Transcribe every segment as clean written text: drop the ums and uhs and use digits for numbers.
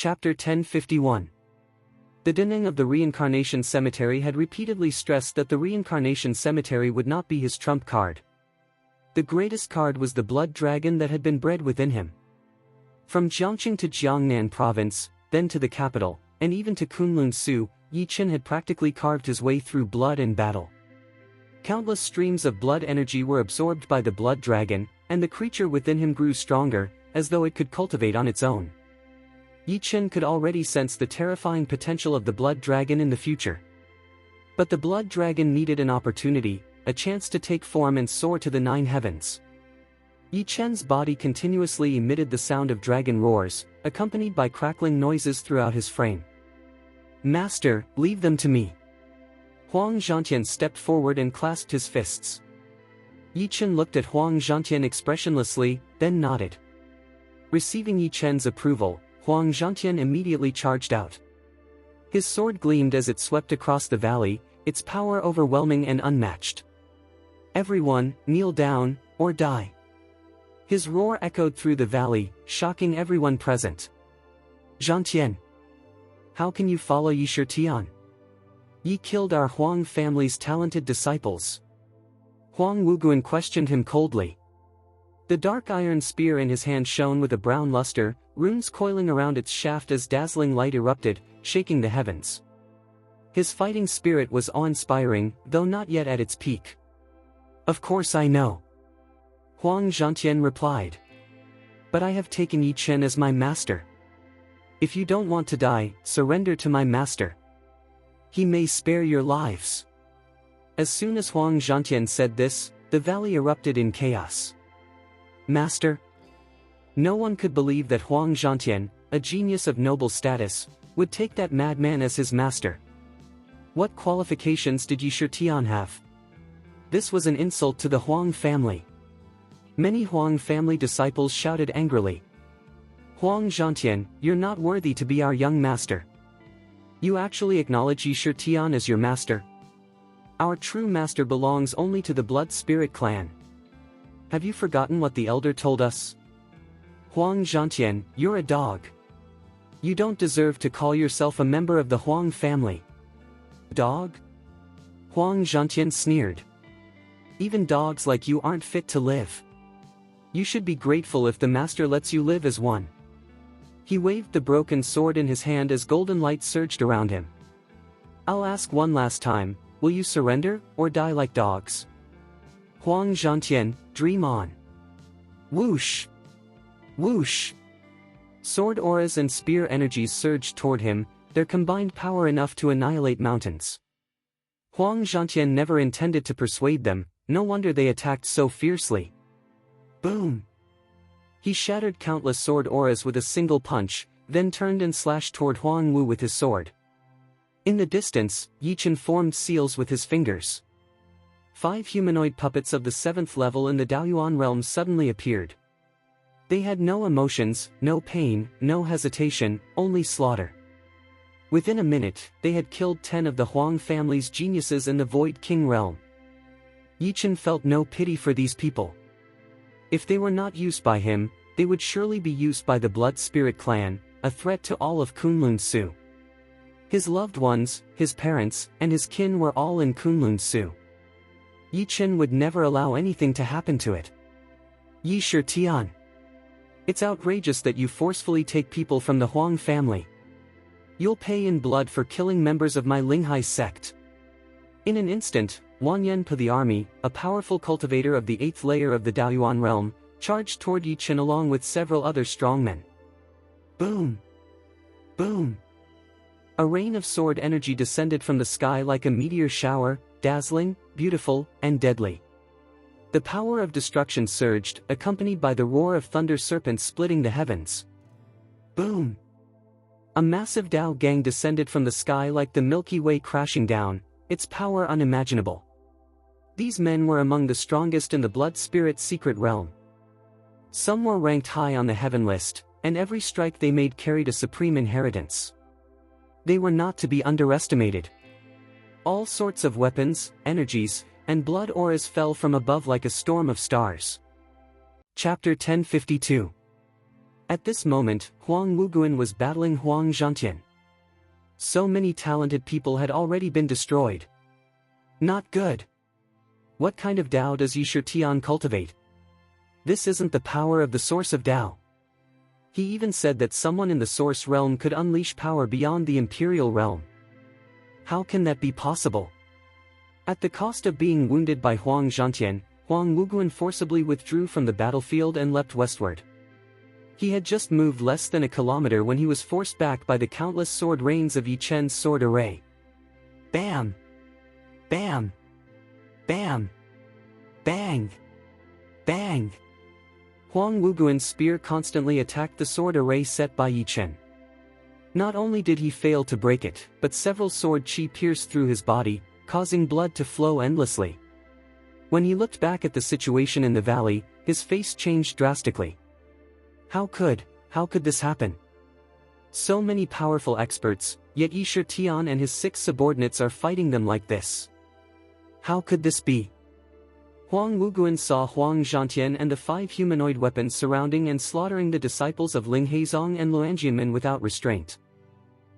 Chapter 1051. The Daning of the Reincarnation Cemetery had repeatedly stressed that the Reincarnation Cemetery would not be his trump card. The greatest card was the blood dragon that had been bred within him. From Jiangqing to Jiangnan province, then to the capital, and even to Kunlun-Su, Yi Chen had practically carved his way through blood and battle. Countless streams of blood energy were absorbed by the blood dragon, and the creature within him grew stronger, as though it could cultivate on its own. Yi Chen could already sense the terrifying potential of the blood dragon in the future. But the blood dragon needed an opportunity, a chance to take form and soar to the 9 heavens. Yi Chen's body continuously emitted the sound of dragon roars, accompanied by crackling noises throughout his frame. "Master, leave them to me." Huang Zhantian stepped forward and clasped his fists. Yi Chen looked at Huang Zhantian expressionlessly, then nodded. Receiving Yi Chen's approval, Huang Zhantian immediately charged out. His sword gleamed as it swept across the valley, its power overwhelming and unmatched. "Everyone, kneel down, or die." His roar echoed through the valley, shocking everyone present. "Zhantian, how can you follow Yi Shitian? Yi killed our Huang family's talented disciples." Huang Wuguan questioned him coldly. The dark iron spear in his hand shone with a brown luster, runes coiling around its shaft as dazzling light erupted, shaking the heavens. His fighting spirit was awe-inspiring, though not yet at its peak. "Of course I know," Huang Zhantian replied. "But I have taken Yi Chen as my master. If you don't want to die, surrender to my master. He may spare your lives." As soon as Huang Zhantian said this, the valley erupted in chaos. "Master?" No one could believe that Huang Zhantian, a genius of noble status, would take that madman as his master. What qualifications did Yi Shitian have? This was an insult to the Huang family. Many Huang family disciples shouted angrily. "Huang Zhantian, you're not worthy to be our young master. You actually acknowledge Yi Shitian as your master? Our true master belongs only to the Blood Spirit clan. Have you forgotten what the elder told us? Huang Zhantian, you're a dog. You don't deserve to call yourself a member of the Huang family." "Dog?" Huang Zhantian sneered. "Even dogs like you aren't fit to live. You should be grateful if the master lets you live as one." He waved the broken sword in his hand as golden light surged around him. "I'll ask one last time, will you surrender, or die like dogs?" Huang Zhantian, dream on. Whoosh! Whoosh! Sword auras and spear energies surged toward him, their combined power enough to annihilate mountains. Huang Zhantian never intended to persuade them, no wonder they attacked so fiercely. Boom! He shattered countless sword auras with a single punch, then turned and slashed toward Huang Wu with his sword. In the distance, Yi Chen formed seals with his fingers. 5 humanoid puppets of the 7th level in the Daoyuan realm suddenly appeared. They had no emotions, no pain, no hesitation, only slaughter. Within a minute, they had killed 10 of the Huang family's geniuses in the Void King realm. Yi Chen felt no pity for these people. If they were not used by him, they would surely be used by the Blood Spirit clan, a threat to all of Kunlun-Su. His loved ones, his parents, and his kin were all in Kunlun-Su. Yi Chen would never allow anything to happen to it. "Yi Shitian. It's outrageous that you forcefully take people from the Huang family. You'll pay in blood for killing members of my Linghai sect." In an instant, Wang Yanpa the army, a powerful cultivator of the 8th layer of the Daoyuan realm, charged toward Yi Chen along with several other strongmen. Boom! Boom! A rain of sword energy descended from the sky like a meteor shower, dazzling, beautiful, and deadly. The power of destruction surged, accompanied by the roar of thunder serpents splitting the heavens. Boom! A massive Dao gang descended from the sky like the Milky Way crashing down, its power unimaginable. These men were among the strongest in the Blood Spirit secret realm. Some were ranked high on the heaven list, and every strike they made carried a supreme inheritance. They were not to be underestimated. All sorts of weapons, energies, and blood auras fell from above like a storm of stars. Chapter 1052. At this moment, Huang Wuguan was battling Huang Zhantian. So many talented people had already been destroyed. Not good. What kind of Tao does Yi Shitian cultivate? This isn't the power of the source of Tao. He even said that someone in the source realm could unleash power beyond the imperial realm. How can that be possible? At the cost of being wounded by Huang Zhantian, Huang Wuguan forcibly withdrew from the battlefield and leapt westward. He had just moved less than a kilometer when he was forced back by the countless sword rains of Yi Chen's sword array. Bam! Bam! Bam! Bang! Bang! Huang Wuguan's spear constantly attacked the sword array set by Yi Chen. Not only did he fail to break it, but several sword chi pierced through his body, causing blood to flow endlessly. When he looked back at the situation in the valley, his face changed drastically. How could this happen? So many powerful experts, yet Yi Shitian and his 6 subordinates are fighting them like this. How could this be? Huang Wuguan saw Huang Zhantian and the 5 humanoid weapons surrounding and slaughtering the disciples of Ling Heizong and Luanjianmen without restraint.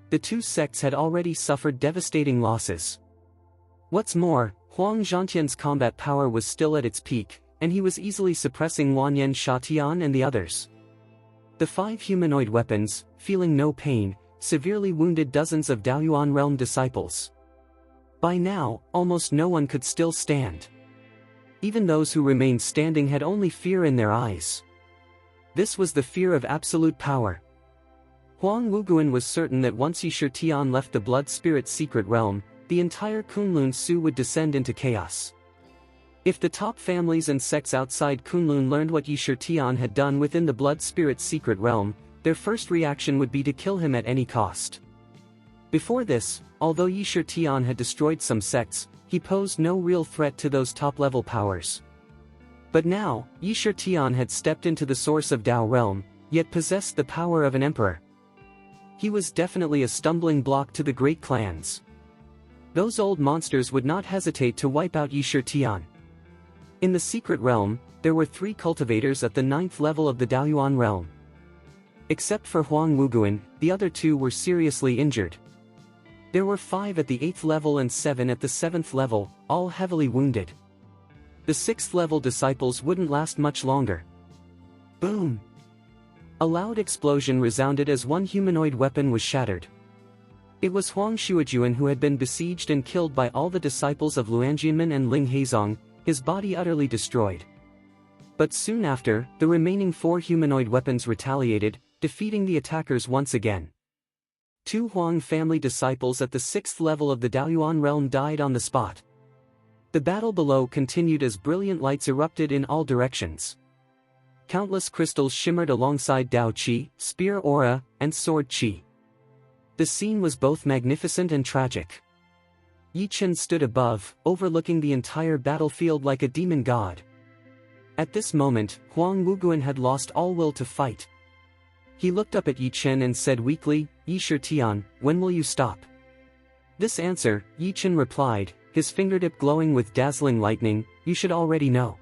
The 2 sects had already suffered devastating losses. What's more, Huang Zhantian's combat power was still at its peak, and he was easily suppressing Wanyan Shatian and the others. The 5 humanoid weapons, feeling no pain, severely wounded dozens of Daoyuan realm disciples. By now, almost no one could still stand. Even those who remained standing had only fear in their eyes. This was the fear of absolute power. Huang Wuguan was certain that once Yi Shitian left the Blood Spirit secret realm, the entire Kunlun Su would descend into chaos. If the top families and sects outside Kunlun learned what Yi Shitian had done within the Blood Spirit secret realm, their first reaction would be to kill him at any cost. Before this, although Yi Shitian had destroyed some sects, he posed no real threat to those top-level powers. But now, Yi Shitian had stepped into the source of Tao realm, yet possessed the power of an emperor. He was definitely a stumbling block to the great clans. Those old monsters would not hesitate to wipe out Yi Shitian. In the secret realm, there were 3 cultivators at the 9th level of the Daoyuan realm. Except for Huang Wuguan, the other 2 were seriously injured. There were 5 at the 8th level and 7 at the 7th level, all heavily wounded. The 6th level disciples wouldn't last much longer. Boom! A loud explosion resounded as one humanoid weapon was shattered. It was Huang Shuajuan who had been besieged and killed by all the disciples of Luanjianmen and Ling Heizong, his body utterly destroyed. But soon after, the remaining 4 humanoid weapons retaliated, defeating the attackers once again. 2 Huang family disciples at the 6th level of the Daoyuan realm died on the spot. The battle below continued as brilliant lights erupted in all directions. Countless crystals shimmered alongside Dao Qi, spear aura, and sword Qi. The scene was both magnificent and tragic. Yi Chen stood above, overlooking the entire battlefield like a demon god. At this moment, Huang Wuguan had lost all will to fight. He looked up at Yi Chen and said weakly, "Yi Shitian, when will you stop?" This answer, Yi Chen replied, his fingertip glowing with dazzling lightning, "You should already know."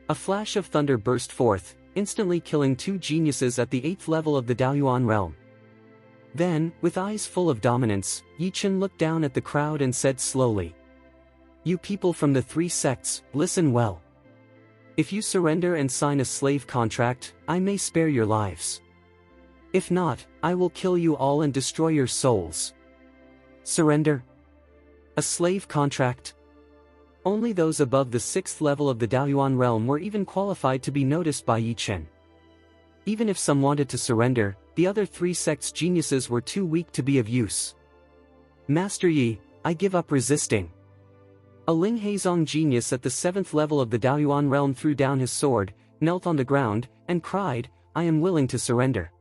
A flash of thunder burst forth, instantly killing 2 geniuses at the 8th level of the Daoyuan realm. Then, with eyes full of dominance, Yi Chen looked down at the crowd and said slowly, "You people from the 3 sects, listen well. If you surrender and sign a slave contract, I may spare your lives. If not, I will kill you all and destroy your souls." Surrender? A slave contract? Only those above the 6th level of the Daoyuan realm were even qualified to be noticed by Yi Chen. Even if some wanted to surrender, the other 3 sects' geniuses were too weak to be of use. "Master Yi, I give up resisting." A Ling Heizong genius at the 7th level of the Daoyuan realm threw down his sword, knelt on the ground, and cried, "I am willing to surrender.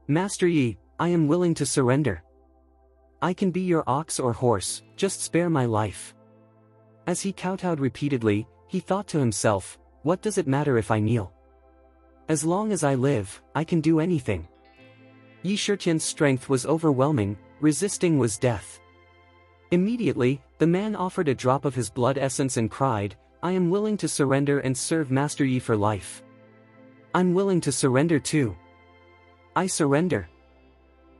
Master Yi, I am willing to surrender. I can be your ox or horse, just spare my life." As he kowtowed repeatedly, he thought to himself, "What does it matter if I kneel? As long as I live, I can do anything." Yi Shitian's strength was overwhelming, resisting was death. Immediately, the man offered a drop of his blood essence and cried, "I am willing to surrender and serve Master Yi for life. I'm willing to surrender too." I surrender.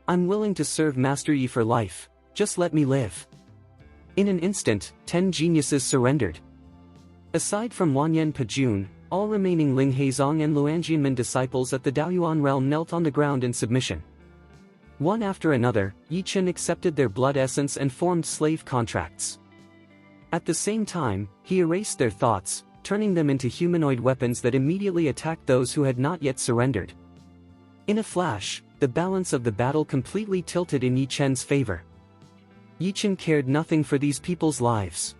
I'm willing to serve Master Yi for life, just let me live. In an instant, 10 geniuses surrendered. Aside from Wanyan Pajun, all remaining Ling Haizong and Luanjianmen disciples at the Daoyuan realm knelt on the ground in submission. One after another, Yi Chen accepted their blood essence and formed slave contracts. At the same time, he erased their thoughts, turning them into humanoid weapons that immediately attacked those who had not yet surrendered. In a flash, the balance of the battle completely tilted in Yi Chen's favor. Yi Chen cared nothing for these people's lives.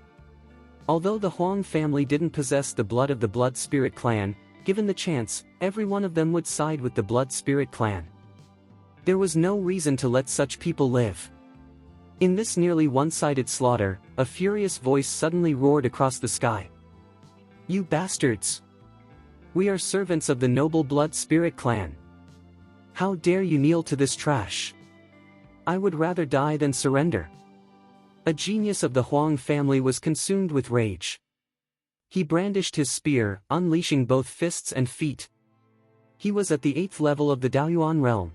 Although the Huang family didn't possess the blood of the Blood Spirit clan, given the chance, every one of them would side with the Blood Spirit clan. There was no reason to let such people live. In this nearly one-sided slaughter, a furious voice suddenly roared across the sky. You bastards! We are servants of the noble Blood Spirit clan. How dare you kneel to this trash? I would rather die than surrender. A genius of the Huang family was consumed with rage. He brandished his spear, unleashing both fists and feet. He was at the 8th level of the Daoyuan realm.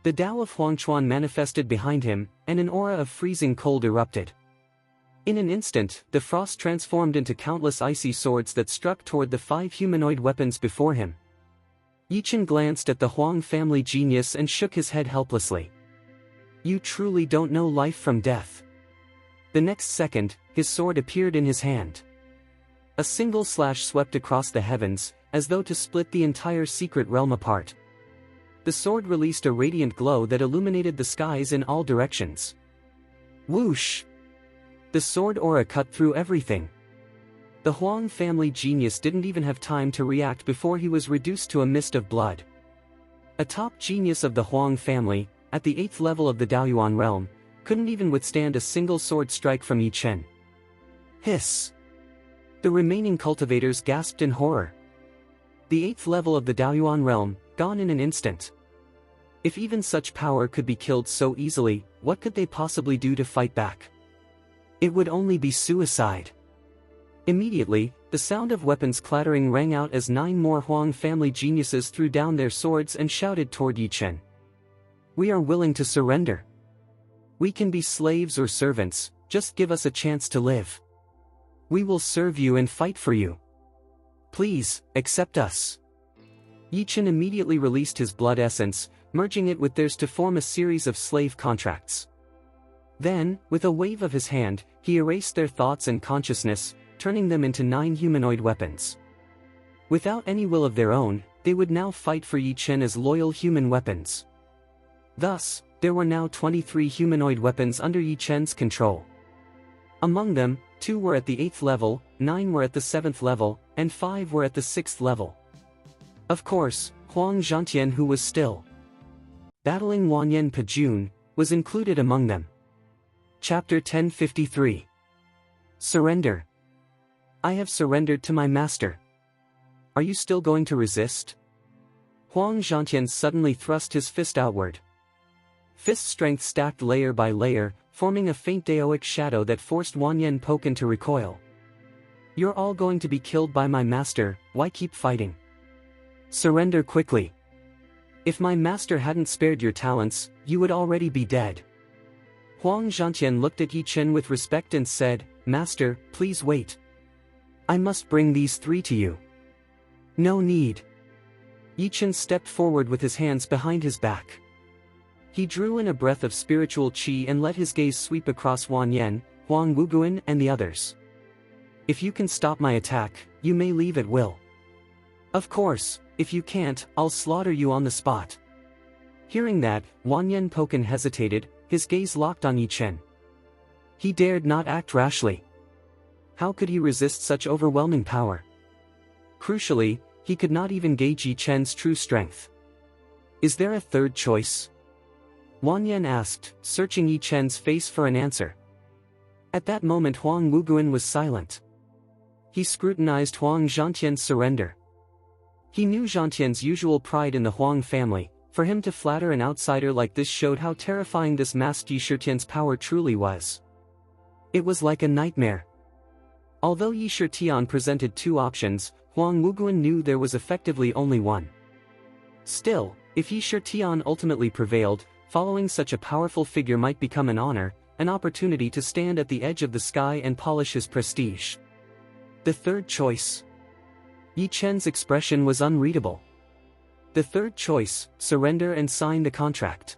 The Tao of Huangchuan manifested behind him, and an aura of freezing cold erupted. In an instant, the frost transformed into countless icy swords that struck toward the 5 humanoid weapons before him. Yi Chen glanced at the Huang family genius and shook his head helplessly. You truly don't know life from death. The next second, his sword appeared in his hand. A single slash swept across the heavens, as though to split the entire secret realm apart. The sword released a radiant glow that illuminated the skies in all directions. Whoosh! The sword aura cut through everything. The Huang family genius didn't even have time to react before he was reduced to a mist of blood. A top genius of the Huang family, at the 8th level of the Daoyuan realm, couldn't even withstand a single sword strike from Yi Chen. Hiss! The remaining cultivators gasped in horror. The 8th level of the Daoyuan realm, gone in an instant. If even such power could be killed so easily, what could they possibly do to fight back? It would only be suicide. Immediately, the sound of weapons clattering rang out as 9 more Huang family geniuses threw down their swords and shouted toward Yi Chen. We are willing to surrender. We can be slaves or servants, just give us a chance to live. We will serve you and fight for you. Please, accept us. Yi Chen immediately released his blood essence, merging it with theirs to form a series of slave contracts. Then, with a wave of his hand, he erased their thoughts and consciousness, turning them into 9 humanoid weapons. Without any will of their own, they would now fight for Yi Chen as loyal human weapons. Thus, there were now 23 humanoid weapons under Yi Chen's control. Among them, 2 were at the 8th level, 9 were at the 7th level, and 5 were at the 6th level. Of course, Huang Zhantian, who was still battling Wanyan Pajun, was included among them. Chapter 1053. Surrender. I have surrendered to my master. Are you still going to resist? Huang Zhantian suddenly thrust his fist outward. Fist strength stacked layer by layer, forming a faint daoic shadow that forced Wanyan Poken to recoil. You're all going to be killed by my master, why keep fighting? Surrender quickly. If my master hadn't spared your talents, you would already be dead. Huang Zhantian looked at Yi Chen with respect and said, Master, please wait. I must bring these 3 to you. No need. Yi Chen stepped forward with his hands behind his back. He drew in a breath of spiritual qi and let his gaze sweep across Wanyan, Huang Wuguan and the others. If you can stop my attack, you may leave at will. Of course, if you can't, I'll slaughter you on the spot. Hearing that, Wanyan Poken hesitated, his gaze locked on Yi Chen. He dared not act rashly. How could he resist such overwhelming power? Crucially, he could not even gauge Yi Chen's true strength. Is there a third choice? Wanyan asked, searching Yi Chen's face for an answer. At that moment Huang Wuguan was silent. He scrutinized Huang Zhantian's surrender. He knew Zhantian's usual pride in the Huang family. For him to flatter an outsider like this showed how terrifying this masked Yi Shitian's power truly was. It was like a nightmare. Although Yi Shitian presented 2 options, Huang Wuguan knew there was effectively only one. Still, If Yi Shitian ultimately prevailed, following such a powerful figure might become an honor, an opportunity to stand at the edge of the sky and polish his prestige. The third choice. Yi Chen's expression was unreadable. The third choice, surrender and sign the contract.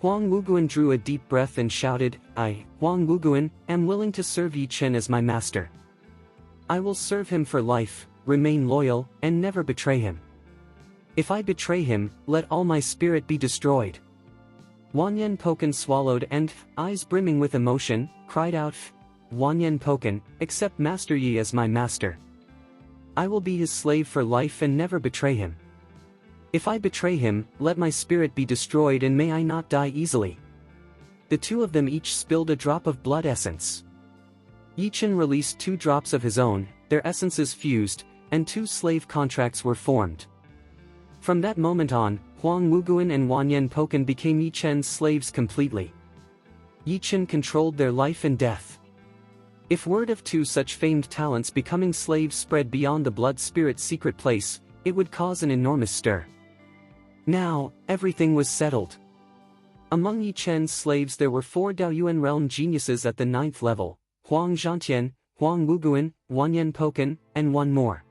Huang Wuguan drew a deep breath and shouted, I, Huang Wuguan, am willing to serve Yi Chen as my master. I will serve him for life, remain loyal, and never betray him. If I betray him, let all my spirit be destroyed. Wanyan Poken swallowed and, eyes brimming with emotion, cried out, Wanyan Poken, accept Master Yi as my master. I will be his slave for life and never betray him. If I betray him, let my spirit be destroyed and may I not die easily. The two of them each spilled a drop of blood essence. Yi Chen released 2 drops of his own, their essences fused, and 2 slave contracts were formed. From that moment on, Huang Wuguan and Wanyan Poken became Yi Chen's slaves completely. Yi Chen controlled their life and death. If word of 2 such famed talents becoming slaves spread beyond the blood spirit secret place, it would cause an enormous stir. Now, everything was settled. Among Yi Chen's slaves there were 4 Daoyuan realm geniuses at the 9th level, Huang Zhantian, Huang Wuguan, Wanyan Poken, and 1 more.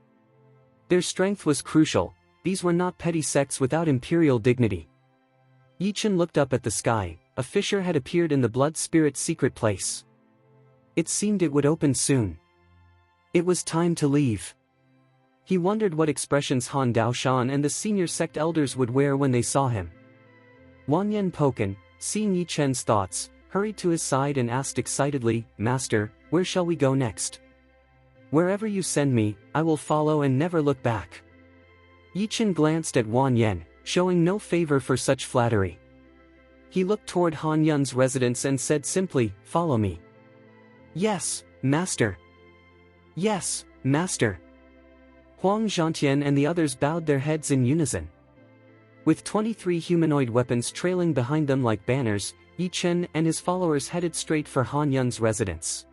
Their strength was crucial. These were not petty sects without imperial dignity. Yi Chen looked up at the sky. A fissure had appeared in the blood spirit secret place. It seemed it would open soon. It was time to leave. He wondered what expressions Han Daoshan and the senior sect elders would wear when they saw him. Wanyan Poken, seeing Yi Chen's thoughts, hurried to his side and asked excitedly, Master, where shall we go next? Wherever you send me, I will follow and never look back. Yi Chen glanced at Wanyan, showing no favor for such flattery. He looked toward Han Yun's residence and said simply, Follow me. Yes, Master. Yes, Master. Huang Zhantian and the others bowed their heads in unison. With 23 humanoid weapons trailing behind them like banners, Yi Chen and his followers headed straight for Han Yun's residence.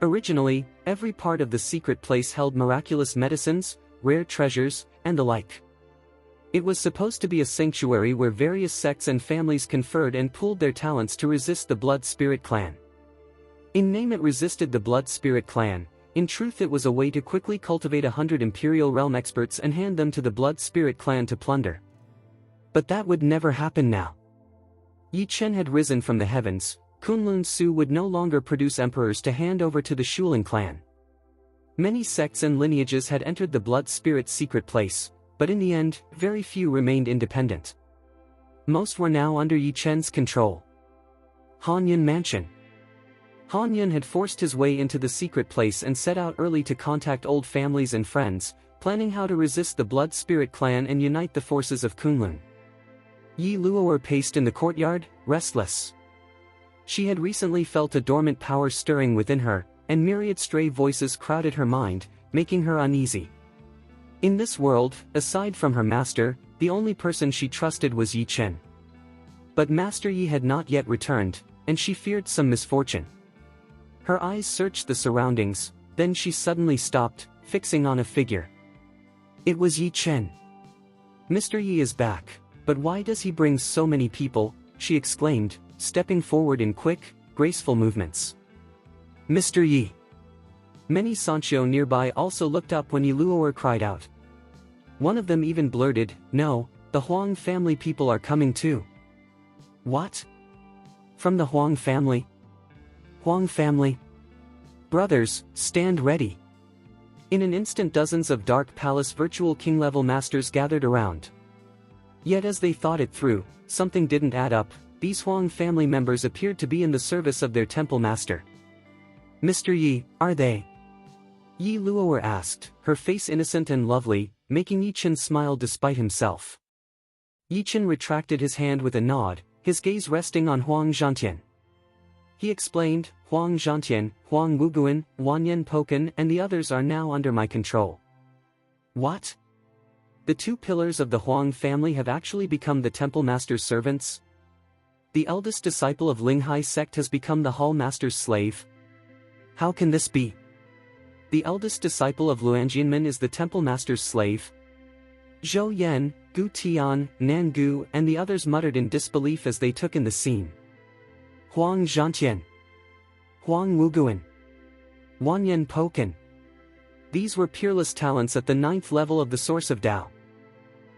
Originally, every part of the secret place held miraculous medicines, rare treasures, and the like. It was supposed to be a sanctuary where various sects and families conferred and pooled their talents to resist the Blood Spirit Clan. In name it resisted the Blood Spirit Clan. In truth it was a way to quickly cultivate 100 Imperial Realm experts and hand them to the Blood Spirit Clan to plunder. But that would never happen now. Yi Chen had risen from the heavens. Kunlun Su would no longer produce emperors to hand over to the Shuling clan. Many sects and lineages had entered the Blood Spirit secret place, but in the end, very few remained independent. Most were now under Yi Chen's control. Hanyun Mansion. Hanyun had forced his way into the secret place and set out early to contact old families and friends, planning how to resist the Blood Spirit Clan and unite the forces of Kunlun. Yi Luo'er paced in the courtyard, restless. She had recently felt a dormant power stirring within her, and myriad stray voices crowded her mind, making her uneasy. In this world, aside from her master, the only person she trusted was Yi Chen. But Master Yi had not yet returned, and she feared some misfortune. Her eyes searched the surroundings, then she suddenly stopped, fixing on a figure. It was Yi Chen. Mr. Yi is back, but why does he bring so many people? She exclaimed, stepping forward in quick, graceful movements. Mr. Yi. Many Sancho nearby also looked up when Yi Luo'er cried out. One of them even blurted, No, the Huang family people are coming too. What? From the Huang family? Huang family? Brothers, stand ready. In an instant dozens of Dark Palace virtual king-level masters gathered around. Yet as they thought it through, something didn't add up. These Huang family members appeared to be in the service of their temple master. Mr. Yi, are they? Yi Luo'er asked, her face innocent and lovely, making Yi Chen smile despite himself. Yi Chen retracted his hand with a nod, his gaze resting on Huang Zhantian. He explained, Huang Zhantian, Huang Wuguan, Wanyan Poken and the others are now under my control. What? The 2 pillars of the Huang family have actually become the temple master's servants? The eldest disciple of Linghai sect has become the hall master's slave? How can this be? The eldest disciple of Luanjianmen is the temple master's slave? Zhou Yan, Gu Tian, Nangu, and the others muttered in disbelief as they took in the scene. Huang Zhantian. Huang Wuguan. Wanyan Pokan. These were peerless talents at the 9th level of the source of Tao.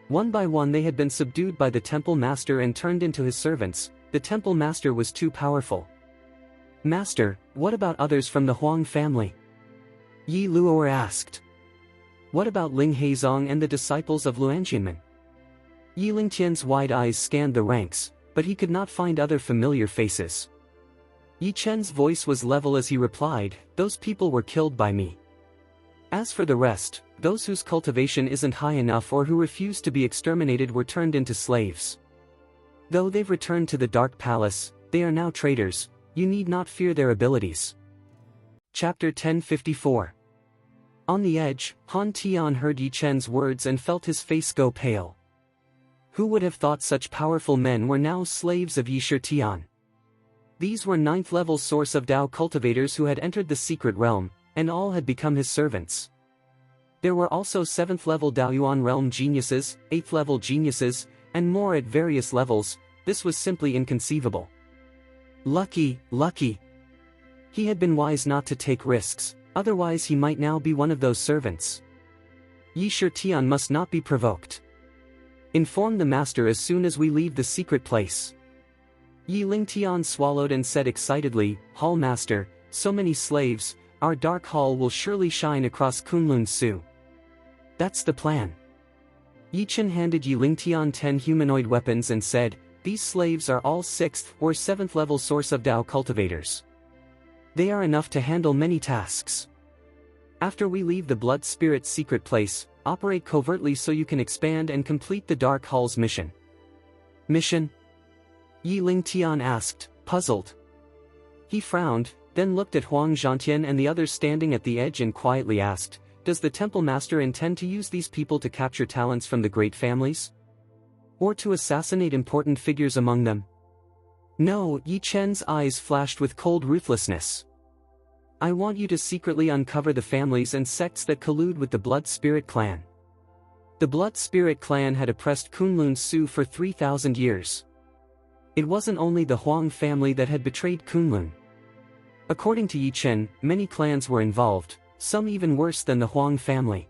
One by one they had been subdued by the temple master and turned into his servants. The temple master was too powerful. Master, what about others from the Huang family? Yi Luo'er asked. What about Ling Heizong and the disciples of Luanjianmen? Yi Lingtian's wide eyes scanned the ranks, but he could not find other familiar faces. Yi Chen's voice was level as he replied, those people were killed by me. As for the rest, those whose cultivation isn't high enough or who refuse to be exterminated were turned into slaves. Though they've returned to the Dark Palace, they are now traitors. You need not fear their abilities. Chapter 1054. On the edge, Han Tian heard Yi Chen's words and felt his face go pale. Who would have thought such powerful men were now slaves of Yi Tian? These were 9th level source of Tao cultivators who had entered the secret realm, and all had become his servants. There were also 7th level Daoyuan realm geniuses, 8th level geniuses, and more at various levels. This was simply inconceivable. Lucky. He had been wise not to take risks, otherwise he might now be one of those servants. Yi Tian must not be provoked. Inform the master as soon as we leave the secret place. Yi Lingtian swallowed and said excitedly, Hall master, so many slaves, our dark hall will surely shine across Kunlun Su. That's the plan. Yi Chen handed Yi Lingtian 10 humanoid weapons and said, these slaves are all 6th or 7th level source of Tao cultivators. They are enough to handle many tasks. After we leave the Blood Spirit secret place, operate covertly so you can expand and complete the Dark Hall's mission. Mission? Yi Lingtian asked, puzzled. He frowned, then looked at Huang Zhantian and the others standing at the edge and quietly asked, does the temple master intend to use these people to capture talents from the great families? Or to assassinate important figures among them? No, Yi Chen's eyes flashed with cold ruthlessness. I want you to secretly uncover the families and sects that collude with the Blood Spirit clan. The Blood Spirit clan had oppressed Kunlun Su for 3,000 years. It wasn't only the Huang family that had betrayed Kunlun. According to Yi Chen, many clans were involved, some even worse than the Huang family.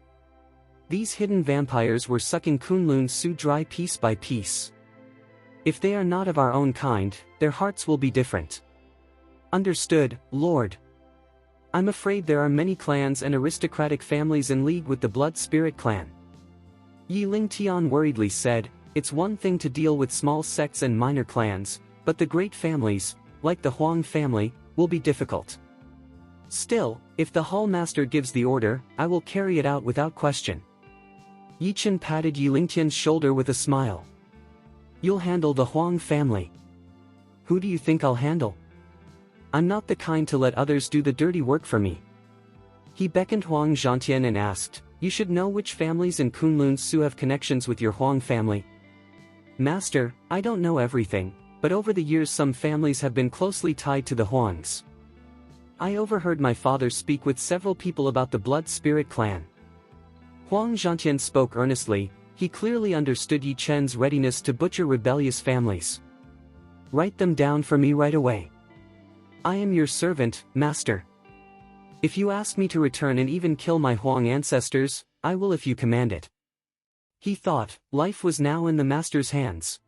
These hidden vampires were sucking Kunlun Su dry piece by piece. If they are not of our own kind, their hearts will be different. Understood, Lord. I'm afraid there are many clans and aristocratic families in league with the Blood Spirit clan. Yi Lingtian worriedly said, it's one thing to deal with small sects and minor clans, but the great families, like the Huang family, will be difficult. Still, if the Hall Master gives the order, I will carry it out without question. Yi Chen patted Yi Lingtian's shoulder with a smile. You'll handle the Huang family. Who do you think I'll handle? I'm not the kind to let others do the dirty work for me. He beckoned Huang Zhantian and asked, you should know which families in Kunlun Su have connections with your Huang family. Master, I don't know everything, but over the years some families have been closely tied to the Huangs. I overheard my father speak with several people about the Blood Spirit clan. Huang Zhantian spoke earnestly. He clearly understood Yi Chen's readiness to butcher rebellious families. Write them down for me right away. I am your servant, master. If you ask me to return and even kill my Huang ancestors, I will if you command it. He thought, life was now in the master's hands.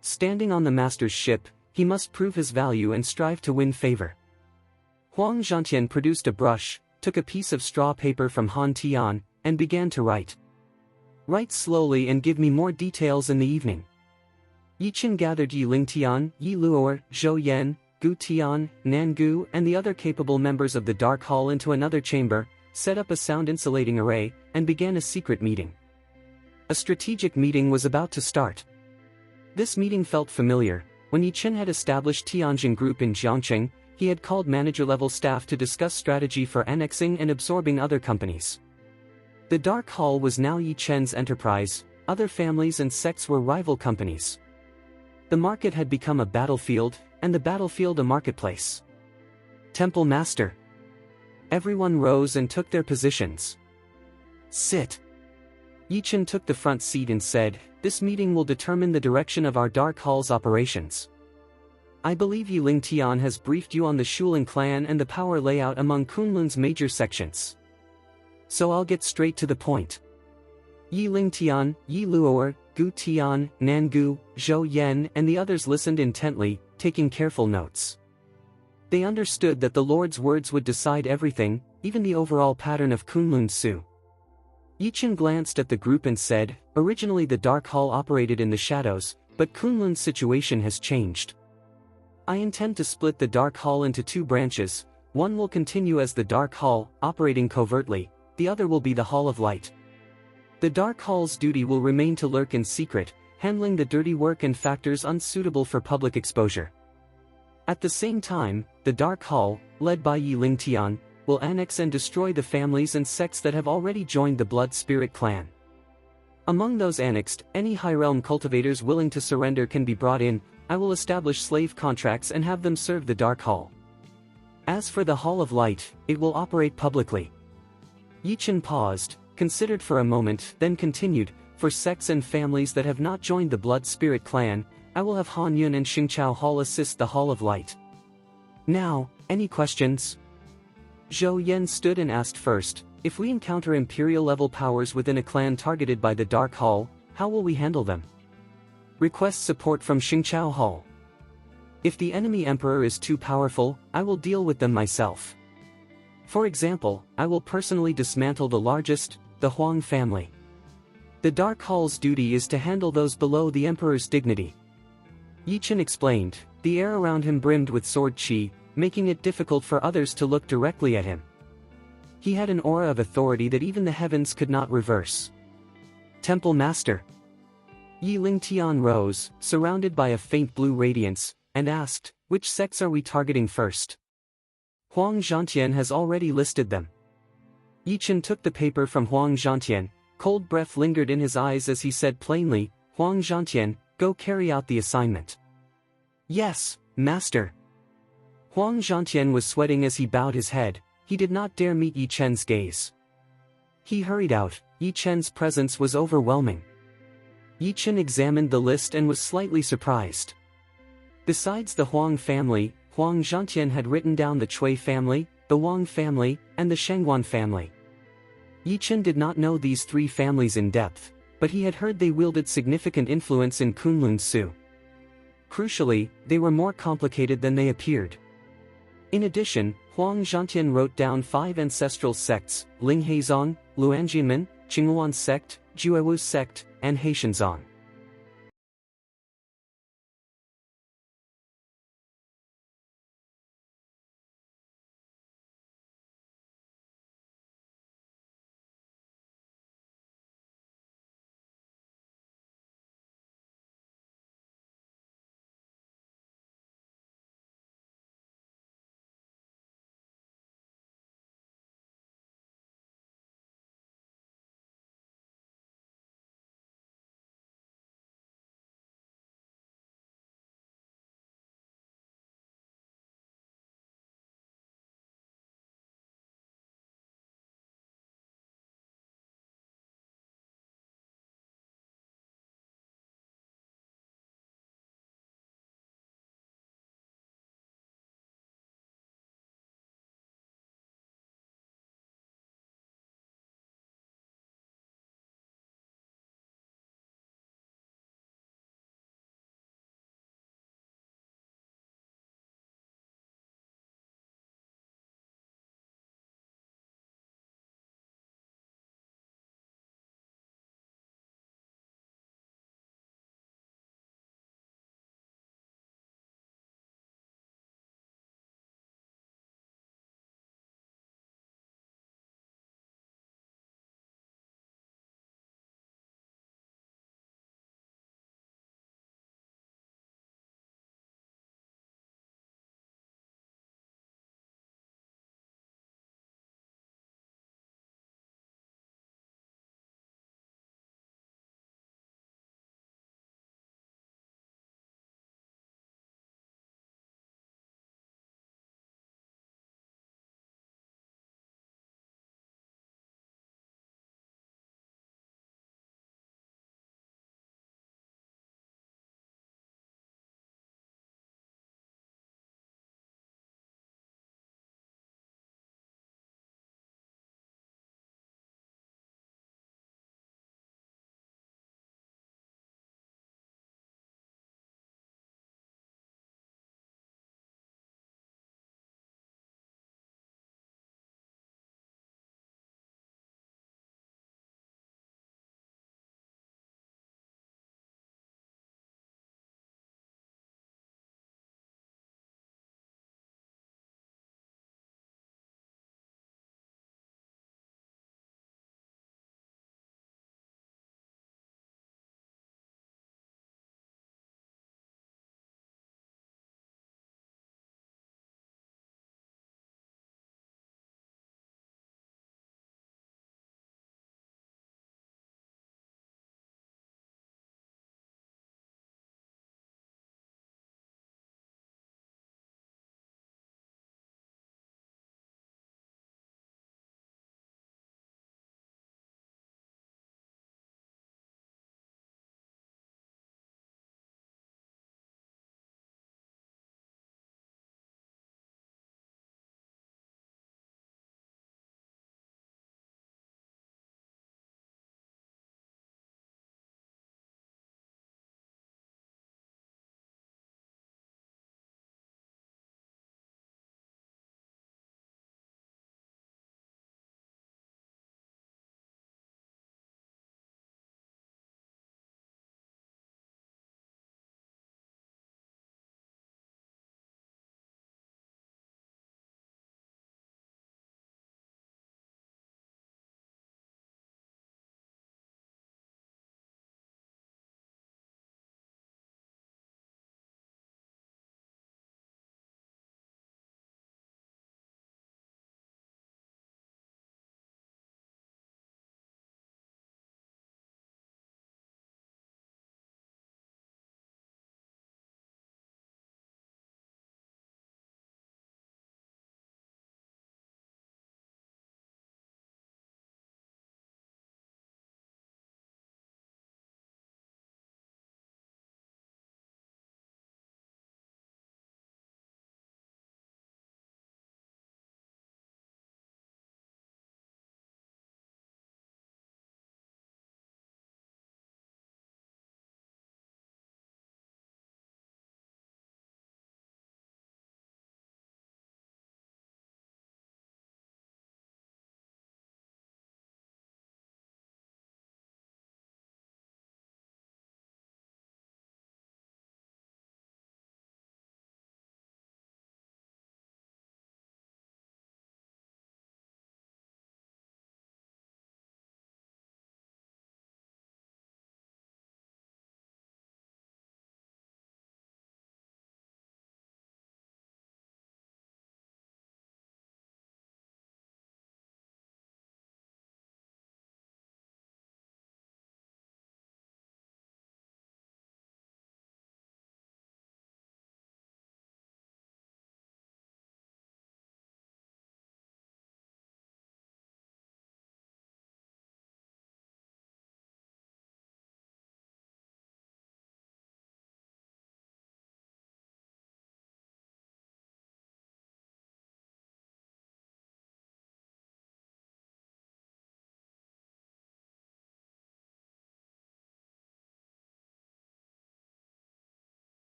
Standing on the master's ship, he must prove his value and strive to win favor. Huang Zhantian produced a brush, took a piece of straw paper from Han Tian, and began to write. Write slowly and give me more details in the evening. Yi Chen gathered Yi Lingtian, Yi Luo'er, Zhou Yan, Gu Tian, Nangu and the other capable members of the Dark Hall into another chamber, set up a sound insulating array, and began a secret meeting. A strategic meeting was about to start. This meeting felt familiar. When Yi Chen had established Tianjin Group in Jiangcheng, he had called manager-level staff to discuss strategy for annexing and absorbing other companies. The Dark Hall was now Yi Chen's enterprise, other families and sects were rival companies. The market had become a battlefield, and the battlefield a marketplace. Temple Master. Everyone rose and took their positions. Sit. Yichen took the front seat and said, "This meeting will determine the direction of our Dark Hall's operations. I believe Yi Ling Tian has briefed you on the Shuling clan and the power layout among Kunlun's major sections. So I'll get straight to the point." Yi Ling Tian, Yi Luo'er, Gu Tian, Nangu, Zhou Yan and the others listened intently, taking careful notes. They understood that the Lord's words would decide everything, even the overall pattern of Kunlun Su. Yichen glanced at the group and said, "Originally the Dark Hall operated in the shadows, but Kunlun's situation has changed. I intend to split the Dark Hall into two branches. One will continue as the Dark Hall, operating covertly, the other will be the Hall of Light. The Dark Hall's duty will remain to lurk in secret, handling the dirty work and factors unsuitable for public exposure. At the same time, the Dark Hall, led by Yi Ling Tian, will annex and destroy the families and sects that have already joined the Blood Spirit clan. Among those annexed, any High Realm cultivators willing to surrender can be brought in. I will establish slave contracts and have them serve the Dark Hall. As for the Hall of Light, it will operate publicly." Yichen paused, considered for a moment, then continued, "For sects and families that have not joined the Blood Spirit clan, I will have Han Yun and Xingqiao Hall assist the Hall of Light. Now, any questions?" Zhou Yan stood and asked first, "If we encounter Imperial-level powers within a clan targeted by the Dark Hall, how will we handle them?" "Request support from Xingqiao Hall. If the enemy emperor is too powerful, I will deal with them myself. For example, I will personally dismantle the largest, the Huang family. The Dark Hall's duty is to handle those below the emperor's dignity." Yichen explained. The air around him brimmed with sword qi, making it difficult for others to look directly at him. He had an aura of authority that even the heavens could not reverse. "Temple Master." Yi Ling Tian rose, surrounded by a faint blue radiance, and asked, "Which sects are we targeting first?" "Huang Zhantian has already listed them." Yichen took the paper from Huang Zhantian. Cold breath lingered in his eyes as he said plainly, "Huang Zhantian, go carry out the assignment." "Yes, Master." Huang Zhantian was sweating as he bowed his head. He did not dare meet Yi Chen's gaze. He hurried out. Yi Chen's presence was overwhelming. Yi Chen examined the list and was slightly surprised. Besides the Huang family, Huang Zhantian had written down the Cui family, the Wang family, and the Shengguan family. Yi Chen did not know these three families in depth, but he had heard they wielded significant influence in Kunlun Su. Crucially, they were more complicated than they appeared. In addition, Huang Zhantian wrote down 5 ancestral sects: Ling Heizong, Luanjianmen, Qingyuan sect, Juewu sect, and Heishanzong.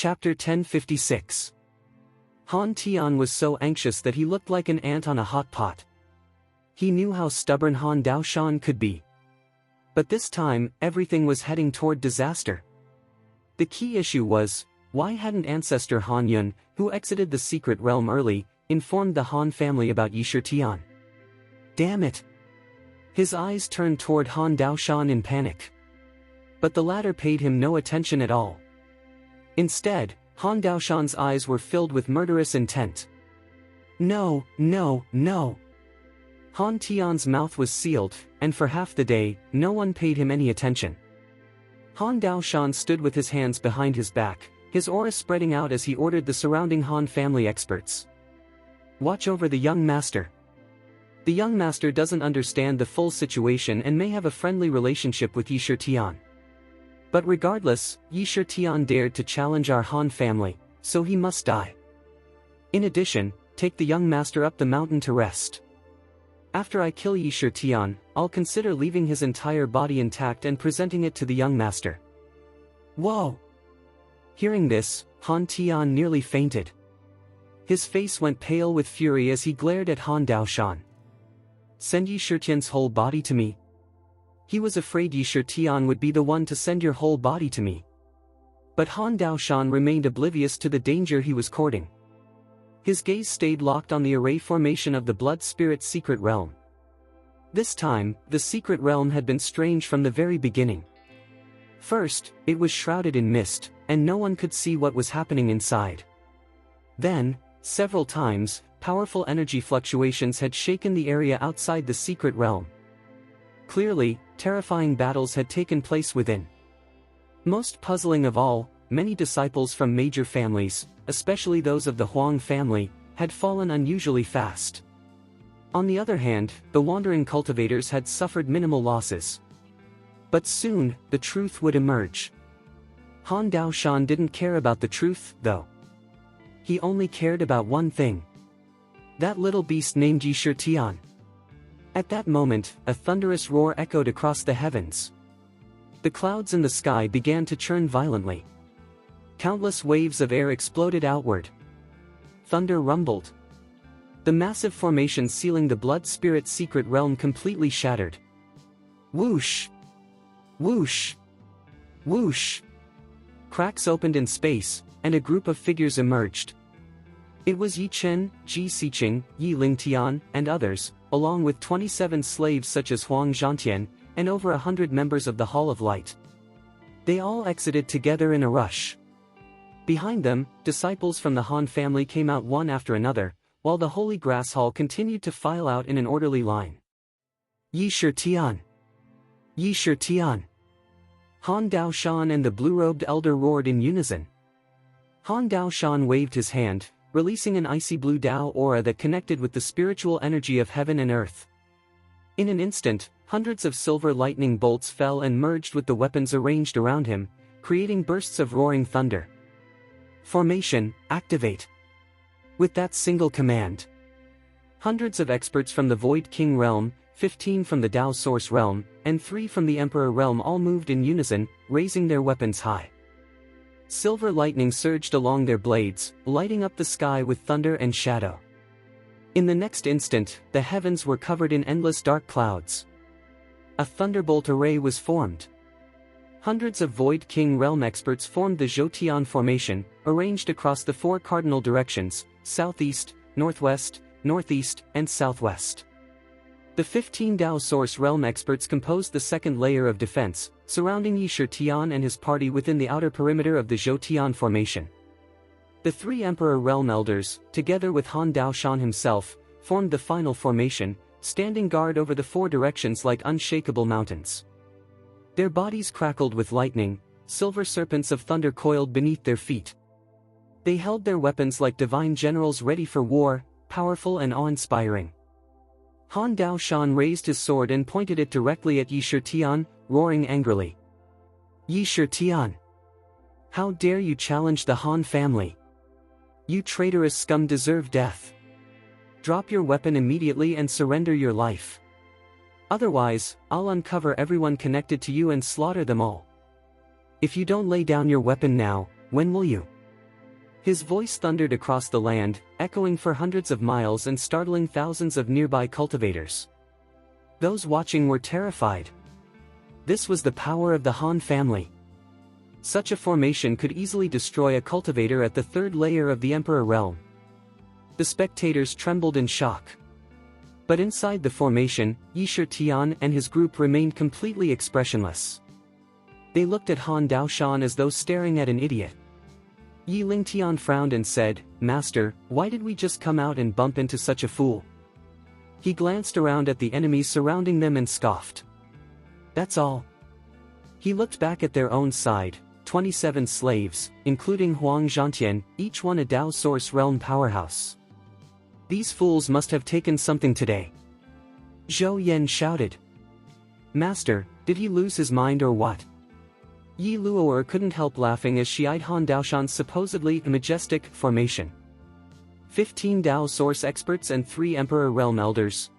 Chapter 1056. Han Tian was so anxious that he looked like an ant on a hot pot. He knew how stubborn Han Daoshan could be. But this time, everything was heading toward disaster. The key issue was, why hadn't ancestor Han Yun, who exited the secret realm early, informed the Han family about Yi Tian? Damn it! His eyes turned toward Han Daoshan in panic. But the latter paid him no attention at all. Instead, Han Daoshan's eyes were filled with murderous intent. No, no, no! Han Tian's mouth was sealed, and for half the day, no one paid him any attention. Han Daoshan stood with his hands behind his back, his aura spreading out as he ordered the surrounding Han family experts. Watch over the young master. The young master doesn't understand the full situation and may have a friendly relationship with Yi Tian. But regardless, Yi Tian dared to challenge our Han family, so he must die. In addition, take the young master up the mountain to rest. After I kill Yi Tian, I'll consider leaving his entire body intact and presenting it to the young master. Whoa! Hearing this, Han Tian nearly fainted. His face went pale with fury as he glared at Han Daoshan. Send Yi Tian's whole body to me? He was afraid Yi Tian would be the one to send your whole body to me. But Han Daoshan remained oblivious to the danger he was courting. His gaze stayed locked on the array formation of the Blood Spirit secret realm. This time, the secret realm had been strange from the very beginning. First, it was shrouded in mist, and no one could see what was happening inside. Then, several times, powerful energy fluctuations had shaken the area outside the secret realm. Clearly, terrifying battles had taken place within. Most puzzling of all, many disciples from major families, especially those of the Huang family, had fallen unusually fast. On the other hand, the wandering cultivators had suffered minimal losses. But soon, the truth would emerge. Han Daoshan didn't care about the truth, though. He only cared about one thing. That little beast named Yi Tian. At that moment, a thunderous roar echoed across the heavens. The clouds in the sky began to churn violently. Countless waves of air exploded outward. Thunder rumbled. The massive formation sealing the Blood Spirit secret realm completely shattered. Whoosh! Whoosh! Whoosh! Cracks opened in space, and a group of figures emerged. It was Yi Chen, Ji Xiqing, Yi Lingtian, and others, along with 27 slaves such as Huang Zhantian, and over 100 members of the Hall of Light. They all exited together in a rush. Behind them, disciples from the Han family came out one after another, while the Holy Grass Hall continued to file out in an orderly line. Yi Tian! Yi Tian! Han Daoshan and the blue-robed elder roared in unison. Han Daoshan waved his hand, releasing an icy blue Dao aura that connected with the spiritual energy of heaven and earth. In an instant, hundreds of silver lightning bolts fell and merged with the weapons arranged around him, creating bursts of roaring thunder. Formation, activate. With that single command, hundreds of experts from the Void King realm, 15 from the Dao Source realm, and 3 from the Emperor realm all moved in unison, raising their weapons high. Silver lightning surged along their blades, lighting up the sky with thunder and shadow. In the next instant, the heavens were covered in endless dark clouds. A thunderbolt array was formed. Hundreds of Void King realm experts formed the Zhoutian formation, arranged across the 4 cardinal directions: southeast, northwest, northeast, and southwest. The 15 Dao Source realm experts composed the second layer of defense, surrounding Yi Tian and his party within the outer perimeter of the Zhoutian formation. The 3 Emperor realm elders, together with Han Daoshan himself, formed the final formation, standing guard over the 4 directions like unshakable mountains. Their bodies crackled with lightning, silver serpents of thunder coiled beneath their feet. They held their weapons like divine generals ready for war, powerful and awe-inspiring. Han Daoshan raised his sword and pointed it directly at Yi Tian, roaring angrily. Yi Tian! How dare you challenge the Han family? You traitorous scum deserve death. Drop your weapon immediately and surrender your life. Otherwise, I'll uncover everyone connected to you and slaughter them all. If you don't lay down your weapon now, when will you? His voice thundered across the land, echoing for hundreds of miles and startling thousands of nearby cultivators. Those watching were terrified. This was the power of the Han family. Such a formation could easily destroy a cultivator at the third layer of the Emperor realm. The spectators trembled in shock. But inside the formation, Yi Shitian and his group remained completely expressionless. They looked at Han Daoshan as though staring at an idiot. Yi Lingtian frowned and said, "Master, why did we just come out and bump into such a fool?" He glanced around at the enemies surrounding them and scoffed. "That's all." He looked back at their own side, 27 slaves, including Huang Zhantian, each one a Dao Source Realm powerhouse. "These fools must have taken something today." Zhou Yen shouted. "Master, did he lose his mind or what?" Yi Luo'er couldn't help laughing as she eyed Han Daoshan's supposedly majestic formation. 15 Dao Source experts and 3 Emperor Realm elders.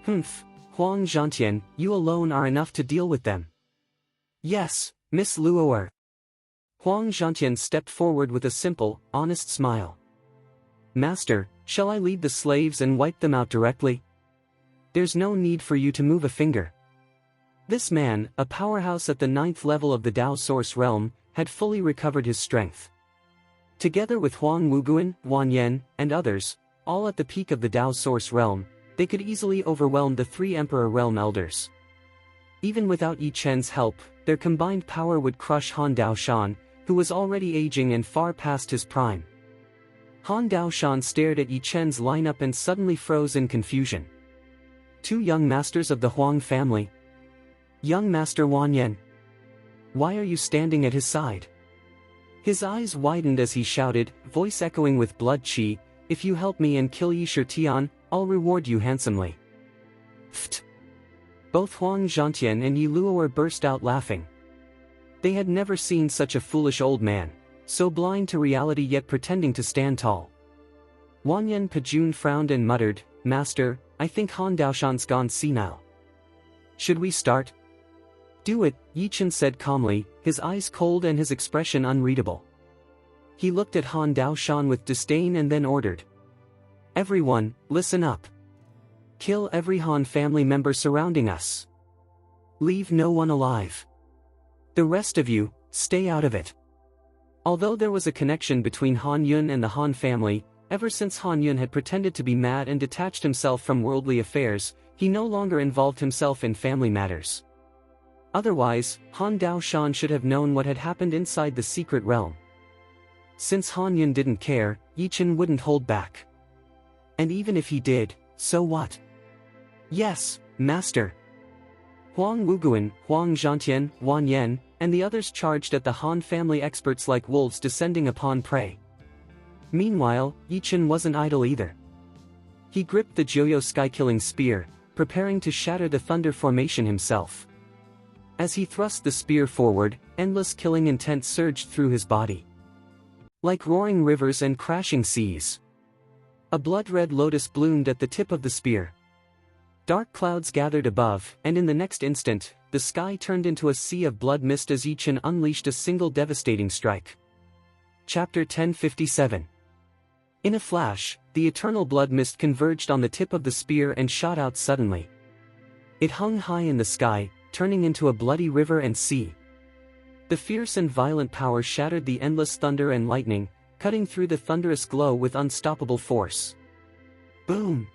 "Humph, Huang Zhantian, you alone are enough to deal with them." "Yes, Miss Luo'er." Huang Zhantian stepped forward with a simple, honest smile. "Master, shall I lead the slaves and wipe them out directly?" "There's no need for you to move a finger." This man, a powerhouse at the 9th level of the Dao Source Realm, had fully recovered his strength. Together with Huang Wuguan, Wan Yen, and others, all at the peak of the Dao Source Realm, they could easily overwhelm the 3 Emperor Realm elders. Even without Yi Chen's help, their combined power would crush Han Daoshan, who was already aging and far past his prime. Han Daoshan stared at Yi Chen's lineup and suddenly froze in confusion. 2 young masters of the Huang family. Young Master Wan Yen. Why are you standing at his side? His eyes widened as he shouted, voice echoing with blood chi, "If you help me and kill Yi Shitian, I'll reward you handsomely." Pfft. Both Huang Zhantian and Yi Luo'er burst out laughing. They had never seen such a foolish old man, so blind to reality yet pretending to stand tall. Wan Yen Pajun frowned and muttered, "Master, I think Han Daoshan's gone senile. Should we start?" "Do it," Yi Chen said calmly, his eyes cold and his expression unreadable. He looked at Han Daoshan with disdain and then ordered, "Everyone, listen up. Kill every Han family member surrounding us. Leave no one alive. The rest of you, stay out of it." Although there was a connection between Han Yun and the Han family, ever since Han Yun had pretended to be mad and detached himself from worldly affairs, he no longer involved himself in family matters. Otherwise, Han Daoshan should have known what had happened inside the secret realm. Since Han Yun didn't care, Yi Chen wouldn't hold back. And even if he did, so what? "Yes, Master." Huang Wuguan, Huang Zhantian, Wan Yen, and the others charged at the Han family experts like wolves descending upon prey. Meanwhile, Yi Chen wasn't idle either. He gripped the Joyo sky-killing spear, preparing to shatter the thunder formation himself. As he thrust the spear forward, endless killing intent surged through his body. Like roaring rivers and crashing seas. A blood-red lotus bloomed at the tip of the spear. Dark clouds gathered above, and in the next instant, the sky turned into a sea of blood mist as Yi Chen unleashed a single devastating strike. Chapter 1057. In a flash, the eternal blood mist converged on the tip of the spear and shot out suddenly. It hung high in the sky, turning into a bloody river and sea. The fierce and violent power shattered the endless thunder and lightning, cutting through the thunderous glow with unstoppable force. Boom!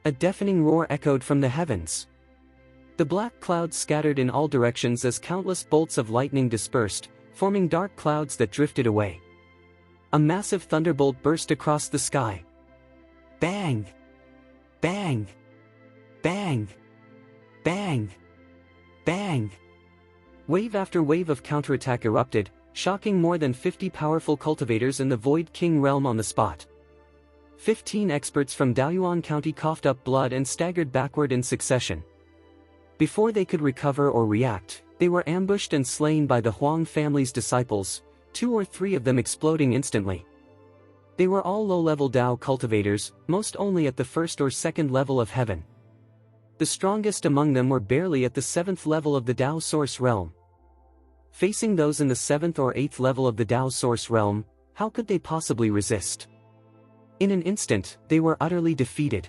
A deafening roar echoed from the heavens. The black clouds scattered in all directions as countless bolts of lightning dispersed, forming dark clouds that drifted away. A massive thunderbolt burst across the sky. Bang! Bang! Bang! Bang! Bang! Wave after wave of counterattack erupted, shocking more than 50 powerful cultivators in the Void King realm on the spot. 15 experts from Daoyuan County coughed up blood and staggered backward in succession. Before they could recover or react, they were ambushed and slain by the Huang family's disciples, 2 or 3 of them exploding instantly. They were all low-level Dao cultivators, most only at the 1st or 2nd level of heaven. The strongest among them were barely at the 7th level of the Dao Source Realm. Facing those in the 7th or 8th level of the Dao Source Realm, how could they possibly resist? In an instant, they were utterly defeated.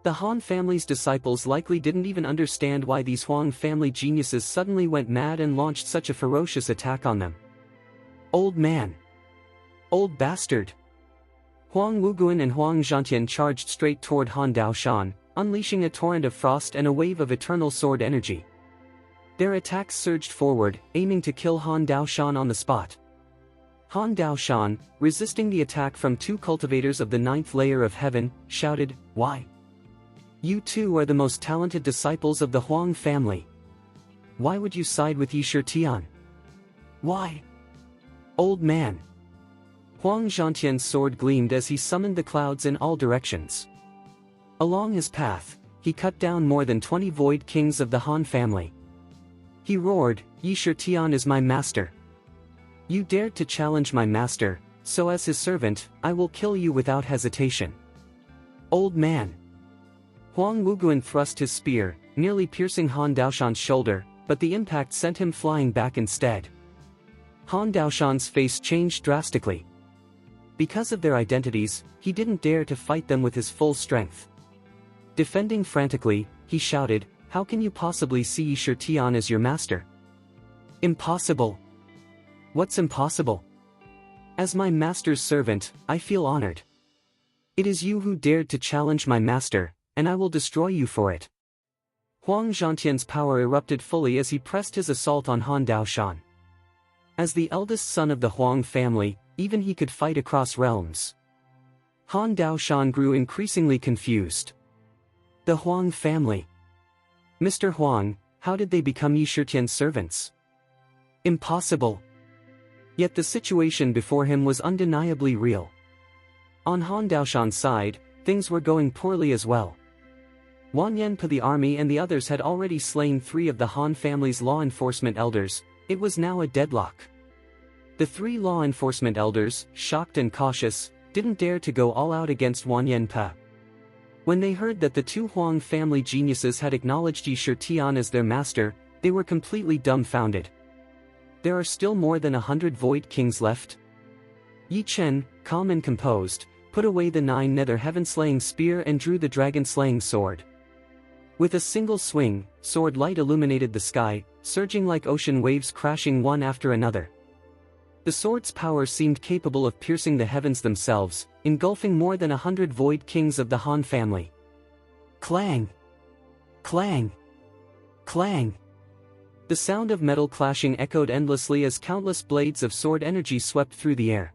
The Han family's disciples likely didn't even understand why these Huang family geniuses suddenly went mad and launched such a ferocious attack on them. Old man! Old bastard! Huang Wuguan and Huang Zhantian charged straight toward Han Daoshan, unleashing a torrent of frost and a wave of eternal sword energy. Their attacks surged forward, aiming to kill Han Daoshan on the spot. Han Daoshan, resisting the attack from two cultivators of the 9th layer of heaven, shouted, "Why? You two are the most talented disciples of the Huang family. Why would you side with Yi Shitian? Why?" Old man! Huang Zhantian's sword gleamed as he summoned the clouds in all directions. Along his path, he cut down more than 20 void kings of the Han family. He roared, "Yi Shitian is my master. You dared to challenge my master, so as his servant, I will kill you without hesitation." Old man! Huang Wuguan thrust his spear, nearly piercing Han Daoshan's shoulder, but the impact sent him flying back instead. Han Daoshan's face changed drastically. Because of their identities, he didn't dare to fight them with his full strength. Defending frantically, he shouted, "How can you possibly see Yi Shitian as your master?" "Impossible." "What's impossible?" "As my master's servant, I feel honored. It is you who dared to challenge my master, and I will destroy you for it." Huang Zhantian's power erupted fully as he pressed his assault on Han Daoshan. As the eldest son of the Huang family, even he could fight across realms. Han Daoshan grew increasingly confused. The Huang family. Mr. Huang, how did they become Yi Shitian's servants? Impossible. Yet the situation before him was undeniably real. On Han Daoshan's side, things were going poorly as well. Wan Yanpa the army and the others had already slain 3 of the Han family's law enforcement elders. It was now a deadlock. The 3 law enforcement elders, shocked and cautious, didn't dare to go all out against Wan Yanpa. When they heard that the 2 Huang family geniuses had acknowledged Yi Shitian as their master, they were completely dumbfounded. There are still more than 100 Void Kings left? Yi Chen, calm and composed, put away the 9 nether heaven-slaying spear and drew the dragon-slaying sword. With a single swing, sword light illuminated the sky, surging like ocean waves crashing one after another. The sword's power seemed capable of piercing the heavens themselves, engulfing more than 100 Void Kings of the Han family. Clang! Clang! Clang! The sound of metal clashing echoed endlessly as countless blades of sword energy swept through the air.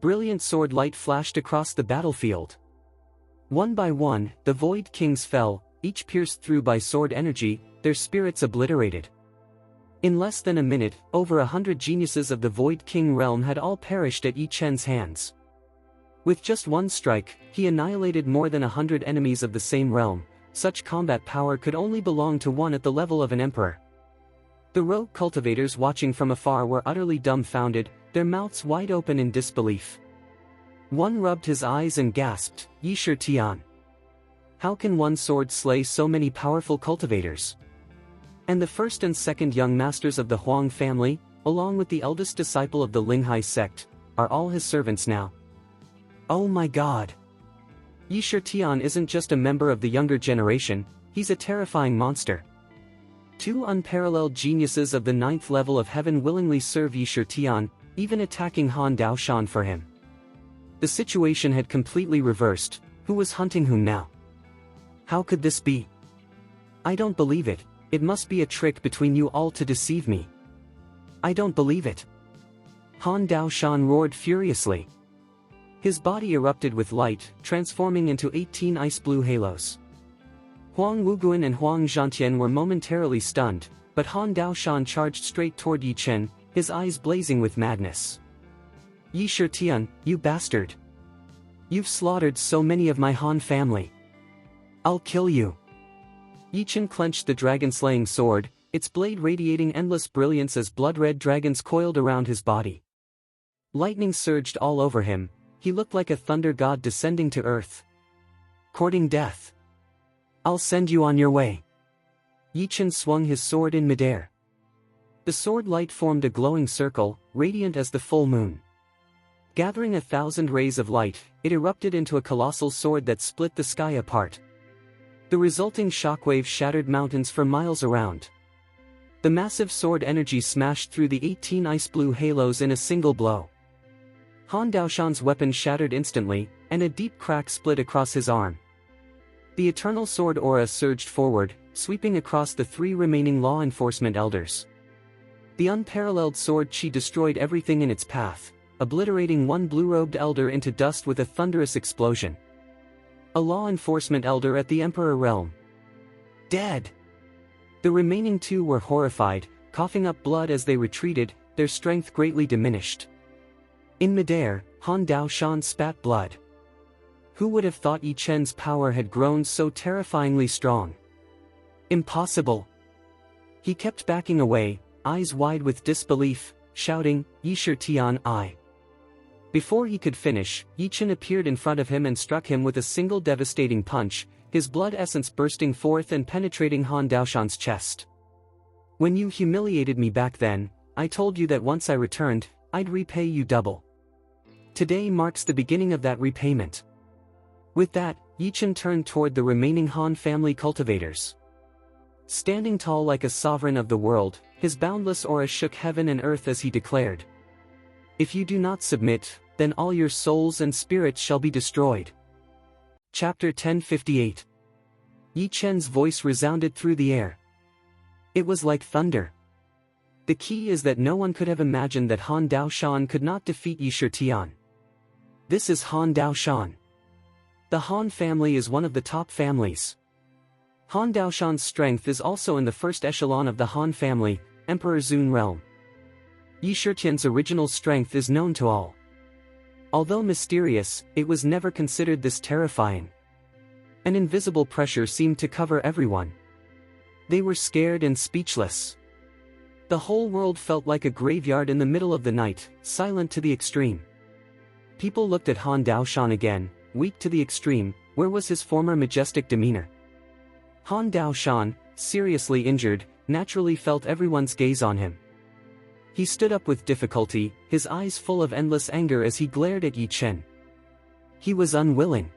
Brilliant sword light flashed across the battlefield. One by one, the Void Kings fell, each pierced through by sword energy, their spirits obliterated. In less than a minute, over 100 geniuses of the Void King realm had all perished at Yi Chen's hands. With just one strike, he annihilated more than 100 enemies of the same realm. Such combat power could only belong to one at the level of an emperor. The rogue cultivators watching from afar were utterly dumbfounded, their mouths wide open in disbelief. One rubbed his eyes and gasped, "Yi Shitian. How can one sword slay so many powerful cultivators?" And the first and second young masters of the Huang family, along with the eldest disciple of the Linghai sect, are all his servants now. Oh my god! Yi Shitian isn't just a member of the younger generation, he's a terrifying monster. 2 unparalleled geniuses of the 9th level of heaven willingly serve Yi Shitian, even attacking Han Daoshan for him. The situation had completely reversed. Who was hunting whom now? How could this be? I don't believe it. It must be a trick between you all to deceive me. I don't believe it. Han Daoshan roared furiously. His body erupted with light, transforming into 18 ice-blue halos. Huang Wuguan and Huang Zhantian were momentarily stunned, but Han Daoshan charged straight toward Yi Chen, his eyes blazing with madness. Yi Shitian, you bastard! You've slaughtered so many of my Han family. I'll kill you. Yi Chen clenched the dragon-slaying sword, its blade radiating endless brilliance as blood-red dragons coiled around his body. Lightning surged all over him, he looked like a thunder god descending to earth. Courting death. I'll send you on your way. Yi Chen swung his sword in midair. The sword light formed a glowing circle, radiant as the full moon. Gathering 1,000 rays of light, it erupted into a colossal sword that split the sky apart. The resulting shockwave shattered mountains for miles around. The massive sword energy smashed through the 18 ice-blue halos in a single blow. Han Daoshan's weapon shattered instantly, and a deep crack split across his arm. The eternal sword aura surged forward, sweeping across the 3 remaining law enforcement elders. The unparalleled sword chi destroyed everything in its path, obliterating one blue-robed elder into dust with a thunderous explosion. A law enforcement elder at the Emperor realm. Dead! The remaining 2 were horrified, coughing up blood as they retreated, their strength greatly diminished. In midair, Han Daoshan spat blood. Who would have thought Yi Chen's power had grown so terrifyingly strong? Impossible! He kept backing away, eyes wide with disbelief, shouting, "Yi Tian I." Before he could finish, Yi Chen appeared in front of him and struck him with a single devastating punch, his blood essence bursting forth and penetrating Han Daoshan's chest. "When you humiliated me back then, I told you that once I returned, I'd repay you double. Today marks the beginning of that repayment." With that, Yi Chen turned toward the remaining Han family cultivators. Standing tall like a sovereign of the world, his boundless aura shook heaven and earth as he declared, "If you do not submit, then all your souls and spirits shall be destroyed." Chapter 1058. Yi Chen's voice resounded through the air. It was like thunder. The key is that no one could have imagined that Han Daoshan could not defeat Yi Tian. This is Han Daoshan. The Han family is one of the top families. Han Daoshan's strength is also in the first echelon of the Han family, Emperor Zun realm. Yi Tian's original strength is known to all. Although mysterious, it was never considered this terrifying. An invisible pressure seemed to cover everyone. They were scared and speechless. The whole world felt like a graveyard in the middle of the night, silent to the extreme. People looked at Han Daoshan again, weak to the extreme. Where was his former majestic demeanor? Han Daoshan, seriously injured, naturally felt everyone's gaze on him. He stood up with difficulty, his eyes full of endless anger as he glared at Yi Chen. He was unwilling.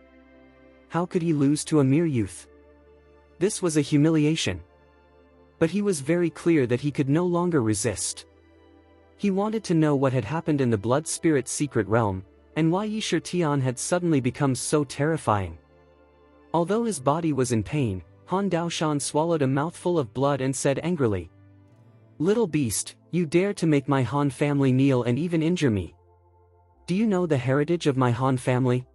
How could he lose to a mere youth? This was a humiliation. But he was very clear that he could no longer resist. He wanted to know what had happened in the blood spirit secret realm, and why Yi Tian had suddenly become so terrifying. Although his body was in pain, Han Daoshan swallowed a mouthful of blood and said angrily, "Little beast, you dare to make my Han family kneel and even injure me. Do you know the heritage of my Han family?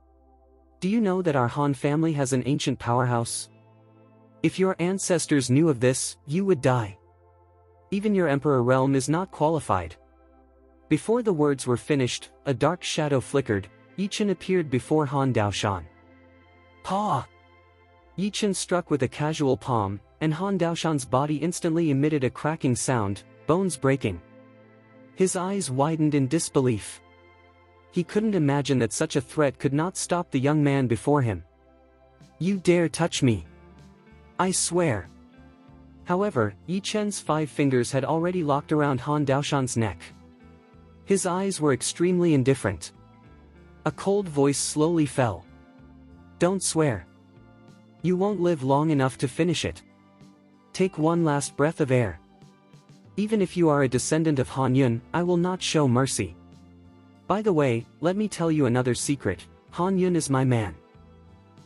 Do you know that our Han family has an ancient powerhouse? If your ancestors knew of this, you would die. Even your emperor realm is not qualified." Before the words were finished, a dark shadow flickered. Yi Chen appeared before Han Daoshan. "Paw!" Yi Chen struck with a casual palm, and Han Daoshan's body instantly emitted a cracking sound, bones breaking. His eyes widened in disbelief. He couldn't imagine that such a threat could not stop the young man before him. "You dare touch me? I swear." However, Yi Chen's 5 fingers had already locked around Han Daoshan's neck. His eyes were extremely indifferent. A cold voice slowly fell. "Don't swear. You won't live long enough to finish it. Take one last breath of air. Even if you are a descendant of Han Yun, I will not show mercy. By the way, let me tell you another secret, Han Yun is my man.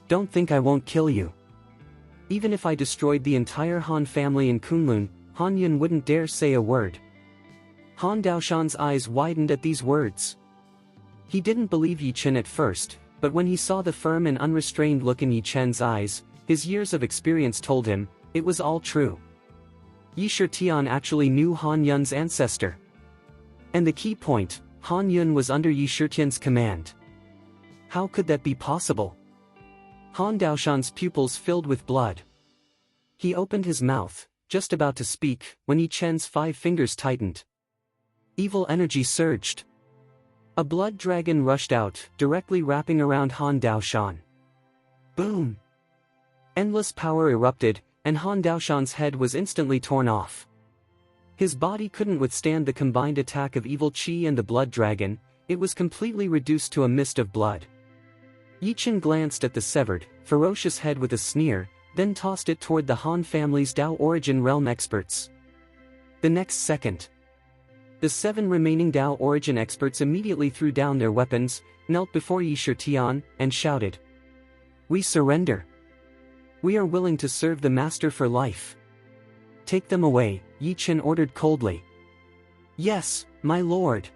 Don't think I won't kill you. Even if I destroyed the entire Han family in Kunlun, Han Yun wouldn't dare say a word." Han Daoshan's eyes widened at these words. He didn't believe Yi Chen at first, but when he saw the firm and unrestrained look in Yi Chen's eyes, his years of experience told him, it was all true. Yi Tian actually knew Han Yun's ancestor. And the key point, Han Yun was under Yi Tian's command. How could that be possible? Han Daoshan's pupils filled with blood. He opened his mouth, just about to speak, when Yi Chen's 5 fingers tightened. Evil energy surged. A blood dragon rushed out, directly wrapping around Han Daoshan. Boom! Endless power erupted, and Han Daoshan's head was instantly torn off. His body couldn't withstand the combined attack of evil chi and the blood dragon. it was completely reduced to a mist of blood. Yi Chen glanced at the severed, ferocious head with a sneer, then tossed it toward the Han family's Dao Origin Realm experts. The next second, the 7 remaining Dao Origin experts immediately threw down their weapons, knelt before Yi Shitian, and shouted, "We surrender. We are willing to serve the master for life." "Take them away," Yi Chen ordered coldly. "Yes, my lord."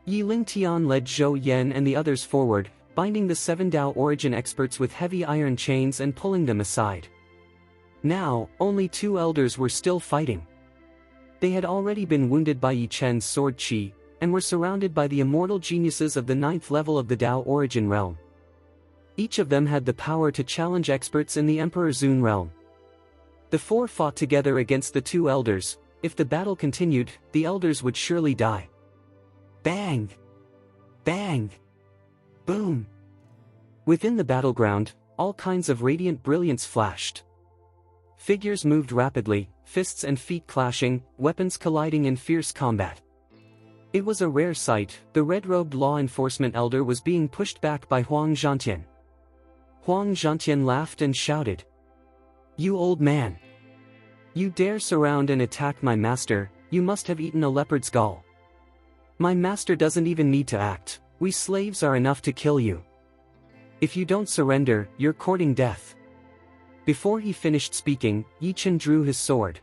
Yi Lingtian led Zhou Yen and the others forward, binding the 7 Dao Origin experts with heavy iron chains and pulling them aside. Now, only 2 elders were still fighting. They had already been wounded by Yi Chen's sword qi, and were surrounded by the immortal geniuses of the 9th level of the Dao Origin realm. Each of them had the power to challenge experts in the Emperor Zun realm. The 4 fought together against the 2 elders. If the battle continued, the elders would surely die. Bang! Bang! Boom! Within the battleground, all kinds of radiant brilliance flashed. Figures moved rapidly, fists and feet clashing, weapons colliding in fierce combat. It was a rare sight. The red-robed law enforcement elder was being pushed back by Huang Zhantian. Huang Zhantian laughed and shouted, "You old man! You dare surround and attack my master, you must have eaten a leopard's gall. My master doesn't even need to act, we slaves are enough to kill you. If you don't surrender, you're courting death." Before he finished speaking, Yi Chen drew his sword.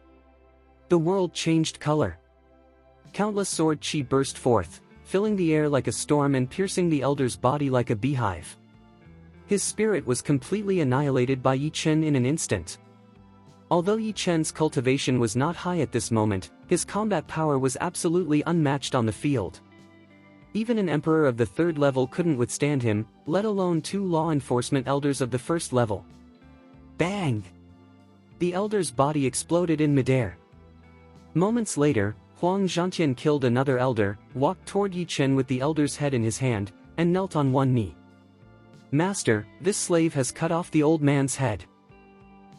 The world changed color. Countless sword qi burst forth, filling the air like a storm and piercing the elder's body like a beehive. His spirit was completely annihilated by Yi Chen in an instant. Although Yi Chen's cultivation was not high at this moment, his combat power was absolutely unmatched on the field. Even an emperor of the 3rd level couldn't withstand him, let alone 2 law enforcement elders of the 1st level. Bang! The elder's body exploded in midair. Moments later, Huang Zhantian killed another elder, walked toward Yi Chen with the elder's head in his hand, and knelt on one knee. "Master, this slave has cut off the old man's head.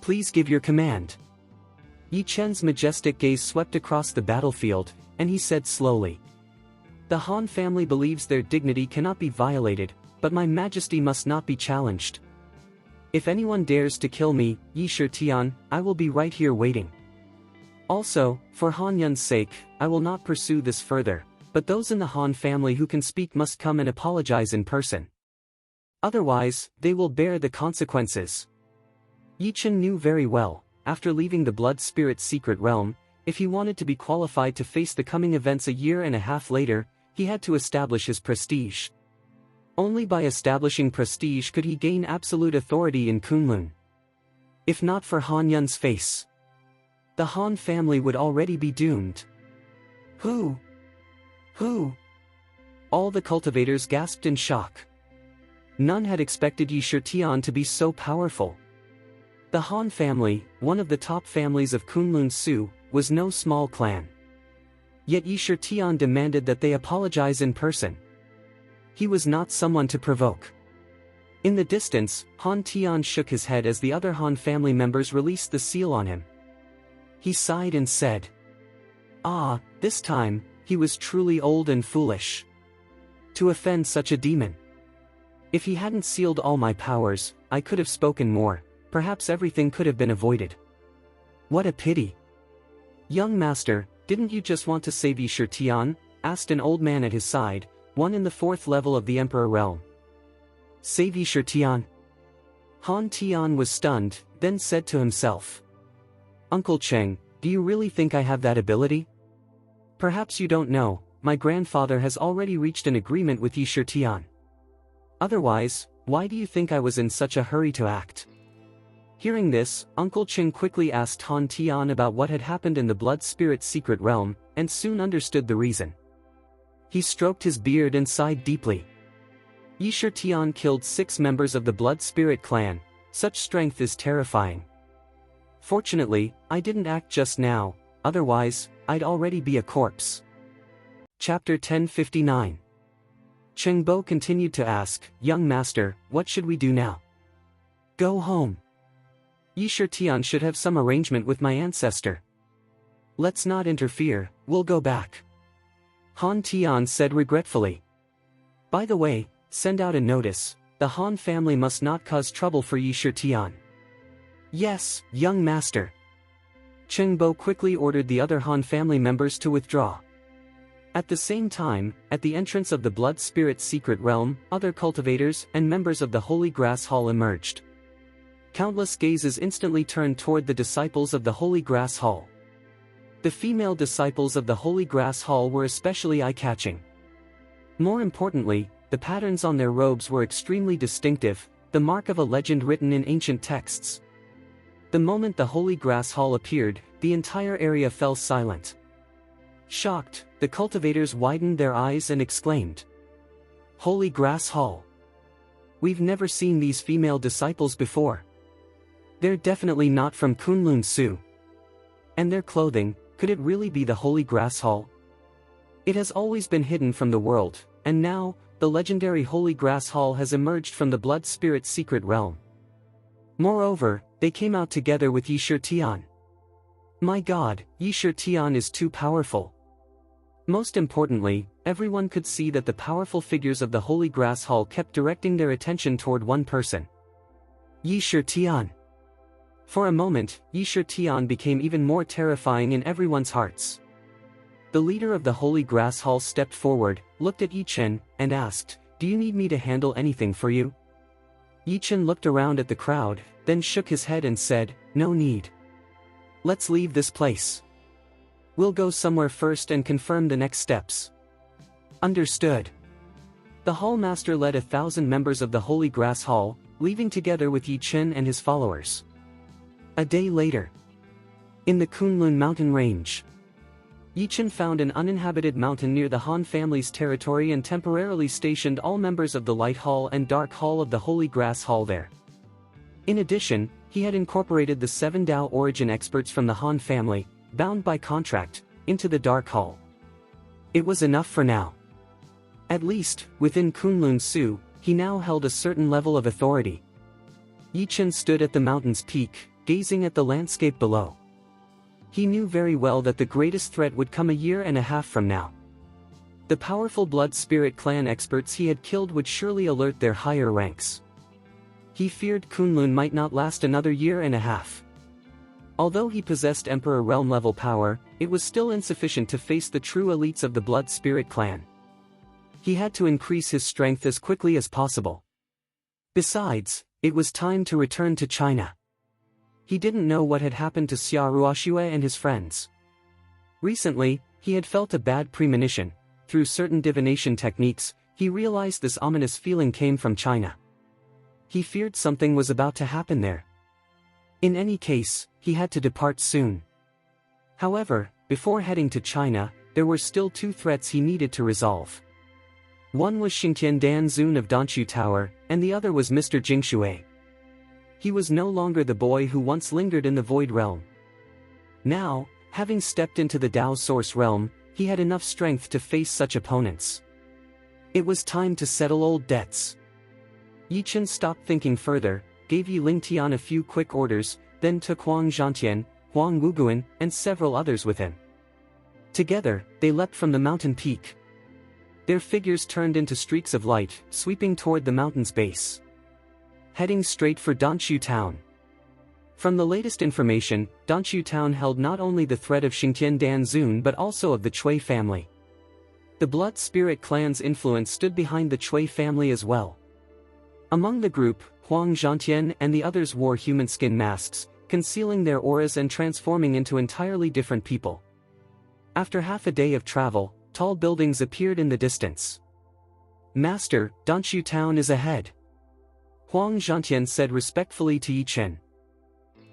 Please give your command." Yi Chen's majestic gaze swept across the battlefield, and he said slowly, "The Han family believes their dignity cannot be violated, but my majesty must not be challenged. If anyone dares to kill me, Yi Shitian, I will be right here waiting. Also, for Han Yun's sake, I will not pursue this further, but those in the Han family who can speak must come and apologize in person. Otherwise, they will bear the consequences." Yi Chen knew very well, after leaving the Blood Spirit secret realm, if he wanted to be qualified to face the coming events a year and a half later, he had to establish his prestige. Only by establishing prestige could he gain absolute authority in Kunlun. If not for Han Yun's face, the Han family would already be doomed. Who? All the cultivators gasped in shock. None had expected Yi Shitian to be so powerful. The Han family, one of the top families of Kunlun Su, was no small clan. Yet Yi Shitian demanded that they apologize in person. He was not someone to provoke. In the distance, Han Tian shook his head as the other Han family members released the seal on him. He sighed and said, "Ah, this time, he was truly old and foolish. To offend such a demon. If he hadn't sealed all my powers, I could have spoken more, perhaps everything could have been avoided. What a pity." "Young master, didn't you just want to save Yi Shitian?" asked an old man at his side, one in the 4th level of the Emperor realm. "Save Yi Shitian?" Han Tian was stunned, then said to himself, "Uncle Cheng, do you really think I have that ability? Perhaps you don't know, my grandfather has already reached an agreement with Yi Shitian. Otherwise, why do you think I was in such a hurry to act?" Hearing this, Uncle Cheng quickly asked Han Tian about what had happened in the Blood Spirit secret realm, and soon understood the reason. He stroked his beard and sighed deeply. Yi Shitian killed 6 members of the Blood Spirit clan. Such strength is terrifying. Fortunately, I didn't act just now, otherwise, I'd already be a corpse. Chapter 1059. Cheng Bo continued to ask, "Young master, what should we do now?" "Go home. Yi Shitian should have some arrangement with my ancestor. Let's not interfere, we'll go back." Han Tian said regretfully. By the way, send out a notice, the Han family must not cause trouble for Yi Shitian. Yes, young master. Cheng Bo quickly ordered the other Han family members to withdraw. At the same time, at the entrance of the Blood Spirit Secret Realm, other cultivators and members of the Holy Grass Hall emerged. Countless gazes instantly turned toward the disciples of the Holy Grass Hall. The female disciples of the Holy Grass Hall were especially eye-catching. More importantly, the patterns on their robes were extremely distinctive, the mark of a legend written in ancient texts. The moment the Holy Grass Hall appeared, the entire area fell silent. Shocked, the cultivators widened their eyes and exclaimed, "Holy Grass Hall! We've never seen these female disciples before. They're definitely not from Kunlun Su. And their clothing, could it really be the Holy Grass Hall? It has always been hidden from the world, and now, the legendary Holy Grass Hall has emerged from the Blood Spirit Secret Realm. Moreover, they came out together with Yi Shitian. My god, Yi Shitian is too powerful." Most importantly, everyone could see that the powerful figures of the Holy Grass Hall kept directing their attention toward one person. Yi Shitian. For a moment, Yi Shitian became even more terrifying in everyone's hearts. The leader of the Holy Grass Hall stepped forward, looked at Yi Chen, and asked, "Do you need me to handle anything for you?" Yi Chen looked around at the crowd, then shook his head and said, "No need. Let's leave this place. We'll go somewhere first and confirm the next steps." Understood. The Hall Master led 1,000 members of the Holy Grass Hall, leaving together with Yi Chen and his followers. A day later, in the Kunlun mountain range, Yi Chen found an uninhabited mountain near the Han family's territory and temporarily stationed all members of the Light Hall and Dark Hall of the Holy Grass Hall there. In addition, he had incorporated the 7 Dao origin experts from the Han family, bound by contract, into the Dark Hall. It was enough for now. At least, within Kunlun Su, he now held a certain level of authority. Yi Chen stood at the mountain's peak, gazing at the landscape below. He knew very well that the greatest threat would come a year and a half from now. The powerful Blood Spirit clan experts he had killed would surely alert their higher ranks. He feared Kunlun might not last another year and a half. Although he possessed Emperor realm-level power, it was still insufficient to face the true elites of the Blood Spirit clan. He had to increase his strength as quickly as possible. Besides, it was time to return to China. He didn't know what had happened to Xia Ruoxue and his friends. Recently, he had felt a bad premonition. Through certain divination techniques, he realized this ominous feeling came from China. He feared something was about to happen there. In any case, he had to depart soon. However, before heading to China, there were still 2 threats he needed to resolve. One was Xingtian Danzun of Danchu Tower, and the other was Mr. Jingshui. He was no longer the boy who once lingered in the Void Realm. Now, having stepped into the Dao Source Realm, he had enough strength to face such opponents. It was time to settle old debts. Yi Chen stopped thinking further, gave Yi Lingtian a few quick orders, then took Huang Zhantian, Huang Wuguan, and several others with him. Together, they leapt from the mountain peak. Their figures turned into streaks of light, sweeping toward the mountain's base. Heading straight for Danchu Town. From the latest information, Danchu Town held not only the threat of Xingtian Danzun but also of the Chui family. The Blood Spirit clan's influence stood behind the Chui family as well. Among the group, Huang Zhantian and the others wore human skin masks, concealing their auras and transforming into entirely different people. After half a day of travel, tall buildings appeared in the distance. "Master, Danchu Town is ahead," Huang Zhantian said respectfully to Yi Chen.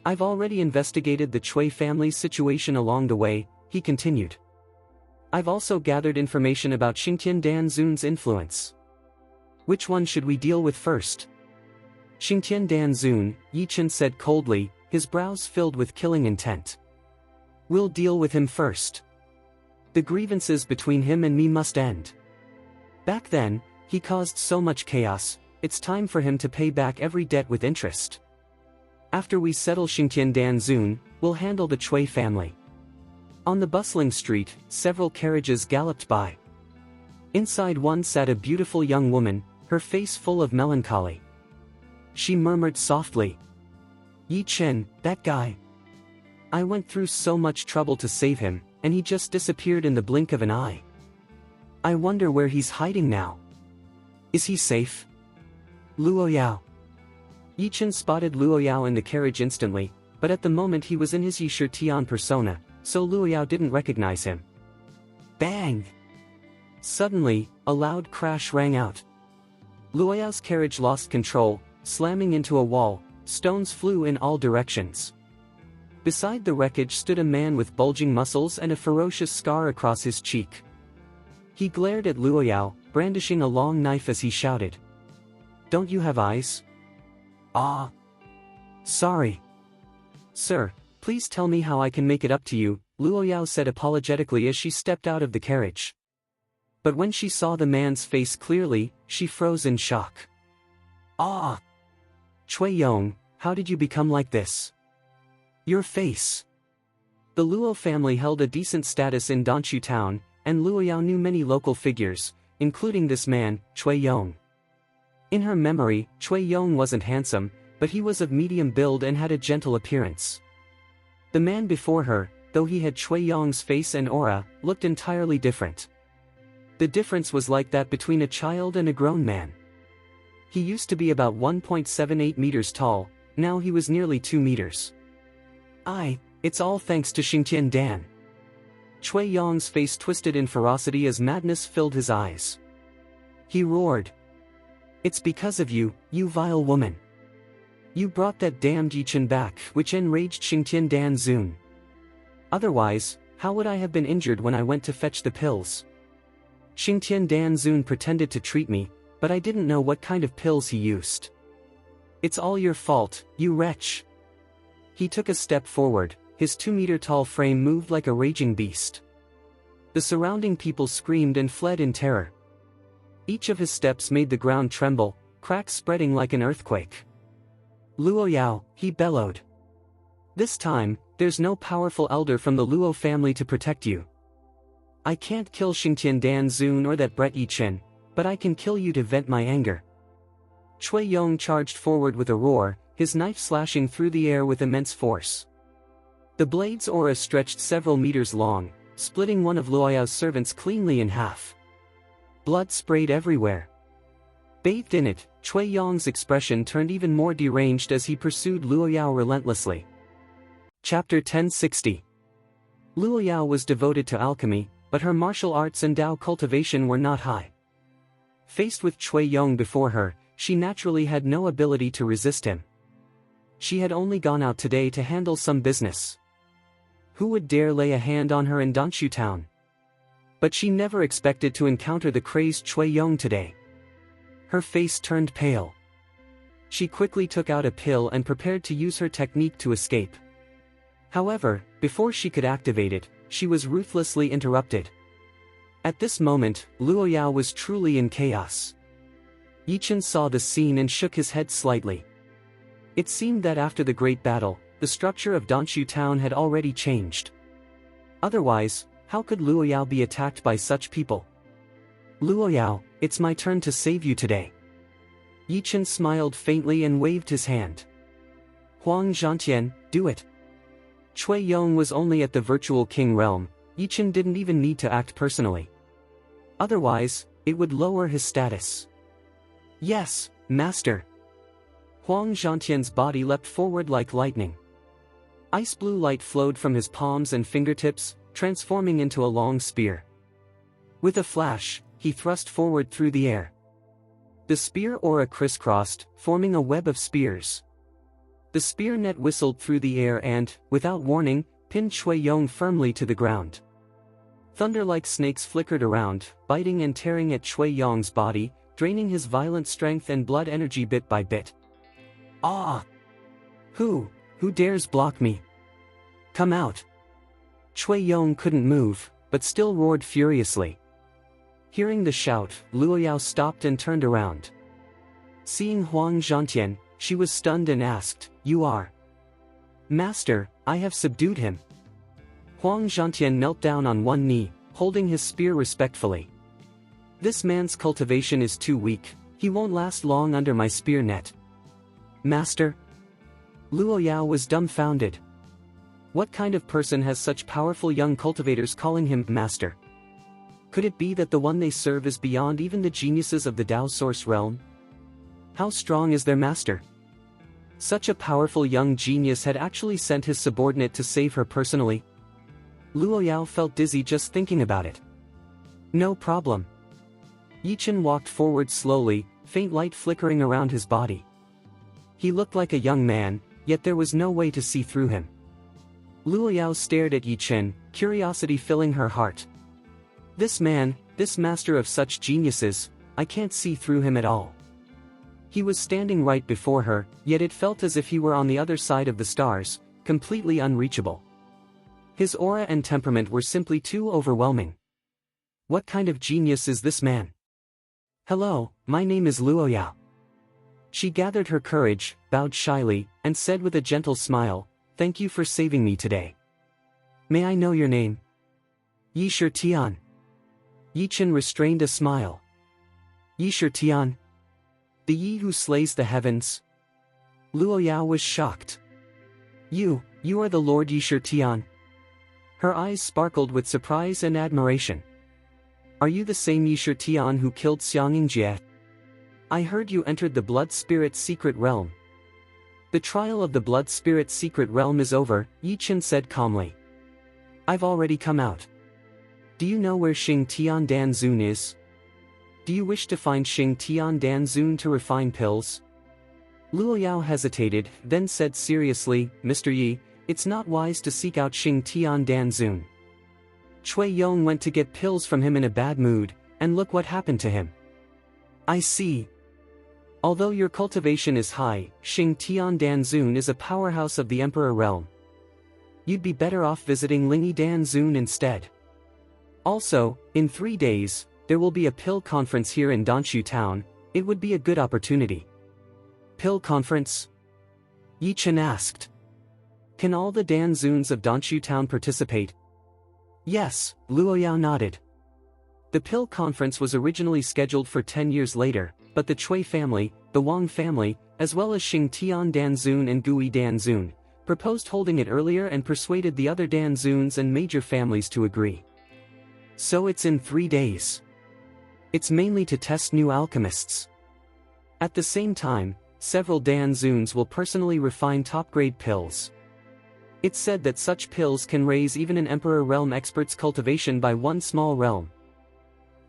"I've already investigated the Chui family's situation along the way," he continued. "I've also gathered information about Xingtian Danzun's influence. Which one should we deal with first?" "Xingtian Danzun," Yi Chen said coldly, his brows filled with killing intent. "We'll deal with him first. The grievances between him and me must end. Back then, he caused so much chaos, it's time for him to pay back every debt with interest. After we settle Xingtian Danzun, we'll handle the Chui family." On the bustling street, several carriages galloped by. Inside one sat a beautiful young woman, her face full of melancholy. She murmured softly, "Yi Chen, that guy. I went through so much trouble to save him, and he just disappeared in the blink of an eye. I wonder where he's hiding now. Is he safe?" Luo Yao. Yi Chen spotted Luo Yao in the carriage instantly, but at the moment he was in his Yi Shi Tian persona, so Luo Yao didn't recognize him. Bang! Suddenly, a loud crash rang out. Luo Yao's carriage lost control, slamming into a wall. Stones flew in all directions. Beside the wreckage stood a man with bulging muscles and a ferocious scar across his cheek. He glared at Luo Yao, brandishing a long knife as he shouted, "Don't you have eyes?" "Ah. Sorry. Sir, please tell me how I can make it up to you," Luo Yao said apologetically as she stepped out of the carriage. But when she saw the man's face clearly, she froze in shock. "Ah! Cui Yong, how did you become like this? Your face." The Luo family held a decent status in Danshu town, and Luo Yao knew many local figures, including this man, Cui Yong. In her memory, Cui Yong wasn't handsome, but he was of medium build and had a gentle appearance. The man before her, though he had Cui Yong's face and aura, looked entirely different. The difference was like that between a child and a grown man. He used to be about 1.78 meters tall, now he was nearly 2 meters. It's all thanks to Xingtian Dan. Cui Yong's face twisted in ferocity as madness filled his eyes. He roared, "It's because of you, you vile woman. You brought that damned Yi Chen back," which enraged Xingtian Dan Zun. "Otherwise, how would I have been injured when I went to fetch the pills? Xingtian Dan Zun pretended to treat me, but I didn't know what kind of pills he used. It's all your fault, you wretch." He took a step forward, his 2-meter-tall frame moved like a raging beast. The surrounding people screamed and fled in terror. Each of his steps made the ground tremble, cracks spreading like an earthquake. "Luo Yao," he bellowed. "This time, there's no powerful elder from the Luo family to protect you. I can't kill Xingtian Dan Zun or that Brett Yi Chen, but I can kill you to vent my anger." Cui Yong charged forward with a roar, his knife slashing through the air with immense force. The blade's aura stretched several meters long, splitting one of Luo Yao's servants cleanly in half. Blood sprayed everywhere. Bathed in it, Cui Yong's expression turned even more deranged as he pursued Luo Yao relentlessly. Chapter 1060. Luo Yao was devoted to alchemy, but her martial arts and Dao cultivation were not high. Faced with Cui Yong before her, she naturally had no ability to resist him. She had only gone out today to handle some business. Who would dare lay a hand on her in Danshu town? But she never expected to encounter the crazed Cui Yong today. Her face turned pale. She quickly took out a pill and prepared to use her technique to escape. However, before she could activate it, she was ruthlessly interrupted. At this moment, Luo Yao was truly in chaos. Yi Chen saw the scene and shook his head slightly. It seemed that after the great battle, the structure of Danshu town had already changed. Otherwise, how could Luo Yao be attacked by such people? "Luo Yao, it's my turn to save you today." Yi Chen smiled faintly and waved his hand. "Huang Zhantian, do it." Cui Yong was only at the virtual king realm, Yi Chen didn't even need to act personally. Otherwise, it would lower his status. "Yes, master." Huang Zhantian's body leapt forward like lightning. Ice blue light flowed from his palms and fingertips, transforming into a long spear. With a flash, he thrust forward through the air. The spear aura crisscrossed, forming a web of spears. The spear net whistled through the air and, without warning, pinned Cui Yong firmly to the ground. Thunder-like snakes flickered around, biting and tearing at Cui Yong's body, draining his violent strength and blood energy bit by bit. "Ah! Who dares block me? Come out!" Cui Yong couldn't move, but still roared furiously. Hearing the shout, Luo Yao stopped and turned around. Seeing Huang Zhantian, she was stunned and asked, "You are?" "Master, I have subdued him." Huang Zhantian knelt down on one knee, holding his spear respectfully. This man's cultivation is too weak, he won't last long under my spear net. Master? Luo Yao was dumbfounded. What kind of person has such powerful young cultivators calling him master? Could it be that the one they serve is beyond even the geniuses of the Tao Source realm? How strong is their master? Such a powerful young genius had actually sent his subordinate to save her personally. Luo Yao felt dizzy just thinking about it. No problem. Yichen walked forward slowly, faint light flickering around his body. He looked like a young man, yet there was no way to see through him. Luo Yao stared at Yichen, curiosity filling her heart. This man, this master of such geniuses, I can't see through him at all. He was standing right before her, yet it felt as if he were on the other side of the stars, completely unreachable. His aura and temperament were simply too overwhelming. What kind of genius is this man? Hello, my name is Luo Yao. She gathered her courage, bowed shyly, and said with a gentle smile, "Thank you for saving me today. May I know your name?" Yishir Tian. Yichen restrained a smile. Yishir Tian? The Yi who slays the heavens? Luo Yao was shocked. You are the Lord Yishir Tian. Her eyes sparkled with surprise and admiration. Are you the same Yishir Tian who killed Xianging Jie? I heard you entered the Blood Spirit Secret Realm. The trial of the Blood Spirit Secret Realm is over, Yichen said calmly. I've already come out. Do you know where Xing Tian Dan Zun is? Do you wish to find Xing Tian Dan Zun to refine pills? Luo Yao hesitated, then said seriously, Mr. Yi, it's not wise to seek out Xing Tian Dan Zun. Cui Yong went to get pills from him in a bad mood, and look what happened to him. I see. Although your cultivation is high, Xing Tian Dan Zun is a powerhouse of the Emperor realm. You'd be better off visiting Lingi Dan Zun instead. Also, in 3 days, there will be a pill conference here in Danshu town, it would be a good opportunity. Pill conference? Yichen asked. Can all the Dan Zuns of Danshu town participate? Yes, Luo Yao nodded. The pill conference was originally scheduled for 10 years later, but the Cui family, the Wang family, as well as Xing Tian Dan Zun and Gui Dan Zun, proposed holding it earlier and persuaded the other Dan Zuns and major families to agree. So it's in 3 days. It's mainly to test new alchemists. At the same time, several Dan Zuns will personally refine top-grade pills. It's said that such pills can raise even an Emperor realm expert's cultivation by one small realm.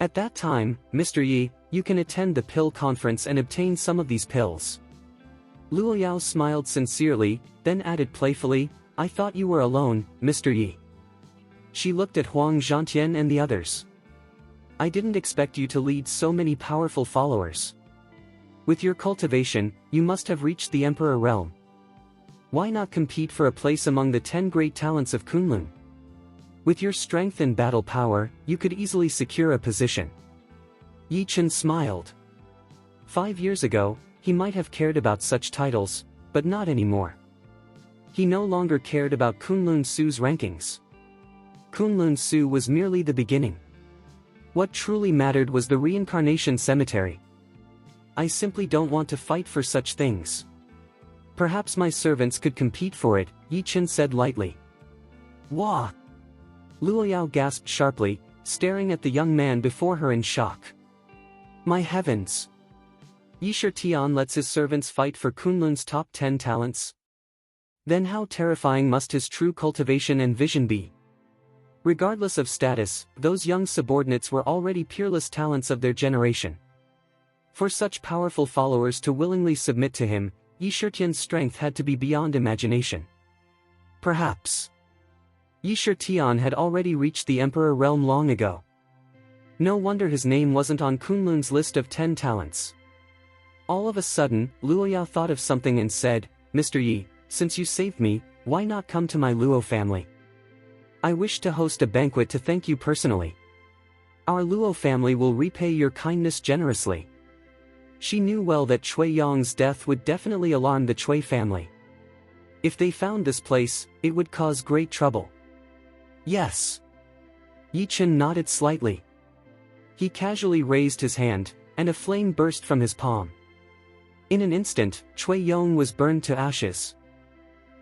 At that time, Mr. Yi, you can attend the pill conference and obtain some of these pills. Luo Yao smiled sincerely, then added playfully, I thought you were alone, Mr. Yi. She looked at Huang Zhantian and the others. I didn't expect you to lead so many powerful followers. With your cultivation, you must have reached the Emperor realm. Why not compete for a place among the 10 great talents of Kunlun? With your strength and battle power, you could easily secure a position. Yichen smiled. 5 years ago, he might have cared about such titles, but not anymore. He no longer cared about Kunlun Su's rankings. Kunlun Su was merely the beginning. What truly mattered was the reincarnation cemetery. I simply don't want to fight for such things. Perhaps my servants could compete for it, Yichen said lightly. Wah! Luo Yao gasped sharply, staring at the young man before her in shock. My heavens! Yishir Tian lets his servants fight for Kunlun's top 10 talents? Then how terrifying must his true cultivation and vision be? Regardless of status, those young subordinates were already peerless talents of their generation. For such powerful followers to willingly submit to him, Yishir Tian's strength had to be beyond imagination. Perhaps Yishir Tian had already reached the Emperor realm long ago. No wonder his name wasn't on Kunlun's list of 10 talents. All of a sudden, Luo Yao thought of something and said, Mr. Yi, since you saved me, why not come to my Luo family? I wish to host a banquet to thank you personally. Our Luo family will repay your kindness generously. She knew well that Cui Yong's death would definitely alarm the Cui family. If they found this place, it would cause great trouble. Yes. Yichen nodded slightly. He casually raised his hand, and a flame burst from his palm. In an instant, Cui Yong was burned to ashes.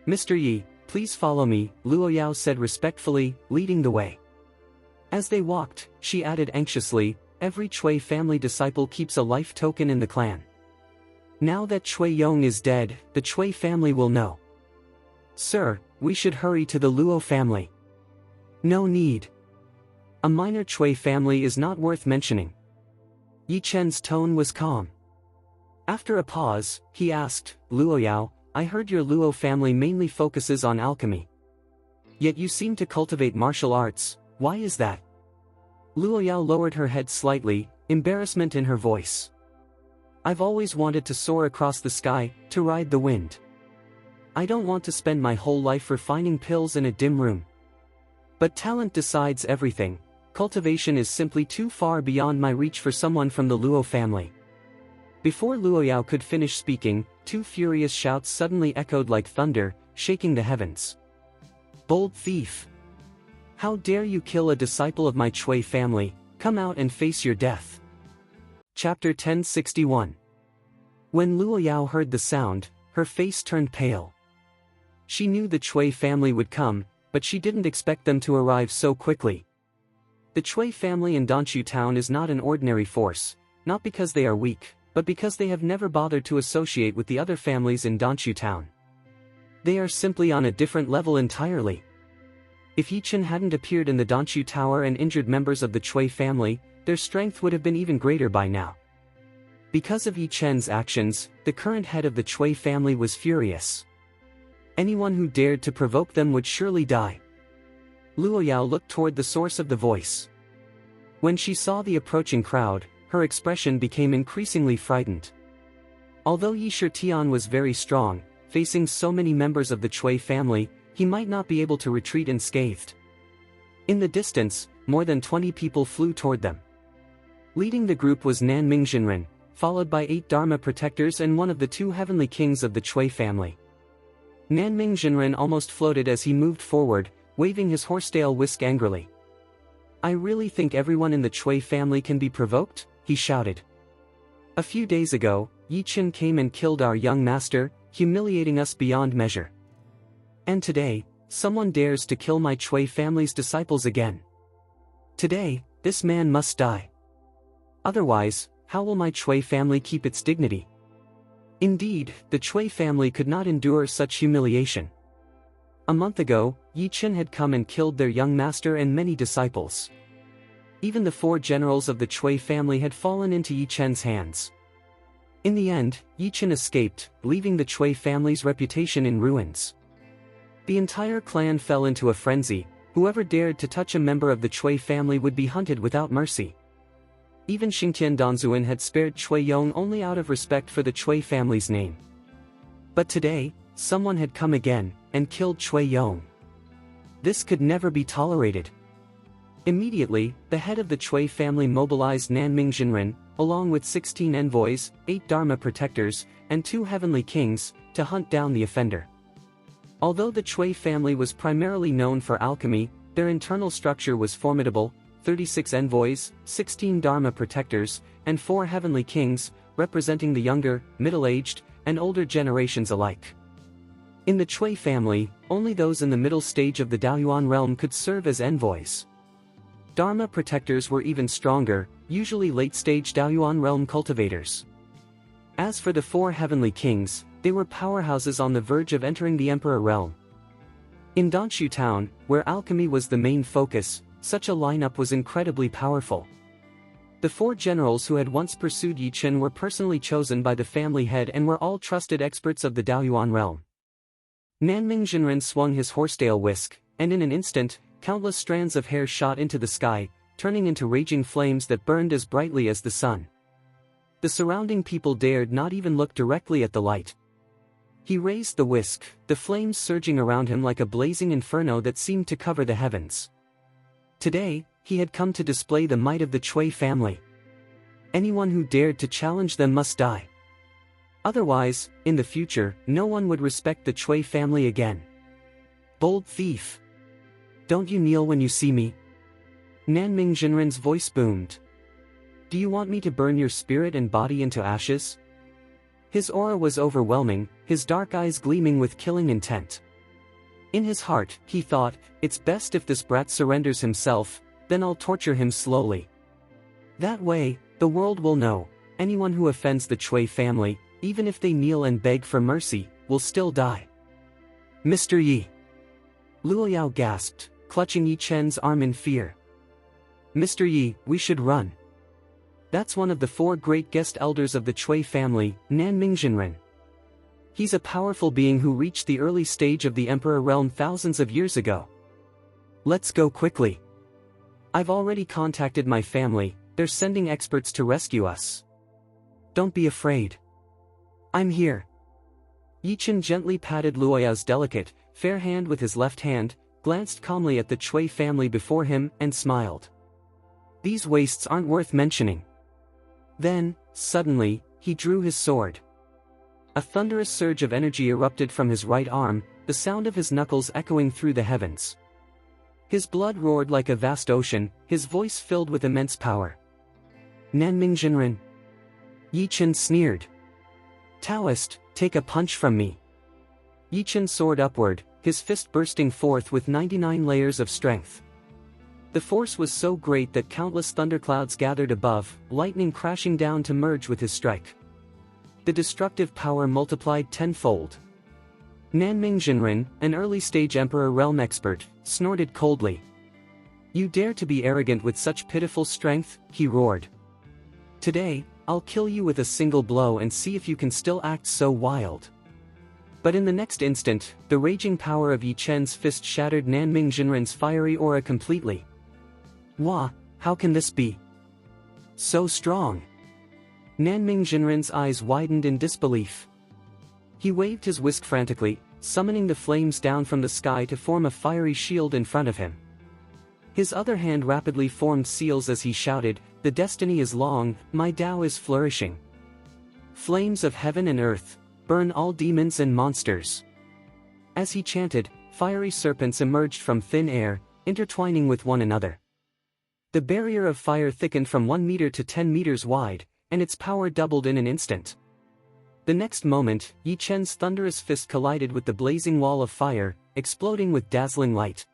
"Mr. Yi, please follow me," Luo Yao said respectfully, leading the way. As they walked, she added anxiously, "Every Cui family disciple keeps a life token in the clan. Now that Cui Yong is dead, the Cui family will know." "Sir, we should hurry to the Luo family." "No need. A minor Cui family is not worth mentioning." Yi Chen's tone was calm. After a pause, he asked, "Luo Yao, I heard your Luo family mainly focuses on alchemy. Yet you seem to cultivate martial arts, why is that?" Luo Yao lowered her head slightly, embarrassment in her voice. "I've always wanted to soar across the sky, to ride the wind. I don't want to spend my whole life refining pills in a dim room. But talent decides everything. Cultivation is simply too far beyond my reach for someone from the Luo family." Before Luo Yao could finish speaking, two furious shouts suddenly echoed like thunder, shaking the heavens. "Bold thief! How dare you kill a disciple of my Cui family, come out and face your death." Chapter 1061. When Luo Yao heard the sound, her face turned pale. She knew the Cui family would come, but she didn't expect them to arrive so quickly. The Cui family in Danshu town is not an ordinary force, not because they are weak, but because they have never bothered to associate with the other families in Danshu town. They are simply on a different level entirely. If Yi Chen hadn't appeared in the Danshu tower and injured members of the Cui family, their strength would have been even greater by now. Because of Yi Chen's actions, the current head of the Cui family was furious. Anyone who dared to provoke them would surely die. Luo Yao looked toward the source of the voice. When she saw the approaching crowd, her expression became increasingly frightened. Although Yi Shitian was very strong, facing so many members of the Cui family, he might not be able to retreat unscathed. In the distance, more than 20 people flew toward them. Leading the group was Nanming Jinren, followed by 8 Dharma protectors and one of the 2 heavenly kings of the Cui family. Nanming Jinren almost floated as he moved forward, waving his horsetail whisk angrily. "I really think everyone in the Cui family can be provoked?" he shouted. "A few days ago, Yi Chen came and killed our young master, humiliating us beyond measure. And today, someone dares to kill my Cui family's disciples again. Today, this man must die. Otherwise, how will my Cui family keep its dignity?" Indeed, the Cui family could not endure such humiliation. A month ago, Yi Chen had come and killed their young master and many disciples. Even the 4 generals of the Cui family had fallen into Yi Chen's hands. In the end, Yi Chen escaped, leaving the Cui family's reputation in ruins. The entire clan fell into a frenzy. Whoever dared to touch a member of the Cui family would be hunted without mercy. Even Xingtian Danzuan had spared Cui Yong only out of respect for the Cui family's name. But today, someone had come again, and killed Cui Yong. This could never be tolerated. Immediately, the head of the Cui family mobilized Nanming Jinren, along with 16 envoys, 8 Dharma protectors, and 2 heavenly kings, to hunt down the offender. Although the Cui family was primarily known for alchemy, their internal structure was formidable: 36 envoys, 16 Dharma protectors, and 4 heavenly kings, representing the younger, middle-aged, and older generations alike. In the Cui family, only those in the middle stage of the Daoyuan realm could serve as envoys. Dharma protectors were even stronger, usually late-stage Daoyuan realm cultivators. As for the 4 heavenly kings, they were powerhouses on the verge of entering the Emperor realm. In Danshu town, where alchemy was the main focus, such a lineup was incredibly powerful. The 4 generals who had once pursued Yi Chen were personally chosen by the family head and were all trusted experts of the Daoyuan realm. Nanming Jinren swung his horsetail whisk, and in an instant, countless strands of hair shot into the sky, turning into raging flames that burned as brightly as the sun. The surrounding people dared not even look directly at the light. He raised the whisk, the flames surging around him like a blazing inferno that seemed to cover the heavens. Today, he had come to display the might of the Cui family. Anyone who dared to challenge them must die. Otherwise, in the future, no one would respect the Cui family again. "Bold thief! Don't you kneel when you see me?" Nanming Jinren's voice boomed. Do you want me to burn your spirit and body into ashes? His aura was overwhelming, his dark eyes gleaming with killing intent. In his heart, he thought, it's best if this brat surrenders himself, then I'll torture him slowly. That way, the world will know, anyone who offends the Chui family, even if they kneel and beg for mercy, will still die. Mr. Yi. Luo Yao gasped, clutching Yi Chen's arm in fear. Mr. Yi, we should run. That's one of the 4 great guest elders of the Chui family, Nan Mingjinren. He's a powerful being who reached the early stage of the Emperor realm thousands of years ago. Let's go quickly. I've already contacted my family, they're sending experts to rescue us. Don't be afraid. I'm here. Yi Chen gently patted Luoya's delicate, fair hand with his left hand, glanced calmly at the Chui family before him, and smiled. These wastes aren't worth mentioning. Then, suddenly, he drew his sword. A thunderous surge of energy erupted from his right arm, the sound of his knuckles echoing through the heavens. His blood roared like a vast ocean, his voice filled with immense power. Nan Mingjinren. Yi Chen sneered. Taoist, take a punch from me. Yi Chen soared upward, his fist bursting forth with 99 layers of strength. The force was so great that countless thunderclouds gathered above, lightning crashing down to merge with his strike. The destructive power multiplied tenfold. Nan Mingjinren, an early-stage Emperor realm expert, snorted coldly. You dare to be arrogant with such pitiful strength, he roared. Today, I'll kill you with a single blow and see if you can still act so wild. But in the next instant, the raging power of Yi Chen's fist shattered Nan Mingjinren's fiery aura completely. Wah, how can this be? So strong. Nan Mingjinren's eyes widened in disbelief. He waved his whisk frantically, summoning the flames down from the sky to form a fiery shield in front of him. His other hand rapidly formed seals as he shouted, "The destiny is long, my Tao is flourishing. Flames of heaven and earth, burn all demons and monsters." As he chanted, fiery serpents emerged from thin air, intertwining with one another. The barrier of fire thickened from 1 meter to 10 meters wide, and its power doubled in an instant. The next moment, Yi Chen's thunderous fist collided with the blazing wall of fire, exploding with dazzling light.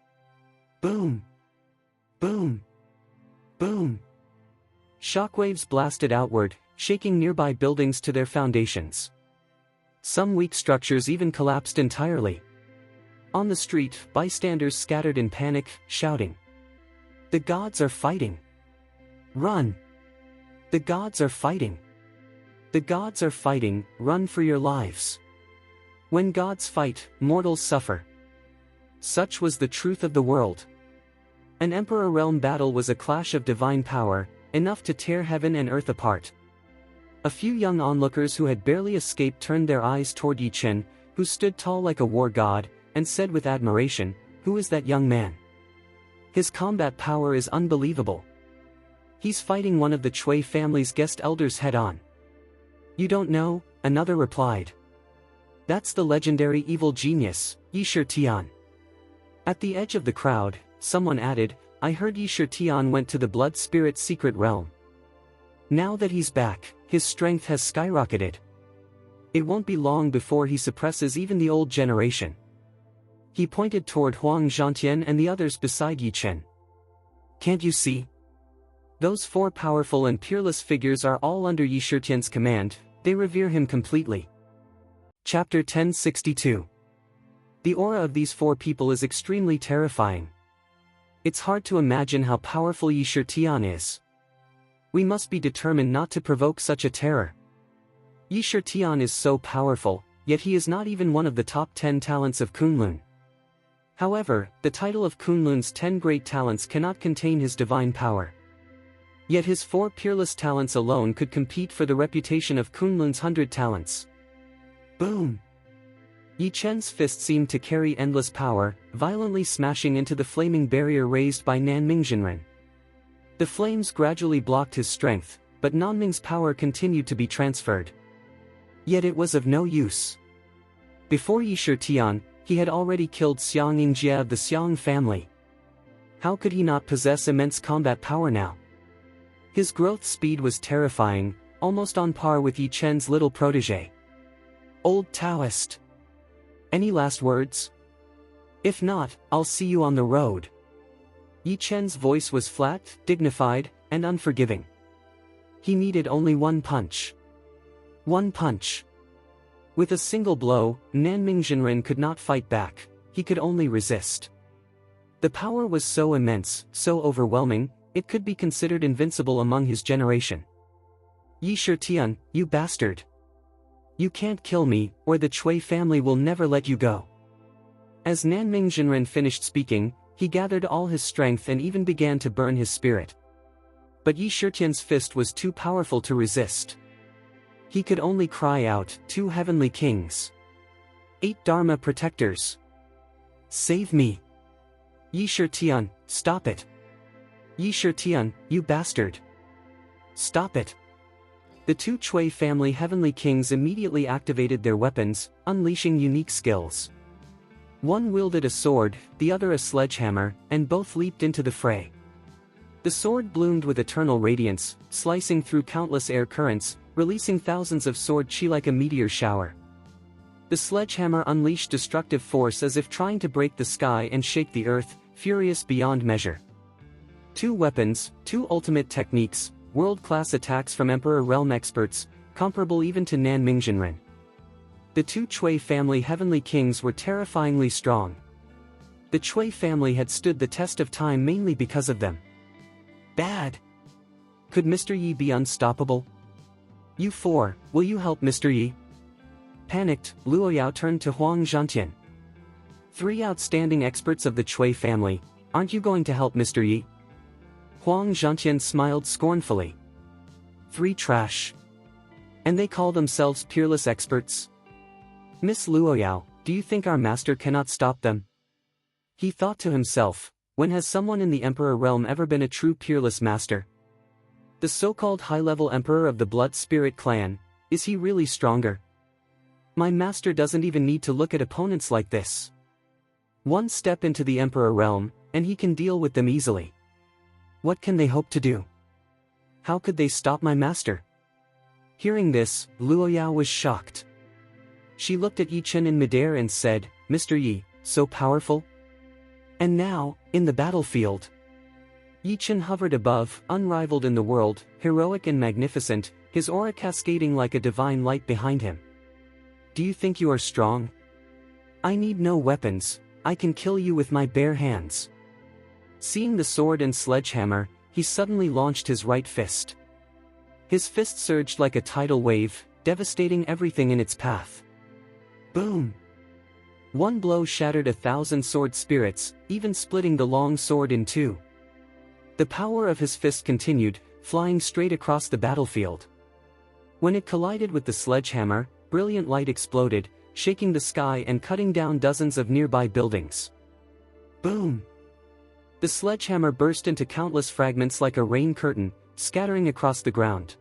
Boom! Boom! Boom! Shockwaves blasted outward, shaking nearby buildings to their foundations. Some weak structures even collapsed entirely. On the street, bystanders scattered in panic, shouting, "The gods are fighting! Run! The gods are fighting! The gods are fighting, run for your lives! When gods fight, mortals suffer." Such was the truth of the world. An Emperor realm battle was a clash of divine power, enough to tear heaven and earth apart. A few young onlookers who had barely escaped turned their eyes toward Yi Chen, who stood tall like a war god, and said with admiration, "Who is that young man? His combat power is unbelievable. He's fighting one of the Chui family's guest elders head-on." "You don't know," another replied. "That's the legendary evil genius, Yi Tian." At the edge of the crowd, someone added, "I heard Yi Tian went to the Blood Spirit secret realm. Now that he's back, his strength has skyrocketed. It won't be long before he suppresses even the old generation." He pointed toward Huang Zhantian and the others beside Yi Chen. "Can't you see? Those 4 powerful and peerless figures are all under Yi Tian's command, they revere him completely." Chapter 1062. The aura of these 4 people is extremely terrifying. It's hard to imagine how powerful Yi Tian is. We must be determined not to provoke such a terror. Yi Tian is so powerful, yet he is not even one of the top 10 talents of Kunlun. However, the title of Kunlun's 10 great talents cannot contain his divine power. Yet his 4 peerless talents alone could compete for the reputation of Kunlun's 100 talents. Boom! Yi Chen's fist seemed to carry endless power, violently smashing into the flaming barrier raised by Nan Mingjinren. The flames gradually blocked his strength, but Nanming's power continued to be transferred. Yet it was of no use. Before Yi Tian, he had already killed Xiang Yingjie of the Xiang family. How could he not possess immense combat power now? His growth speed was terrifying, almost on par with Yi Chen's little protege. Old Taoist. Any last words? If not, I'll see you on the road. Yi Chen's voice was flat, dignified, and unforgiving. He needed only one punch. One punch. With a single blow, Nanming Jinren could not fight back, he could only resist. The power was so immense, so overwhelming, it could be considered invincible among his generation. Yi Shitian, you bastard! You can't kill me, or the Cui family will never let you go. As Nanming Jinren finished speaking, he gathered all his strength and even began to burn his spirit. But Yi Shitian's fist was too powerful to resist. He could only cry out, 2 heavenly kings. 8 Dharma protectors. Save me! Yi Shitian, stop it! Yi Shitian, you bastard! Stop it! The 2 Cui family heavenly kings immediately activated their weapons, unleashing unique skills. One wielded a sword, the other a sledgehammer, and both leaped into the fray. The sword bloomed with eternal radiance, slicing through countless air currents, releasing thousands of sword chi like a meteor shower. The sledgehammer unleashed destructive force as if trying to break the sky and shake the earth, furious beyond measure. 2 weapons, 2 ultimate techniques, world-class attacks from Emperor Realm experts, comparable even to Nanming Jinren. The 2 Cui family heavenly kings were terrifyingly strong. The Cui family had stood the test of time mainly because of them. Bad. Could Mr. Yi be unstoppable? You 4, will you help Mr. Yi? Panicked, Luoyao turned to Huang Zhantian. 3 outstanding experts of the Cui family, aren't you going to help Mr. Yi? Huang Zhantian smiled scornfully. 3 trash. And they call themselves peerless experts? Miss Luoyao, do you think our master cannot stop them? He thought to himself, when has someone in the Emperor realm ever been a true peerless master? The so-called high-level emperor of the Blood Spirit clan, is he really stronger? My master doesn't even need to look at opponents like this. One step into the Emperor realm, and he can deal with them easily. What can they hope to do? How could they stop my master? Hearing this, Luoyao was shocked. She looked at Yi Chen in midair and said, Mr. Yi, so powerful? And now, in the battlefield. Yi Chen hovered above, unrivaled in the world, heroic and magnificent, his aura cascading like a divine light behind him. Do you think you are strong? I need no weapons, I can kill you with my bare hands. Seeing the sword and sledgehammer, he suddenly launched his right fist. His fist surged like a tidal wave, devastating everything in its path. Boom! One blow shattered 1,000 sword spirits, even splitting the long sword in 2. The power of his fist continued, flying straight across the battlefield. When it collided with the sledgehammer, brilliant light exploded, shaking the sky and cutting down dozens of nearby buildings. Boom! The sledgehammer burst into countless fragments like a rain curtain, scattering across the ground.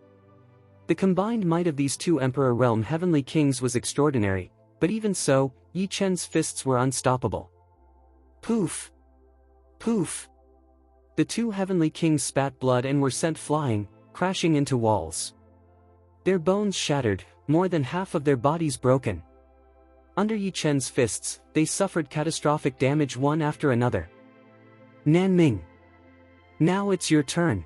The combined might of these 2 Emperor Realm heavenly kings was extraordinary, but even so, Yi Chen's fists were unstoppable. Poof! Poof! The 2 heavenly kings spat blood and were sent flying, crashing into walls. Their bones shattered, more than half of their bodies broken. Under Yi Chen's fists, they suffered catastrophic damage one after another. Nanming! Now it's your turn.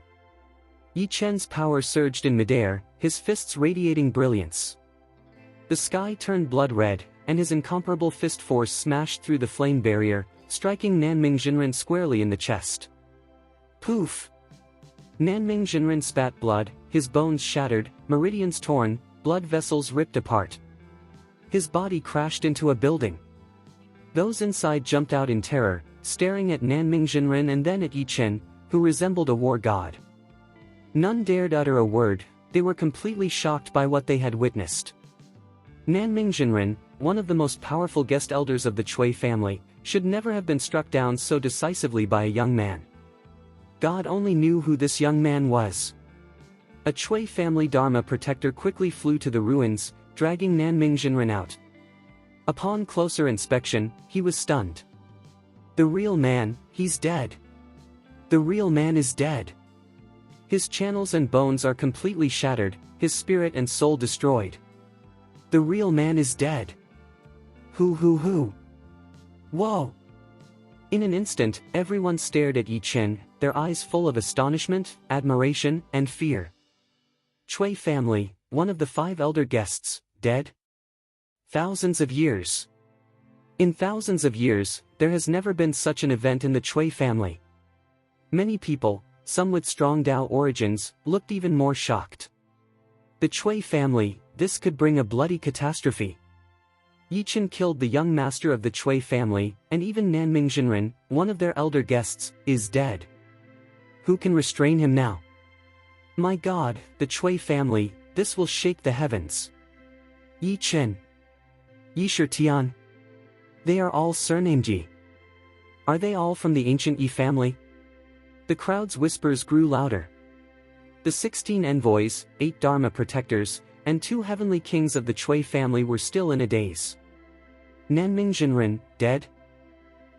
Yi Chen's power surged in midair, his fists radiating brilliance. The sky turned blood red, and his incomparable fist force smashed through the flame barrier, striking Nanming Jinren squarely in the chest. Poof! Nanming Jinren spat blood, his bones shattered, meridians torn, blood vessels ripped apart. His body crashed into a building. Those inside jumped out in terror, staring at Nanming Jinren and then at Yi Chen, who resembled a war god. None dared utter a word, they were completely shocked by what they had witnessed. Nanming Jinren, one of the most powerful guest elders of the Cui family, should never have been struck down so decisively by a young man. God only knew who this young man was. A Cui family Dharma protector quickly flew to the ruins, dragging Nanming Jinren out. Upon closer inspection, he was stunned. The real man, he's dead. The real man is dead. His channels and bones are completely shattered, his spirit and soul destroyed. The real man is dead. Who? Whoa! In an instant, everyone stared at Yi Chen, their eyes full of astonishment, admiration, and fear. Cui family, one of the 5 elder guests, dead? Thousands of years. In thousands of years, there has never been such an event in the Cui family. Many people, some with strong Dao origins, looked even more shocked. The Cui family, this could bring a bloody catastrophe. Yi Chen killed the young master of the Cui family, and even Nanming Jinren, one of their elder guests, is dead. Who can restrain him now? My God, the Cui family, this will shake the heavens. Yi Chen. Yi Shitian. They are all surnamed Yi. Are they all from the ancient Yi family? The crowd's whispers grew louder. The 16 envoys, 8 Dharma protectors, and 2 heavenly kings of the Cui family were still in a daze. Nanming Jinren, dead?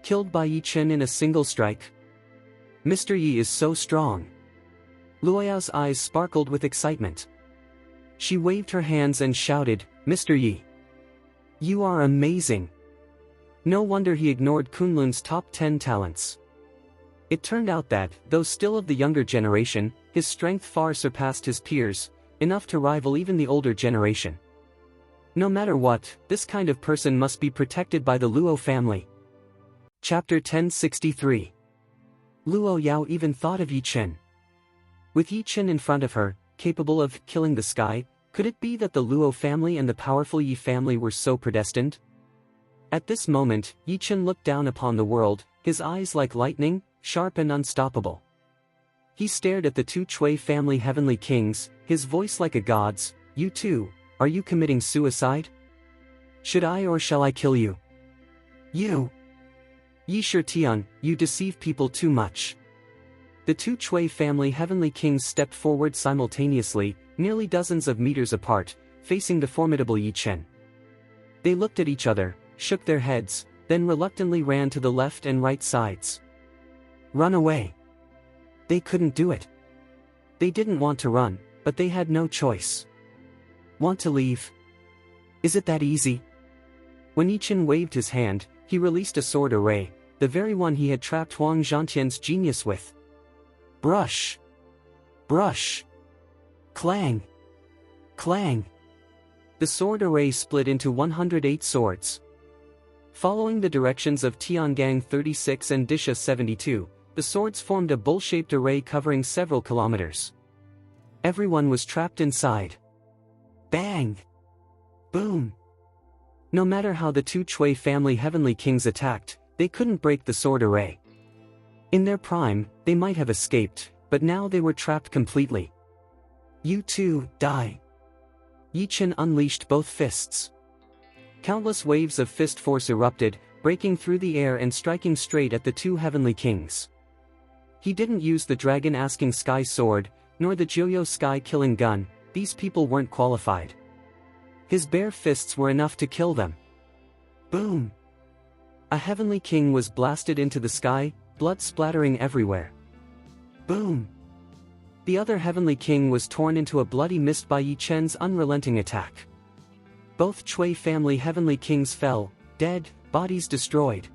Killed by Yi Chen in a single strike? Mr. Yi is so strong. Luoyao's eyes sparkled with excitement. She waved her hands and shouted, Mr. Yi. You are amazing. No wonder he ignored Kunlun's top 10 talents. It turned out that, though still of the younger generation, his strength far surpassed his peers, enough to rival even the older generation. No matter what, this kind of person must be protected by the Luo family. Chapter 1063. Luo Yao even thought of Yi Chen. With Yi Chen in front of her, capable of killing the sky, could it be that the Luo family and the powerful Yi family were so predestined? At this moment, Yi Chen looked down upon the world, his eyes like lightning, sharp and unstoppable. He stared at the 2 Cui family heavenly kings, his voice like a god's. You too, are you committing suicide? Should I or shall I kill you? You! Yi Shitian, you deceive people too much. The 2 Cui family heavenly kings stepped forward simultaneously, nearly dozens of meters apart, facing the formidable Yi Chen. They looked at each other, shook their heads, then reluctantly ran to the left and right sides. Run away. They couldn't do it. They didn't want to run, but they had no choice. Want to leave? Is it that easy? When Yi Chen waved his hand, he released a sword array, the very one he had trapped Huang Zhantian's genius with. Brush. Brush. Clang. Clang. The sword array split into 108 swords. Following the directions of Tiangang 36 and Disha 72, the swords formed a bowl-shaped array covering several kilometers. Everyone was trapped inside. Bang! Boom! No matter how the 2 Cui family heavenly kings attacked, they couldn't break the sword array. In their prime, they might have escaped, but now they were trapped completely. You too, die! Yi Chen unleashed both fists. Countless waves of fist force erupted, breaking through the air and striking straight at the 2 heavenly kings. He didn't use the dragon-asking sky sword, nor the Jiuyo sky-killing gun. These people weren't qualified. His bare fists were enough to kill them. Boom! A heavenly king was blasted into the sky, blood splattering everywhere. Boom! The other heavenly king was torn into a bloody mist by Yi Chen's unrelenting attack. Both Cui family heavenly kings fell, dead, bodies destroyed.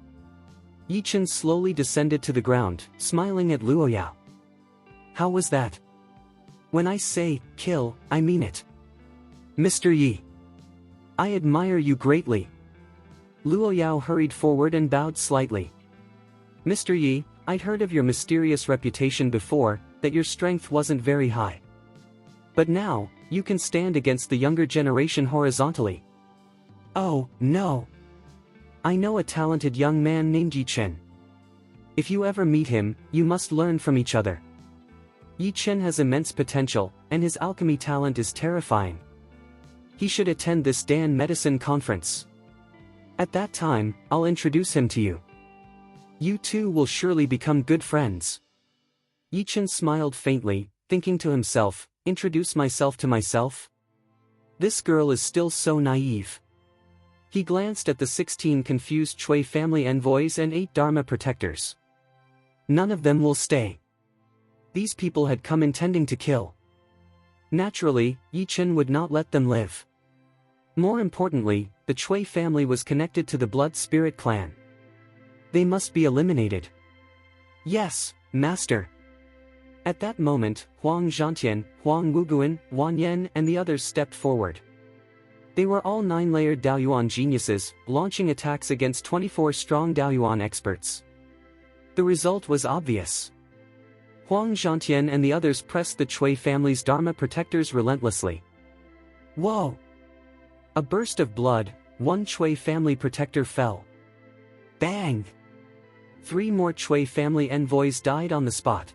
Yi Chen slowly descended to the ground, smiling at Luo Yao. How was that? When I say, kill, I mean it. Mr. Yi. I admire you greatly. Luo Yao hurried forward and bowed slightly. Mr. Yi, I'd heard of your mysterious reputation before, that your strength wasn't very high. But now, you can stand against the younger generation horizontally. Oh, no. I know a talented young man named Yi Chen. If you ever meet him, you must learn from each other. Yi Chen has immense potential, and his alchemy talent is terrifying. He should attend this Dan medicine conference. At that time, I'll introduce him to you. You two will surely become good friends. Yi Chen smiled faintly, thinking to himself, introduce myself to myself? This girl is still so naive. He glanced at the 16 confused Cui family envoys and 8 Dharma protectors. None of them will stay. These people had come intending to kill. Naturally, Yi Chen would not let them live. More importantly, the Chui family was connected to the Blood Spirit clan. They must be eliminated. Yes, master. At that moment, Huang Zhantian, Huang Wuguan, Wan Yan and the others stepped forward. They were all 9-layered Daoyuan geniuses, launching attacks against 24 strong Daoyuan experts. The result was obvious. Huang Zhantian and the others pressed the Chui family's Dharma protectors relentlessly. Whoa! A burst of blood, one Chui family protector fell. Bang! 3 more Chui family envoys died on the spot.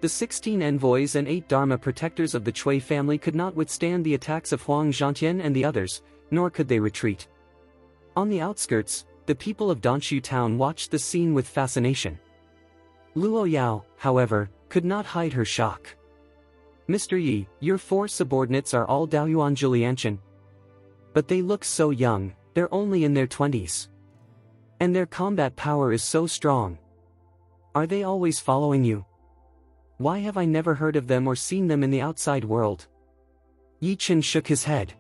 The 16 envoys and 8 Dharma protectors of the Chui family could not withstand the attacks of Huang Zhantian and the others, nor could they retreat. On the outskirts, the people of Danshu town watched the scene with fascination. Luo Yao, however, could not hide her shock. Mr. Yi, your 4 subordinates are all Daoyuan Julianshan. But they look so young, they're only in their 20s. And their combat power is so strong. Are they always following you? Why have I never heard of them or seen them in the outside world? Yi Chen shook his head.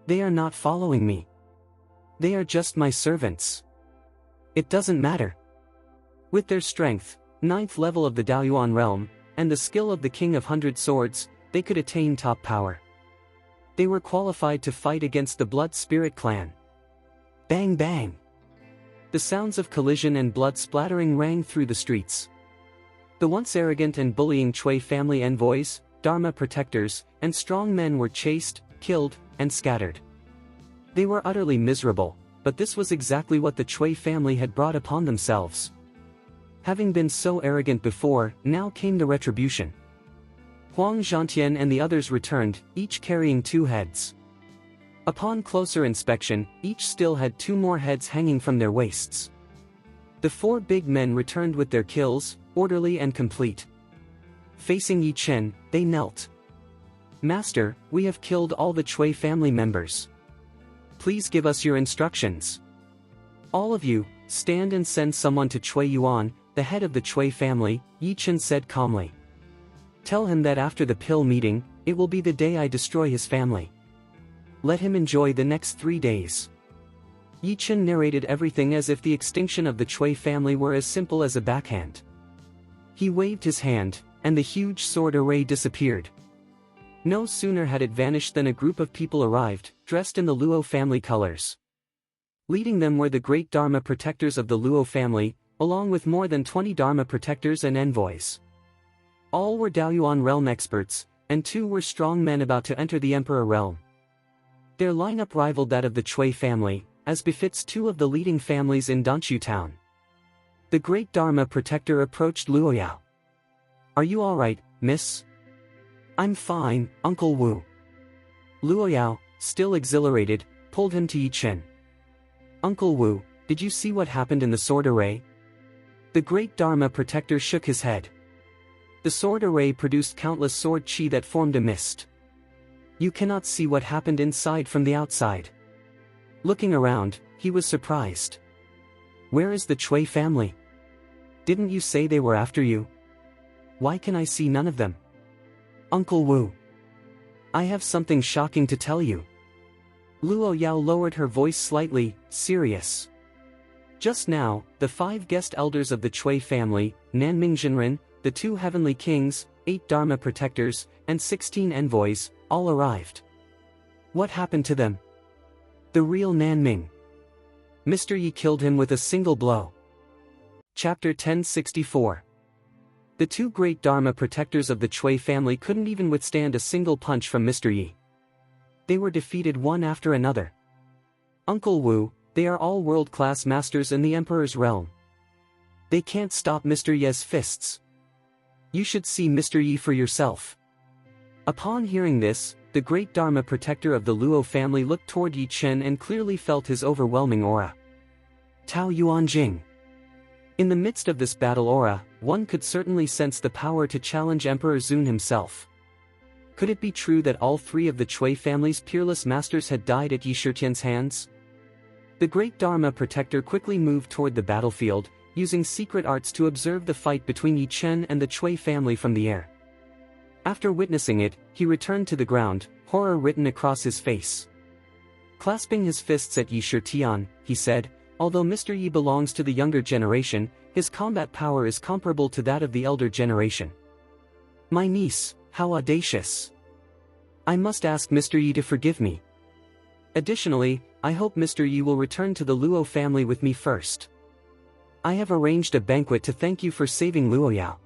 They are not following me. They are just my servants. It doesn't matter. With their strength, 9th level of the Daoyuan realm, and the skill of the King of 100 Swords, they could attain top power. They were qualified to fight against the Blood Spirit clan. Bang bang! The sounds of collision and blood splattering rang through the streets. The once arrogant and bullying Chui family envoys, Dharma protectors, and strong men were chased, killed, and scattered. They were utterly miserable, but this was exactly what the Chui family had brought upon themselves. Having been so arrogant before, now came the retribution. Huang Zhantian and the others returned, each carrying 2 heads. Upon closer inspection, each still had 2 more heads hanging from their waists. The 4 big men returned with their kills, orderly and complete. Facing Yi Chen, they knelt. Master, we have killed all the Chui family members. Please give us your instructions. All of you, stand and send someone to Chui Yuan, the head of the Chui family, Yi Chen said calmly. Tell him that after the pill meeting, it will be the day I destroy his family. Let him enjoy the next 3 days. Yi Chen narrated everything as if the extinction of the Chui family were as simple as a backhand. He waved his hand, and the huge sword array disappeared. No sooner had it vanished than a group of people arrived, dressed in the Luo family colors. Leading them were the great Dharma protectors of the Luo family, along with more than 20 Dharma protectors and envoys. All were Daoyuan realm experts, and 2 were strong men about to enter the Emperor realm. Their lineup rivaled that of the Chui family, as befits 2 of the leading families in Danshu town. The great Dharma protector approached Luo Yao. Are you alright, miss? I'm fine, Uncle Wu. Luo Yao, still exhilarated, pulled him to Yi Chen. Uncle Wu, did you see what happened in the sword array? The great Dharma protector shook his head. The sword array produced countless sword chi that formed a mist. You cannot see what happened inside from the outside. Looking around, he was surprised. Where is the Chui family? Didn't you say they were after you? Why can I see none of them? Uncle Wu. I have something shocking to tell you. Luo Yao lowered her voice slightly, serious. Just now, the 5 guest elders of the Chui family, Nanming Zhenren, the 2 heavenly kings, 8 Dharma protectors, and 16 envoys, all arrived. What happened to them? The real Nanming. Mr. Yi killed him with a single blow. Chapter 1064. The 2 great Dharma protectors of the Chui family couldn't even withstand a single punch from Mr. Yi. They were defeated one after another. Uncle Wu, they are all world-class masters in the Emperor's realm. They can't stop Mr. Ye's fists. You should see Mr. Yi for yourself. Upon hearing this, the great Dharma protector of the Luo family looked toward Yi Chen and clearly felt his overwhelming aura. Tao Yuanjing. In the midst of this battle aura, one could certainly sense the power to challenge Emperor Zun himself. Could it be true that all 3 of the Chui family's peerless masters had died at Yi Shitian's hands? The great Dharma protector quickly moved toward the battlefield, using secret arts to observe the fight between Yi Chen and the Cui family from the air. After witnessing it, he returned to the ground, horror written across his face. Clasping his fists at Yi Shitian, he said, "Although Mr. Yi belongs to the younger generation, his combat power is comparable to that of the elder generation. My niece, how audacious! I must ask Mr. Yi to forgive me. Additionally, I hope Mr. Yi will return to the Luo family with me first. I have arranged a banquet to thank you for saving Luoyao."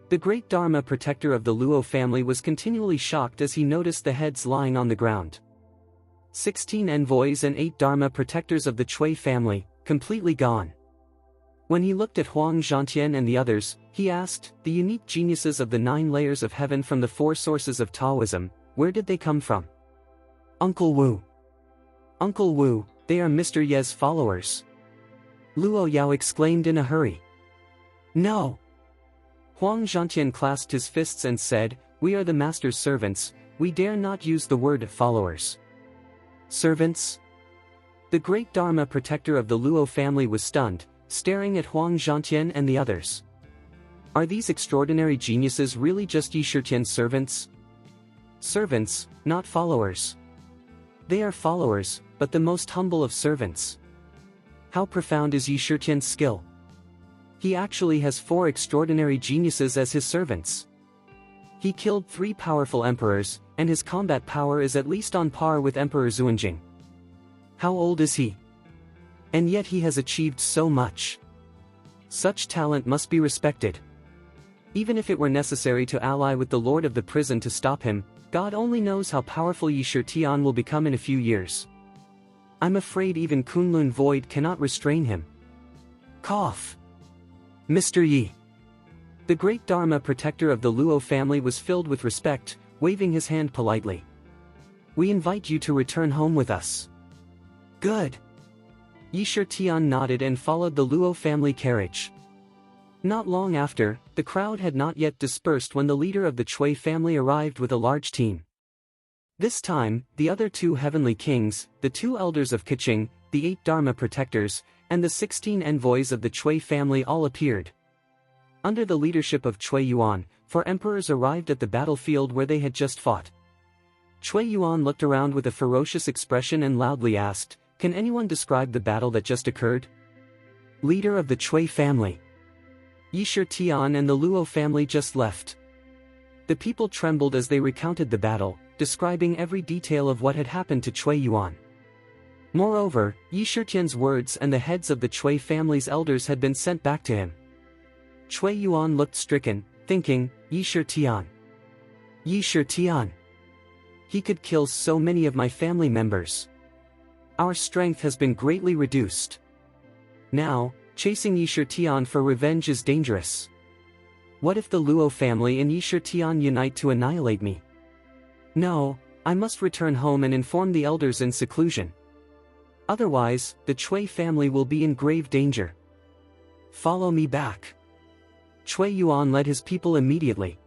The great Dharma protector of the Luo family was continually shocked as he noticed the heads lying on the ground. 16 envoys and 8 Dharma protectors of the Cui family, completely gone. When he looked at Huang Zhantian and the others, he asked, "The unique geniuses of the 9 layers of heaven from the 4 sources of Taoism, where did they come from?" "Uncle Wu. Uncle Wu, they are Mr. Ye's followers," Luo Yao exclaimed in a hurry. "No." Huang Zhantian clasped his fists and said, "We are the master's servants, we dare not use the word followers." "Servants?" The great Dharma protector of the Luo family was stunned, staring at Huang Zhantian and the others. Are these extraordinary geniuses really just Yi Shitian's servants? Servants, not followers. They are followers, but the most humble of servants. How profound is Yi Shitian's skill? He actually has 4 extraordinary geniuses as his servants. He killed 3 powerful emperors, and his combat power is at least on par with Emperor Xuanjing. How old is he? And yet he has achieved so much. Such talent must be respected. Even if it were necessary to ally with the Lord of the prison to stop him, God only knows how powerful Yi Shitian will become in a few years. I'm afraid even Kunlun Void cannot restrain him. Cough. Mr. Yi. The great Dharma protector of the Luo family was filled with respect, waving his hand politely. We invite you to return home with us. Good. Yi Shitian nodded and followed the Luo family carriage. Not long after, the crowd had not yet dispersed when the leader of the Cui family arrived with a large team. This time, the other 2 heavenly kings, the 2 elders of Keqing, the 8 Dharma protectors, and the 16 envoys of the Cui family all appeared. Under the leadership of Cui Yuan, 4 emperors arrived at the battlefield where they had just fought. Cui Yuan looked around with a ferocious expression and loudly asked, "Can anyone describe the battle that just occurred?" Leader of the Cui family. Yi Shitian and the Luo family just left. The people trembled as they recounted the battle, describing every detail of what had happened to Cui Yuan. Moreover, Yi Shitian's words and the heads of the Cui family's elders had been sent back to him. Cui Yuan looked stricken, thinking, Yi Shitian. Yi Shitian. He could kill so many of my family members. Our strength has been greatly reduced. Now, chasing Yi Shitian for revenge is dangerous. What if the Luo family and Yi Shitian unite to annihilate me? No, I must return home and inform the elders in seclusion. Otherwise, the Cui family will be in grave danger. Follow me back. Cui Yuan led his people immediately.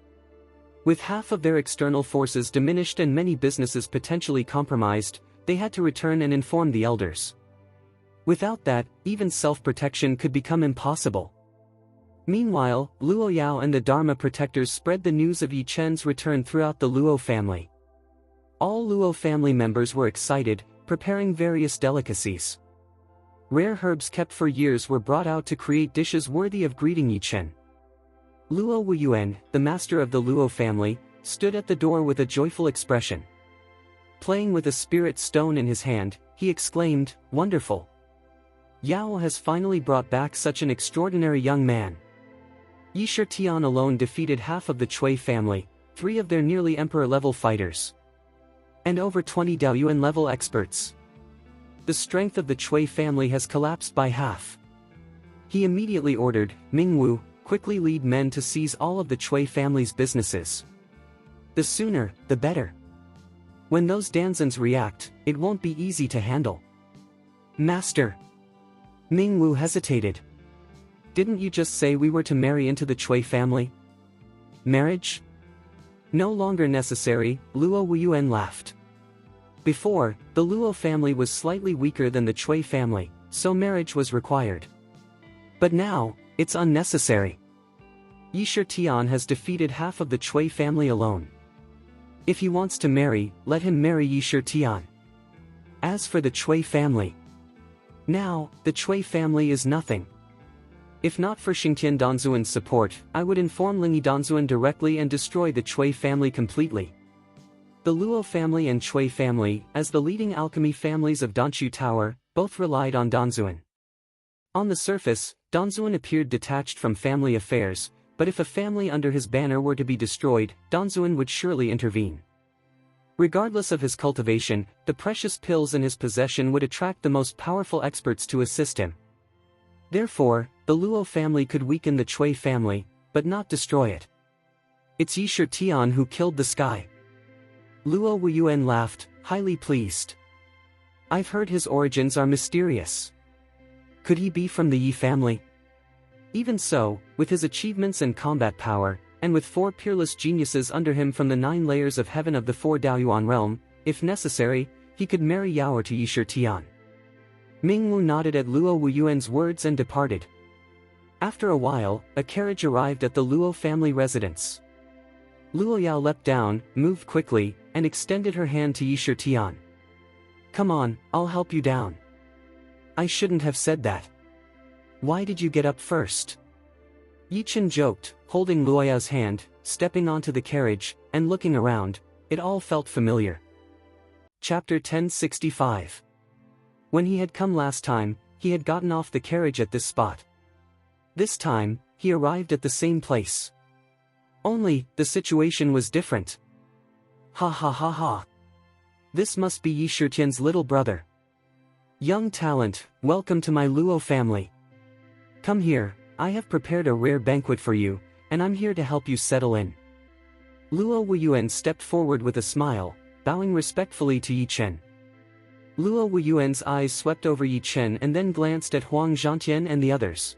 With half of their external forces diminished and many businesses potentially compromised, they had to return and inform the elders. Without that, even self-protection could become impossible. Meanwhile, Luo Yao and the Dharma protectors spread the news of Yi Chen's return throughout the Luo family. All Luo family members were excited, preparing various delicacies. Rare herbs kept for years were brought out to create dishes worthy of greeting Yi Chen. Luo Wuyuan, the master of the Luo family, stood at the door with a joyful expression. Playing with a spirit stone in his hand, he exclaimed, "Wonderful! Yao has finally brought back such an extraordinary young man." Yi Shitian alone defeated half of the Cui family, 3 of their nearly emperor-level fighters, and over 20 Daoyuan-level experts. The strength of the Cui family has collapsed by half. He immediately ordered, Mingwu, quickly lead men to seize all of the Cui family's businesses. The sooner, the better. When those Danzans react, it won't be easy to handle. Master. Mingwu hesitated. Didn't you just say we were to marry into the Cui family? Marriage? No longer necessary, Luo Wuyuan laughed. Before, the Luo family was slightly weaker than the Cui family, so marriage was required. But now, it's unnecessary. Yi Shitian has defeated half of the Chui family alone. If he wants to marry, let him marry Yi Shitian. As for the Chui family, now, the Chui family is nothing. If not for Xingtian Danzuan's support, I would inform Lingi Danzuan directly and destroy the Chui family completely. The Luo family and Chui family, as the leading alchemy families of Danchu Tower, both relied on Danzuan. On the surface, Danzuan appeared detached from family affairs, but if a family under his banner were to be destroyed, Danzuan would surely intervene. Regardless of his cultivation, the precious pills in his possession would attract the most powerful experts to assist him. Therefore, the Luo family could weaken the Chui family, but not destroy it. It's Yi Shitian who killed the sky. Luo Wuyuan laughed, highly pleased. I've heard his origins are mysterious. Could he be from the Yi family? Even so, with his achievements and combat power, and with 4 peerless geniuses under him from the 9 layers of heaven of the 4 Daoyuan realm, if necessary, he could marry Yao to Yi Shitian. Mingwu nodded at Luo Wuyuan's words and departed. After a while, a carriage arrived at the Luo family residence. Luo Yao leapt down, moved quickly, and extended her hand to Yi Shitian. Come on, I'll help you down. I shouldn't have said that. Why did you get up first? Yi Chen joked, holding Luo Yao's hand, stepping onto the carriage, and looking around. It all felt familiar. Chapter 1065. When he had come last time, he had gotten off the carriage at this spot. This time, he arrived at the same place. Only, the situation was different. Ha ha ha ha. This must be Yi Shitian's little brother. Young talent, welcome to my Luo family. Come here, I have prepared a rare banquet for you, and I'm here to help you settle in. Luo Wuyuan stepped forward with a smile, bowing respectfully to Yi Chen. Luo Wuyuan's eyes swept over Yi Chen and then glanced at Huang Zhantian and the others.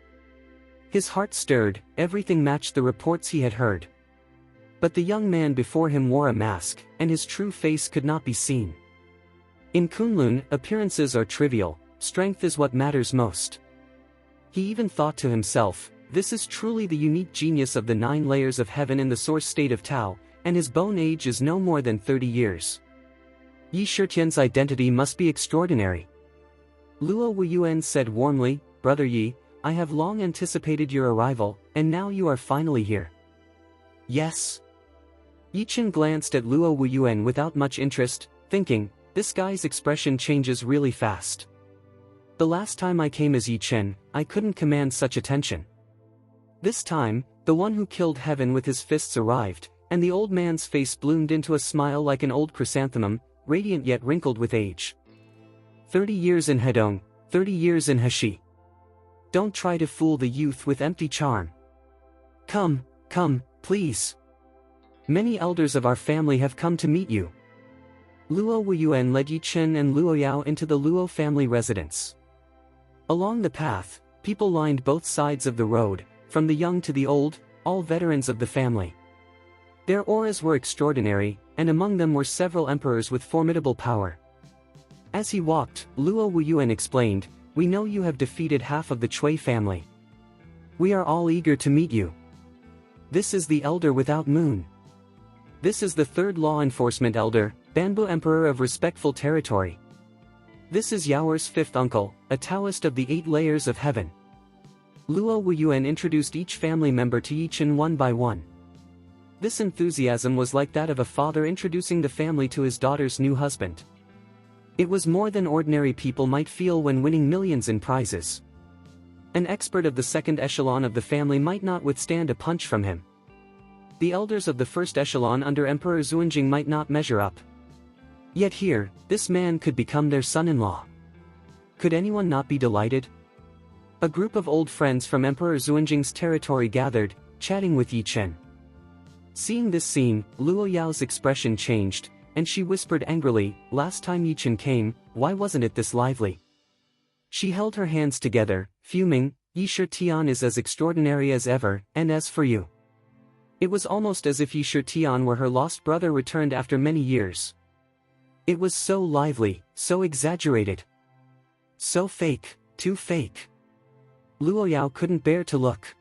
His heart stirred, everything matched the reports he had heard. But the young man before him wore a mask, and his true face could not be seen. In Kunlun, appearances are trivial, strength is what matters most. He even thought to himself, this is truly the unique genius of the 9 layers of heaven in the source state of Tao, and his bone age is no more than 30 years. Yi Shitian's identity must be extraordinary. Luo Wuyuan said warmly, Brother Yi, I have long anticipated your arrival, and now you are finally here. Yes. Yi Chen glanced at Luo Wuyuan without much interest, thinking, this guy's expression changes really fast. The last time I came as Yi Chen, I couldn't command such attention. This time, the one who killed heaven with his fists arrived, and the old man's face bloomed into a smile like an old chrysanthemum, radiant yet wrinkled with age. 30 years in Hedong, 30 years in Heshi. Don't try to fool the youth with empty charm. Come, please. Many elders of our family have come to meet you. Luo Wuyuan led Yi Chen and Luo Yao into the Luo family residence. Along the path, people lined both sides of the road, from the young to the old, all veterans of the family. Their auras were extraordinary, and among them were several emperors with formidable power. As he walked, Luo Wuyuan explained, we know you have defeated half of the Chui family. We are all eager to meet you. This is the elder without moon. This is the 3rd law enforcement elder, Bamboo Emperor of respectful territory. This is Yaoer's 5th uncle, a Taoist of the 8 layers of heaven. Luo Wuyuan introduced each family member to Yi Chen one by one. This enthusiasm was like that of a father introducing the family to his daughter's new husband. It was more than ordinary people might feel when winning millions in prizes. An expert of the 2nd echelon of the family might not withstand a punch from him. The elders of the 1st echelon under Emperor Xuanjing might not measure up. Yet here, this man could become their son-in-law. Could anyone not be delighted? A group of old friends from Emperor Xuanjing's territory gathered, chatting with Yi Chen. Seeing this scene, Luo Yao's expression changed, and she whispered angrily, last time Yi Chen came, why wasn't it this lively? She held her hands together, fuming, Yi Shitian is as extraordinary as ever, and as for you. It was almost as if Yi Shitian were her lost brother returned after many years. It was so lively, so exaggerated. So fake, too fake. Luo Yao couldn't bear to look.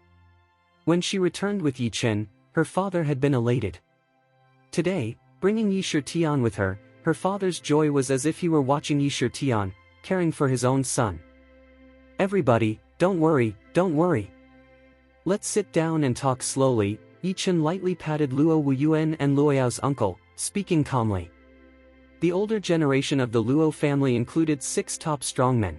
When she returned with Yi Chen, her father had been elated. Today, bringing Yi Shitian with her, her father's joy was as if he were watching Yi Shitian, caring for his own son. "Everybody, don't worry, don't worry. Let's sit down and talk slowly." Yi Chen lightly patted Luo Wuyuan and Luo Yao's uncle, speaking calmly. The older generation of the Luo family included 6 top strongmen.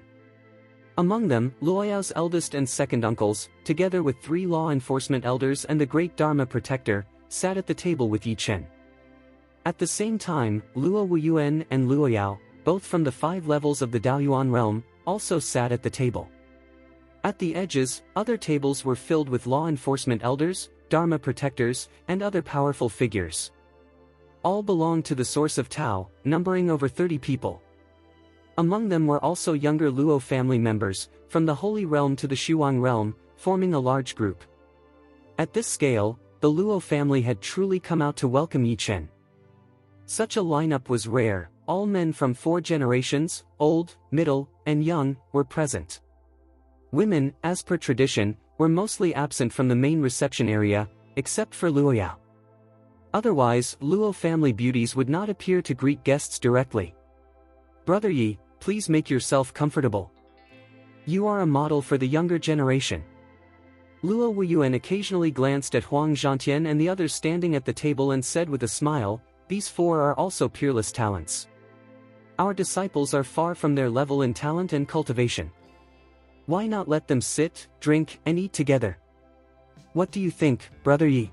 Among them, Luo Yao's eldest and second uncles, together with 3 law enforcement elders and the great Dharma protector, sat at the table with Yi Chen. At the same time, Luo Wuyuan and Luo Yao, both from the 5 levels of the Daoyuan realm, also sat at the table. At the edges, other tables were filled with law enforcement elders, Dharma protectors, and other powerful figures. All belonged to the source of Tao, numbering over 30 people. Among them were also younger Luo family members, from the Holy Realm to the Shuang Realm, forming a large group. At this scale, the Luo family had truly come out to welcome Yi Chen. Such a lineup was rare. All men from 4 generations, old, middle, and young, were present. Women, as per tradition, were mostly absent from the main reception area, except for Luo Yao. Otherwise, Luo family beauties would not appear to greet guests directly. "Brother Yi, please make yourself comfortable. You are a model for the younger generation." Luo Wuyuan occasionally glanced at Huang Zhantian and the others standing at the table and said with a smile, "These 4 are also peerless talents. Our disciples are far from their level in talent and cultivation. Why not let them sit, drink, and eat together? What do you think, Brother Yi?"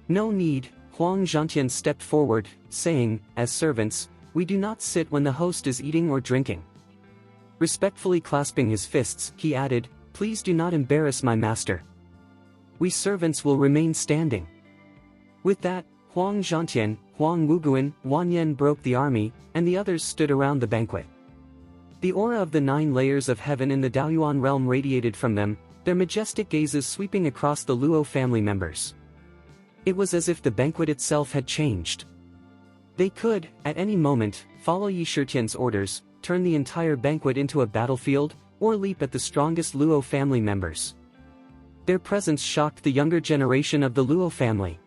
"No need." Huang Zhantian stepped forward, saying, "As servants, we do not sit when the host is eating or drinking." Respectfully clasping his fists, he added, "Please do not embarrass my master. We servants will remain standing." With that, Huang Zhantian, Huang Wuguan, Wan Yen broke the army, and the others stood around the banquet. The aura of the 9 layers of heaven in the Daoyuan realm radiated from them, their majestic gazes sweeping across the Luo family members. It was as if the banquet itself had changed. They could, at any moment, follow Yi Shitian's orders, turn the entire banquet into a battlefield, or leap at the strongest Luo family members. Their presence shocked the younger generation of the Luo family.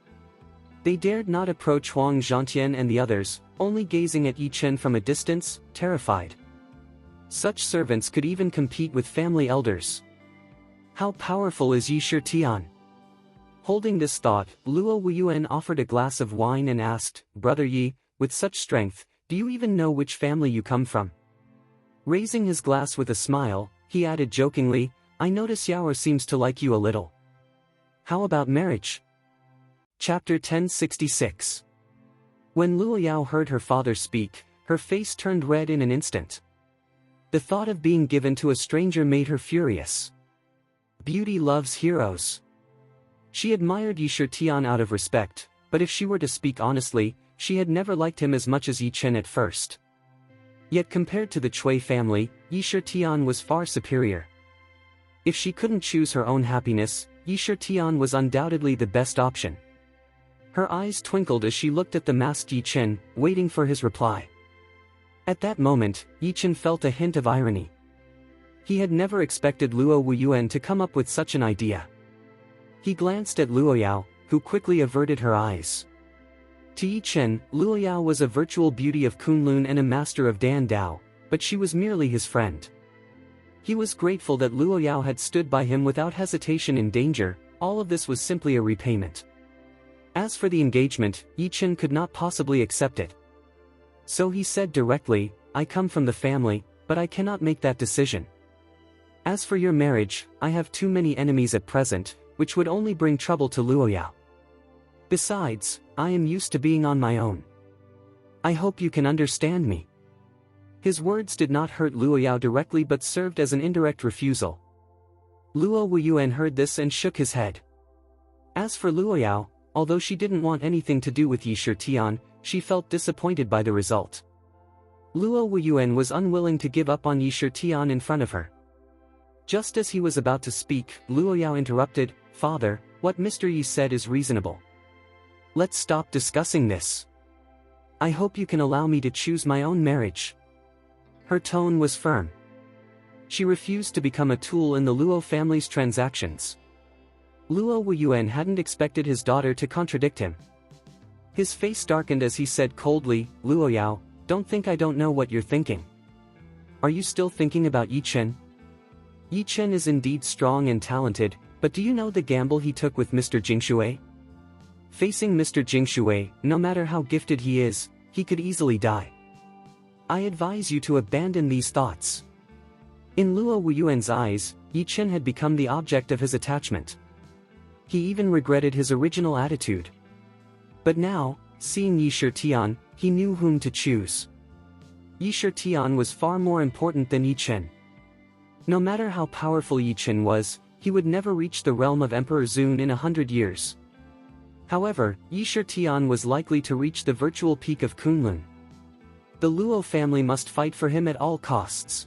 They dared not approach Huang Zhantian and the others, only gazing at Yi Chen from a distance, terrified. Such servants could even compete with family elders. How powerful is Yi Shitian? Holding this thought, Luo Wuyuan offered a glass of wine and asked, "Brother Yi, with such strength, do you even know which family you come from?" Raising his glass with a smile, he added jokingly, "I notice Yaoer seems to like you a little. How about marriage?" Chapter 1066. When Luo Yao heard her father speak, her face turned red in an instant. The thought of being given to a stranger made her furious. Beauty loves heroes. She admired Yi Shitian out of respect, but if she were to speak honestly, she had never liked him as much as Yi Chen at first. Yet compared to the Cui family, Yi Shitian was far superior. If she couldn't choose her own happiness, Yi Shitian was undoubtedly the best option. Her eyes twinkled as she looked at the masked Yi Chen, waiting for his reply. At that moment, Yi Chen felt a hint of irony. He had never expected Luo Wuyuan to come up with such an idea. He glanced at Luo Yao, who quickly averted her eyes. To Yi Chen, Luo Yao was a virtual beauty of Kunlun and a master of Dan Dao, but she was merely his friend. He was grateful that Luo Yao had stood by him without hesitation in danger. All of this was simply a repayment. As for the engagement, Yi Chen could not possibly accept it. So he said directly, "I come from the family, but I cannot make that decision. As for your marriage, I have too many enemies at present, which would only bring trouble to Luo Yao. Besides, I am used to being on my own. I hope you can understand me." His words did not hurt Luo Yao directly but served as an indirect refusal. Luo Wuyuan heard this and shook his head. As for Luo Yao, although she didn't want anything to do with Yi Shitian, she felt disappointed by the result. Luo Wuyuan was unwilling to give up on Yi Shitian in front of her. Just as he was about to speak, Luo Yao interrupted, "Father, what Mr. Yi said is reasonable. Let's stop discussing this. I hope you can allow me to choose my own marriage." Her tone was firm. She refused to become a tool in the Luo family's transactions. Luo Wuyuan hadn't expected his daughter to contradict him. His face darkened as he said coldly, "Luo Yao, don't think I don't know what you're thinking. Are you still thinking about Yi Chen? Yi Chen is indeed strong and talented, but do you know the gamble he took with Mr. Jingshui? Facing Mr. Jingshui, no matter how gifted he is, he could easily die. I advise you to abandon these thoughts." In Luo Wuyuan's eyes, Yi Chen had become the object of his attachment. He even regretted his original attitude. But now, seeing Yi Shitian, he knew whom to choose. Yi Shitian was far more important than Yi Chen. No matter how powerful Yi Chen was, he would never reach the realm of Emperor Zun in 100 years. However, Yi Shitian was likely to reach the virtual peak of Kunlun. The Luo family must fight for him at all costs.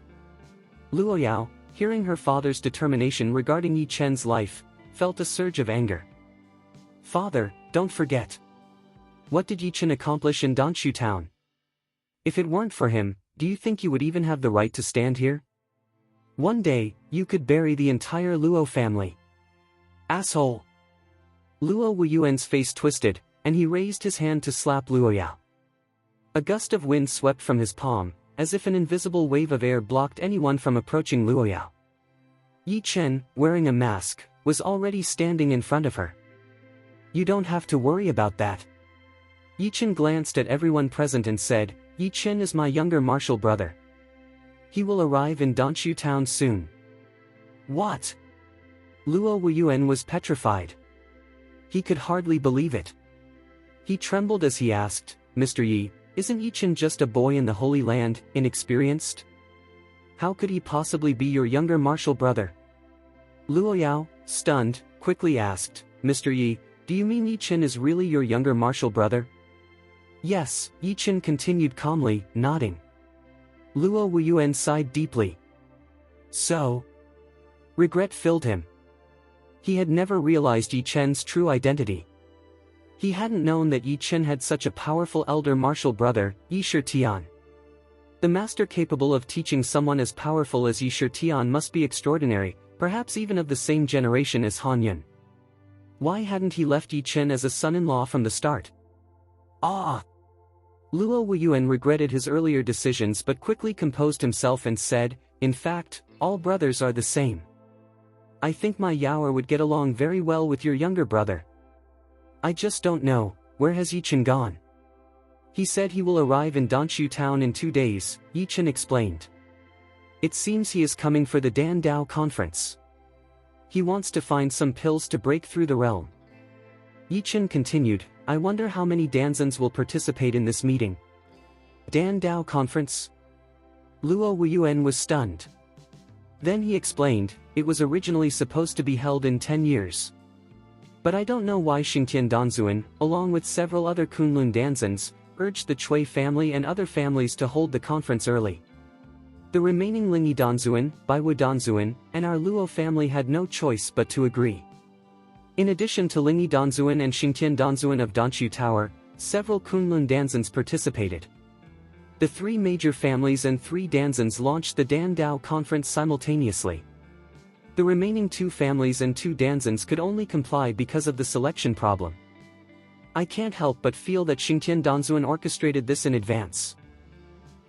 Luo Yao, hearing her father's determination regarding Yi Chen's life, felt a surge of anger. "Father, don't forget. What did Yi Chen accomplish in Danshu town? If it weren't for him, do you think you would even have the right to stand here? One day, you could bury the entire Luo family." "Asshole!" Luo Wuyuan's face twisted, and he raised his hand to slap Luo Yao. A gust of wind swept from his palm, as if an invisible wave of air blocked anyone from approaching Luo Yao. Yi Chen, wearing a mask, was already standing in front of her. "You don't have to worry about that." Yi Chen glanced at everyone present and said, "Yi Chen is my younger martial brother. He will arrive in Danshu town soon." "What?" Luo Wuyuan was petrified. He could hardly believe it. He trembled as he asked, "Mr. Yi, isn't Yi Chen just a boy in the Holy Land, inexperienced? How could he possibly be your younger martial brother?" Luo Yao, stunned, quickly asked, "Mr. Yi, do you mean Yi Chen is really your younger martial brother?" "Yes," Yi Chen continued calmly, nodding. Luo Wuyuan sighed deeply. So? Regret filled him. He had never realized Yi Chen's true identity. He hadn't known that Yi Chen had such a powerful elder martial brother, Yi Shitian. The master capable of teaching someone as powerful as Yi Shitian must be extraordinary, perhaps even of the same generation as Han Yun. Why hadn't he left Yi Chen as a son-in-law from the start? Ah! Luo Wuyuan regretted his earlier decisions but quickly composed himself and said, "In fact, all brothers are the same. I think my Yaoer would get along very well with your younger brother. I just don't know, where has Yi Chen gone?" "He said he will arrive in Danshu town in 2 days," Yi Chen explained. "It seems he is coming for the Dan Dao conference. He wants to find some pills to break through the realm." Yi Chen continued, "I wonder how many Danzans will participate in this meeting." Dan Dao conference? Luo Wuyuan was stunned. Then he explained, it was originally supposed to be held in 10 years. But I don't know why Xingtian Danzuan, along with several other Kunlun Danzans, urged the Chui family and other families to hold the conference early. The remaining Lingyi Danzuan, Baiwu Danzuan, and our Luo family had no choice but to agree. In addition to Lingyi Danzuan and Xingtian Danzuan of Danshu Tower, several Kunlun Danzans participated. The 3 major families and 3 Danzans launched the Dan Dao conference simultaneously. The remaining 2 families and 2 Danzans could only comply because of the selection problem. I can't help but feel that Xingtian Danzuan orchestrated this in advance.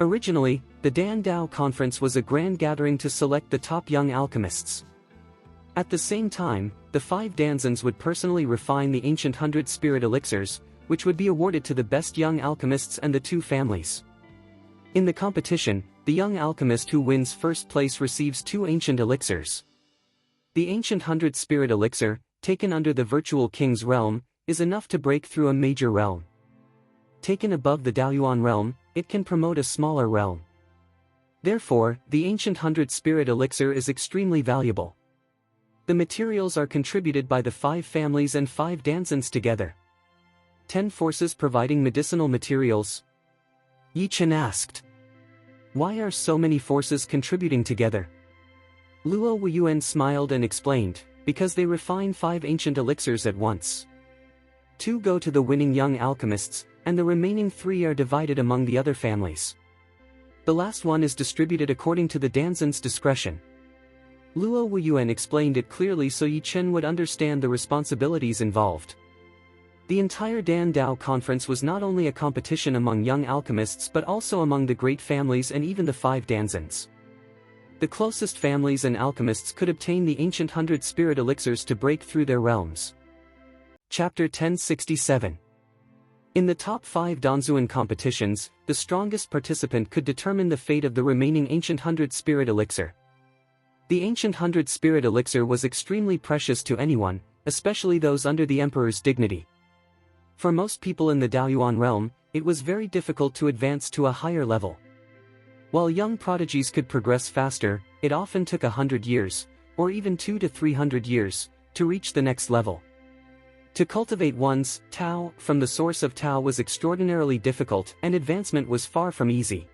Originally, the Dan Dao conference was a grand gathering to select the top young alchemists. At the same time, the 5 Danzans would personally refine the ancient 100 spirit elixirs, which would be awarded to the best young alchemists and the 2 families. In the competition, the young alchemist who wins first place receives 2 ancient elixirs. The ancient 100 spirit elixir, taken under the virtual king's realm, is enough to break through a major realm. Taken above the Daoyuan realm, it can promote a smaller realm. Therefore, the ancient 100 spirit elixir is extremely valuable. The materials are contributed by the 5 families and 5 Danzans together. 10 forces providing medicinal materials. Yi Chen asked. Why are so many forces contributing together? Luo Wuyuan smiled and explained, because they refine 5 ancient elixirs at once. 2 go to the winning young alchemists, and the remaining 3 are divided among the other families. The last one is distributed according to the Danzan's discretion. Luo Wuyuan explained it clearly so Yi Chen would understand the responsibilities involved. The entire Dan Dao conference was not only a competition among young alchemists but also among the great families and even the 5 Danzans. The closest families and alchemists could obtain the ancient 100 spirit elixirs to break through their realms. Chapter 1067. In the top 5 Danzuan competitions, the strongest participant could determine the fate of the remaining ancient 100 spirit elixir. The ancient 100 spirit elixir was extremely precious to anyone, especially those under the emperor's dignity. For most people in the Daoyuan realm, it was very difficult to advance to a higher level. While young prodigies could progress faster, it often took 100 years, or even 200 to 300 years, to reach the next level. To cultivate one's Tao from the source of Tao was extraordinarily difficult and advancement was far from easy.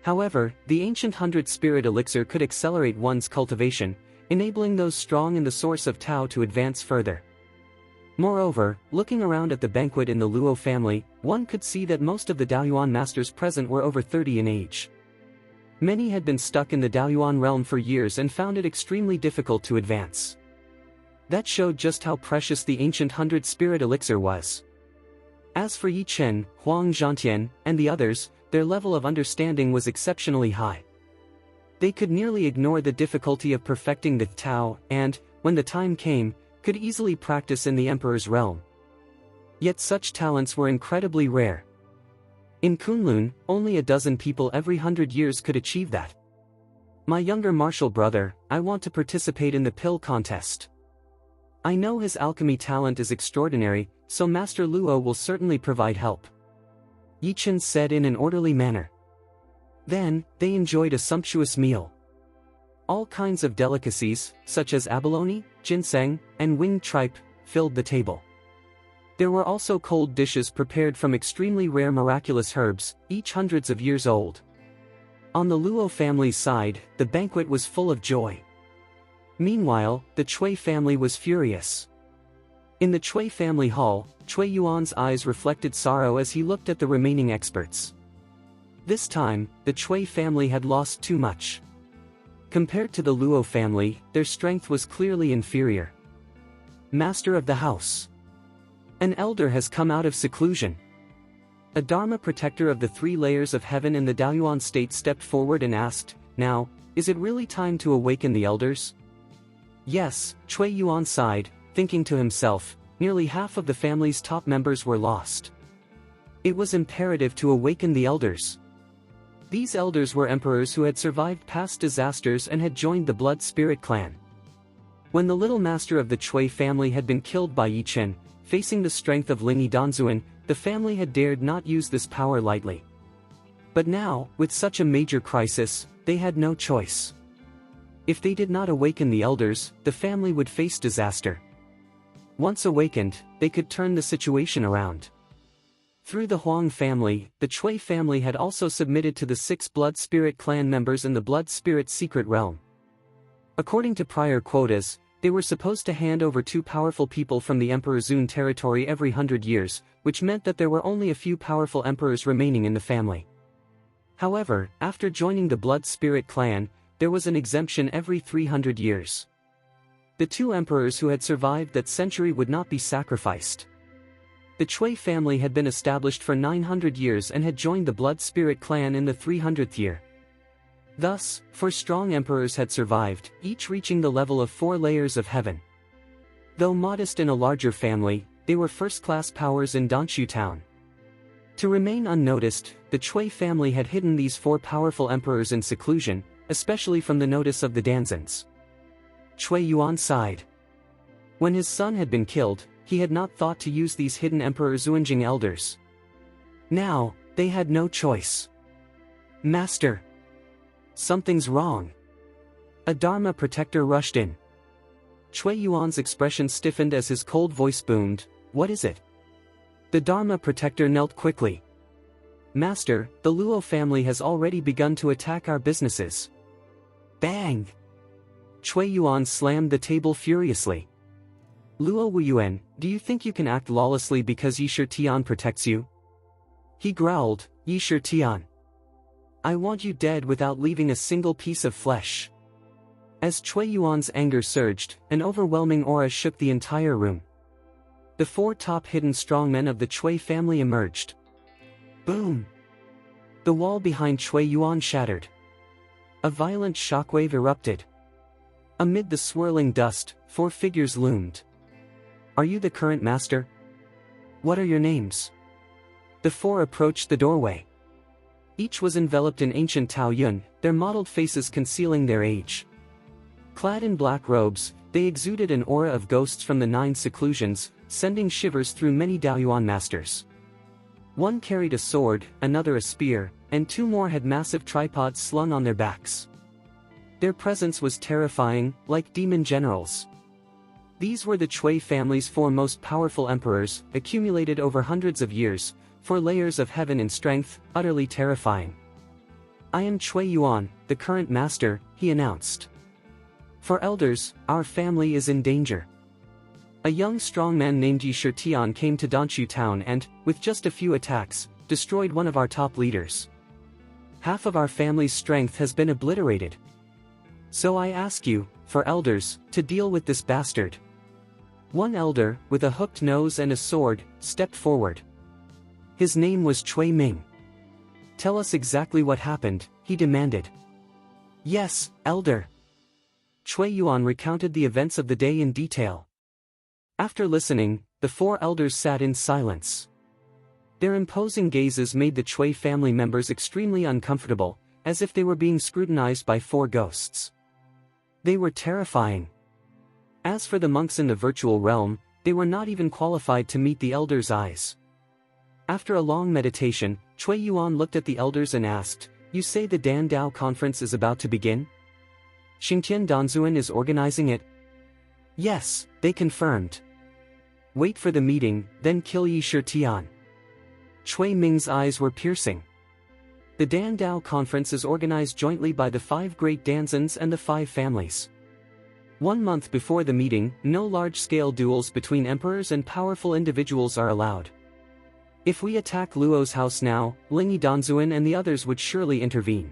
However, the ancient 100 spirit elixir could accelerate one's cultivation, enabling those strong in the source of Tao to advance further. Moreover, looking around at the banquet in the Luo family, one could see that most of the Daoyuan masters present were over 30 in age. Many had been stuck in the Daoyuan realm for years and found it extremely difficult to advance. That showed just how precious the ancient 100 spirit elixir was. As for Yi Chen, Huang Zhantian, and the others, their level of understanding was exceptionally high. They could nearly ignore the difficulty of perfecting the Tao and, when the time came, could easily practice in the emperor's realm. Yet such talents were incredibly rare. In Kunlun, only a dozen people every 100 years could achieve that. My younger martial brother, I want to participate in the pill contest. I know his alchemy talent is extraordinary, so Master Luo will certainly provide help. Yi Chen said in an orderly manner. Then, they enjoyed a sumptuous meal. All kinds of delicacies, such as abalone, ginseng, and winged tripe, filled the table. There were also cold dishes prepared from extremely rare miraculous herbs, each hundreds of years old. On the Luo family's side, the banquet was full of joy. Meanwhile, the Cui family was furious. In the Cui family hall, Cui Yuan's eyes reflected sorrow as he looked at the remaining experts. This time, the Cui family had lost too much. Compared to the Luo family, their strength was clearly inferior. Master of the house. An elder has come out of seclusion. A Dharma protector of the 3 layers of heaven in the Daoyuan state stepped forward and asked, "Now, is it really time to awaken the elders?" Yes, Cui Yuan sighed, thinking to himself, nearly half of the family's top members were lost. It was imperative to awaken the elders. These elders were emperors who had survived past disasters and had joined the Blood Spirit clan. When the little master of the Cui family had been killed by Yi Chen, facing the strength of Lingyi Danzuan, the family had dared not use this power lightly. But now, with such a major crisis, they had no choice. If they did not awaken the elders, the family would face disaster. Once awakened, they could turn the situation around. Through the Huang family, the Cui family had also submitted to the 6 Blood Spirit clan members in the Blood Spirit secret realm. According to prior quotas, they were supposed to hand over 2 powerful people from the Emperor Zun territory every 100 years, which meant that there were only a few powerful emperors remaining in the family. However, after joining the Blood Spirit clan, there was an exemption every 300 years. The 2 emperors who had survived that century would not be sacrificed. The Cui family had been established for 900 years and had joined the Blood Spirit clan in the 300th year. Thus, 4 strong emperors had survived, each reaching the level of 4 layers of heaven. Though modest in a larger family, they were first-class powers in Danshu town. To remain unnoticed, the Cui family had hidden these 4 powerful emperors in seclusion, especially from the notice of the Danzans. Cui Yuan sighed. When his son had been killed, he had not thought to use these hidden Emperor Zuanjing elders. Now, they had no choice. Master! Something's wrong. A Dharma protector rushed in. Cui Yuan's expression stiffened as his cold voice boomed, "What is it?" The Dharma protector knelt quickly. "Master, the Luo family has already begun to attack our businesses." Bang! Cui Yuan slammed the table furiously. "Luo Wuyuan, do you think you can act lawlessly because Yi Shi Tian protects you?" He growled, "Yi Shi Tian. I want you dead without leaving a single piece of flesh. As Cui Yuan's anger surged, an overwhelming aura shook the entire room. The 4 top hidden strongmen of the Cui family emerged. Boom! The wall behind Cui Yuan shattered. A violent shockwave erupted. Amid the swirling dust, 4 figures loomed. Are you the current master? What are your names? The 4 approached the doorway. Each was enveloped in ancient Tao Yun, their mottled faces concealing their age. Clad in black robes, they exuded an aura of ghosts from the 9 seclusions, sending shivers through many Daoyuan masters. One carried a sword, another a spear, and 2 more had massive tripods slung on their backs. Their presence was terrifying, like demon generals. These were the Cui family's 4 most powerful emperors, accumulated over hundreds of years, 4 layers of heaven in strength, utterly terrifying. I am Cui Yuan, the current master, he announced. For elders, our family is in danger. A young strong man named Yi Shitian came to Danshu town and, with just a few attacks, destroyed one of our top leaders. Half of our family's strength has been obliterated. So I ask you, for elders, to deal with this bastard. One elder, with a hooked nose and a sword, stepped forward. His name was Cui Ming. Tell us exactly what happened, he demanded. Yes, elder. Cui Yuan recounted the events of the day in detail. After listening, the 4 elders sat in silence. Their imposing gazes made the Cui family members extremely uncomfortable, as if they were being scrutinized by 4 ghosts. They were terrifying. As for the monks in the virtual realm, they were not even qualified to meet the elders' eyes. After a long meditation, Cui Yuan looked at the elders and asked, You say the Dan Dao conference is about to begin? Xingtian Danzuan is organizing it? Yes, they confirmed. Wait for the meeting, then kill Yi Shitian. Cui Ming's eyes were piercing. The Dan Dao conference is organized jointly by the 5 great Danzans and the 5 families. 1 month before the meeting, no large-scale duels between emperors and powerful individuals are allowed. If we attack Luo's house now, Lingyi Danzuan and the others would surely intervene.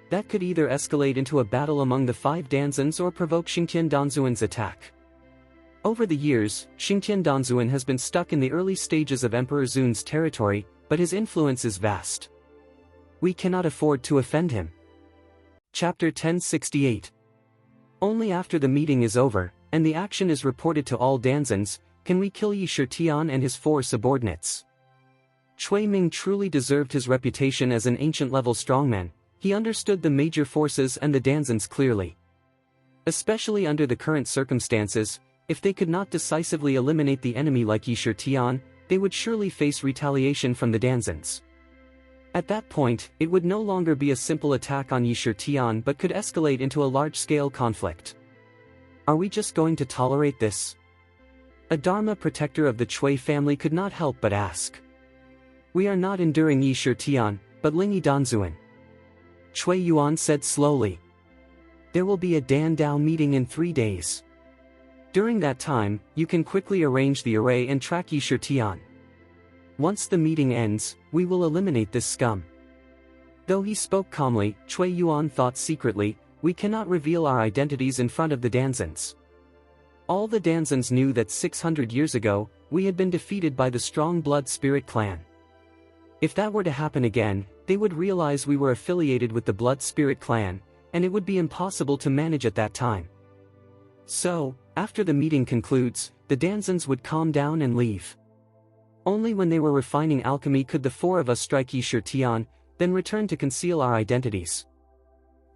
That could either escalate into a battle among the 5 Danzans or provoke Xingtian Danzuan's attack. Over the years, Xingtian Danzuan has been stuck in the early stages of Emperor Zun's territory, but his influence is vast. We cannot afford to offend him. Chapter 1068. Only after the meeting is over, and the action is reported to all Danzans, can we kill Yi Shitian and his 4 subordinates. Cui Ming truly deserved his reputation as an ancient-level strongman. He understood the major forces and the Danzans clearly. Especially under the current circumstances, if they could not decisively eliminate the enemy like Yi Shitian, they would surely face retaliation from the Danzans. At that point, it would no longer be a simple attack on Yi Shitian but could escalate into a large-scale conflict. Are we just going to tolerate this? A Dharma protector of the Cui family could not help but ask. We are not enduring Yi Shitian, but Lingyi Danzuan. Cui Yuan said slowly. There will be a Dan Dao meeting in 3 days. During that time, you can quickly arrange the array and track Yi Shitian. Once the meeting ends, we will eliminate this scum. Though he spoke calmly, Cui Yuan thought secretly, we cannot reveal our identities in front of the Danzans. All the Danzans knew that 600 years ago, we had been defeated by the strong blood spirit clan. If that were to happen again, they would realize we were affiliated with the blood spirit clan, and it would be impossible to manage at that time. So, after the meeting concludes, the Danzans would calm down and leave. Only when they were refining alchemy could the 4 of us strike Yi Shitian, then return to conceal our identities.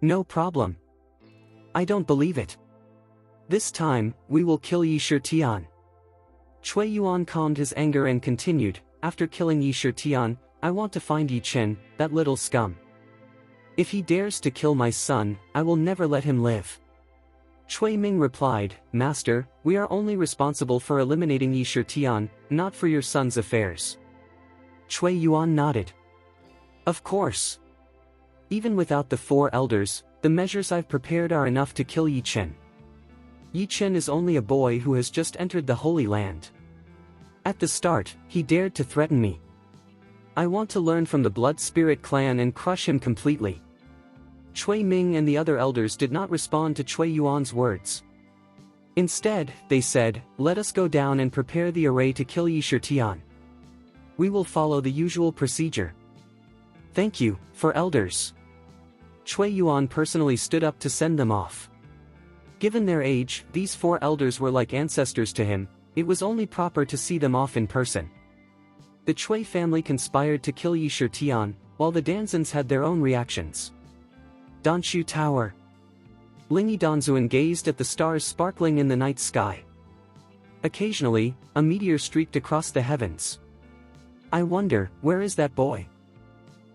No problem. I don't believe it. This time, we will kill Yi Shitian. Cui Yuan calmed his anger and continued, after killing Yi Shitian, I want to find Yi Chen, that little scum. If he dares to kill my son, I will never let him live. Cui Ming replied, Master, we are only responsible for eliminating Yi Shitian, not for your son's affairs. Cui Yuan nodded. Of course. Even without the 4 elders, the measures I've prepared are enough to kill Yi Chen. Yi Chen is only a boy who has just entered the Holy Land. At the start, he dared to threaten me. I want to learn from the Blood Spirit clan and crush him completely. Cui Ming and the other elders did not respond to Cui Yuan's words. Instead, they said, let us go down and prepare the array to kill Yi Shitian. We will follow the usual procedure. Thank you, for elders. Cui Yuan personally stood up to send them off. Given their age, these 4 elders were like ancestors to him. It was only proper to see them off in person. The Cui family conspired to kill Yi Shitian, while the Danzans had their own reactions. Danshu Tower. Lingi Danzuan gazed at the stars sparkling in the night sky. Occasionally, a meteor streaked across the heavens. I wonder, where is that boy?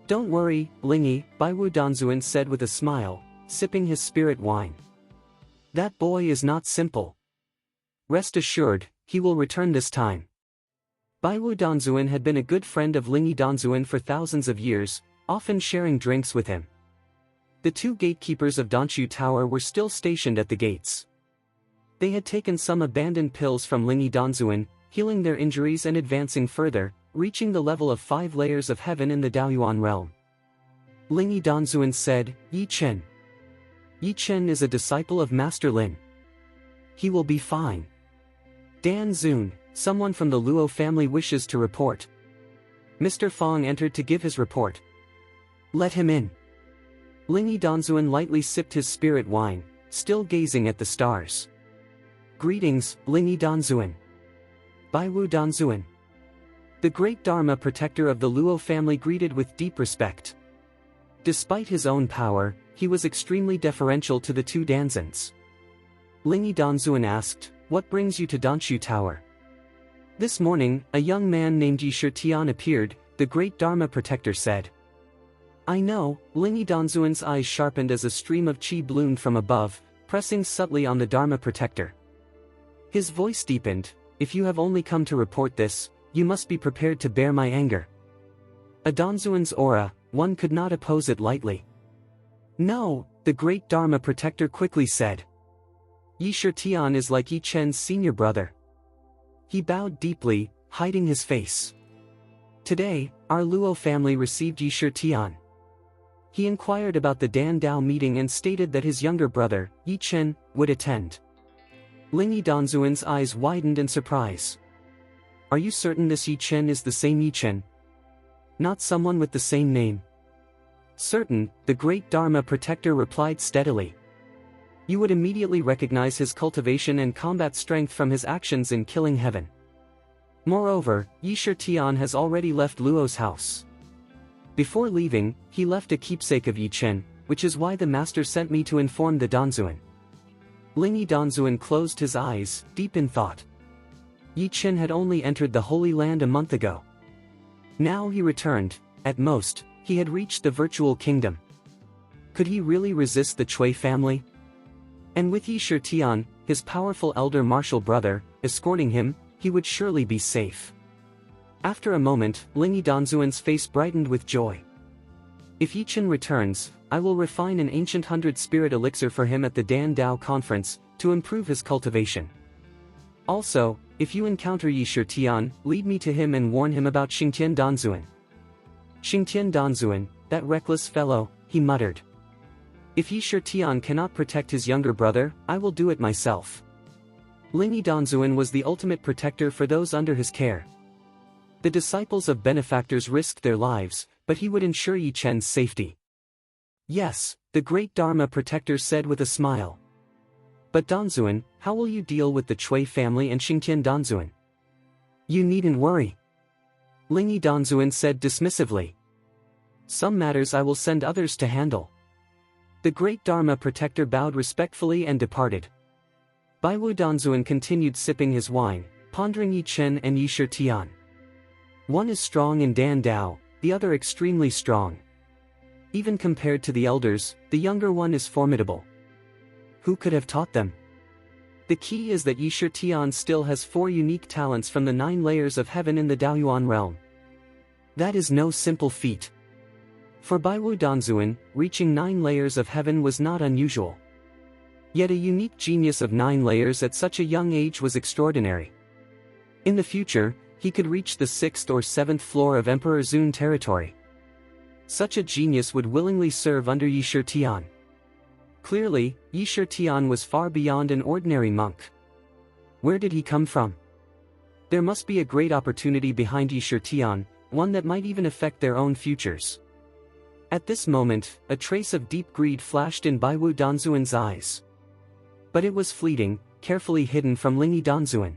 Don't worry, Lingi, Baiwu Danzuan said with a smile, sipping his spirit wine. That boy is not simple. Rest assured, he will return this time. Baiwu Danzuan had been a good friend of Lingi Danzuan for thousands of years, often sharing drinks with him. The 2 gatekeepers of Danshu Tower were still stationed at the gates. They had taken some abandoned pills from Lingi Danzuan, healing their injuries and advancing further, reaching the level of 5 layers of heaven in the Daoyuan realm. Lingi Danzuan said, Yi Chen. Yi Chen is a disciple of Master Lin. He will be fine. Dan Zun, someone from the Luo family wishes to report. Mr. Fong entered to give his report. Let him in. Lingi Danzuan lightly sipped his spirit wine, still gazing at the stars. Greetings, Lingi Danzuan. Baiwu Danzuan. The great Dharma protector of the Luo family greeted with deep respect. Despite his own power, he was extremely deferential to the 2 Danzans. Lingi Danzuan asked, what brings you to Danshu Tower? This morning, a young man named Yi Shitian appeared, the great Dharma protector said. I know, Lingi Danzuan's eyes sharpened as a stream of chi bloomed from above, pressing subtly on the Dharma protector. His voice deepened, if you have only come to report this, you must be prepared to bear my anger. A Danzuan's aura, one could not oppose it lightly. No, the great Dharma protector quickly said. Yi Shitian is like Yi Chen's senior brother. He bowed deeply, hiding his face. Today, our Luo family received Yi Shitian. He inquired about the Dan Dao meeting and stated that his younger brother, Yi Chen, would attend. Lingi Danzuan's eyes widened in surprise. Are you certain this Yi Chen is the same Yi Chen? Not someone with the same name. Certain, the great Dharma protector replied steadily. You would immediately recognize his cultivation and combat strength from his actions in killing heaven. Moreover, Yi Shitian has already left Luo's house. Before leaving, he left a keepsake of Yi Chen, which is why the master sent me to inform the Danzuan. Lingi Danzuan closed his eyes, deep in thought. Yi Chen had only entered the Holy Land a month ago. Now he returned, at most, he had reached the virtual kingdom. Could he really resist the Cui family? And with Yi Shitian, his powerful elder martial brother, escorting him, he would surely be safe. After a moment, Lingi Danzuan's face brightened with joy. If Yi Chen returns, I will refine an ancient 100-spirit elixir for him at the Dan Dao conference, to improve his cultivation. Also, if you encounter Yi Shitian, lead me to him and warn him about Xingtian Danzuan. Xingtian Danzuan, that reckless fellow, he muttered. If Yi Shitian cannot protect his younger brother, I will do it myself. Lingi Danzuan was the ultimate protector for those under his care. The disciples of benefactors risked their lives, but he would ensure Yi Chen's safety. Yes, the great Dharma protector said with a smile. But Danzuan, how will you deal with the Cui family and Xingtian Danzuan? You needn't worry. Lingi Danzuan said dismissively. Some matters I will send others to handle. The great Dharma protector bowed respectfully and departed. Baiwu Danzuan continued sipping his wine, pondering Yi Chen and Yi Shitian. One is strong in Dan Dao, the other extremely strong. Even compared to the elders, the younger one is formidable. Who could have taught them? The key is that Yi Shitian still has 4 unique talents from the 9 layers of heaven in the Daoyuan realm. That is no simple feat. For Baiwu Danzuan, reaching 9 layers of heaven was not unusual. Yet a unique genius of 9 layers at such a young age was extraordinary. In the future, He could reach the 6th or 7th floor of Emperor Zun territory. Such a genius would willingly serve under Yi Shitian. Clearly, Yi Shitian was far beyond an ordinary monk. Where did he come from? There must be a great opportunity behind Yi Shitian, one that might even affect their own futures. At this moment, a trace of deep greed flashed in Baiwu Danzuan's eyes. But it was fleeting, carefully hidden from Lingyi Danzuan.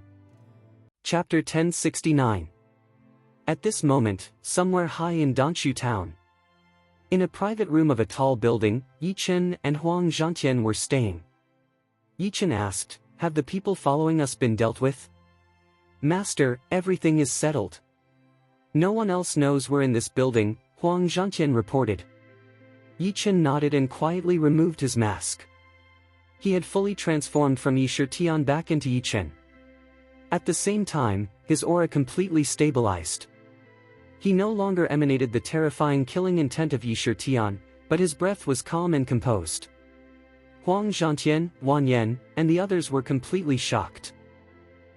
Chapter 1069. At this moment, somewhere high in Danshu town, in a private room of a tall building, Yi Chen and Huang Zhantian were staying. Yi Chen asked, "Have the people following us been dealt with?" "Master, everything is settled. No one else knows we're in this building," Huang Zhantian reported. Yi Chen nodded and quietly removed his mask. He had fully transformed from Yi Shitian back into Yi Chen. At the same time, his aura completely stabilized. He no longer emanated the terrifying killing intent of Yi Shitian, but his breath was calm and composed. Huang Zhantian, Wan Yan, and the others were completely shocked.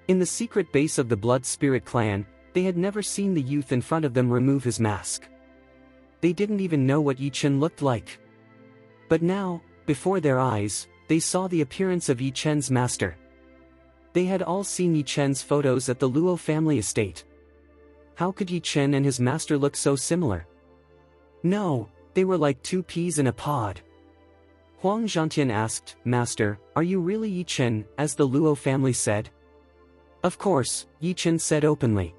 In the secret base of the Blood Spirit clan, they had never seen the youth in front of them remove his mask. They didn't even know what Yi Chen looked like. But now, before their eyes, they saw the appearance of Yi Chen's master. They had all seen Yi Chen's photos at the Luo family estate. How could Yi Chen and his master look so similar? No, they were like two peas in a pod. Huang Zhantian asked, "Master, are you really Yi Chen, as the Luo family said?" "Of course," Yi Chen said openly.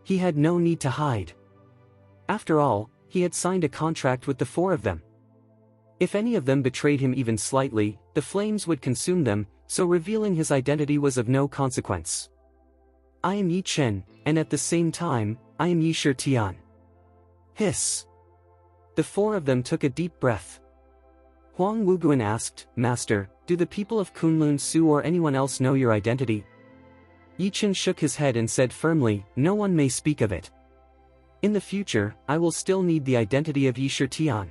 He had no need to hide. After all, he had signed a contract with the four of them. If any of them betrayed him even slightly, the flames would consume them, so revealing his identity was of no consequence. "I am Yi Chen, and at the same time, I am Yi Shitian." Hiss. The four of them took a deep breath. Huang Wuguan asked, "Master, do the people of Kunlun Su or anyone else know your identity?" Yi Chen shook his head and said firmly, "No one may speak of it. In the future, I will still need the identity of Yi Shitian.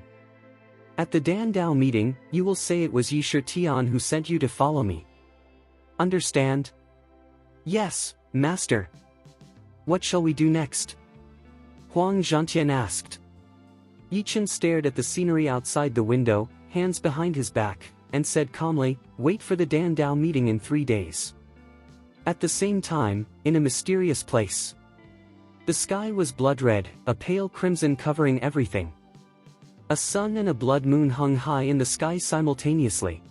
At the Dan Dao meeting, you will say it was Yi Shitian who sent you to follow me. Understand?" "Yes, Master." "What shall we do next?" Huang Zhantian asked. Yi Chen stared at the scenery outside the window, hands behind his back, and said calmly, "Wait for the Dan Dao meeting in 3 days." At the same time, in a mysterious place, the sky was blood red, a pale crimson covering everything. A sun and a blood moon hung high in the sky simultaneously.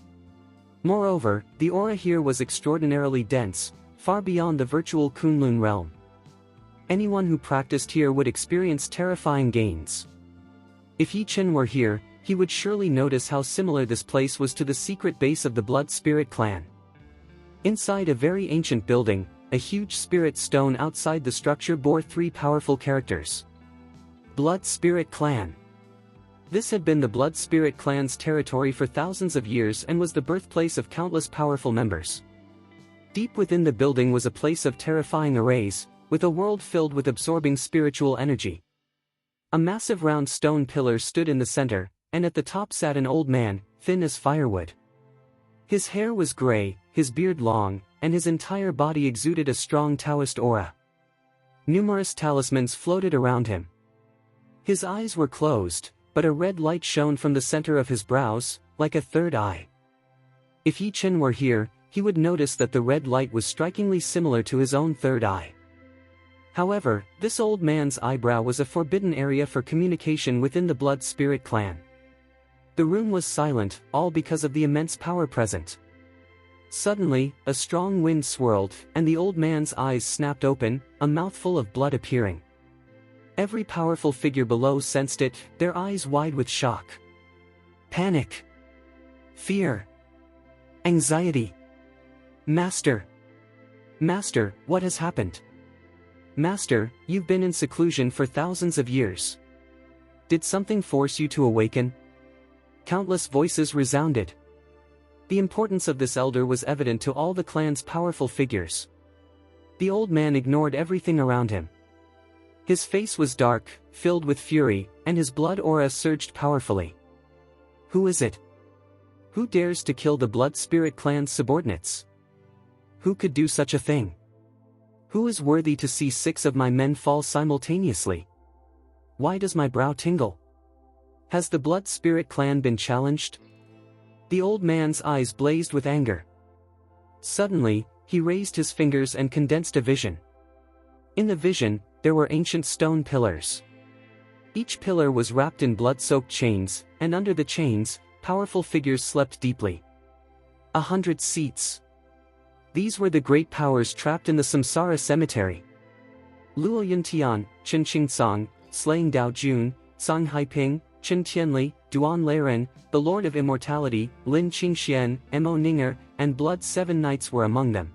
Moreover, the aura here was extraordinarily dense, far beyond the virtual Kunlun realm. Anyone who practiced here would experience terrifying gains. If Yi Chen were here, he would surely notice how similar this place was to the secret base of the Blood Spirit clan. Inside a very ancient building, a huge spirit stone outside the structure bore 3 powerful characters. Blood Spirit Clan. This had been the Blood Spirit clan's territory for thousands of years and was the birthplace of countless powerful members. Deep within the building was a place of terrifying arrays, with a world filled with absorbing spiritual energy. A massive round stone pillar stood in the center, and at the top sat an old man, thin as firewood. His hair was gray, his beard long, and his entire body exuded a strong Taoist aura. Numerous talismans floated around him. His eyes were closed, but a red light shone from the center of his brows, like a third eye. If Yi Chen were here, he would notice that the red light was strikingly similar to his own third eye. However, this old man's eyebrow was a forbidden area for communication within the Blood Spirit clan. The room was silent, all because of the immense power present. Suddenly, a strong wind swirled, and the old man's eyes snapped open, a mouthful of blood appearing. Every powerful figure below sensed it, their eyes wide with shock. Panic. Fear. Anxiety. Master. Master, what has happened? Master, you've been in seclusion for thousands of years. Did something force you to awaken? Countless voices resounded. The importance of this elder was evident to all the clan's powerful figures. The old man ignored everything around him. His face was dark, filled with fury, and his blood aura surged powerfully. Who is it? Who dares to kill the Blood Spirit clan's subordinates? Who could do such a thing? Who is worthy to see 6 of my men fall simultaneously? Why does my brow tingle? Has the Blood Spirit clan been challenged? The old man's eyes blazed with anger. Suddenly, he raised his fingers and condensed a vision. In the vision, there were ancient stone pillars. Each pillar was wrapped in blood-soaked chains, and under the chains, powerful figures slept deeply. 100 seats. These were the great powers trapped in the Samsara cemetery. Luo Yuntian, Chen Qingcang, slaying Dao Jun, Song Haiping, Chen Tianli, Duan Leiren, the Lord of Immortality, Lin Qingxian, Mo Ninger, and Blood 7 Knights were among them.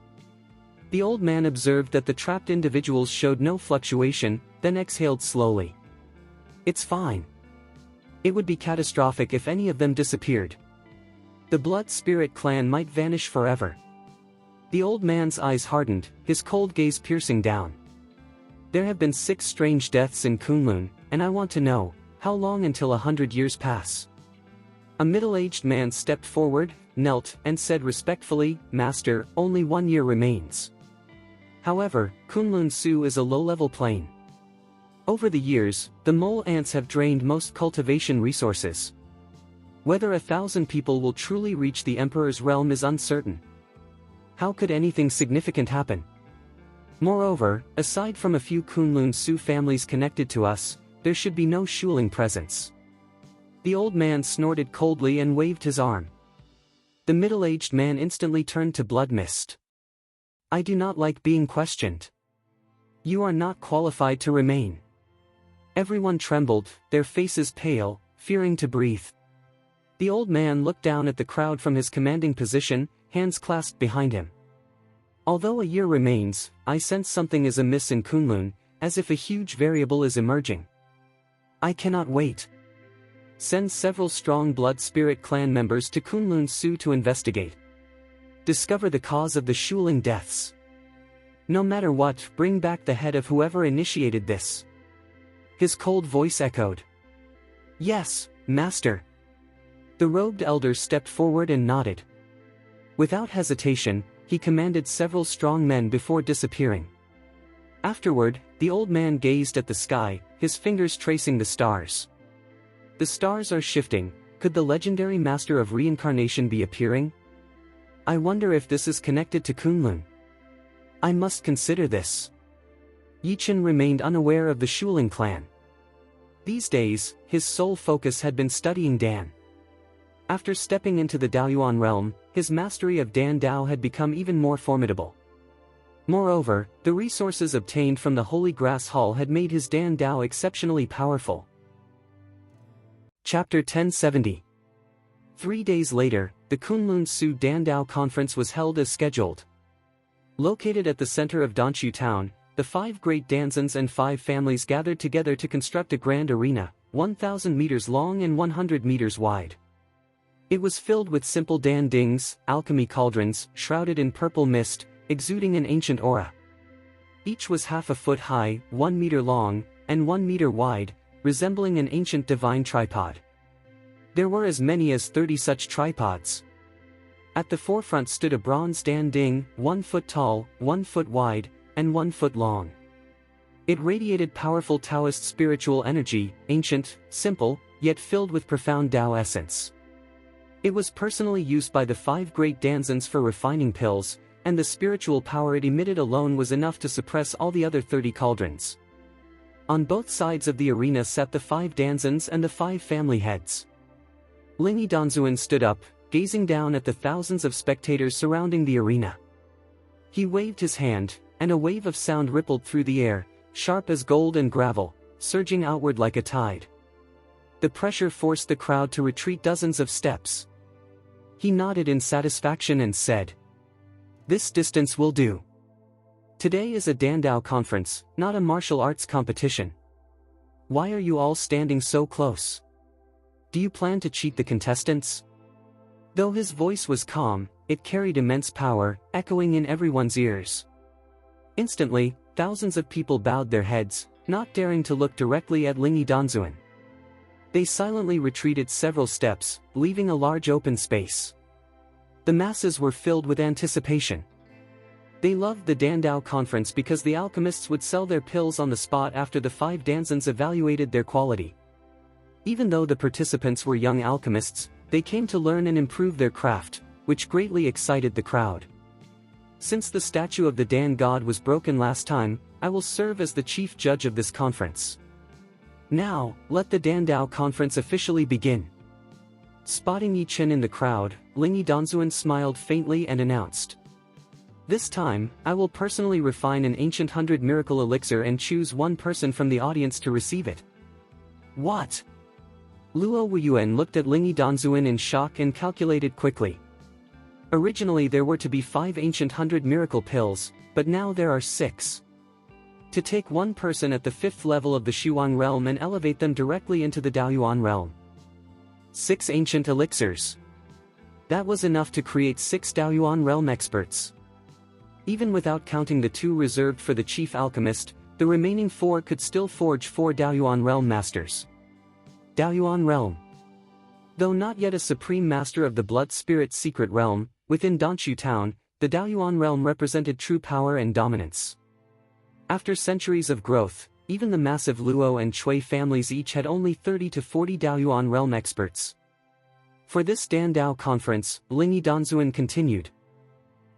The old man observed that the trapped individuals showed no fluctuation, then exhaled slowly. It's fine. It would be catastrophic if any of them disappeared. The Blood Spirit clan might vanish forever. The old man's eyes hardened, his cold gaze piercing down. There have been 6 strange deaths in Kunlun, and I want to know, how long until 100 years pass? A middle-aged man stepped forward, knelt, and said respectfully, Master, only 1 year remains. However, Kunlun Su is a low-level plain. Over the years, the mole ants have drained most cultivation resources. Whether 1,000 people will truly reach the Emperor's realm is uncertain. How could anything significant happen? Moreover, aside from a few Kunlun Su families connected to us, there should be no Shuling presence. The old man snorted coldly and waved his arm. The middle-aged man instantly turned to blood mist. I do not like being questioned. You are not qualified to remain. Everyone trembled, their faces pale, fearing to breathe. The old man looked down at the crowd from his commanding position, hands clasped behind him. Although a year remains, I sense something is amiss in Kunlun, as if a huge variable is emerging. I cannot wait. Send several strong Blood Spirit clan members to Kunlun Su to investigate. Discover the cause of the Shuling deaths. No matter what, bring back the head of whoever initiated this. His cold voice echoed. Yes, Master. The robed elder stepped forward and nodded. Without hesitation, he commanded several strong men before disappearing. Afterward, the old man gazed at the sky, his fingers tracing the stars. The stars are shifting. Could the legendary master of reincarnation be appearing? I wonder if this is connected to Kunlun. I must consider this. Yichen remained unaware of the Shuling clan. These days, his sole focus had been studying Dan. After stepping into the Daoyuan realm, his mastery of Dan Dao had become even more formidable. Moreover, the resources obtained from the Holy Grass Hall had made his Dan Dao exceptionally powerful. Chapter 1070. 3 days later, the Kunlun Su Dan Dao conference was held as scheduled. Located at the center of Danchu town, the 5 great Danzans and 5 families gathered together to construct a grand arena, 1,000 meters long and 100 meters wide. It was filled with simple Dan dings, alchemy cauldrons, shrouded in purple mist, exuding an ancient aura. Each was half a foot high, 1 meter long, and 1 meter wide, resembling an ancient divine tripod. There were as many as 30 such tripods. At the forefront stood a bronze Dan ding, 1 foot tall, 1 foot wide, and 1 foot long. It radiated powerful Taoist spiritual energy, ancient, simple, yet filled with profound Tao essence. It was personally used by the 5 great Danzans for refining pills, and the spiritual power it emitted alone was enough to suppress all the other 30 cauldrons. On both sides of the arena sat the 5 Danzans and the 5 family heads. Lingi Danzuan stood up, gazing down at the thousands of spectators surrounding the arena. He waved his hand, and a wave of sound rippled through the air, sharp as gold and gravel, surging outward like a tide. The pressure forced the crowd to retreat dozens of steps. He nodded in satisfaction and said, "This distance will do. Today is a Dandao conference, not a martial arts competition. Why are you all standing so close? Do you plan to cheat the contestants?" Though his voice was calm, it carried immense power, echoing in everyone's ears. Instantly, thousands of people bowed their heads, not daring to look directly at Lingi Danzuan. They silently retreated several steps, leaving a large open space. The masses were filled with anticipation. They loved the Dandao conference because the alchemists would sell their pills on the spot after the 5 danzans evaluated their quality. Even though the participants were young alchemists, they came to learn and improve their craft, which greatly excited the crowd. Since the statue of the Dan god was broken last time, I will serve as the chief judge of this conference. Now, let the Dandao conference officially begin. Spotting Yi Chen in the crowd, Ling Yidanzuan smiled faintly and announced, "This time, I will personally refine an ancient 100 miracle elixir and choose one person from the audience to receive it." What? Luo Wuyuan looked at Ling Yidanzuan in shock and calculated quickly. Originally there were to be 5 ancient 100 miracle pills, but now there are 6. To take one person at the 5th level of the Shuang realm and elevate them directly into the Daoyuan realm. 6 ancient elixirs. That was enough to create 6 Daoyuan realm experts. Even without counting the 2 reserved for the chief alchemist, the remaining 4 could still forge 4 Daoyuan realm masters. Daoyuan realm. Though not yet a supreme master of the blood spirit secret realm, within Danshu town, the Daoyuan realm represented true power and dominance. After centuries of growth, even the massive Luo and Chui families each had only 30 to 40 Daoyuan realm experts. For this Dandao conference, Ling Yidanzuan continued.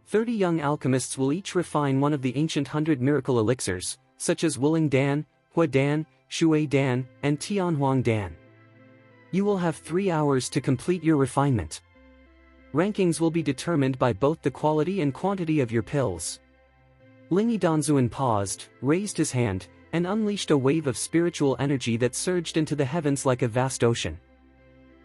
30 young alchemists will each refine one of the ancient 100 miracle elixirs, such as Wuling Dan, Hua Dan, Shui Dan, and Tianhuang Dan. You will have 3 hours to complete your refinement. Rankings will be determined by both the quality and quantity of your pills. Ling Yidanzuan paused, raised his hand, and unleashed a wave of spiritual energy that surged into the heavens like a vast ocean.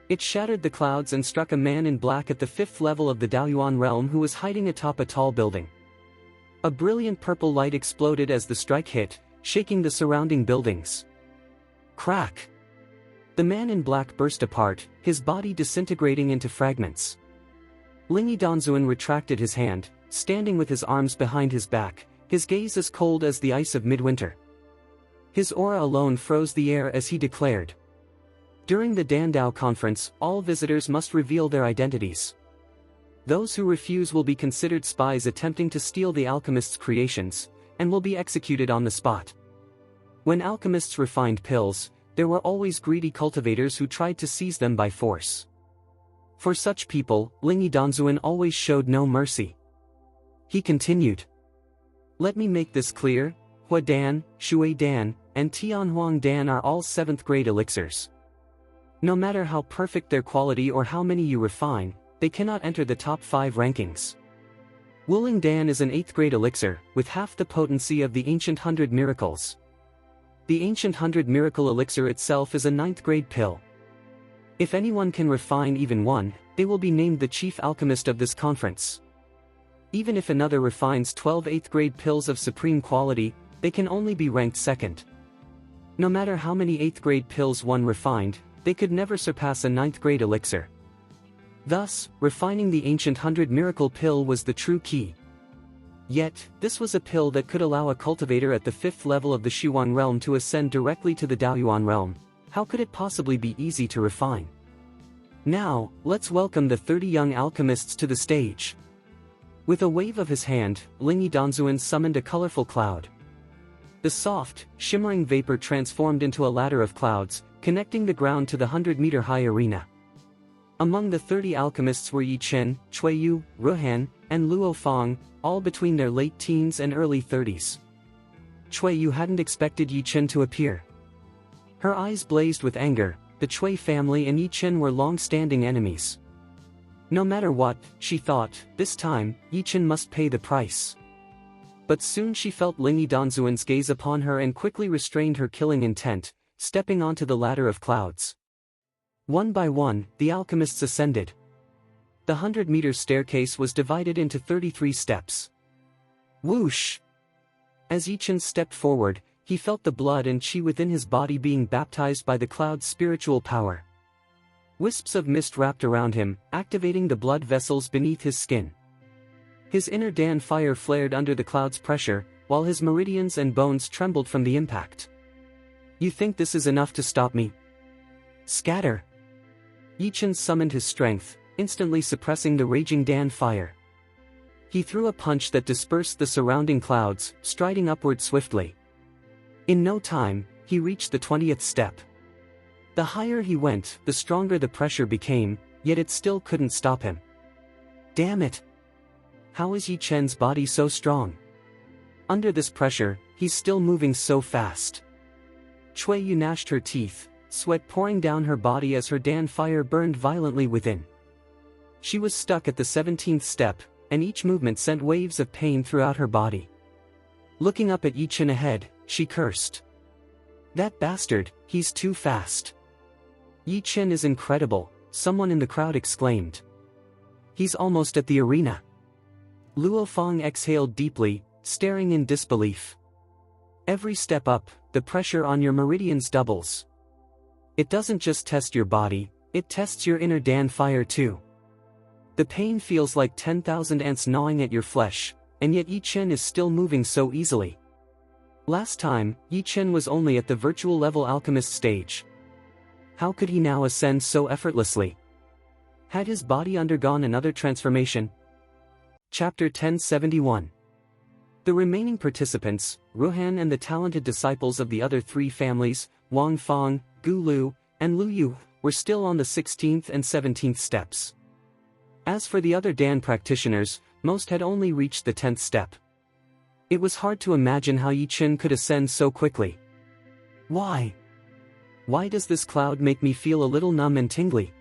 It shattered the clouds and struck a man in black at the 5th level of the Daoyuan realm who was hiding atop a tall building. A brilliant purple light exploded as the strike hit, shaking the surrounding buildings. Crack! The man in black burst apart, his body disintegrating into fragments. Ling Yidanzuan retracted his hand, standing with his arms behind his back, his gaze as cold as the ice of midwinter. His aura alone froze the air as he declared. During the Dandao conference, all visitors must reveal their identities. Those who refuse will be considered spies attempting to steal the alchemist's creations, and will be executed on the spot. When alchemists refined pills, there were always greedy cultivators who tried to seize them by force. For such people, Ling Yidanzuan always showed no mercy. He continued. Let me make this clear, Hua Dan, Shui Dan, and Tianhuang Dan are all 7th grade elixirs. No matter how perfect their quality or how many you refine, they cannot enter the top 5 rankings. Wuling Dan is an 8th grade elixir, with half the potency of the ancient 100 miracles. The ancient 100 miracle elixir itself is a 9th grade pill. If anyone can refine even one, they will be named the chief alchemist of this conference. Even if another refines 12 8th grade pills of supreme quality, they can only be ranked 2nd. No matter how many 8th grade pills one refined, they could never surpass a 9th grade elixir. Thus, refining the ancient 100 miracle pill was the true key. Yet, this was a pill that could allow a cultivator at the 5th level of the Shuang realm to ascend directly to the Daoyuan realm. How could it possibly be easy to refine? Now, let's welcome the 30 young alchemists to the stage. With a wave of his hand, Ling Yidanzuan summoned a colorful cloud. The soft, shimmering vapor transformed into a ladder of clouds, connecting the ground to the 100-meter-high arena. Among the 30 alchemists were Yi Chen, Chuiyu, Ruhan, and Luo Fang, all between their late teens and early 30s. Chuiyu hadn't expected Yi Chen to appear. Her eyes blazed with anger. The Chui family and Yi Chen were long-standing enemies. No matter what, she thought, this time, Yi Chen must pay the price. But soon she felt Ling Yidanzuan's gaze upon her and quickly restrained her killing intent, stepping onto the ladder of clouds. One by one, the alchemists ascended. The 100-meter staircase was divided into 33 steps. Whoosh! As Yi Chen stepped forward, he felt the blood and chi within his body being baptized by the cloud's spiritual power. Wisps of mist wrapped around him, activating the blood vessels beneath his skin. His inner Dan fire flared under the cloud's pressure, while his meridians and bones trembled from the impact. You think this is enough to stop me? Scatter! Yi Chen summoned his strength, instantly suppressing the raging Dan fire. He threw a punch that dispersed the surrounding clouds, striding upward swiftly. In no time, he reached the 20th step. The higher he went, the stronger the pressure became, yet it still couldn't stop him. Damn it! How is Yi Chen's body so strong? Under this pressure, he's still moving so fast. Cui Yu gnashed her teeth, sweat pouring down her body as her Dan fire burned violently within. She was stuck at the 17th step, and each movement sent waves of pain throughout her body. Looking up at Yi Chen ahead, she cursed. That bastard, he's too fast. Yi Chen is incredible, someone in the crowd exclaimed. He's almost at the arena. Luo Fang exhaled deeply, staring in disbelief. Every step up, the pressure on your meridians doubles. It doesn't just test your body, it tests your inner Dan fire too. The pain feels like 10,000 ants gnawing at your flesh, and yet Yi Chen is still moving so easily. Last time, Yi Chen was only at the virtual level alchemist stage. How could he now ascend so effortlessly? Had his body undergone another transformation? Chapter 1071. The remaining participants, Ruhan and the talented disciples of the other three families, Wang Fang, Gu Lu, and Lu Yu, were still on the 16th and 17th steps. As for the other Dan practitioners, most had only reached the 10th step. It was hard to imagine how Yi Chen could ascend so quickly. Why? Why does this cloud make me feel a little numb and tingly?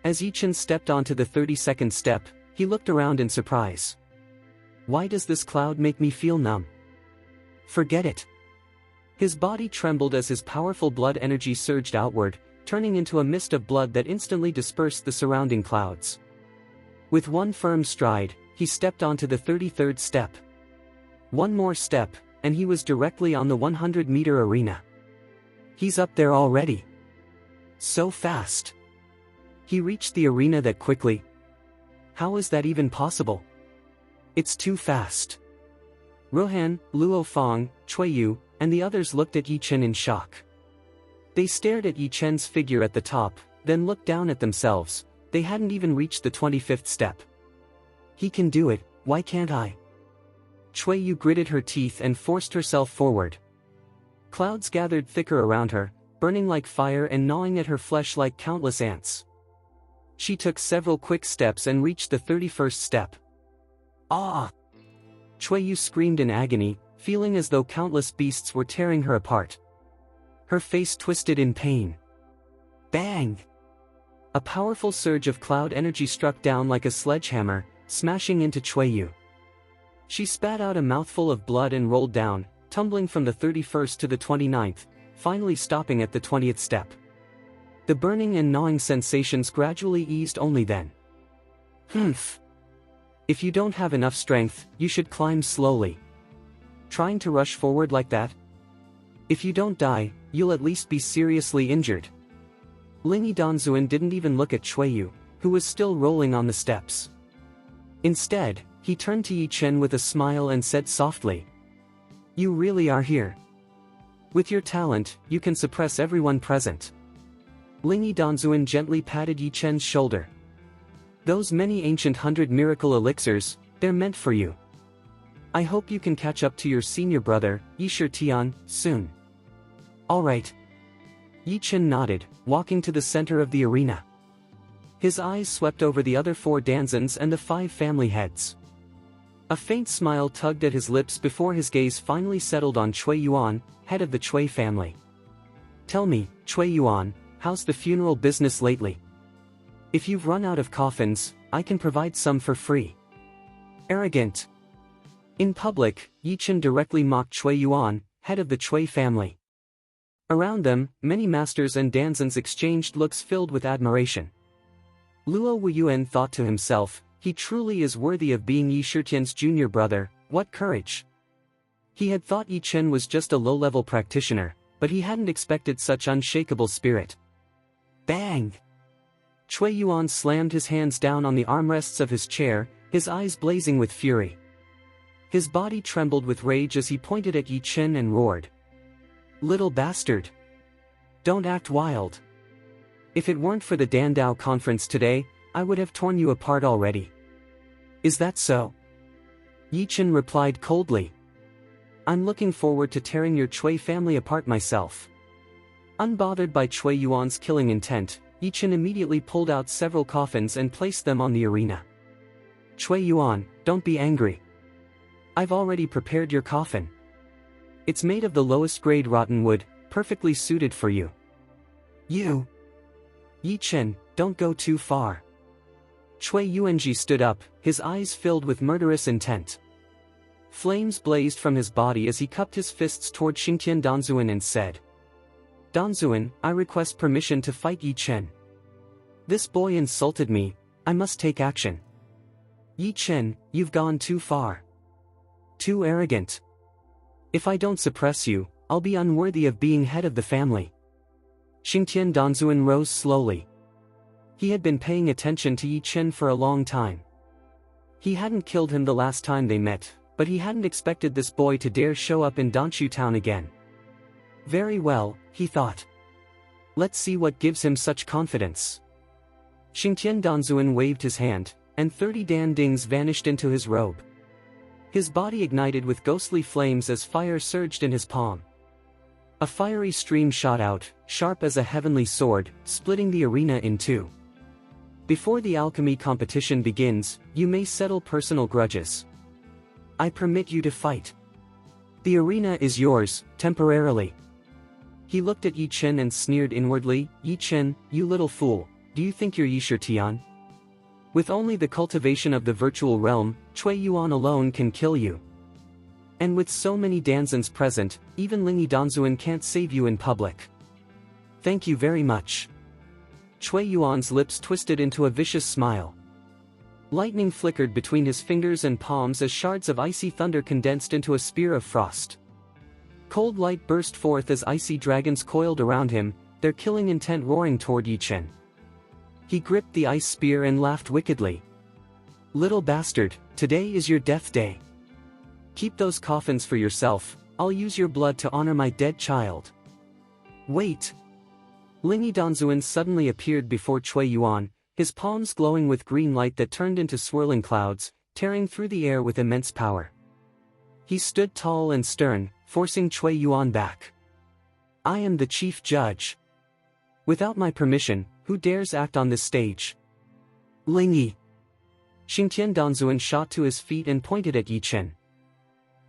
As Yi Chen stepped onto the 32nd step, he looked around in surprise. Why does this cloud make me feel numb? Forget it. His body trembled as his powerful blood energy surged outward, turning into a mist of blood that instantly dispersed the surrounding clouds. With one firm stride, he stepped onto the 33rd step. One more step, and he was directly on the 100-meter arena. He's up there already. So fast. He reached the arena that quickly. How is that even possible? It's too fast. Rohan, Luo Fang, Cui Yu, and the others looked at Yi Chen in shock. They stared at Yi Chen's figure at the top, then looked down at themselves. They hadn't even reached the 25th step. He can do it, why can't I? Cui Yu gritted her teeth and forced herself forward. Clouds gathered thicker around her, burning like fire and gnawing at her flesh like countless ants. She took several quick steps and reached the 31st step. Ah! Cui Yu screamed in agony, feeling as though countless beasts were tearing her apart. Her face twisted in pain. Bang! A powerful surge of cloud energy struck down like a sledgehammer, smashing into Cui Yu. She spat out a mouthful of blood and rolled down, tumbling from the 31st to the 29th, finally stopping at the 20th step. The burning and gnawing sensations gradually eased only then. Humph! If you don't have enough strength, you should climb slowly. Trying to rush forward like that? If you don't die, you'll at least be seriously injured. Lingy Danzuan didn't even look at Cui Yu, who was still rolling on the steps. Instead, he turned to Yi Chen with a smile and said softly, "You really are here. With your talent, you can suppress everyone present." Lingy Danzuan gently patted Yi Chen's shoulder. "Those many ancient 100 miracle elixirs, they're meant for you. I hope you can catch up to your senior brother, Yi Tian, soon." "Alright." Yi Chen nodded, walking to the center of the arena. His eyes swept over the other 4 Danzans and the 5 family heads. A faint smile tugged at his lips before his gaze finally settled on Cui Yuan, head of the Cui family. "Tell me, Cui Yuan, how's the funeral business lately? If you've run out of coffins, I can provide some for free." Arrogant. In public, Yi Chen directly mocked Cui Yuan, head of the Cui family. Around them, many masters and Danzans exchanged looks filled with admiration. Luo Wuyuan thought to himself, he truly is worthy of being Yi Tian's junior brother, what courage. He had thought Yi Chen was just a low-level practitioner, but he hadn't expected such unshakable spirit. Bang! Cui Yuan slammed his hands down on the armrests of his chair, his eyes blazing with fury. His body trembled with rage as he pointed at Yi Chen and roared. "Little bastard! Don't act wild. If it weren't for the Dandao conference today, I would have torn you apart already." "Is that so?" Yi Chen replied coldly. I'm looking forward to tearing your Chui family apart myself. Unbothered by Chui Yuan's killing intent, Yi Chen immediately pulled out several coffins and placed them on the arena. Chui Yuan, don't be angry. I've already prepared your coffin. It's made of the lowest grade rotten wood, perfectly suited for you. You. Yi Chen, don't go too far. Chui Yuanji stood up, his eyes filled with murderous intent. Flames blazed from his body as he cupped his fists toward Xingtian Danzuan and said, Danzuan, I request permission to fight Yi Chen. This boy insulted me, I must take action. Yi Chen, you've gone too far. Too arrogant. If I don't suppress you, I'll be unworthy of being head of the family. Xingtian Danzuan rose slowly. He had been paying attention to Yi Chen for a long time. He hadn't killed him the last time they met, but he hadn't expected this boy to dare show up in Danshu town again. Very well, he thought. Let's see what gives him such confidence. Xingtian Danzuan waved his hand, and 30 Dan Dings vanished into his robe. His body ignited with ghostly flames as fire surged in his palm. A fiery stream shot out, sharp as a heavenly sword, splitting the arena in two. Before the alchemy competition begins, you may settle personal grudges. I permit you to fight. The arena is yours, temporarily. He looked at Yi Chen and sneered inwardly, Yi Chen, you little fool, do you think you're Yi Shitian? With only the cultivation of the virtual realm, Chui Yuan alone can kill you. And with so many Danzans present, even Lingi Danzuan can't save you in public. Thank you very much. Chui Yuan's lips twisted into a vicious smile. Lightning flickered between his fingers and palms as shards of icy thunder condensed into a spear of frost. Cold light burst forth as icy dragons coiled around him, their killing intent roaring toward Yi Chen. He gripped the ice spear and laughed wickedly. Little bastard, today is your death day. Keep those coffins for yourself, I'll use your blood to honor my dead child. Wait. Lingi Danzuan suddenly appeared before Chui Yuan, his palms glowing with green light that turned into swirling clouds, tearing through the air with immense power. He stood tall and stern, forcing Chui Yuan back. I am the chief judge. Without my permission, who dares act on this stage? Lingi. Xingtian Danzuan shot to his feet and pointed at Yi Chen.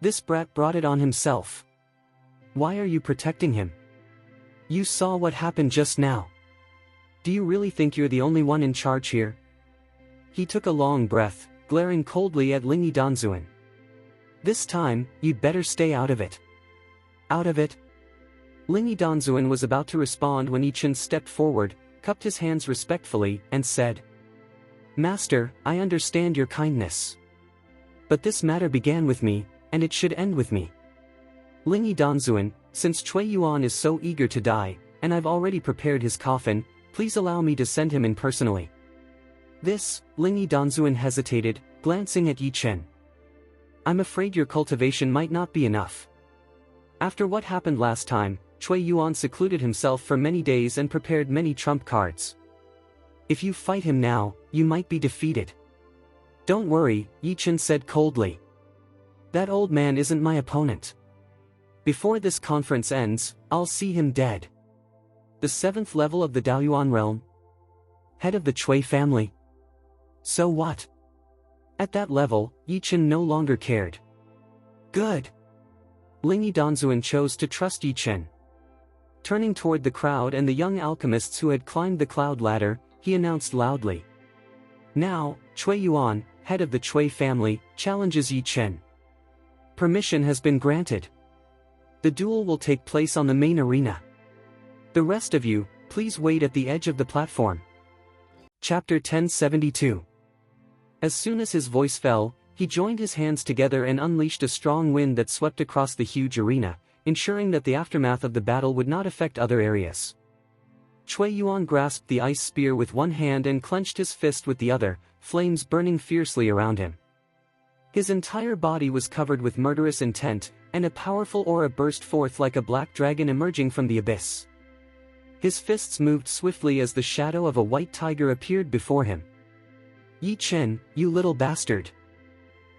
This brat brought it on himself. Why are you protecting him? You saw what happened just now. Do you really think you're the only one in charge here? He took a long breath, glaring coldly at Lingi Danzuan. This time, you'd better stay out of it. Out of it? Lingi Danzuan was about to respond when Yi Chen stepped forward, cupped his hands respectfully, and said, Master, I understand your kindness. But this matter began with me, and it should end with me. Lingi Danzuan, since Chui Yuan is so eager to die, and I've already prepared his coffin, please allow me to send him in personally. This, Lingi Danzuan hesitated, glancing at Yi Chen. I'm afraid your cultivation might not be enough. After what happened last time, Chui Yuan secluded himself for many days and prepared many trump cards. If you fight him now, you might be defeated. Don't worry, Yi Chen said coldly. That old man isn't my opponent. Before this conference ends, I'll see him dead. The 7th level of the Daoyuan realm? Head of the Chui family? So what? At that level, Yi Chen no longer cared. Good. Lingi Danzuan chose to trust Yi Chen. Turning toward the crowd and the young alchemists who had climbed the cloud ladder, he announced loudly. Now, Chui Yuan, head of the Chui family, challenges Yi Chen. Permission has been granted. The duel will take place on the main arena. The rest of you, please wait at the edge of the platform. Chapter 1072. As soon as his voice fell, he joined his hands together and unleashed a strong wind that swept across the huge arena, ensuring that the aftermath of the battle would not affect other areas. Chui Yuan grasped the ice spear with one hand and clenched his fist with the other, flames burning fiercely around him. His entire body was covered with murderous intent, and a powerful aura burst forth like a black dragon emerging from the abyss. His fists moved swiftly as the shadow of a white tiger appeared before him. Yi Chen, you little bastard.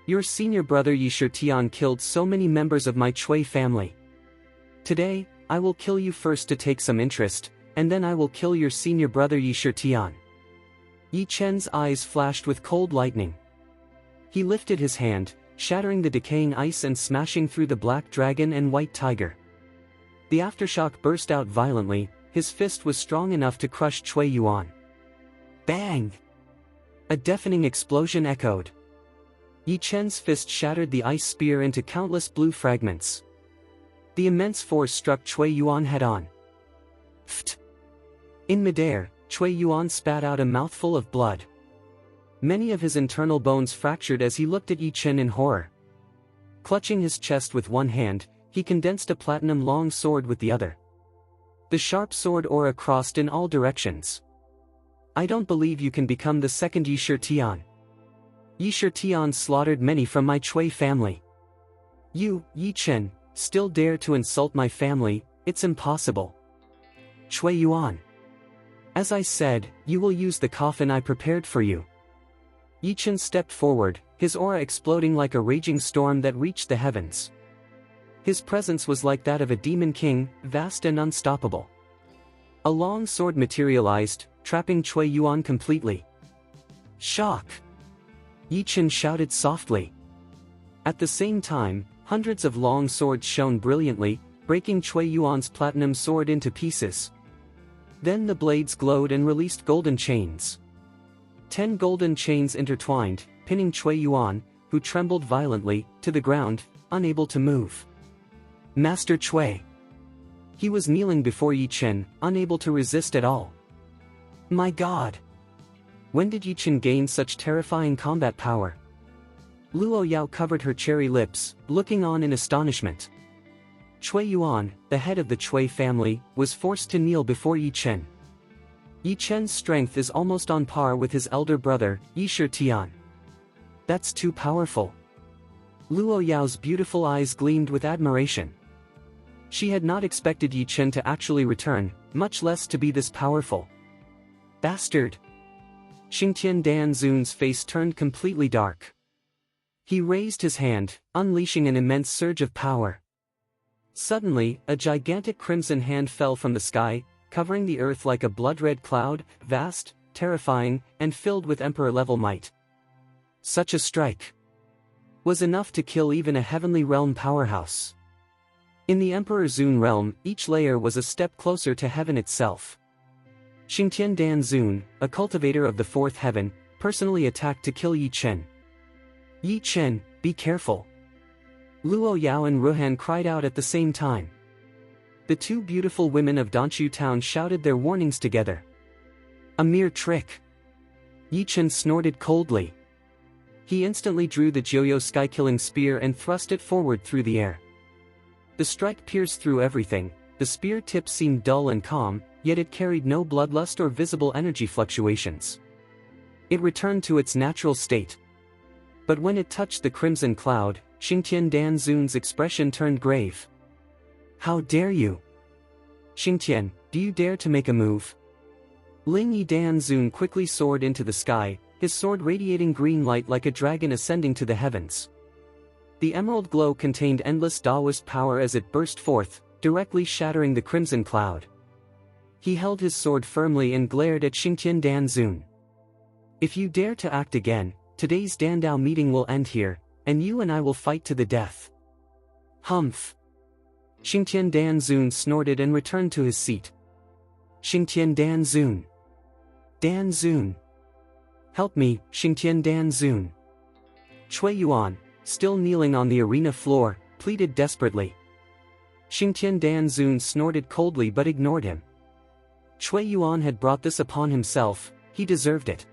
Your senior brother Yi Shitian killed so many members of my Chui family. Today, I will kill you first to take some interest, and then I will kill your senior brother Yi Shitian. Yi Chen's eyes flashed with cold lightning. He lifted his hand, shattering the decaying ice and smashing through the black dragon and white tiger. The aftershock burst out violently. His fist was strong enough to crush Cui Yuan. Bang! A deafening explosion echoed. Yi Chen's fist shattered the ice spear into countless blue fragments. The immense force struck Cui Yuan head-on. Pht! In midair, Cui Yuan spat out a mouthful of blood. Many of his internal bones fractured as he looked at Yi Chen in horror. Clutching his chest with one hand, he condensed a platinum long sword with the other. The sharp sword aura crossed in all directions. I don't believe you can become the second Yi Shitian. Yi Shitian slaughtered many from my Chui family. You, Yi Chen, still dare to insult my family? It's impossible. Cui Yuan. As I said, you will use the coffin I prepared for you. Yi Chen stepped forward, his aura exploding like a raging storm that reached the heavens. His presence was like that of a demon king, vast and unstoppable. A long sword materialized, trapping Cui Yuan completely. Shock! Yi Chen shouted softly. At the same time, hundreds of long swords shone brilliantly, breaking Cui Yuan's platinum sword into pieces. Then the blades glowed and released golden chains. 10 golden chains intertwined, pinning Cui Yuan, who trembled violently, to the ground, unable to move. Master Cui. He was kneeling before Yi Chen, unable to resist at all. My God! When did Yi Chen gain such terrifying combat power? Luo Yao covered her cherry lips, looking on in astonishment. Cui Yuan, the head of the Cui family, was forced to kneel before Yi Chen. Yi Chen's strength is almost on par with his elder brother, Yi Shitian. That's too powerful. Luo Yao's beautiful eyes gleamed with admiration. She had not expected Yi Chen to actually return, much less to be this powerful. Bastard! Xingtian Danzun's face turned completely dark. He raised his hand, unleashing an immense surge of power. Suddenly, a gigantic crimson hand fell from the sky, covering the earth like a blood-red cloud, vast, terrifying, and filled with emperor-level might. Such a strike was enough to kill even a heavenly realm powerhouse. In the Emperor Zun realm, each layer was a step closer to heaven itself. Xingtian Danzun, a cultivator of the fourth heaven, personally attacked to kill Yi Chen. Yi Chen, be careful! Luo Yao and Ruhan cried out at the same time. The two beautiful women of Danchu town shouted their warnings together. A mere trick! Yi Chen snorted coldly. He instantly drew the Jiuyo sky-killing spear and thrust it forward through the air. The strike pierced through everything. The spear tip seemed dull and calm, yet it carried no bloodlust or visible energy fluctuations. It returned to its natural state. But when it touched the crimson cloud, Xingtian Danzun's expression turned grave. How dare you? Xingtian, do you dare to make a move? Ling Yi Danzun quickly soared into the sky, his sword radiating green light like a dragon ascending to the heavens. The emerald glow contained endless Taoist power as it burst forth, directly shattering the crimson cloud. He held his sword firmly and glared at Xingtian Danzun. If you dare to act again, today's Dandao meeting will end here, and you and I will fight to the death. Humph! Xingtian Danzun snorted and returned to his seat. Xingtian Danzun! Danzun! Help me, Xingtian Danzun! Cui Yuan, still kneeling on the arena floor, pleaded desperately. Xingtian Danzun snorted coldly but ignored him. Cui Yuan had brought this upon himself, he deserved it.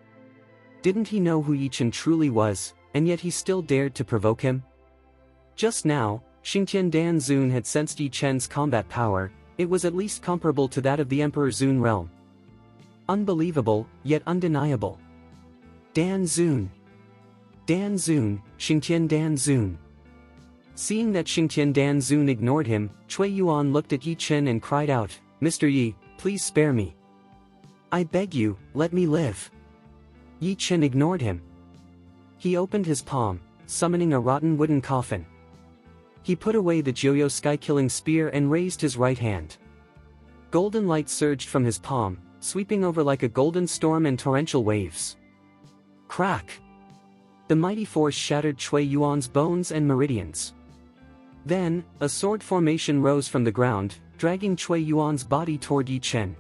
Didn't he know who Yi Chen truly was, and yet he still dared to provoke him? Just now, Xingtian Danzun had sensed Yi Chen's combat power. It was at least comparable to that of the Emperor Zun realm. Unbelievable, yet undeniable. Danzun! Danzun, Xingtian Danzun! Seeing that Xingtian Danzun ignored him, Cui Yuan looked at Yi Chen and cried out, Mr. Yi, please spare me. I beg you, let me live. Yi Chen ignored him. He opened his palm, summoning a rotten wooden coffin. He put away the Joyo sky-killing spear and raised his right hand. Golden light surged from his palm, sweeping over like a golden storm and torrential waves. Crack! The mighty force shattered Cui Yuan's bones and meridians. Then, a sword formation rose from the ground, dragging Cui Yuan's body toward Yi Chen.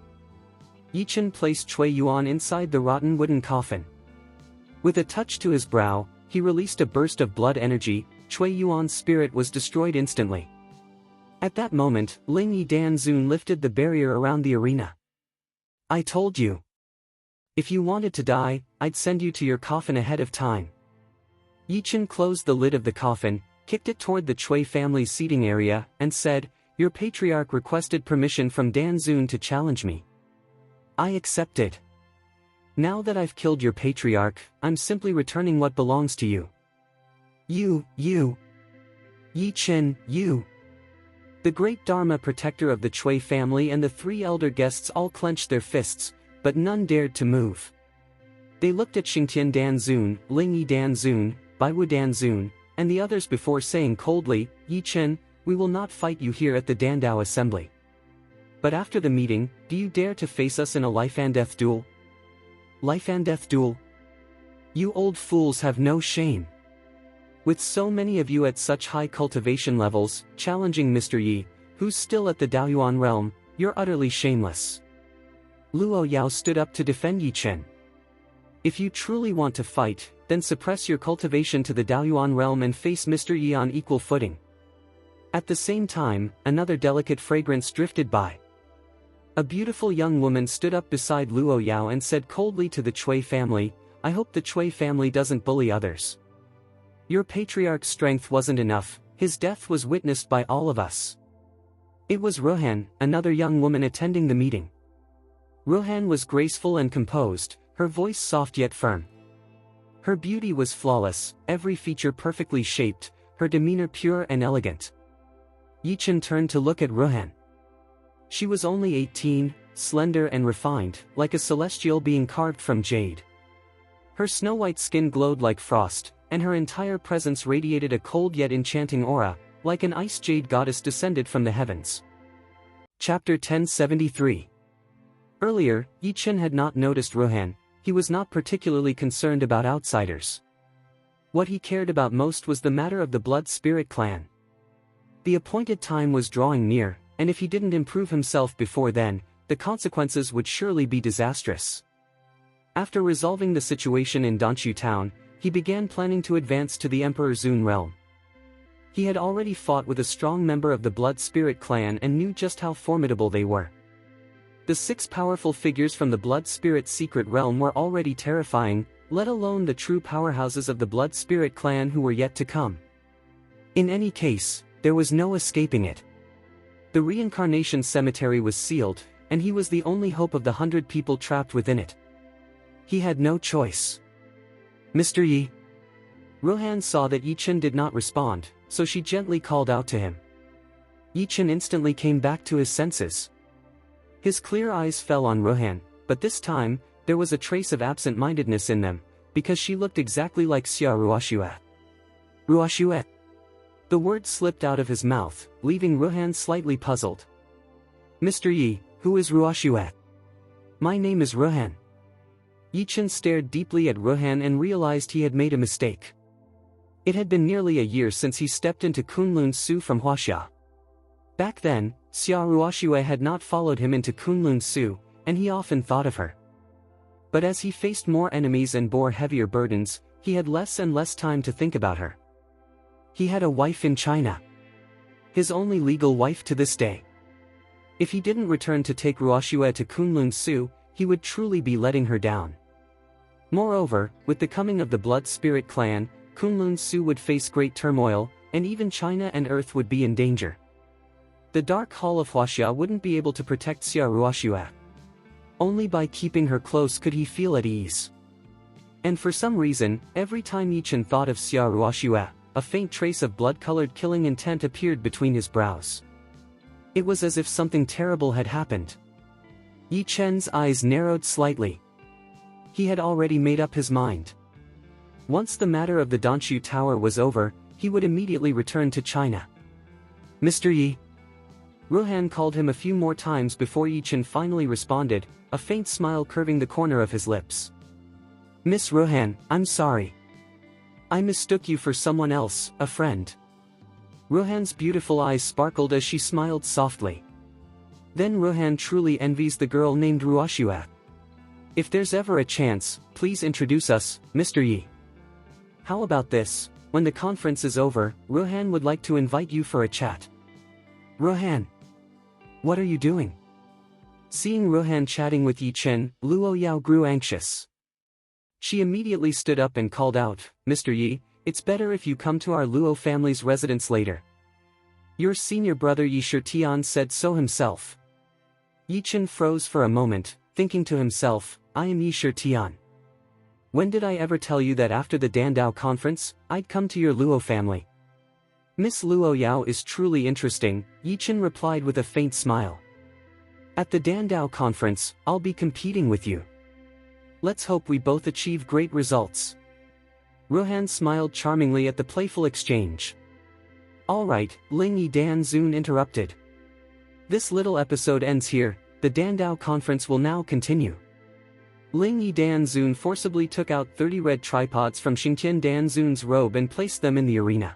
Yi Chen placed Cui Yuan inside the rotten wooden coffin. With a touch to his brow, he released a burst of blood energy. Cui Yuan's spirit was destroyed instantly. At that moment, Ling Yi Danzun lifted the barrier around the arena. I told you. If you wanted to die, I'd send you to your coffin ahead of time. Yi Chen closed the lid of the coffin, kicked it toward the Cui family's seating area, and said, Your patriarch requested permission from Danzun to challenge me. I accepted. Now that I've killed your patriarch, I'm simply returning what belongs to you. You. Yi Chen, you. The great Dharma protector of the Cui family and the three elder guests all clenched their fists, but none dared to move. They looked at Xingtian Danzun, Ling Yi Danzun, Baiwu Danzun, and the others before saying coldly, Yi Chen, we will not fight you here at the Dandao assembly. But after the meeting, do you dare to face us in a life-and-death duel? Life-and-death duel? You old fools have no shame. With so many of you at such high cultivation levels, challenging Mr. Yi, who's still at the Daoyuan realm, you're utterly shameless. Luo Yao stood up to defend Yi Chen. If you truly want to fight, then suppress your cultivation to the Daoyuan realm and face Mr. Yi on equal footing. At the same time, another delicate fragrance drifted by. A beautiful young woman stood up beside Luo Yao and said coldly to the Cui family, I hope the Cui family doesn't bully others. Your patriarch's strength wasn't enough, his death was witnessed by all of us. It was Rohan, another young woman attending the meeting. Rohan was graceful and composed, her voice soft yet firm. Her beauty was flawless, every feature perfectly shaped, her demeanor pure and elegant. Yi Chen turned to look at Rohan. She was only 18, slender and refined, like a celestial being carved from jade. Her snow-white skin glowed like frost, and her entire presence radiated a cold yet enchanting aura, like an ice jade goddess descended from the heavens. Chapter 1073. Earlier, Yi Chen had not noticed Rohan. He was not particularly concerned about outsiders. What he cared about most was the matter of the Blood Spirit clan. The appointed time was drawing near, and if he didn't improve himself before then, the consequences would surely be disastrous. After resolving the situation in Danshu town, he began planning to advance to the Emperor Zun realm. He had already fought with a strong member of the Blood Spirit clan and knew just how formidable they were. The 6 powerful figures from the Blood Spirit secret realm were already terrifying, let alone the true powerhouses of the Blood Spirit clan who were yet to come. In any case, there was no escaping it. The reincarnation cemetery was sealed, and he was the only hope of the 100 people trapped within it. He had no choice. Mr. Yi. Rohan saw that Yi Chen did not respond, so she gently called out to him. Yi Chen instantly came back to his senses. His clear eyes fell on Rohan, but this time, there was a trace of absent-mindedness in them, because she looked exactly like Xia Ruoxue. Ruoxue. The word slipped out of his mouth, leaving Rohan slightly puzzled. Mr. Yi, who is Ruoxue? My name is Rohan. Yi Chen stared deeply at Rohan and realized he had made a mistake. It had been nearly a year since he stepped into Kunlun Su from Huaxia. Back then, Xia Ruoxue had not followed him into Kunlun Su, and he often thought of her. But as he faced more enemies and bore heavier burdens, he had less and less time to think about her. He had a wife in China. His only legal wife to this day. If he didn't return to take Ruoxue to Kunlun Su, he would truly be letting her down. Moreover, with the coming of the Blood Spirit clan, Kunlun Su would face great turmoil, and even China and Earth would be in danger. The Dark Hall of Huaxia wouldn't be able to protect Xia Ruoxue. Only by keeping her close could he feel at ease. And for some reason, every time Yi Chen thought of Xia Ruoxue, a faint trace of blood-colored killing intent appeared between his brows. It was as if something terrible had happened. Yi Chen's eyes narrowed slightly. He had already made up his mind. Once the matter of the Danshu Tower was over, he would immediately return to China. Mr. Yi. Rohan called him a few more times before Yichen finally responded, a faint smile curving the corner of his lips. Miss Rohan, I'm sorry. I mistook you for someone else, a friend. Rohan's beautiful eyes sparkled as she smiled softly. Then Rohan truly envies the girl named Ruoshua. If there's ever a chance, please introduce us, Mr. Yi. How about this? When the conference is over, Rohan would like to invite you for a chat. Rohan. What are you doing? Seeing Rohan chatting with Yichen, Luo Yao grew anxious. She immediately stood up and called out, Mr. Yi, it's better if you come to our Luo family's residence later. Your senior brother Yi Shitian said so himself. Yichen froze for a moment, thinking to himself, I am Yi Shitian. When did I ever tell you that after the Dandao conference, I'd come to your Luo family? Miss Luo Yao is truly interesting, Yichen replied with a faint smile. At the Dandao conference, I'll be competing with you. Let's hope we both achieve great results. Rohan smiled charmingly at the playful exchange. Alright, Ling Yi Dan Zun interrupted. This little episode ends here, the Dandao conference will now continue. Ling Yi Dan Zun forcibly took out 30 red tripods from Xingtian Dan Zun's robe and placed them in the arena.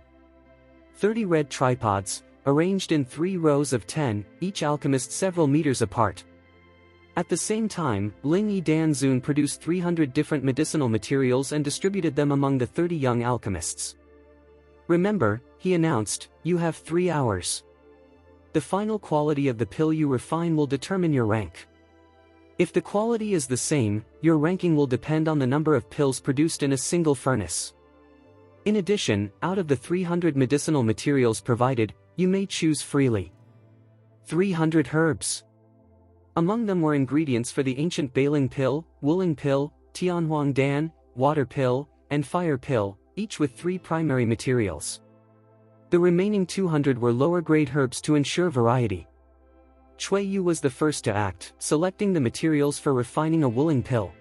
30 red tripods, arranged in 3 rows of 10, each alchemist several meters apart. At the same time, Ling Yi Dan Zun produced 300 different medicinal materials and distributed them among the 30 young alchemists. Remember, he announced, you have 3 hours. The final quality of the pill you refine will determine your rank. If the quality is the same, your ranking will depend on the number of pills produced in a single furnace. In addition, out of the 300 medicinal materials provided, you may choose freely. 300 herbs. Among them were ingredients for the ancient Bailing pill, Wuling pill, Tianhuang Dan, water pill, and fire pill, each with 3 primary materials. The remaining 200 were lower-grade herbs to ensure variety. Cui Yu was the first to act, selecting the materials for refining a Wuling pill.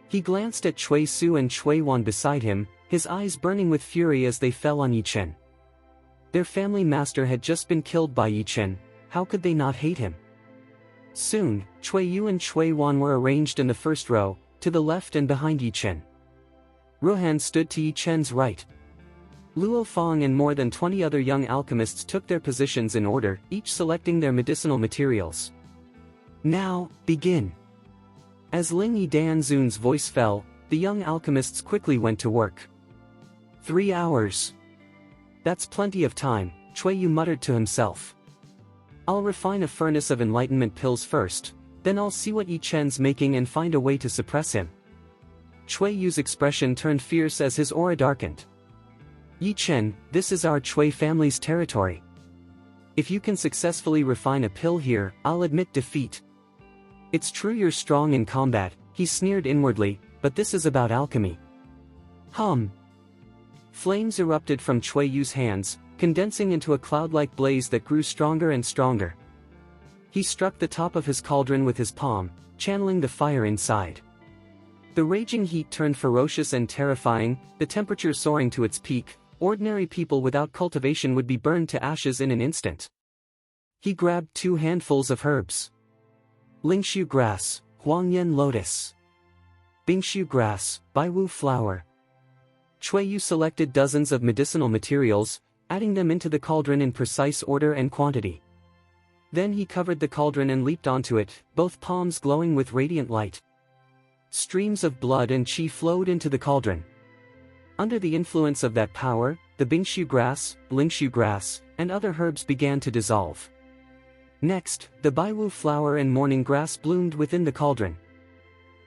He glanced at Cui Su and Cui Wan beside him, his eyes burning with fury as they fell on Yichen. Their family master had just been killed by Yichen, how could they not hate him? Soon, Cui Yu and Cui Wan were arranged in the first row, to the left and behind Yichen. Rohan stood to Yichen's right. Luo Fong and more than 20 other young alchemists took their positions in order, each selecting their medicinal materials. Now, begin. As Ling Yi Dan Zun's voice fell, the young alchemists quickly went to work. 3 hours. That's plenty of time, Cui Yu muttered to himself. I'll refine a furnace of enlightenment pills first, then I'll see what Yichen's making and find a way to suppress him. Cui Yu's expression turned fierce as his aura darkened. Yichen, this is our Cui family's territory. If you can successfully refine a pill here, I'll admit defeat. It's true you're strong in combat, he sneered inwardly, but this is about alchemy. Flames erupted from Cui Yu's hands, condensing into a cloud-like blaze that grew stronger and stronger. He struck the top of his cauldron with his palm, channeling the fire inside. The raging heat turned ferocious and terrifying, the temperature soaring to its peak. Ordinary people without cultivation would be burned to ashes in an instant. He grabbed 2 handfuls of herbs. Lingshu grass, Huangyan lotus. Bingshu grass, Baiwu flower. Cui Yu selected dozens of medicinal materials, adding them into the cauldron in precise order and quantity. Then he covered the cauldron and leaped onto it, both palms glowing with radiant light. Streams of blood and qi flowed into the cauldron. Under the influence of that power, the Bingshu grass, Lingshu grass, and other herbs began to dissolve. Next, the Baiwu flower and morning grass bloomed within the cauldron.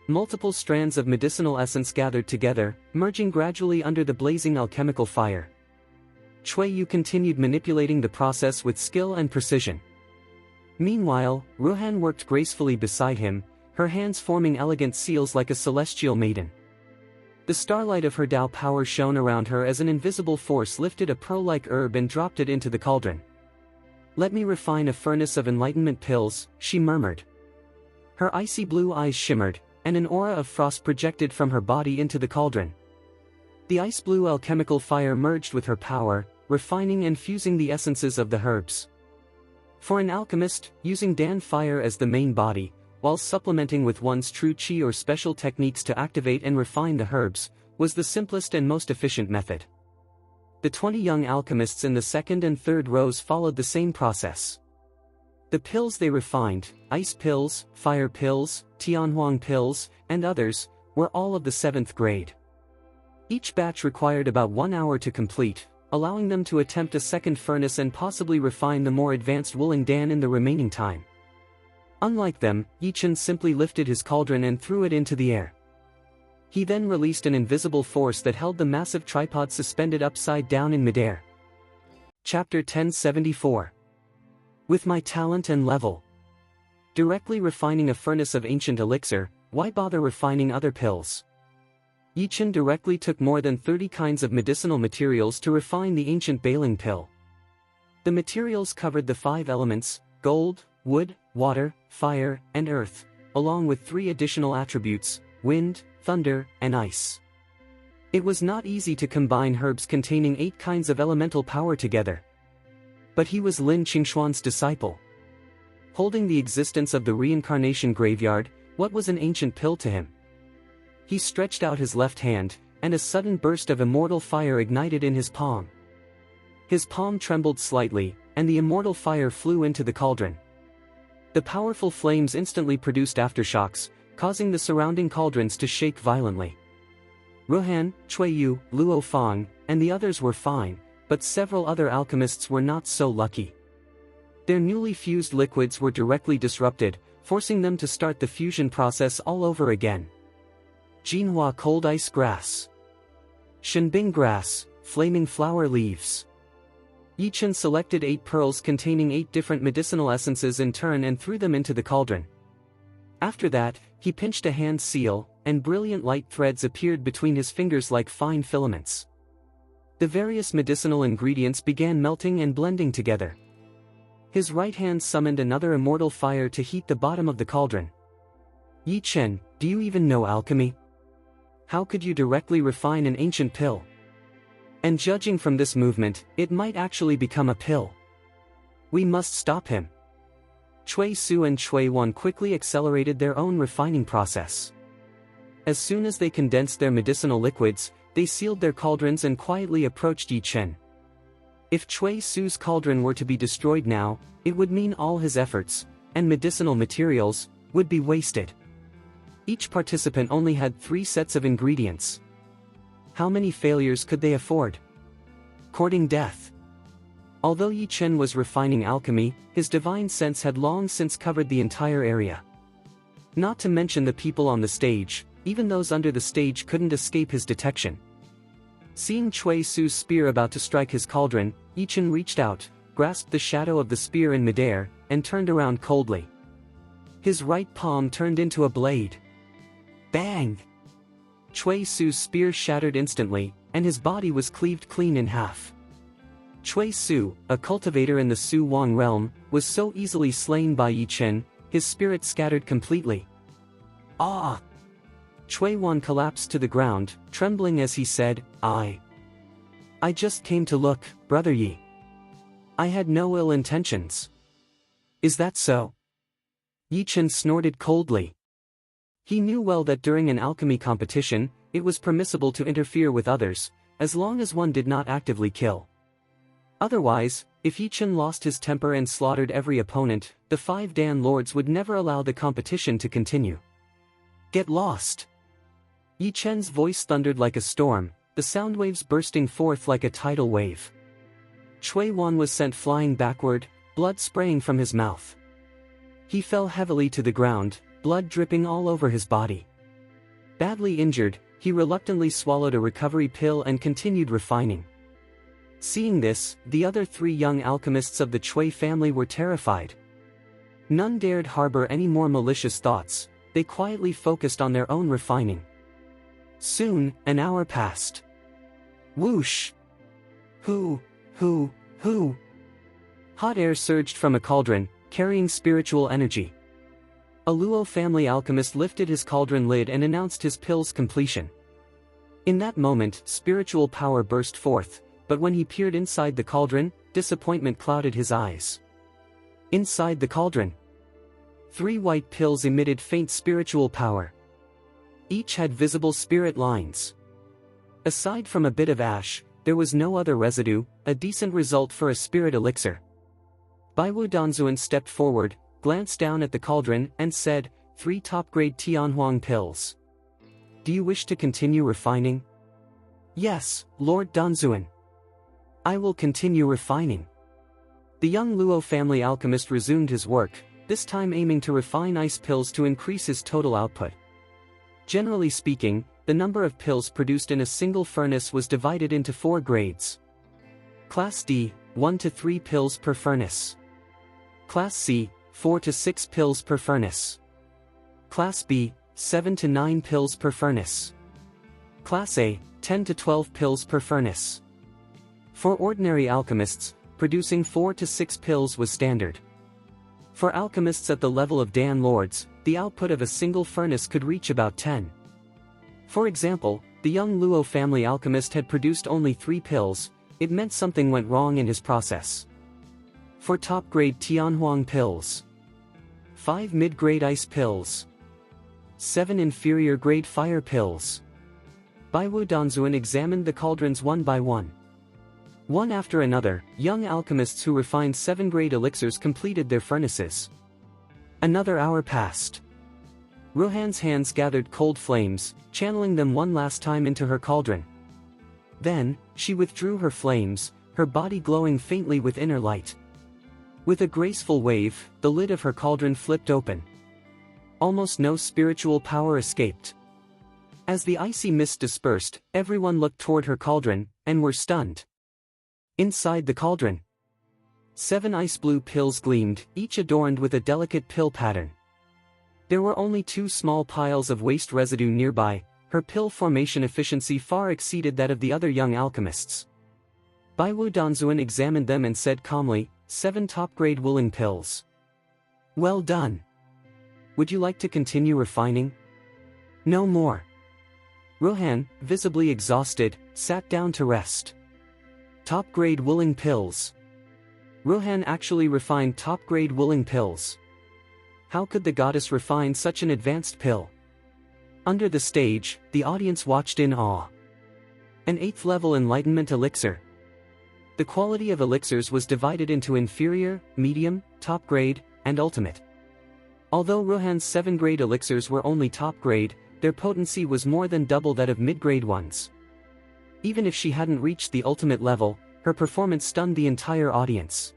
Multiple strands of medicinal essence gathered together, merging gradually under the blazing alchemical fire. Cui Yu continued manipulating the process with skill and precision. Meanwhile, Rohan worked gracefully beside him, her hands forming elegant seals like a celestial maiden. The starlight of her Tao power shone around her as an invisible force lifted a pearl-like herb and dropped it into the cauldron. "Let me refine a furnace of enlightenment pills," she murmured. Her icy blue eyes shimmered, and an aura of frost projected from her body into the cauldron. The ice blue alchemical fire merged with her power, refining and fusing the essences of the herbs. For an alchemist, using Dan fire as the main body, while supplementing with one's true chi or special techniques to activate and refine the herbs, was the simplest and most efficient method. The 20 young alchemists in the second and third rows followed the same process. The pills they refined, ice pills, fire pills, Tianhuang pills, and others, were all of the 7th grade. Each batch required about 1 hour to complete, allowing them to attempt a second furnace and possibly refine the more advanced Wuling Dan in the remaining time. Unlike them, Yichen simply lifted his cauldron and threw it into the air. He then released an invisible force that held the massive tripod suspended upside down in midair. Chapter 1074. With my talent and level. Directly refining a furnace of ancient elixir, why bother refining other pills? Yichen directly took more than 30 kinds of medicinal materials to refine the ancient Bailing pill. The materials covered the 5 elements, gold, wood, water, fire, and earth, along with 3 additional attributes, wind, thunder, and ice. It was not easy to combine herbs containing 8 kinds of elemental power together. But he was Lin Qingxuan's disciple. Holding the existence of the reincarnation graveyard, what was an ancient pill to him? He stretched out his left hand, and a sudden burst of immortal fire ignited in his palm. His palm trembled slightly, and the immortal fire flew into the cauldron. The powerful flames instantly produced aftershocks, causing the surrounding cauldrons to shake violently. Ruhan, Chuiyu, Luo Fang, and the others were fine, but several other alchemists were not so lucky. Their newly fused liquids were directly disrupted, forcing them to start the fusion process all over again. Jinhua cold ice grass. Shenbing grass, flaming flower leaves. Yichen selected 8 pearls containing 8 different medicinal essences in turn and threw them into the cauldron. After that, he pinched a hand seal, and brilliant light threads appeared between his fingers like fine filaments. The various medicinal ingredients began melting and blending together. His right hand summoned another immortal fire to heat the bottom of the cauldron. Yichen, do you even know alchemy? How could you directly refine an ancient pill? And judging from this movement, it might actually become a pill. We must stop him. Cui Su and Cui Wan quickly accelerated their own refining process. As soon as they condensed their medicinal liquids, they sealed their cauldrons and quietly approached Yichen. If Cui Su's cauldron were to be destroyed now, it would mean all his efforts, and medicinal materials, would be wasted. Each participant only had 3 sets of ingredients. How many failures could they afford? Courting death. Although Yichen was refining alchemy, his divine sense had long since covered the entire area. Not to mention the people on the stage, even those under the stage couldn't escape his detection. Seeing Cui Su's spear about to strike his cauldron, Yichen reached out, grasped the shadow of the spear in midair, and turned around coldly. His right palm turned into a blade. Bang! Cui Su's spear shattered instantly, and his body was cleaved clean in half. Cui Su, a cultivator in the Su Wang realm, was so easily slain by Yichen, his spirit scattered completely. Ah! Cui Wan collapsed to the ground, trembling as he said, I just came to look, Brother Yi. I had no ill intentions. Is that so? Yichen snorted coldly. He knew well that during an alchemy competition, it was permissible to interfere with others, as long as one did not actively kill. Otherwise, if Yichen lost his temper and slaughtered every opponent, the 5 Dan Lords would never allow the competition to continue. Get lost! Yichen's voice thundered like a storm, the sound waves bursting forth like a tidal wave. Cui Wan was sent flying backward, blood spraying from his mouth. He fell heavily to the ground, blood dripping all over his body. Badly injured, he reluctantly swallowed a recovery pill and continued refining. Seeing this, the other 3 young alchemists of the Cui family were terrified. None dared harbor any more malicious thoughts, they quietly focused on their own refining. Soon, an hour passed. Whoosh! Hoo! Hot air surged from a cauldron, carrying spiritual energy. A Luo family alchemist lifted his cauldron lid and announced his pill's completion. In that moment, spiritual power burst forth, but when he peered inside the cauldron, disappointment clouded his eyes. Inside the cauldron, 3 white pills emitted faint spiritual power. Each had visible spirit lines. Aside from a bit of ash, there was no other residue, a decent result for a spirit elixir. Baiwu Danzuan stepped forward, glanced down at the cauldron, and said, 3 top-grade Tianhuang pills. Do you wish to continue refining? Yes, Lord Danzuan. I will continue refining. The young Luo family alchemist resumed his work, this time aiming to refine ice pills to increase his total output. Generally speaking, the number of pills produced in a single furnace was divided into 4 grades. Class D, 1 to 3 pills per furnace. Class C, 4 to 6 pills per furnace. Class B, 7 to 9 pills per furnace. Class A, 10 to 12 pills per furnace. For ordinary alchemists, producing 4 to 6 pills was standard. For alchemists at the level of Dan Lords, the output of a single furnace could reach about 10. For example, the young Luo family alchemist had produced only 3 pills, it meant something went wrong in his process. For top-grade Tianhuang pills, 5 mid-grade ice pills, 7 inferior-grade fire pills. Baiwu Danzuan examined the cauldrons one by one. One after another, young alchemists who refined 7-grade elixirs completed their furnaces. Another hour passed. Rohan's hands gathered cold flames, channeling them one last time into her cauldron. Then, she withdrew her flames, her body glowing faintly with inner light. With a graceful wave, the lid of her cauldron flipped open. Almost no spiritual power escaped. As the icy mist dispersed, everyone looked toward her cauldron, and were stunned. Inside the cauldron, 7 ice blue pills gleamed, each adorned with a delicate pill pattern. There were only 2 small piles of waste residue nearby, her pill formation efficiency far exceeded that of the other young alchemists. Baiwu Danzuan examined them and said calmly, 7 top-grade Wuling pills. Well done. Would you like to continue refining? No more. Rohan, visibly exhausted, sat down to rest. Top-grade Wuling pills. Rohan actually refined top-grade Wuling pills. How could the goddess refine such an advanced pill? Under the stage, the audience watched in awe. An 8th-level enlightenment elixir. The quality of elixirs was divided into inferior, medium, top-grade, and ultimate. Although Rohan's 7-grade elixirs were only top-grade, their potency was more than double that of mid-grade ones. Even if she hadn't reached the ultimate level, her performance stunned the entire audience.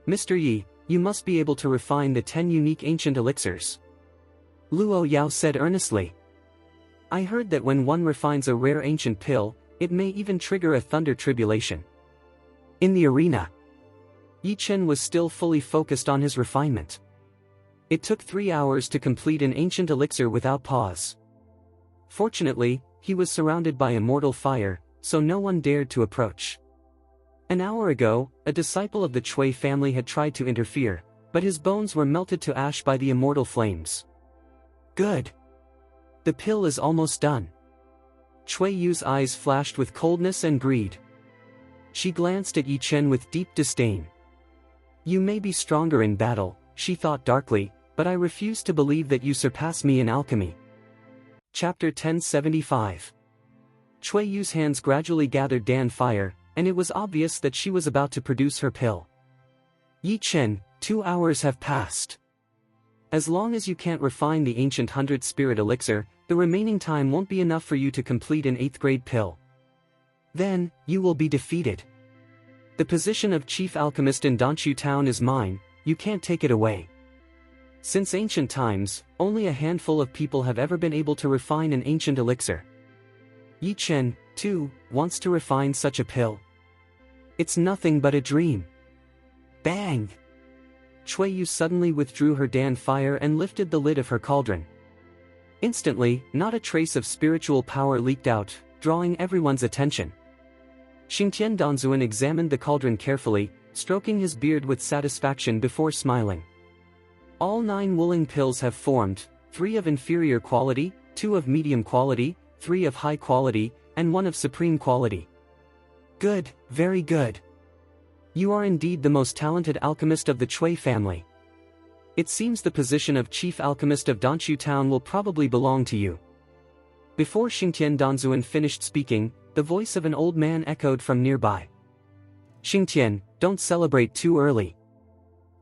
Mr. Yi, you must be able to refine the 10 unique ancient elixirs. Luo Yao said earnestly. I heard that when one refines a rare ancient pill, it may even trigger a thunder tribulation. In the arena, Yi Chen was still fully focused on his refinement. It took 3 hours to complete an ancient elixir without pause. Fortunately, he was surrounded by immortal fire, so no one dared to approach. An hour ago, a disciple of the Chui family had tried to interfere, but his bones were melted to ash by the immortal flames. Good. The pill is almost done. Chui Yu's eyes flashed with coldness and greed. She glanced at Yi Chen with deep disdain. You may be stronger in battle, she thought darkly, but I refuse to believe that you surpass me in alchemy. Chapter 1075. Chui Yu's hands gradually gathered Dan fire, and it was obvious that she was about to produce her pill. Yi Chen, 2 hours have passed. As long as you can't refine the ancient 100 spirit elixir, the remaining time won't be enough for you to complete an 8th grade pill. Then, you will be defeated. The position of chief alchemist in Danshu town is mine, you can't take it away. Since ancient times, only a handful of people have ever been able to refine an ancient elixir. Yi Chen, too, wants to refine such a pill. It's nothing but a dream. Bang! Chui Yu suddenly withdrew her Dan fire and lifted the lid of her cauldron. Instantly, not a trace of spiritual power leaked out, drawing everyone's attention. Xingtian Danzuan examined the cauldron carefully, stroking his beard with satisfaction before smiling. All 9 Wuling pills have formed, 3 of inferior quality, 2 of medium quality, 3 of high quality, and 1 of supreme quality. Good, very good. You are indeed the most talented alchemist of the Chui family. It seems the position of chief alchemist of Danshu town will probably belong to you. Before Xingtian Danzuan finished speaking, the voice of an old man echoed from nearby. Xingtian, don't celebrate too early.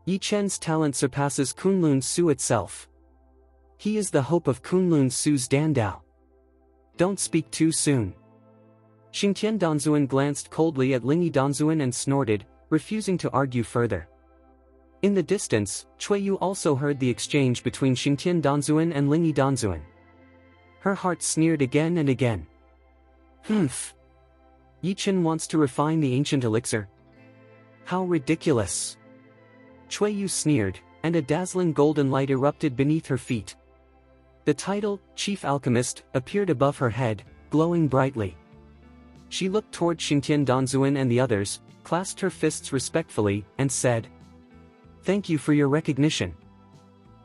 Yi Chen's talent surpasses Kunlun Su itself. He is the hope of Kunlun Su's Dandao. Don't speak too soon. Xingtian Danzuan glanced coldly at Lingyi Danzuan and snorted, refusing to argue further. In the distance, Cui Yu also heard the exchange between Xingtian Danzuan and Lingyi Danzuan. Her heart sneered again and again. Humph. Yi Chen wants to refine the ancient elixir. How ridiculous. Cui Yu sneered, and a dazzling golden light erupted beneath her feet. The title, Chief Alchemist, appeared above her head, glowing brightly. She looked toward Xingtian Danzuan and the others, clasped her fists respectfully, and said, "Thank you for your recognition.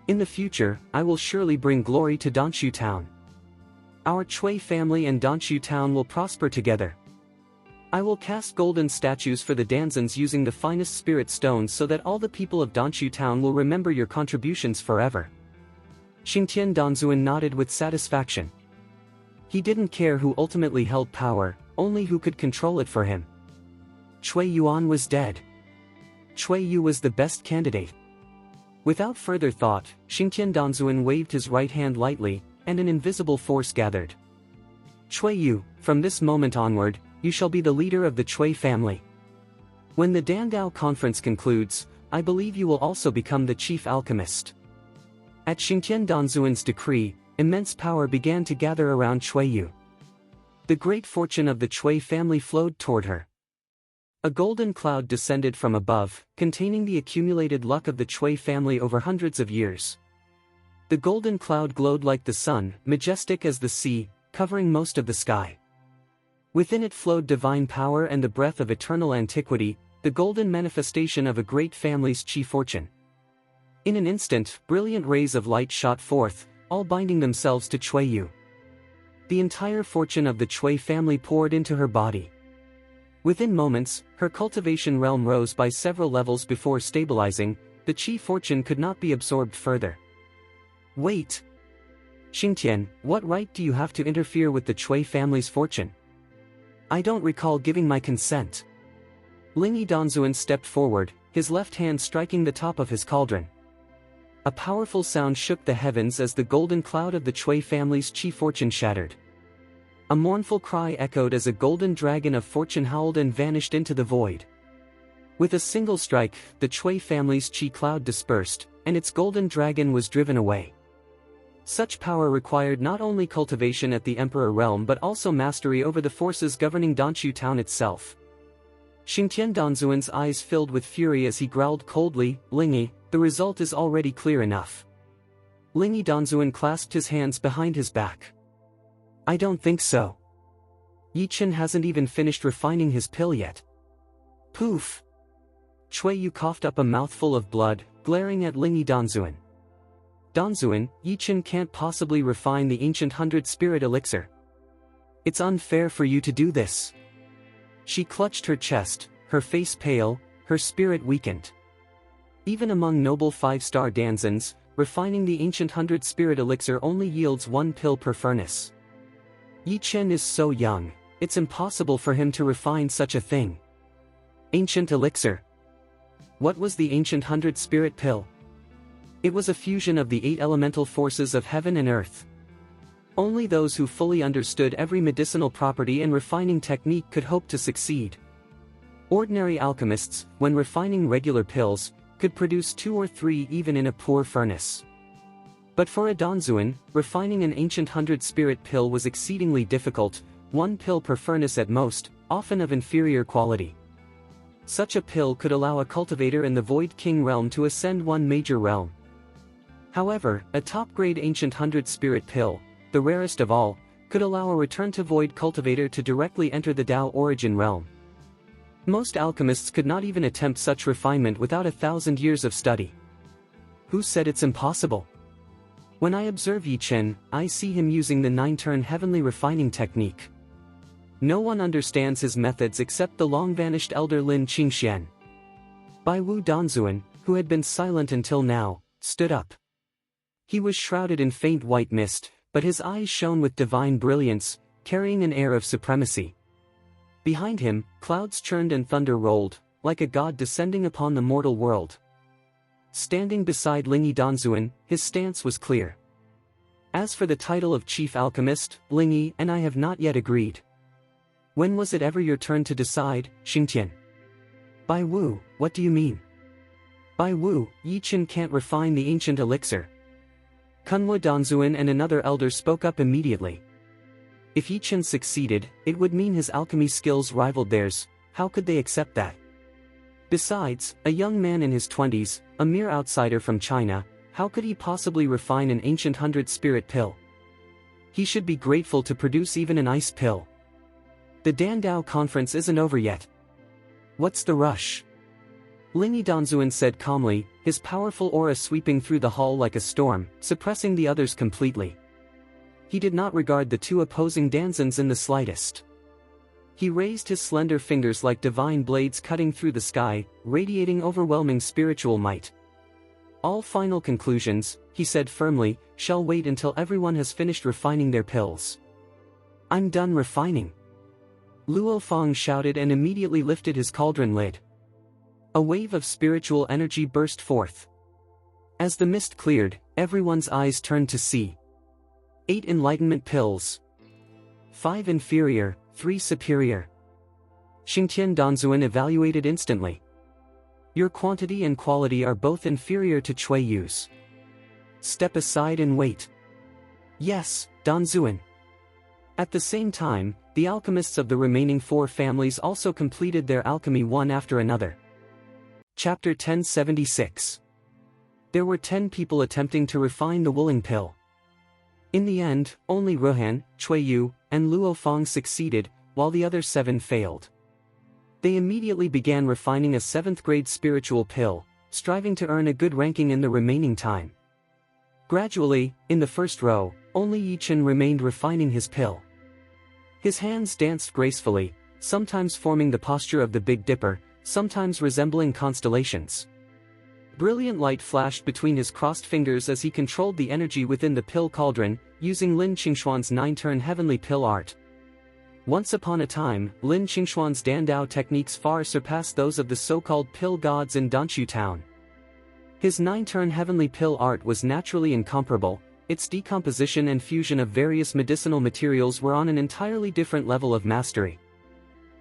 In the future, I will surely bring glory to Danshu town. Our Chui family and Danshu town will prosper together. I will cast golden statues for the Danzans using the finest spirit stones so that all the people of Danshu town will remember your contributions forever." Xingtian Danzuan nodded with satisfaction. He didn't care who ultimately held power, only who could control it for him. Cui Yuan was dead. Cui Yu was the best candidate. Without further thought, Xingtian Danzuan waved his right hand lightly, and an invisible force gathered. Cui Yu, from this moment onward, you shall be the leader of the Cui family. When the Dandao conference concludes, I believe you will also become the chief alchemist. At Xingtian Danzuan's decree, immense power began to gather around Cui Yu. The great fortune of the Cui family flowed toward her. A golden cloud descended from above, containing the accumulated luck of the Cui family over hundreds of years. The golden cloud glowed like the sun, majestic as the sea, covering most of the sky. Within it flowed divine power and the breath of eternal antiquity, the golden manifestation of a great family's chi fortune. In an instant, brilliant rays of light shot forth, all binding themselves to Cui Yu. The entire fortune of the Cui family poured into her body. Within moments, her cultivation realm rose by several levels before stabilizing. The chi fortune could not be absorbed further. Wait! Xingtian, what right do you have to interfere with the Cui family's fortune? I don't recall giving my consent. Lingyi Danzuan stepped forward, his left hand striking the top of his cauldron. A powerful sound shook the heavens as the golden cloud of the Cui family's chi fortune shattered. A mournful cry echoed as a golden dragon of fortune howled and vanished into the void. With a single strike, the Cui family's chi cloud dispersed, and its golden dragon was driven away. Such power required not only cultivation at the Emperor realm but also mastery over the forces governing Danshu town itself. Xingtian Danzuan's eyes filled with fury as he growled coldly, "Lingyi, the result is already clear enough." Lingyi Danzuan clasped his hands behind his back. I don't think so. Yi Chen hasn't even finished refining his pill yet. Poof! Cui Yu coughed up a mouthful of blood, glaring at Lingyi Danzuan. Danzuan, Yi Chen can't possibly refine the ancient 100-spirit elixir. It's unfair for you to do this. She clutched her chest, her face pale, her spirit weakened. Even among noble 5-star Danzans, refining the ancient 100-spirit elixir only yields 1 pill per furnace. Yi Chen is so young, it's impossible for him to refine such a thing. Ancient elixir. What was the ancient 100-spirit pill? It was a fusion of the 8 elemental forces of heaven and earth. Only those who fully understood every medicinal property and refining technique could hope to succeed. Ordinary alchemists, when refining regular pills, could produce 2 or 3 even in a poor furnace. But for a Danzuan, refining an ancient 100-spirit pill was exceedingly difficult, 1 pill per furnace at most, often of inferior quality. Such a pill could allow a cultivator in the Void King realm to ascend 1 major realm. However, a top-grade ancient 100-spirit pill, the rarest of all, could allow a return to Void cultivator to directly enter the Dao origin realm. Most alchemists could not even attempt such refinement without 1,000 years of study. Who said it's impossible? When I observe Yi Chen, I see him using the 9-turn heavenly refining technique. No one understands his methods except the long-vanished elder Lin Qingxian. Bai Wu Danzuan, who had been silent until now, stood up. He was shrouded in faint white mist, but his eyes shone with divine brilliance, carrying an air of supremacy. Behind him, clouds churned and thunder rolled, like a god descending upon the mortal world. Standing beside Lingyi Danzuan, his stance was clear. As for the title of Chief Alchemist, Lingyi and I have not yet agreed. When was it ever your turn to decide, Xingtian? Bai Wu, what do you mean? Bai Wu, Yi Chen can't refine the ancient elixir. Kunwu Danzuan and another elder spoke up immediately. If Yi Chen succeeded, it would mean his alchemy skills rivaled theirs. How could they accept that? Besides, a young man in his 20s, a mere outsider from China, how could he possibly refine an ancient 100-spirit pill? He should be grateful to produce even an ice pill. The Dandao conference isn't over yet. What's the rush? Lingyi Danzuan said calmly, his powerful aura sweeping through the hall like a storm, suppressing the others completely. He did not regard the two opposing Danzans in the slightest. He raised his slender fingers like divine blades cutting through the sky, radiating overwhelming spiritual might. All final conclusions, he said firmly, shall wait until everyone has finished refining their pills. I'm done refining. Luo Fang shouted and immediately lifted his cauldron lid. A wave of spiritual energy burst forth. As the mist cleared, everyone's eyes turned to see 8 enlightenment pills. 5 inferior, 3 superior. Xingtian Danzuan evaluated instantly. Your quantity and quality are both inferior to Cui Yu's. Step aside and wait. Yes, Danzuan. At the same time, the alchemists of the remaining 4 families also completed their alchemy one after another. Chapter 1076. There were 10 people attempting to refine the Wuling pill. In the end, only Rohan, Cui Yu, and Luo Fang succeeded, while the other 7 failed. They immediately began refining a 7th-grade spiritual pill, striving to earn a good ranking in the remaining time. Gradually, in the first row, only Yi Chen remained refining his pill. His hands danced gracefully, sometimes forming the posture of the Big Dipper, sometimes resembling constellations. Brilliant light flashed between his crossed fingers as he controlled the energy within the pill cauldron, using Lin Qingxuan's 9-turn heavenly pill art. Once upon a time, Lin Qingxuan's Dandao techniques far surpassed those of the so-called pill gods in Danshu town. His 9-turn heavenly pill art was naturally incomparable, its decomposition and fusion of various medicinal materials were on an entirely different level of mastery.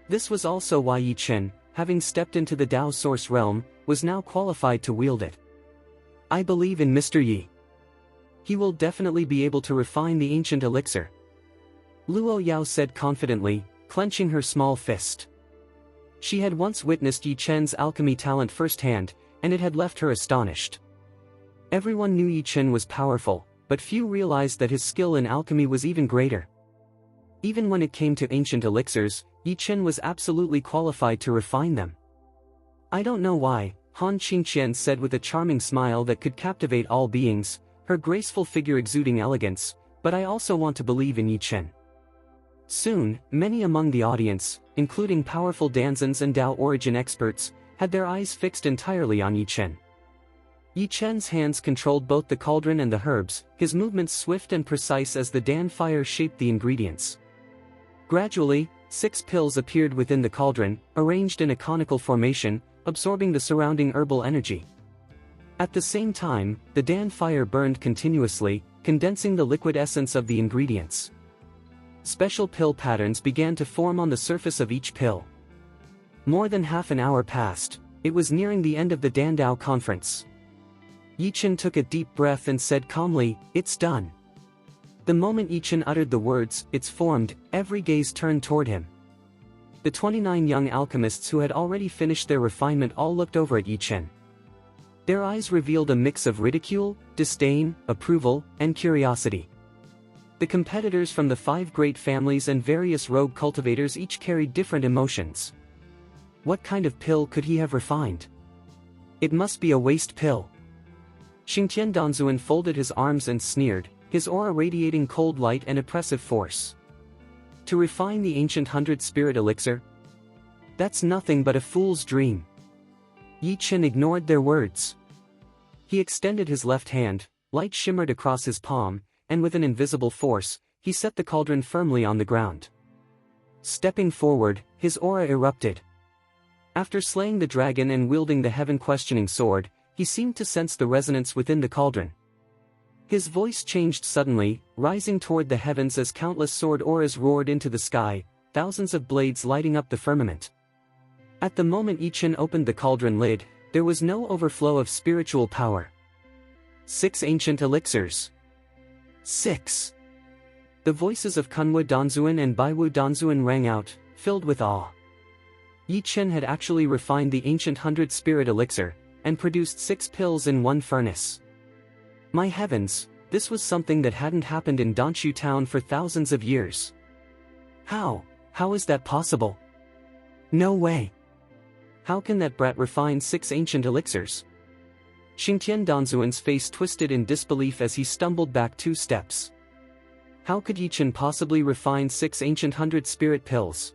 This was also why Yi Chen, having stepped into the Dao source realm, was now qualified to wield it. I believe in Mr. Yi. He will definitely be able to refine the ancient elixir. Luo Yao said confidently, clenching her small fist. She had once witnessed Yi Chen's alchemy talent firsthand, and it had left her astonished. Everyone knew Yi Chen was powerful, but few realized that his skill in alchemy was even greater. Even when it came to ancient elixirs, Yi Chen was absolutely qualified to refine them. I don't know why, Han Qingqian said with a charming smile that could captivate all beings, her graceful figure exuding elegance, but I also want to believe in Yi Chen. Soon, many among the audience, including powerful Danzans and Dao origin experts, had their eyes fixed entirely on Yi Chen. Yi Chen's hands controlled both the cauldron and the herbs, his movements swift and precise as the Dan fire shaped the ingredients. Gradually, 6 pills appeared within the cauldron, arranged in a conical formation, absorbing the surrounding herbal energy. At the same time, the Dan fire burned continuously, condensing the liquid essence of the ingredients. Special pill patterns began to form on the surface of each pill. More than half an hour passed. It was nearing the end of the Dandao conference. Yi Chen took a deep breath and said calmly, "It's done." The moment Yi Chen uttered the words, "It's formed," every gaze turned toward him. The 29 young alchemists who had already finished their refinement all looked over at Yi Chen. Their eyes revealed a mix of ridicule, disdain, approval, and curiosity. The competitors from the 5 great families and various rogue cultivators each carried different emotions. What kind of pill could he have refined? It must be a waste pill. Xingtian Danzuan folded his arms and sneered, his aura radiating cold light and oppressive force. To refine the ancient 100-spirit elixir? That's nothing but a fool's dream. Yi Chen ignored their words. He extended his left hand, light shimmered across his palm, and with an invisible force, he set the cauldron firmly on the ground. Stepping forward, his aura erupted. After slaying the dragon and wielding the heaven-questioning sword, he seemed to sense the resonance within the cauldron. His voice changed suddenly, rising toward the heavens as countless sword auras roared into the sky, thousands of blades lighting up the firmament. At the moment Yi Chen opened the cauldron lid, there was no overflow of spiritual power. 6 ancient elixirs. 6. The voices of Kunwu Danzuan and Baiwu Danzuan rang out, filled with awe. Yi Chen had actually refined the ancient 100-spirit elixir, and produced 6 pills in one furnace. My heavens, this was something that hadn't happened in Danshu town for thousands of years. How is that possible? No way. How can that brat refine 6 ancient elixirs? Xingtian Danzuan's face twisted in disbelief as he stumbled back 2 steps. How could Yi Chen possibly refine 6 ancient 100-spirit pills?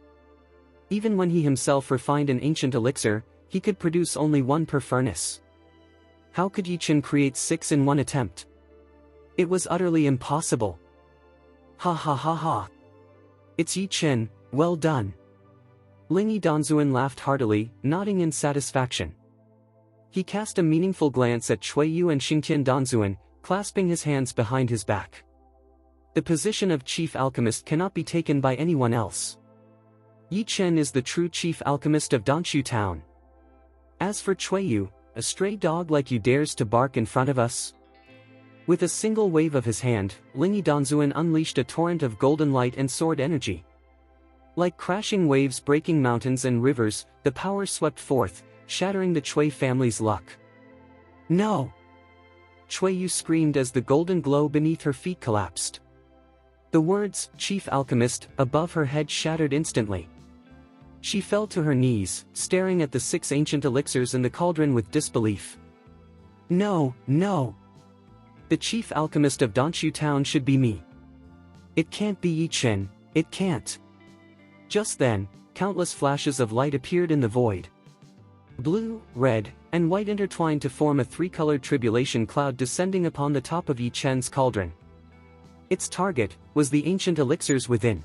Even when he himself refined an ancient elixir, he could produce only 1 per furnace. How could Yi Chen create 6 in one attempt? It was utterly impossible. Ha ha ha ha. It's Yi Chen, well done. Lingyi Danzuan laughed heartily, nodding in satisfaction. He cast a meaningful glance at Cui Yu and Xingtian Danzuan, clasping his hands behind his back. The position of chief alchemist cannot be taken by anyone else. Yi Chen is the true chief alchemist of Danshu town. As for Cui Yu, a stray dog like you dares to bark in front of us? With a single wave of his hand, Lingyi Danzuan unleashed a torrent of golden light and sword energy. Like crashing waves breaking mountains and rivers, the power swept forth, shattering the Cui family's luck. No! Cui Yu screamed as the golden glow beneath her feet collapsed. The words, Chief Alchemist, above her head shattered instantly. She fell to her knees, staring at the 6 ancient elixirs in the cauldron with disbelief. No, no! The chief alchemist of Danshu town should be me. It can't be Yi Chen, it can't. Just then, countless flashes of light appeared in the void. Blue, red, and white intertwined to form a 3-colored tribulation cloud descending upon the top of Yi Chen's cauldron. Its target was the ancient elixirs within.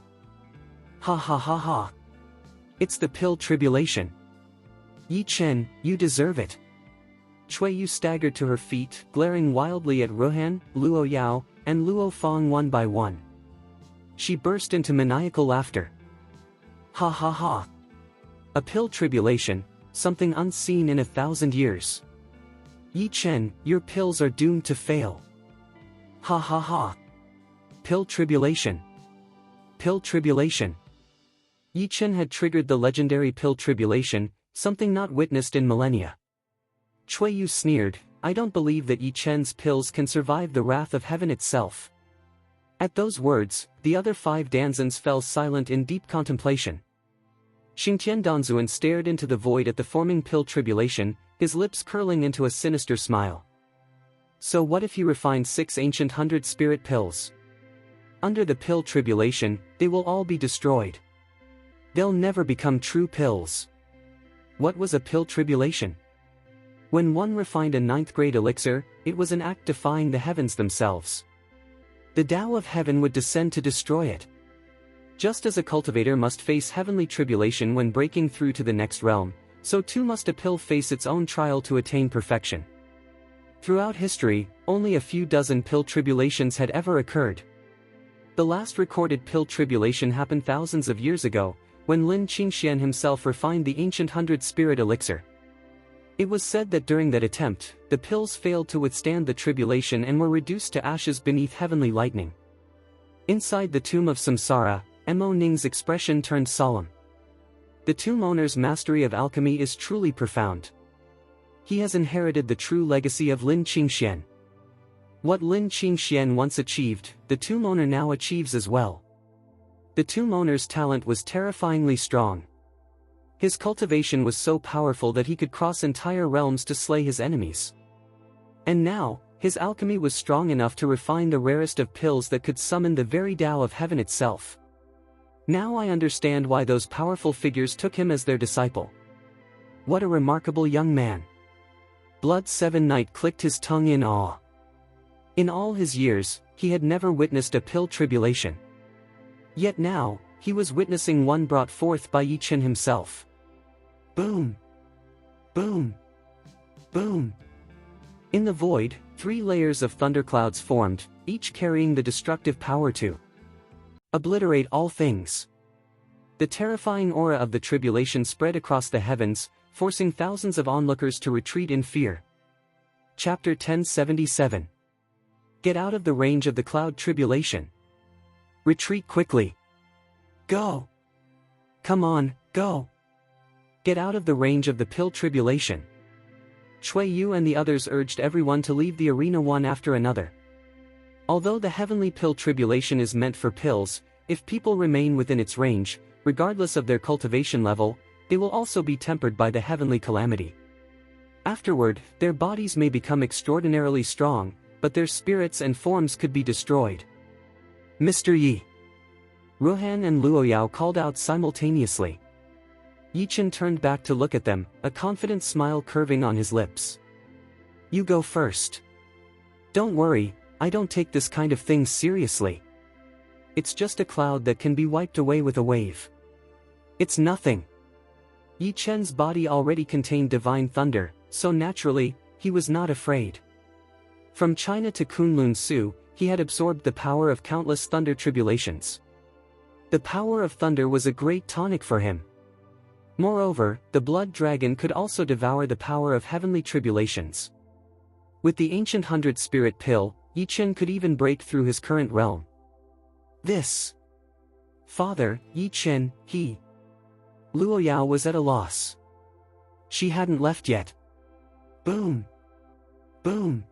Ha ha ha ha. It's the pill tribulation. Yi Chen, you deserve it. Cui Yu staggered to her feet, glaring wildly at Rohan, Luo Yao, and Luo Fong one by one. She burst into maniacal laughter. Ha ha ha. A pill tribulation, something unseen in 1,000 years. Yi Chen, your pills are doomed to fail. Ha ha ha. Pill tribulation. Pill tribulation. Yi Chen had triggered the legendary pill tribulation, something not witnessed in millennia. Cui Yu sneered, I don't believe that Yi Chen's pills can survive the wrath of heaven itself. At those words, the other 5 Danzans fell silent in deep contemplation. Xingtian Danzuan stared into the void at the forming pill tribulation, his lips curling into a sinister smile. So what if he refined 6 ancient 100-spirit pills? Under the pill tribulation, they will all be destroyed. They'll never become true pills. What was a pill tribulation? When one refined a 9th-grade elixir, it was an act defying the heavens themselves. The Tao of heaven would descend to destroy it. Just as a cultivator must face heavenly tribulation when breaking through to the next realm, so too must a pill face its own trial to attain perfection. Throughout history, only a few dozen pill tribulations had ever occurred. The last recorded pill tribulation happened thousands of years ago, when Lin Qingxian himself refined the ancient 100-spirit elixir. It was said that during that attempt, the pills failed to withstand the tribulation and were reduced to ashes beneath heavenly lightning. Inside the tomb of Samsara, Mo Ning's expression turned solemn. The tomb owner's mastery of alchemy is truly profound. He has inherited the true legacy of Lin Qingxian. What Lin Qingxian once achieved, the tomb owner now achieves as well. The tomb owner's talent was terrifyingly strong. His cultivation was so powerful that he could cross entire realms to slay his enemies. And now, His alchemy was strong enough to refine the rarest of pills that could summon the very Tao of heaven itself. Now I understand why those powerful figures took him as their disciple. What a remarkable young man. Blood 7 Knight clicked his tongue in awe. In all his years, he had never witnessed a pill tribulation. Yet now, he was witnessing one brought forth by Yi Chen himself. Boom! Boom! Boom! In the void, 3 layers of thunderclouds formed, each carrying the destructive power to obliterate all things. The terrifying aura of the tribulation spread across the heavens, forcing thousands of onlookers to retreat in fear. Chapter 1077. Get out of the range of the cloud tribulation. Retreat quickly. Go! Come on, go! Get out of the range of the pill tribulation. Cui Yu and the others urged everyone to leave the arena one after another. Although the heavenly pill tribulation is meant for pills, if people remain within its range, regardless of their cultivation level, they will also be tempered by the heavenly calamity. Afterward, their bodies may become extraordinarily strong, but their spirits and forms could be destroyed. Mr. Yi. Ruhan and Luoyao called out simultaneously. Yi Chen turned back to look at them, a confident smile curving on his lips. You go first. Don't worry, I don't take this kind of thing seriously. It's just a cloud that can be wiped away with a wave. It's nothing. Yi Chen's body already contained divine thunder, so naturally, he was not afraid. From China to Kunlun Su, he had absorbed the power of countless thunder tribulations. The power of thunder was a great tonic for him. Moreover, the blood dragon could also devour the power of heavenly tribulations. With the ancient 100-spirit pill, Yi Chen could even break through his current realm. This. Father, Yi Chen, he. Luoyao was at a loss. She hadn't left yet. Boom! Boom!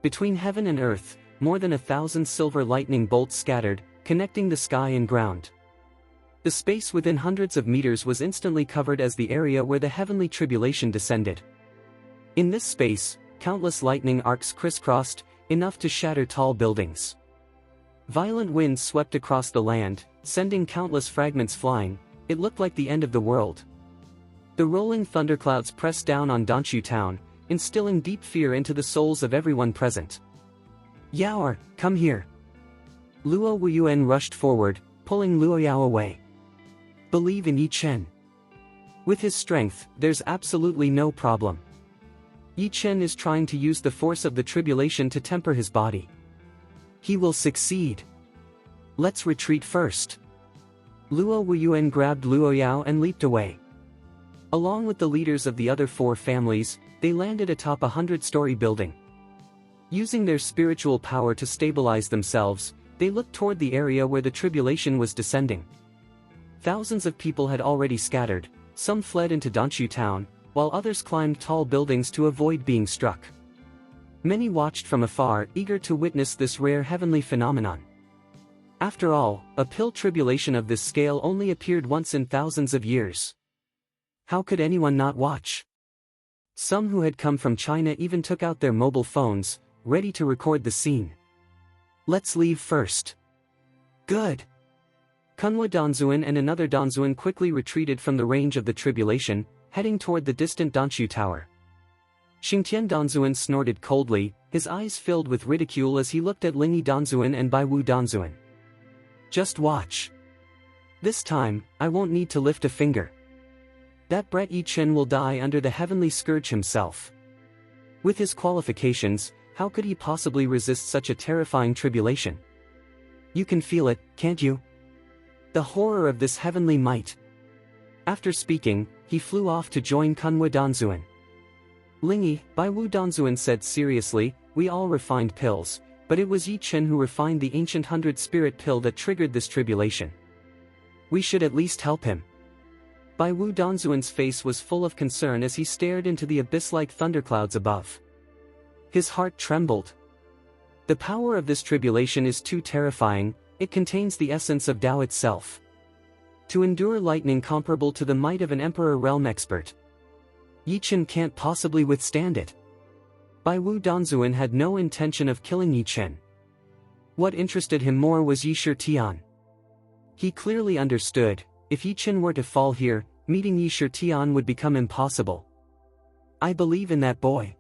Between heaven and earth, more than 1,000 silver lightning bolts scattered, connecting the sky and ground. The space within hundreds of meters was instantly covered as the area where the heavenly tribulation descended. In this space, countless lightning arcs crisscrossed, enough to shatter tall buildings. Violent winds swept across the land, sending countless fragments flying. It looked like the end of the world. The rolling thunderclouds pressed down on Danshu town, instilling deep fear into the souls of everyone present. Yaoer, come here. Luo Wuyuan rushed forward, pulling Luoyao away. Believe in Yi Chen. With his strength, there's absolutely no problem. Yi Chen is trying to use the force of the tribulation to temper his body. He will succeed. Let's retreat first. Luo Wuyuan grabbed Luoyao and leaped away. Along with the leaders of the other 4 families, they landed atop a 100-story building. Using their spiritual power to stabilize themselves, they looked toward the area where the tribulation was descending. Thousands of people had already scattered, some fled into Danshu town, while others climbed tall buildings to avoid being struck. Many watched from afar, eager to witness this rare heavenly phenomenon. After all, a pill tribulation of this scale only appeared once in thousands of years. How could anyone not watch? Some who had come from China even took out their mobile phones, ready to record the scene. Let's leave first. Good. Kunwa Danzuan and another Danzuan quickly retreated from the range of the tribulation, heading toward the distant Danshu tower. Xingtian Danzuan snorted coldly, his eyes filled with ridicule as he looked at Lingyi Danzuan and Baiwu Danzuan. Just watch. This time, I won't need to lift a finger. That brat Yi Chen will die under the heavenly scourge himself. With his qualifications, how could he possibly resist such a terrifying tribulation? You can feel it, can't you? The horror of this heavenly might. After speaking, he flew off to join Kunwa Danzuan. Lingyi, Baiwu Danzuan said seriously, we all refined pills, but it was Yi Chen who refined the ancient 100-spirit pill that triggered this tribulation. We should at least help him. Baiwu Danzuan's face was full of concern as he stared into the abyss-like thunderclouds above. His heart trembled. The power of this tribulation is too terrifying, it contains the essence of Tao itself. To endure lightning comparable to the might of an emperor realm expert. Yi Chen can't possibly withstand it. Bai Wu Danzuan had no intention of killing Yi Chen. What interested him more was Yi Shitian. He clearly understood, if Yi Chen were to fall here, meeting Yi Shitian would become impossible. I believe in that boy.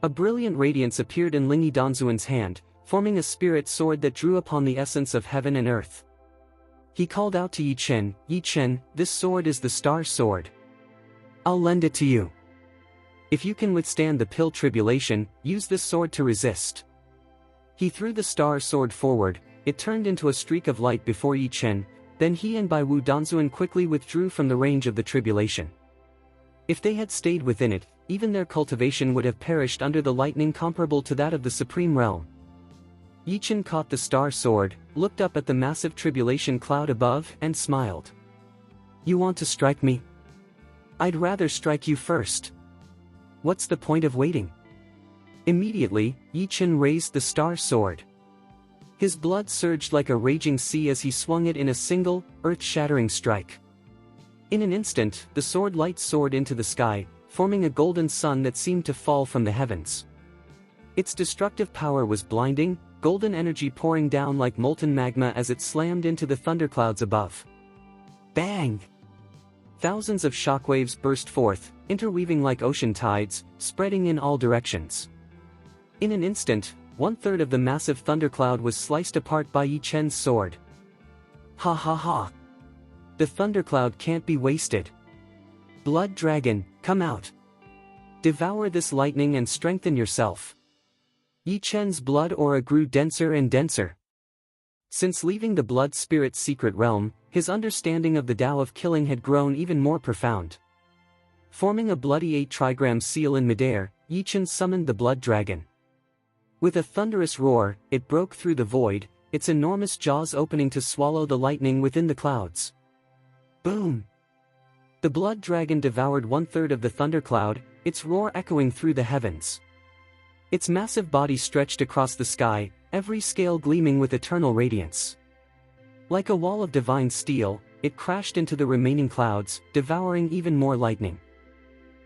A brilliant radiance appeared in Ling Yi Danzuan's hand, forming a spirit sword that drew upon the essence of heaven and earth. He called out to Yi Chen, "Yi Chen, this sword is the star sword. I'll lend it to you. If you can withstand the pill tribulation, use this sword to resist." He threw the star sword forward, it turned into a streak of light before Yi Chen, then he and Bai Wu Danzuan quickly withdrew from the range of the tribulation. If they had stayed within it, even their cultivation would have perished under the lightning comparable to that of the supreme realm. Yi Chen caught the star sword, looked up at the massive tribulation cloud above, and smiled. "You want to strike me? I'd rather strike you first. What's the point of waiting?" Immediately, Yi Chen raised the star sword. His blood surged like a raging sea as he swung it in a single, earth-shattering strike. In an instant, the sword light soared into the sky, forming a golden sun that seemed to fall from the heavens. Its destructive power was blinding, golden energy pouring down like molten magma as it slammed into the thunderclouds above. Bang! Thousands of shockwaves burst forth, interweaving like ocean tides, spreading in all directions. In an instant, 1/3 of the massive thundercloud was sliced apart by Yi Chen's sword. Ha ha ha! The thundercloud can't be wasted. Blood dragon, come out. Devour this lightning and strengthen yourself. Yi Chen's blood aura grew denser and denser. Since leaving the blood spirit's secret realm, his understanding of the Tao of killing had grown even more profound. Forming a bloody 8-trigram seal in midair, Yi Chen summoned the blood dragon. With a thunderous roar, it broke through the void, its enormous jaws opening to swallow the lightning within the clouds. Boom! The blood dragon devoured 1/3 of the thundercloud, its roar echoing through the heavens. Its massive body stretched across the sky, every scale gleaming with eternal radiance. Like a wall of divine steel, it crashed into the remaining clouds, devouring even more lightning.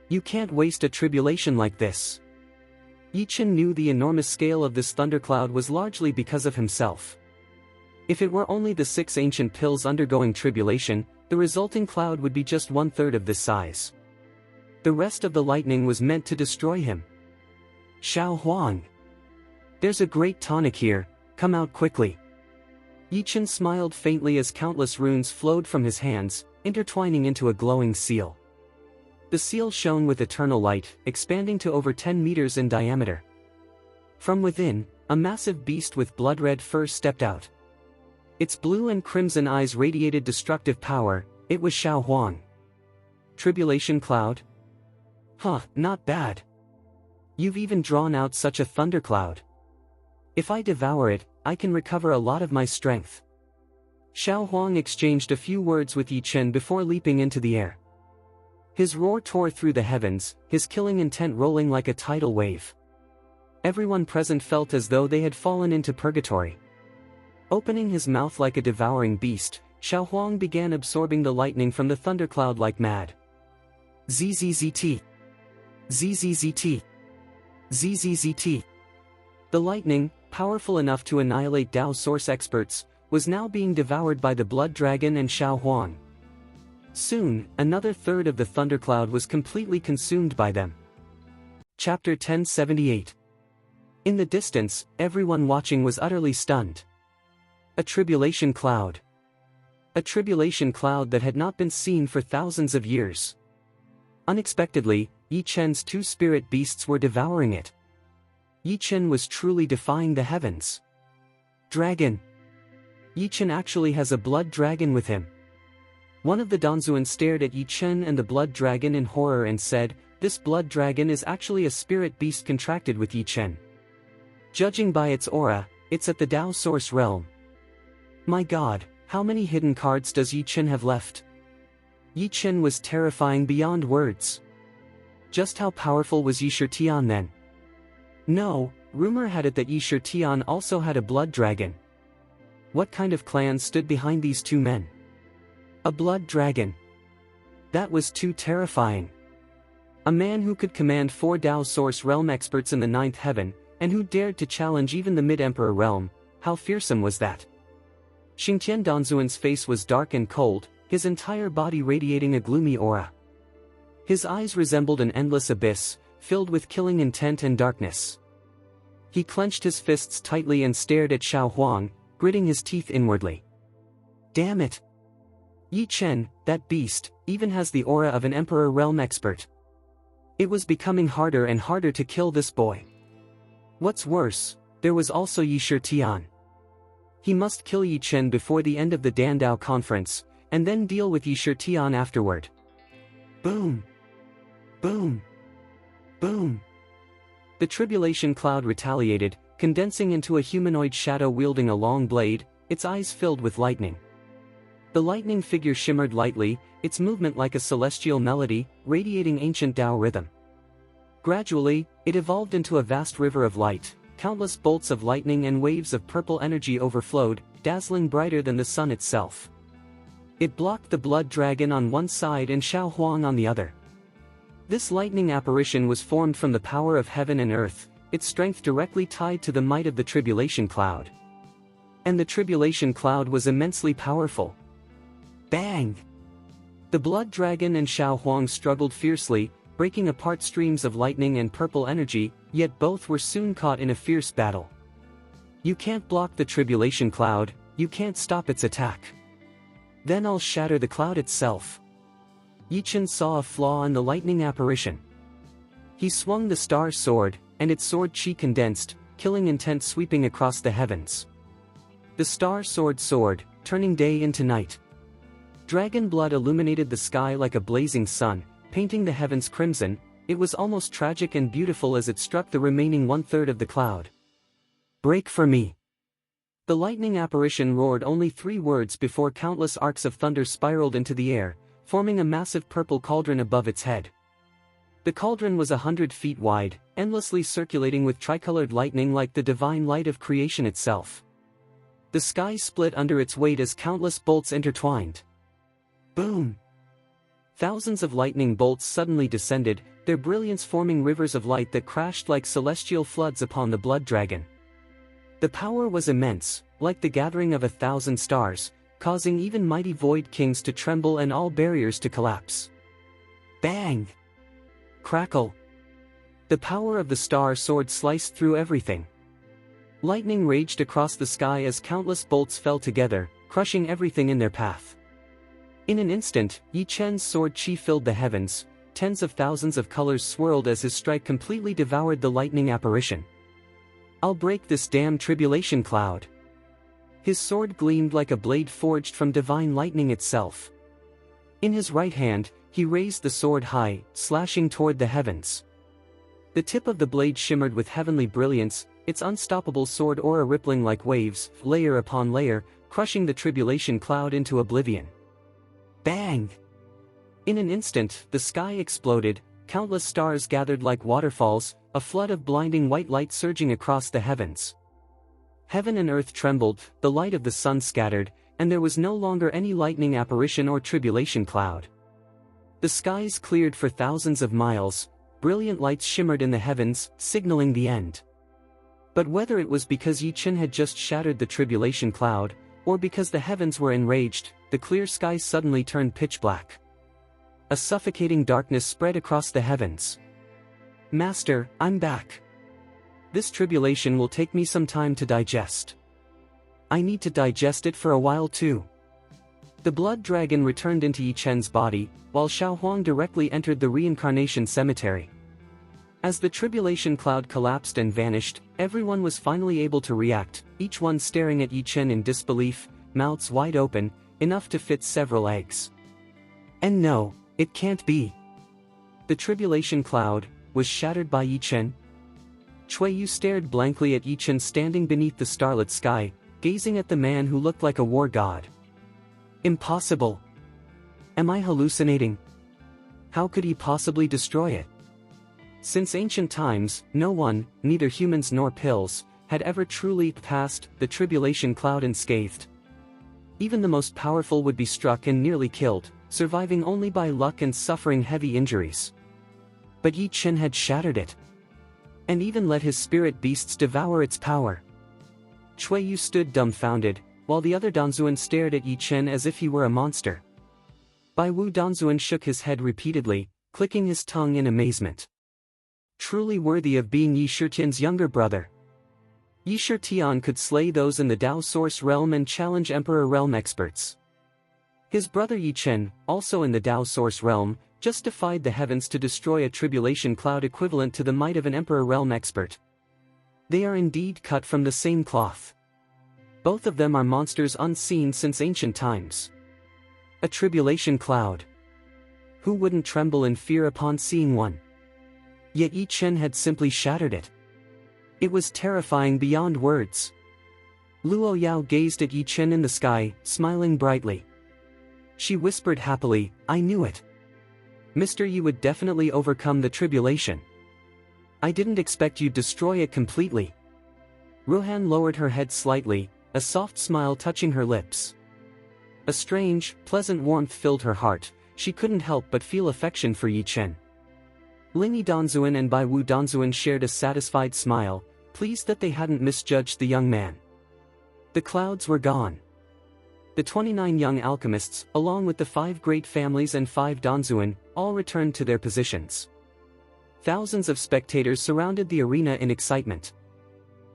You can't waste a tribulation like this. Yi Chen knew the enormous scale of this thundercloud was largely because of himself. If it were only the 6 ancient pills undergoing tribulation, the resulting cloud would be just 1/3 of this size. The rest of the lightning was meant to destroy him. Xiao Huang! There's a great tonic here, come out quickly. Yi Chen smiled faintly as countless runes flowed from his hands, intertwining into a glowing seal. The seal shone with eternal light, expanding to over 10 meters in diameter. From within, a massive beast with blood-red fur stepped out. Its blue and crimson eyes radiated destructive power. It was Xiao Huang. Tribulation cloud? Huh, not bad. You've even drawn out such a thundercloud. If I devour it, I can recover a lot of my strength. Xiao Huang exchanged a few words with Yi Chen before leaping into the air. His roar tore through the heavens, his killing intent rolling like a tidal wave. Everyone present felt as though they had fallen into purgatory. Opening his mouth like a devouring beast, Xiao Huang began absorbing the lightning from the thundercloud like mad. ZZZT. ZZZT. ZZZT. The lightning, powerful enough to annihilate Tao source experts, was now being devoured by the blood dragon and Xiao Huang. Soon, another third of the thundercloud was completely consumed by them. Chapter 1078. In the distance, everyone watching was utterly stunned. A tribulation cloud. A tribulation cloud that had not been seen for thousands of years. Unexpectedly, Yi Chen's 2 spirit beasts were devouring it. Yi Chen was truly defying the heavens. Dragon. Yi Chen actually has a blood dragon with him. One of the Danzuan stared at Yi Chen and the blood dragon in horror and said, "This blood dragon is actually a spirit beast contracted with Yi Chen. Judging by its aura, it's at the Tao source realm. My god, how many hidden cards does Yi Chen have left?" Yi Chen was terrifying beyond words. Just how powerful was Yi Shitian then? No, rumor had it that Yi Shitian also had a blood dragon. What kind of clan stood behind these 2 men? A blood dragon. That was too terrifying. A man who could command 4 Dao Source realm experts in the 9th heaven, and who dared to challenge even the mid-emperor realm, how fearsome was that? Xingtian Danzuan's face was dark and cold, his entire body radiating a gloomy aura. His eyes resembled an endless abyss, filled with killing intent and darkness. He clenched his fists tightly and stared at Xiao Huang, gritting his teeth inwardly. Damn it! Yi Chen, that beast, even has the aura of an emperor realm expert. It was becoming harder and harder to kill this boy. What's worse, there was also Yi Shitian. He must kill Yi Chen before the end of the Dandao conference, and then deal with Yi Shitian afterward. Boom! Boom! Boom! The tribulation cloud retaliated, condensing into a humanoid shadow wielding a long blade, its eyes filled with lightning. The lightning figure shimmered lightly, its movement like a celestial melody, radiating ancient Tao rhythm. Gradually, it evolved into a vast river of light. Countless bolts of lightning and waves of purple energy overflowed, dazzling brighter than the sun itself. It blocked the blood dragon on one side and Xiao Huang on the other. This lightning apparition was formed from the power of heaven and earth, its strength directly tied to the might of the tribulation cloud. And the tribulation cloud was immensely powerful. Bang! The blood dragon and Xiao Huang struggled fiercely, breaking apart streams of lightning and purple energy, yet both were soon caught in a fierce battle. You can't block the tribulation cloud, you can't stop its attack. Then I'll shatter the cloud itself. Yi Chen saw a flaw in the lightning apparition. He swung the star sword, and its sword chi condensed, killing intent sweeping across the heavens. The star sword soared, turning day into night. Dragon blood illuminated the sky like a blazing sun, painting the heavens crimson. It was almost tragic and beautiful as it struck the remaining 1/3 of the cloud. Break for me! The lightning apparition roared only 3 words before countless arcs of thunder spiraled into the air, forming a massive purple cauldron above its head. The cauldron was 100 feet wide, endlessly circulating with tricolored lightning like the divine light of creation itself. The sky split under its weight as countless bolts intertwined. Boom! Thousands of lightning bolts suddenly descended, their brilliance forming rivers of light that crashed like celestial floods upon the blood dragon. The power was immense, like the gathering of 1,000 stars, causing even mighty void kings to tremble and all barriers to collapse. Bang! Crackle! The power of the star sword sliced through everything. Lightning raged across the sky as countless bolts fell together, crushing everything in their path. In an instant, Yi Chen's sword chi filled the heavens, tens of thousands of colors swirled as his strike completely devoured the lightning apparition. I'll break this damn tribulation cloud. His sword gleamed like a blade forged from divine lightning itself. In his right hand, he raised the sword high, slashing toward the heavens. The tip of the blade shimmered with heavenly brilliance, its unstoppable sword aura rippling like waves, layer upon layer, crushing the tribulation cloud into oblivion. Bang! In an instant, the sky exploded, countless stars gathered like waterfalls, a flood of blinding white light surging across the heavens. Heaven and earth trembled, the light of the sun scattered, and there was no longer any lightning apparition or tribulation cloud. The skies cleared for thousands of miles, brilliant lights shimmered in the heavens, signaling the end. But whether it was because Yi Chen had just shattered the tribulation cloud, or because the heavens were enraged, the clear sky suddenly turned pitch black. A suffocating darkness spread across the heavens. Master, I'm back. This tribulation will take me some time to digest. I need to digest it for a while too. The blood dragon returned into Yi Chen's body, while Xiao Huang directly entered the reincarnation cemetery. As the tribulation cloud collapsed and vanished, everyone was finally able to react, each one staring at Yi Chen in disbelief, mouths wide open, enough to fit several eggs. And no, it can't be. The tribulation cloud was shattered by Yi Chen. Cui Yu stared blankly at Yi Chen standing beneath the starlit sky, gazing at the man who looked like a war god. Impossible. Am I hallucinating? How could he possibly destroy it? Since ancient times, no one, neither humans nor pills, had ever truly passed the tribulation cloud unscathed. Even the most powerful would be struck and nearly killed, surviving only by luck and suffering heavy injuries. But Yi Chen had shattered it, and even let his spirit beasts devour its power. Cui Yu stood dumbfounded, while the other Danzuan stared at Yi Chen as if he were a monster. Bai Wu Danzuan shook his head repeatedly, clicking his tongue in amazement. Truly worthy of being Yi Shitian's younger brother. Yi Shitian could slay those in the Dao Source realm and challenge Emperor realm experts. His brother Yi Chen, also in the Dao Source realm, just defied the heavens to destroy a tribulation cloud equivalent to the might of an Emperor realm expert. They are indeed cut from the same cloth. Both of them are monsters unseen since ancient times. A tribulation cloud. Who wouldn't tremble in fear upon seeing one? Yet Yi Chen had simply shattered it. It was terrifying beyond words. Luo Yao gazed at Yi Chen in the sky, smiling brightly. She whispered happily, "I knew it. Mr. Yi would definitely overcome the tribulation. I didn't expect you'd destroy it completely." Ruhan lowered her head slightly, a soft smile touching her lips. A strange, pleasant warmth filled her heart. She couldn't help but feel affection for Yi Chen. Lingyi Danzuan and Bai Wu Danzuan shared a satisfied smile, pleased that they hadn't misjudged the young man. The clouds were gone. The 29 young alchemists, along with the 5 great families and 5 Danzuan, all returned to their positions. Thousands of spectators surrounded the arena in excitement.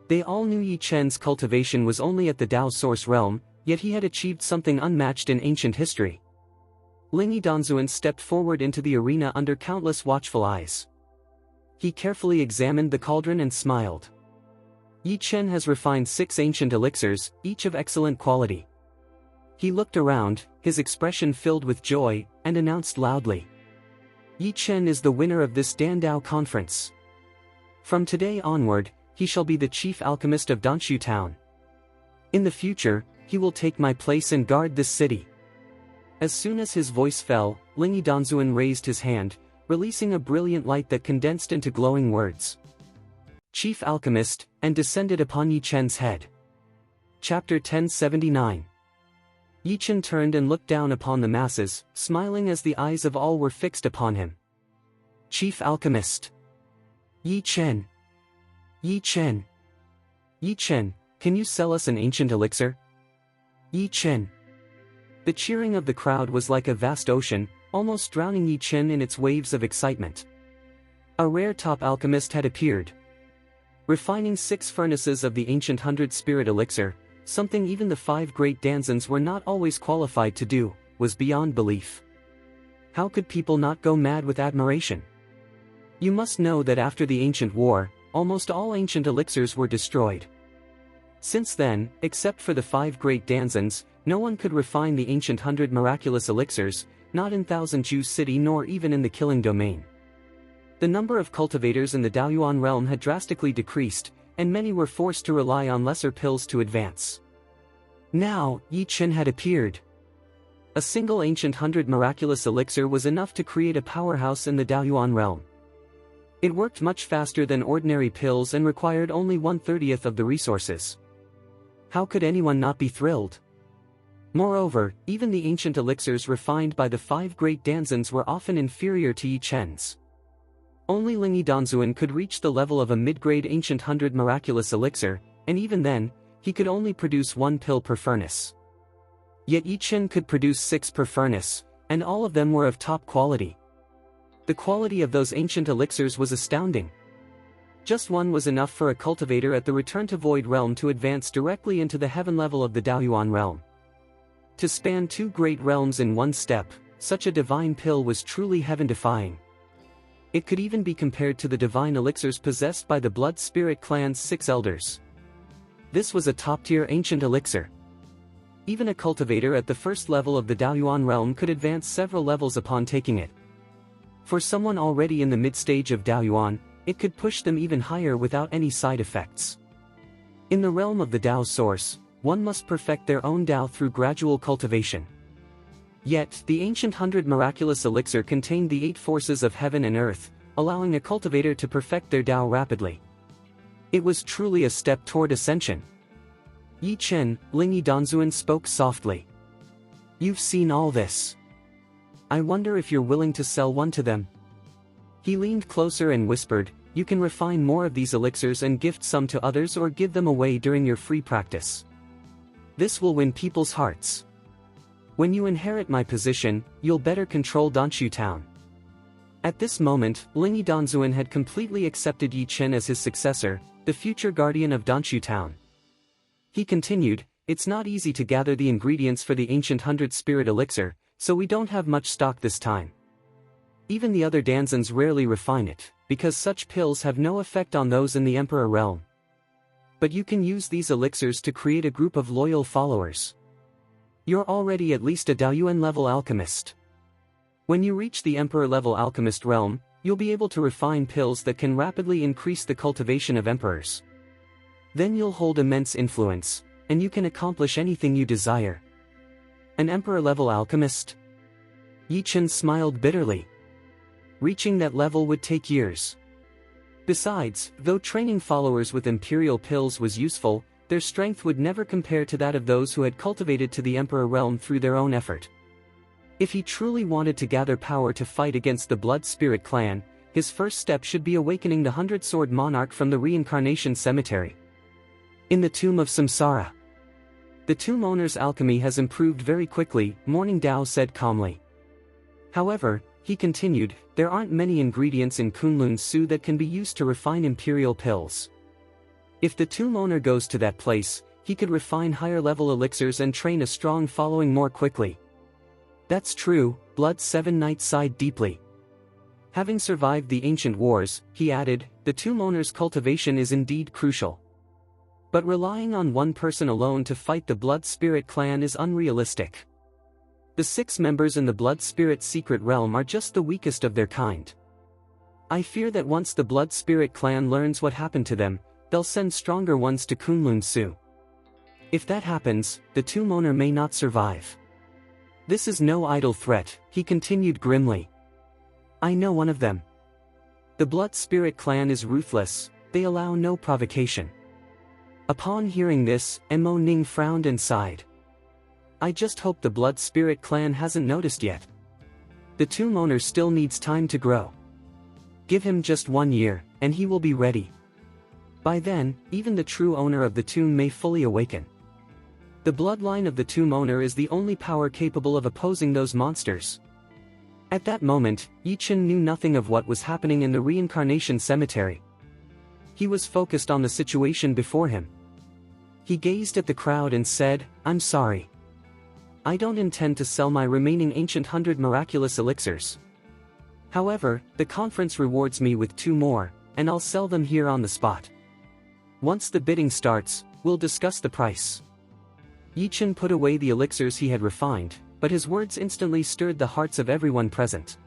They all knew Yi Chen's cultivation was only at the Dao Source realm, yet he had achieved something unmatched in ancient history. Lingyi Danzuan stepped forward into the arena under countless watchful eyes. He carefully examined the cauldron and smiled. Yi Chen has refined 6 ancient elixirs, each of excellent quality. He looked around, his expression filled with joy, and announced loudly. Yi Chen is the winner of this Dandao conference. From today onward, he shall be the chief alchemist of Danshu town. In the future, he will take my place and guard this city. As soon as his voice fell, Lingyi Danzuan raised his hand, releasing a brilliant light that condensed into glowing words. Chief Alchemist, and descended upon Yi Chen's head. Chapter 1079. Yi Chen turned and looked down upon the masses, smiling as the eyes of all were fixed upon him. Chief Alchemist. Yi Chen. Yi Chen. Yi Chen, can you sell us an ancient elixir? Yi Chen. The cheering of the crowd was like a vast ocean, almost drowning Yi Chen in its waves of excitement. A rare top alchemist had appeared. Refining 6 furnaces of the ancient 100-spirit elixir, something even the 5 great Danzans were not always qualified to do, was beyond belief. How could people not go mad with admiration? You must know that after the ancient war, almost all ancient elixirs were destroyed. Since then, except for the 5 great Danzans, no one could refine the ancient 100 miraculous elixirs, not in Thousand Ju City nor even in the Killing Domain. The number of cultivators in the Daoyuan realm had drastically decreased, and many were forced to rely on lesser pills to advance. Now, Yi Chen had appeared. A single ancient 100 miraculous elixir was enough to create a powerhouse in the Daoyuan realm. It worked much faster than ordinary pills and required only 1/30th of the resources. How could anyone not be thrilled? Moreover, even the ancient elixirs refined by the 5 great Danzans were often inferior to Yi Chen's. Only Lingyi Danzuan could reach the level of a mid-grade ancient 100 miraculous elixir, and even then, he could only produce 1 pill per furnace. Yet Yi Chen could produce 6 per furnace, and all of them were of top quality. The quality of those ancient elixirs was astounding. Just one was enough for a cultivator at the Return to Void realm to advance directly into the heaven level of the Daoyuan realm. To span 2 great realms in one step, such a divine pill was truly heaven-defying. It could even be compared to the divine elixirs possessed by the Blood Spirit clan's 6 elders. This was a top-tier ancient elixir. Even a cultivator at the first level of the Daoyuan realm could advance several levels upon taking it. For someone already in the mid-stage of Daoyuan, it could push them even higher without any side effects. In the realm of the Dao Source, one must perfect their own Dao through gradual cultivation. Yet, the ancient 100 miraculous elixir contained the 8 forces of heaven and earth, allowing a cultivator to perfect their Dao rapidly. It was truly a step toward ascension. Yi Chen, Lingyi Danzuan spoke softly. You've seen all this. I wonder if you're willing to sell one to them. He leaned closer and whispered, "You can refine more of these elixirs and gift some to others or give them away during your free practice. This will win people's hearts. When you inherit my position, you'll better control Danshu town." At this moment, Linyi Danzuan had completely accepted Yi Chen as his successor, the future guardian of Danshu town. He continued, "It's not easy to gather the ingredients for the ancient 100 spirit elixir, so we don't have much stock this time. Even the other Danzans rarely refine it, because such pills have no effect on those in the Emperor realm. But you can use these elixirs to create a group of loyal followers. You're already at least a Daoyuan level alchemist. When you reach the Emperor level alchemist realm, you'll be able to refine pills that can rapidly increase the cultivation of emperors. Then you'll hold immense influence, and you can accomplish anything you desire." An Emperor level alchemist? Yi Chen smiled bitterly. Reaching that level would take years. Besides, though training followers with imperial pills was useful, their strength would never compare to that of those who had cultivated to the Emperor realm through their own effort. If he truly wanted to gather power to fight against the Blood Spirit clan, his first step should be awakening the 100-sword monarch from the reincarnation cemetery. In the tomb of Samsara. "The tomb owner's alchemy has improved very quickly," Morning Dao said calmly. "However," he continued, "there aren't many ingredients in Kunlun Su that can be used to refine imperial pills. If the tomb owner goes to that place, he could refine higher-level elixirs and train a strong following more quickly." "That's true," Blood Seven Knight sighed deeply. Having survived the ancient wars, he added, "the tomb owner's cultivation is indeed crucial. But relying on one person alone to fight the Blood Spirit clan is unrealistic. The 6 members in the Blood Spirit secret realm are just the weakest of their kind. I fear that once the Blood Spirit clan learns what happened to them, they'll send stronger ones to Kunlun Su. If that happens, the tomb owner may not survive." "This is no idle threat," he continued grimly. "I know one of them. The Blood Spirit clan is ruthless, they allow no provocation." Upon hearing this, Mo Ning frowned and sighed. "I just hope the Blood Spirit clan hasn't noticed yet. The tomb owner still needs time to grow. Give him just 1 year, and he will be ready. By then, even the true owner of the tomb may fully awaken. The bloodline of the tomb owner is the only power capable of opposing those monsters." At that moment, Yi Chen knew nothing of what was happening in the reincarnation cemetery. He was focused on the situation before him. He gazed at the crowd and said, "I'm sorry. I don't intend to sell my remaining ancient 100 miraculous elixirs. However, the conference rewards me with 2 more, and I'll sell them here on the spot. Once the bidding starts, we'll discuss the price." Yi Chen put away the elixirs he had refined, but his words instantly stirred the hearts of everyone present.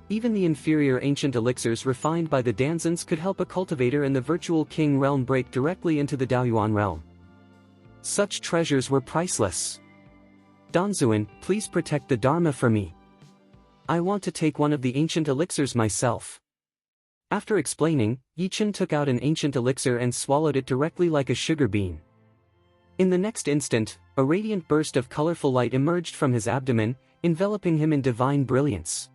Even the inferior ancient elixirs refined by the Danzans could help a cultivator in the virtual king realm break directly into the Daoyuan realm. Such treasures were priceless. "Danzuan, please protect the Dharma for me. I want to take one of the ancient elixirs myself." After explaining, Yi Chen took out an ancient elixir and swallowed it directly like a sugar bean. In the next instant, a radiant burst of colorful light emerged from his abdomen, enveloping him in divine brilliance.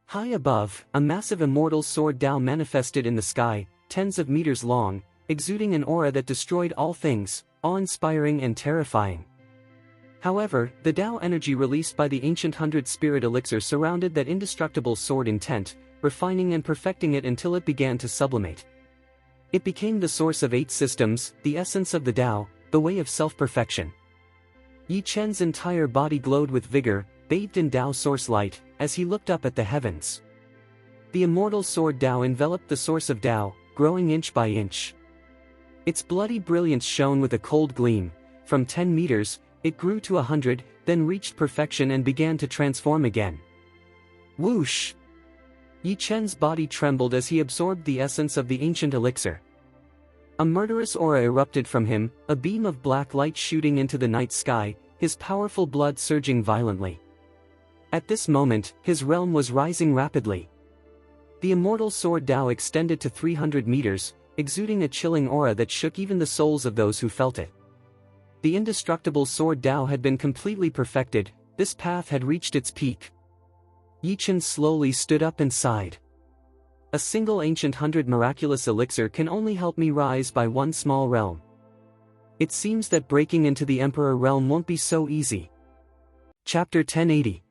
High above, a massive immortal sword Dao manifested in the sky, tens of meters long, exuding an aura that destroyed all things, awe-inspiring and terrifying. However, the Dao energy released by the ancient 100 spirit elixir surrounded that indestructible sword intent, refining and perfecting it until it began to sublimate. It became the source of 8 systems, the essence of the Dao, the way of self-perfection. Yi Chen's entire body glowed with vigor, bathed in Dao source light, as he looked up at the heavens. The immortal sword Dao enveloped the source of Dao, growing inch by inch. Its bloody brilliance shone with a cold gleam. From 10 meters, it grew to 100, then reached perfection and began to transform again. Whoosh! Yi Chen's body trembled as he absorbed the essence of the ancient elixir. A murderous aura erupted from him, a beam of black light shooting into the night sky, his powerful blood surging violently. At this moment, his realm was rising rapidly. The immortal sword Dao extended to 300 meters, exuding a chilling aura that shook even the souls of those who felt it. The indestructible sword Dao had been completely perfected, this path had reached its peak. Yi Chen slowly stood up and sighed. a single ancient 100 miraculous elixir can only help me rise by one small realm. It seems that breaking into the Emperor realm won't be so easy. Chapter 1080.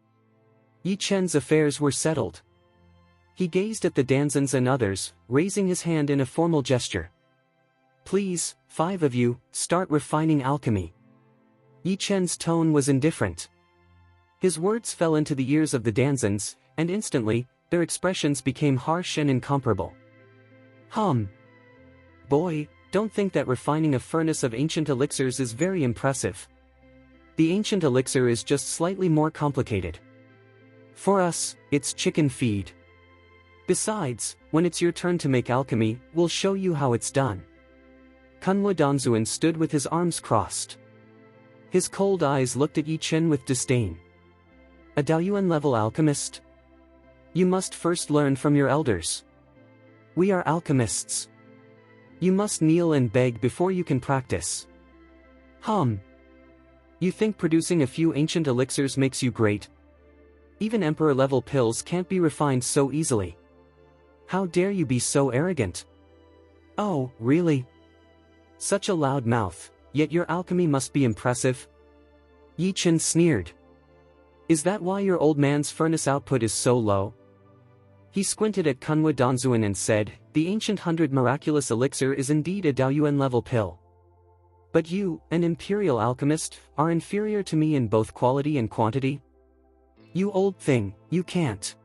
Yi Chen's affairs were settled. He gazed at the Danzans and others, raising his hand in a formal gesture. Please, 5 of you, start refining alchemy. Yi Chen's tone was indifferent. His words fell into the ears of the Danzans, and instantly, their expressions became harsh and incomparable. Boy, don't think that refining a furnace of ancient elixirs is very impressive. The ancient elixir is just slightly more complicated. For us, it's chicken feed. Besides, when it's your turn to make alchemy, we'll show you how it's done. Kunwu Danzuan stood with his arms crossed. His cold eyes looked at Yi Chen with disdain. A Daoyuan-level alchemist? You must first learn from your elders. We are alchemists. You must kneel and beg before you can practice. You think producing a few ancient elixirs makes you great? Even emperor-level pills can't be refined so easily. How dare you be so arrogant? Oh, really? Such a loud mouth, yet your alchemy must be impressive? Yi Chen sneered. Is that why your old man's furnace output is so low? He squinted at Kunwu Danzuan and said, the ancient 100 miraculous elixir is indeed a Daoyuan-level pill. But you, an imperial alchemist, are inferior to me in both quality and quantity? You old thing, you can't.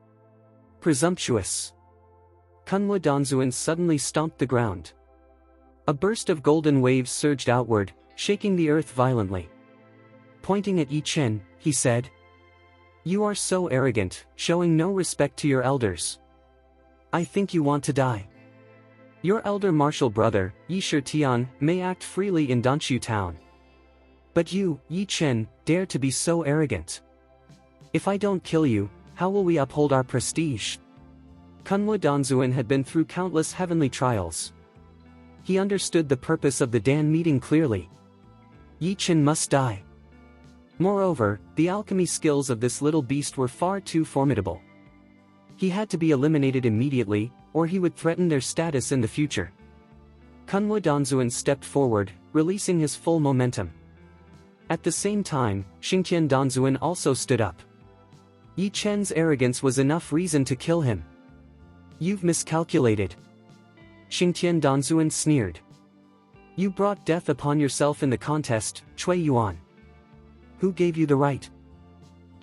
Presumptuous. Kunwu Danzuan suddenly stomped the ground. A burst of golden waves surged outward, shaking the earth violently. Pointing at Yi Chen, he said, you are so arrogant, showing no respect to your elders. I think you want to die. Your elder martial brother, Yi Shitian, may act freely in Danshu town. But you, Yi Chen, dare to be so arrogant. If I don't kill you, how will we uphold our prestige? Kunwu Danzuan had been through countless heavenly trials. He understood the purpose of the Dan meeting clearly. Yi Chen must die. Moreover, the alchemy skills of this little beast were far too formidable. He had to be eliminated immediately, or he would threaten their status in the future. Kunwu Danzuan stepped forward, releasing his full momentum. At the same time, Xingtian Danzuan also stood up. Yi Chen's arrogance was enough reason to kill him. You've miscalculated. Xingtian Danzuan sneered. You brought death upon yourself in the contest, Cui Yuan. Who gave you the right?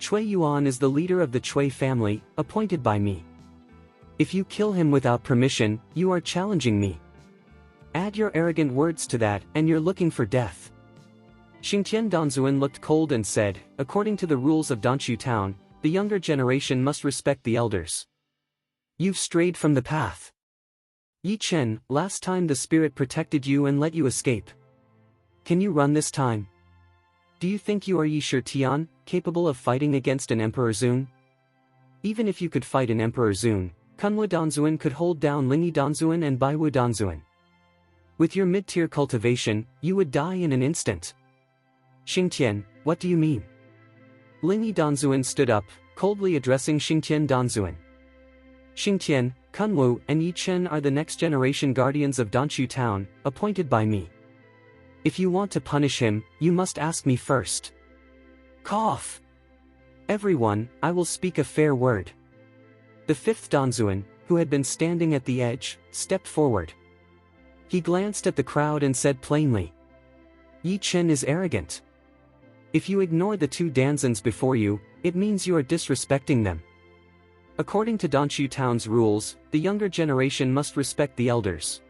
Cui Yuan is the leader of the Cui family, appointed by me. If you kill him without permission, you are challenging me. Add your arrogant words to that, and you're looking for death. Xingtian Danzuan looked cold and said, according to the rules of Danshu town, the younger generation must respect the elders. You've strayed from the path. Yi Chen, last time the spirit protected you and let you escape. Can you run this time? Do you think you are Yi Shitian, capable of fighting against an Emperor Zun? Even if you could fight an Emperor Zun, Kunwu Danzuan could hold down Lingyi Danzuan and Baiwu Danzuan. With your mid-tier cultivation, you would die in an instant. Xingtian, what do you mean? Lingyi Danzuan stood up, coldly addressing Xingtian Danzuan. Xingtian, Kunwu, and Yi Chen are the next generation guardians of Danshu town, appointed by me. If you want to punish him, you must ask me first. Cough. Everyone, I will speak a fair word. The 5th Danzuan, who had been standing at the edge, stepped forward. He glanced at the crowd and said plainly, Yi Chen is arrogant. If you ignore the 2 Danzans before you, it means you are disrespecting them. According to Danshu town's rules, the younger generation must respect the elders.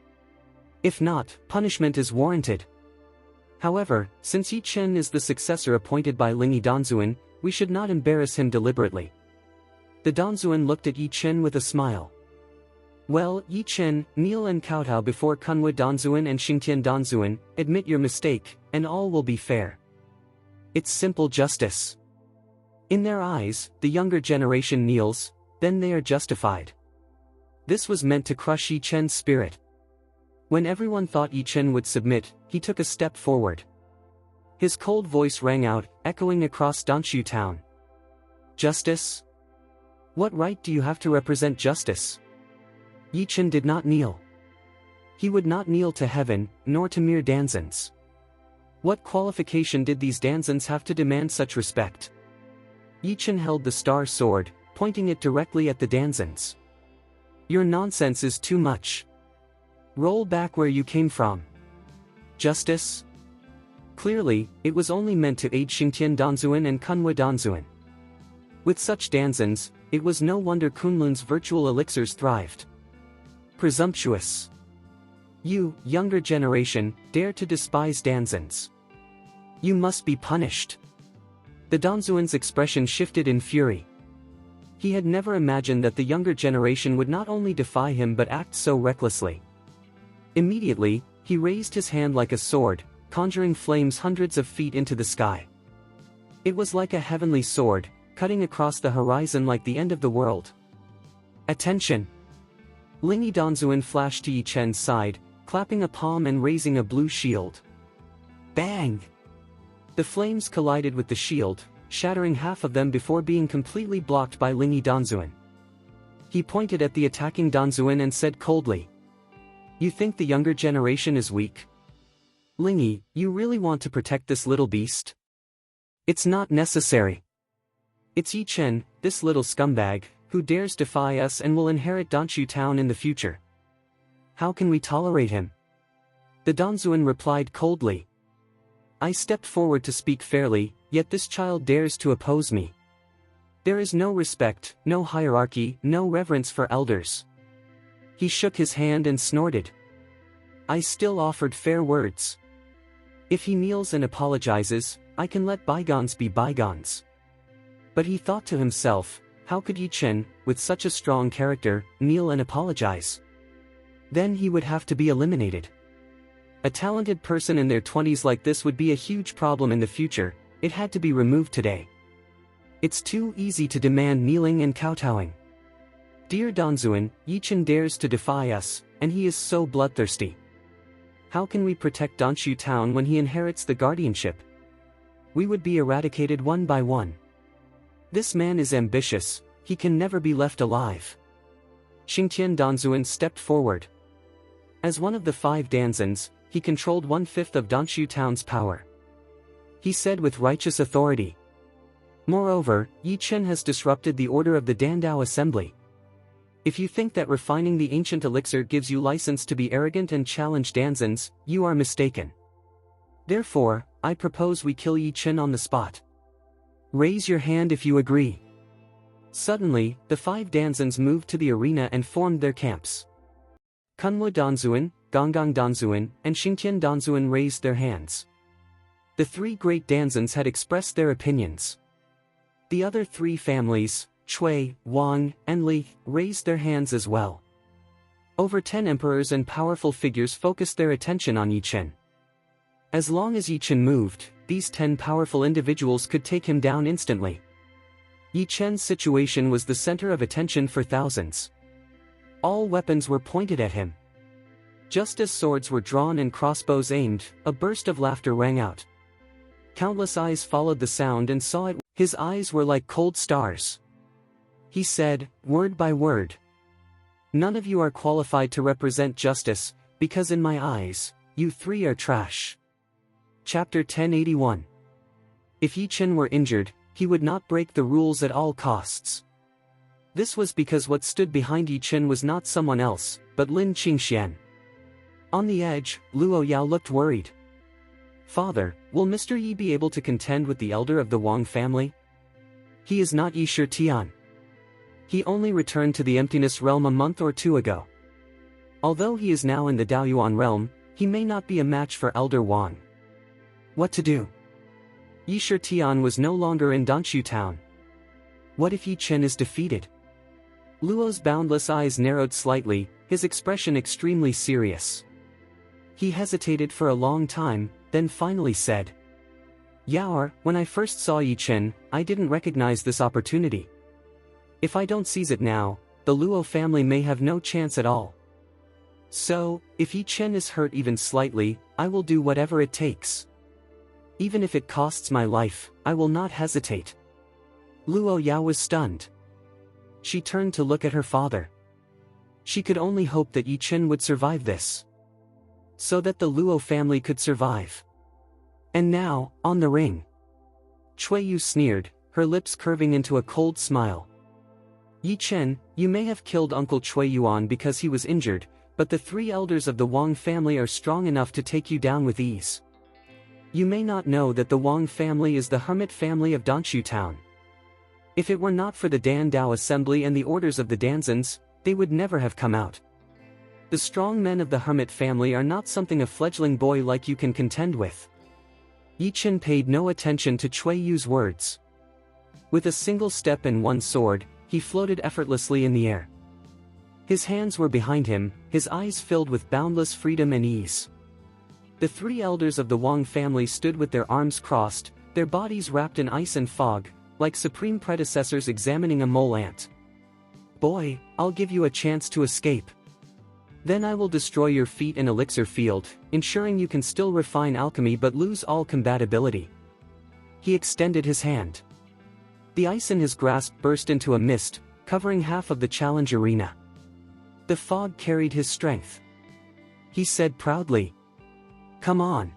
If not, punishment is warranted. However, since Yi Chen is the successor appointed by Lingyi Danzuan, we should not embarrass him deliberately. The Danzuan looked at Yi Chen with a smile. Well, Yi Chen, kneel and kowtow before Kunwu Danzuan and Xingtian Danzuan, admit your mistake, and all will be fair. It's simple justice. In their eyes, the younger generation kneels, then they are justified. This was meant to crush Yi Chen's spirit. When everyone thought Yi Chen would submit, he took a step forward. His cold voice rang out, echoing across Danshu town. Justice? What right do you have to represent justice? Yi Chen did not kneel. He would not kneel to heaven, nor to mere danzons. What qualification did these danzons have to demand such respect? Yi Chen held the star sword, pointing it directly at the danzons. Your nonsense is too much. Roll back where you came from. Justice? Clearly, it was only meant to aid Xingtian Danzuan and Kunhua Danzuan. With such danzons, it was no wonder Kunlun's virtual elixirs thrived. Presumptuous. You, younger generation, dare to despise danzons. You must be punished. The Danzuan's expression shifted in fury. He had never imagined that the younger generation would not only defy him but act so recklessly. Immediately, he raised his hand like a sword, conjuring flames hundreds of feet into the sky. It was like a heavenly sword, cutting across the horizon like the end of the world. Attention! Lingi Danzuan flashed to Yi Chen's side, clapping a palm and raising a blue shield. Bang! The flames collided with the shield, shattering half of them before being completely blocked by Lingi Danzuan. He pointed at the attacking Danzuan and said coldly, "You think the younger generation is weak? Lingi, you really want to protect this little beast? It's not necessary. It's Yi Chen, this little scumbag, who dares defy us and will inherit Danshu town in the future. How can we tolerate him?" The Danzuan replied coldly. "I stepped forward to speak fairly, yet this child dares to oppose me. There is no respect, no hierarchy, no reverence for elders." He shook his hand and snorted. "I still offered fair words. If he kneels and apologizes, I can let bygones be bygones." But he thought to himself, how could Yi Chen, with such a strong character, kneel and apologize? Then he would have to be eliminated. A talented person in their 20s like this would be a huge problem in the future. It had to be removed today. It's too easy to demand kneeling and kowtowing. Dear Danzuan, Yi Chen dares to defy us, and he is so bloodthirsty. How can we protect Danshu town when he inherits the guardianship? We would be eradicated one by one. This man is ambitious, he can never be left alive. Xingtian Danzuan stepped forward. As one of the 5 danzons, he controlled 1/5 of Danshu town's power. He said with righteous authority. Moreover, Yi Chen has disrupted the order of the Dandao assembly. If you think that refining the ancient elixir gives you license to be arrogant and challenge danzons, you are mistaken. Therefore, I propose we kill Yi Chen on the spot. Raise your hand if you agree. Suddenly, the 5 danzons moved to the arena and formed their camps. Kunhua Danzuan, Gonggang Danzuan, and Xingtian Danzuan raised their hands. The 3 great danzons had expressed their opinions. The other 3 families, Cui, Wang, and Li, raised their hands as well. Over 10 emperors and powerful figures focused their attention on Yi Chen. As long as Yi Chen moved, these 10 powerful individuals could take him down instantly. Yi Chen's situation was the center of attention for thousands. All weapons were pointed at him. Just as swords were drawn and crossbows aimed, a burst of laughter rang out. Countless eyes followed the sound and saw it. His eyes were like cold stars. He said, word by word, "None of you are qualified to represent justice, because in my eyes, you 3 are trash." Chapter 1081. If Yi Chen were injured, he would not break the rules at all costs. This was because what stood behind Yi Chen was not someone else, but Lin Qingxian. On the edge, Luo Yao looked worried. "Father, will Mr. Yi be able to contend with the elder of the Wang family? He is not Yi Shitian. He only returned to the emptiness realm a month or 2 ago. Although he is now in the Daoyuan realm, he may not be a match for Elder Wang. What to do?" Yi Shitian was no longer in Danshu town. What if Yi Chen is defeated? Luo's boundless eyes narrowed slightly, his expression extremely serious. He hesitated for a long time, then finally said, "Yaor, when I first saw Yi Chen, I didn't recognize this opportunity. If I don't seize it now, the Luo family may have no chance at all. So, if Yi Chen is hurt even slightly, I will do whatever it takes. Even if it costs my life, I will not hesitate." Luo Yao was stunned. She turned to look at her father. She could only hope that Yi Chen would survive this, so that the Luo family could survive. And now, on the ring. Cui Yu sneered, her lips curving into a cold smile. Yi Chen, you may have killed Uncle Cui Yuan because he was injured, but the 3 elders of the Wang family are strong enough to take you down with ease. You may not know that the Wang family is the hermit family of Danshu Town. If it were not for the Dan Dao Assembly and the orders of the Danzans, they would never have come out. The strong men of the hermit family are not something a fledgling boy like you can contend with. Yi Chen paid no attention to Cui Yu's words. With a single step and one sword, he floated effortlessly in the air. His hands were behind him, his eyes filled with boundless freedom and ease. The 3 elders of the Wang family stood with their arms crossed, their bodies wrapped in ice and fog, like supreme predecessors examining a mole ant. Boy, I'll give you a chance to escape. Then I will destroy your feet in elixir field, ensuring you can still refine alchemy but lose all compatibility. He extended his hand. The ice in his grasp burst into a mist, covering half of the challenge arena. The fog carried his strength. He said proudly, "Come on.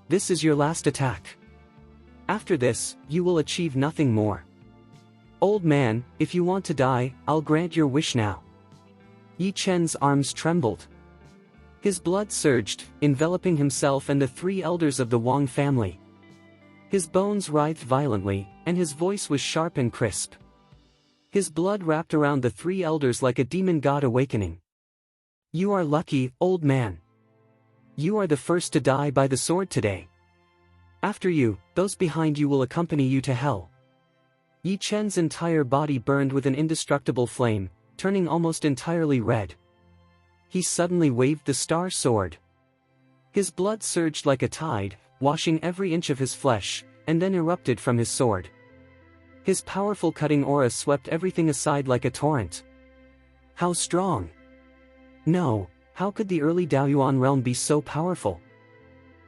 This is your last attack. After this, you will achieve nothing more. Old man, if you want to die, I'll grant your wish now." Yi Chen's arms trembled. His blood surged, enveloping himself and the 3 elders of the Wang family. His bones writhed violently, and his voice was sharp and crisp. His blood wrapped around the 3 elders like a demon god awakening. "You are lucky, old man. You are the first to die by the sword today. After you, those behind you will accompany you to hell." Yi Chen's entire body burned with an indestructible flame, turning almost entirely red. He suddenly waved the star sword. His blood surged like a tide, washing every inch of his flesh, and then erupted from his sword. His powerful cutting aura swept everything aside like a torrent. How strong! No, how could the early Daoyuan realm be so powerful?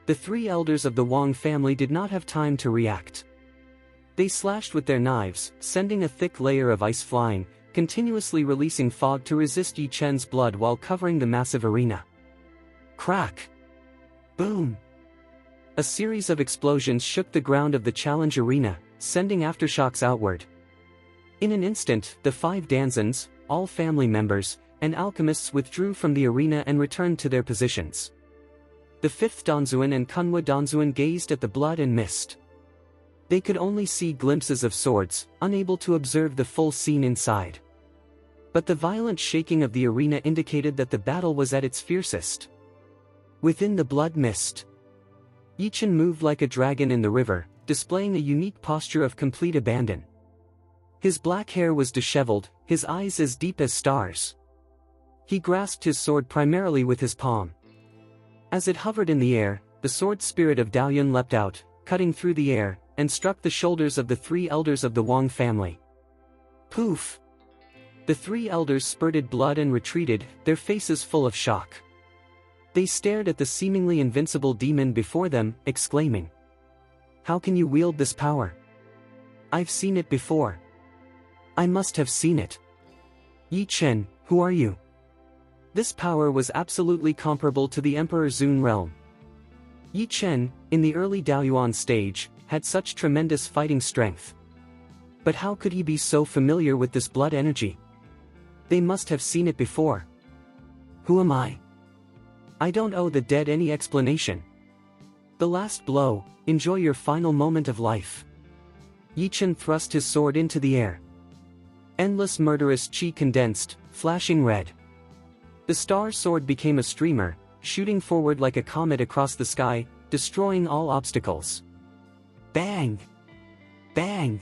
The 3 elders of the Wang family did not have time to react. They slashed with their knives, sending a thick layer of ice flying, continuously releasing fog to resist Yi Chen's blood while covering the massive arena. Crack! Boom! A series of explosions shook the ground of the challenge arena, sending aftershocks outward. In an instant, the 5 Danzans, all family members, and alchemists withdrew from the arena and returned to their positions. The 5th Danzuan and Kunwa Danzuan gazed at the blood and mist. They could only see glimpses of swords, unable to observe the full scene inside. But the violent shaking of the arena indicated that the battle was at its fiercest. Within the blood mist, Yi Chen moved like a dragon in the river, displaying a unique posture of complete abandon. His black hair was disheveled, his eyes as deep as stars. He grasped his sword primarily with his palm. As it hovered in the air, the sword spirit of Daoyun leapt out, cutting through the air, and struck the shoulders of the 3 elders of the Wang family. Poof! The 3 elders spurted blood and retreated, their faces full of shock. They stared at the seemingly invincible demon before them, exclaiming, "How can you wield this power? I've seen it before. I must have seen it. Yi Chen, who are you?" This power was absolutely comparable to the Emperor Zun realm. Yi Chen, in the early Daoyuan stage, had such tremendous fighting strength. But how could he be so familiar with this blood energy? They must have seen it before. Who am I? I don't owe the dead any explanation. The last blow, enjoy your final moment of life. Yi Chen thrust his sword into the air. Endless murderous chi condensed, flashing red. The star sword became a streamer, shooting forward like a comet across the sky, destroying all obstacles. Bang! Bang!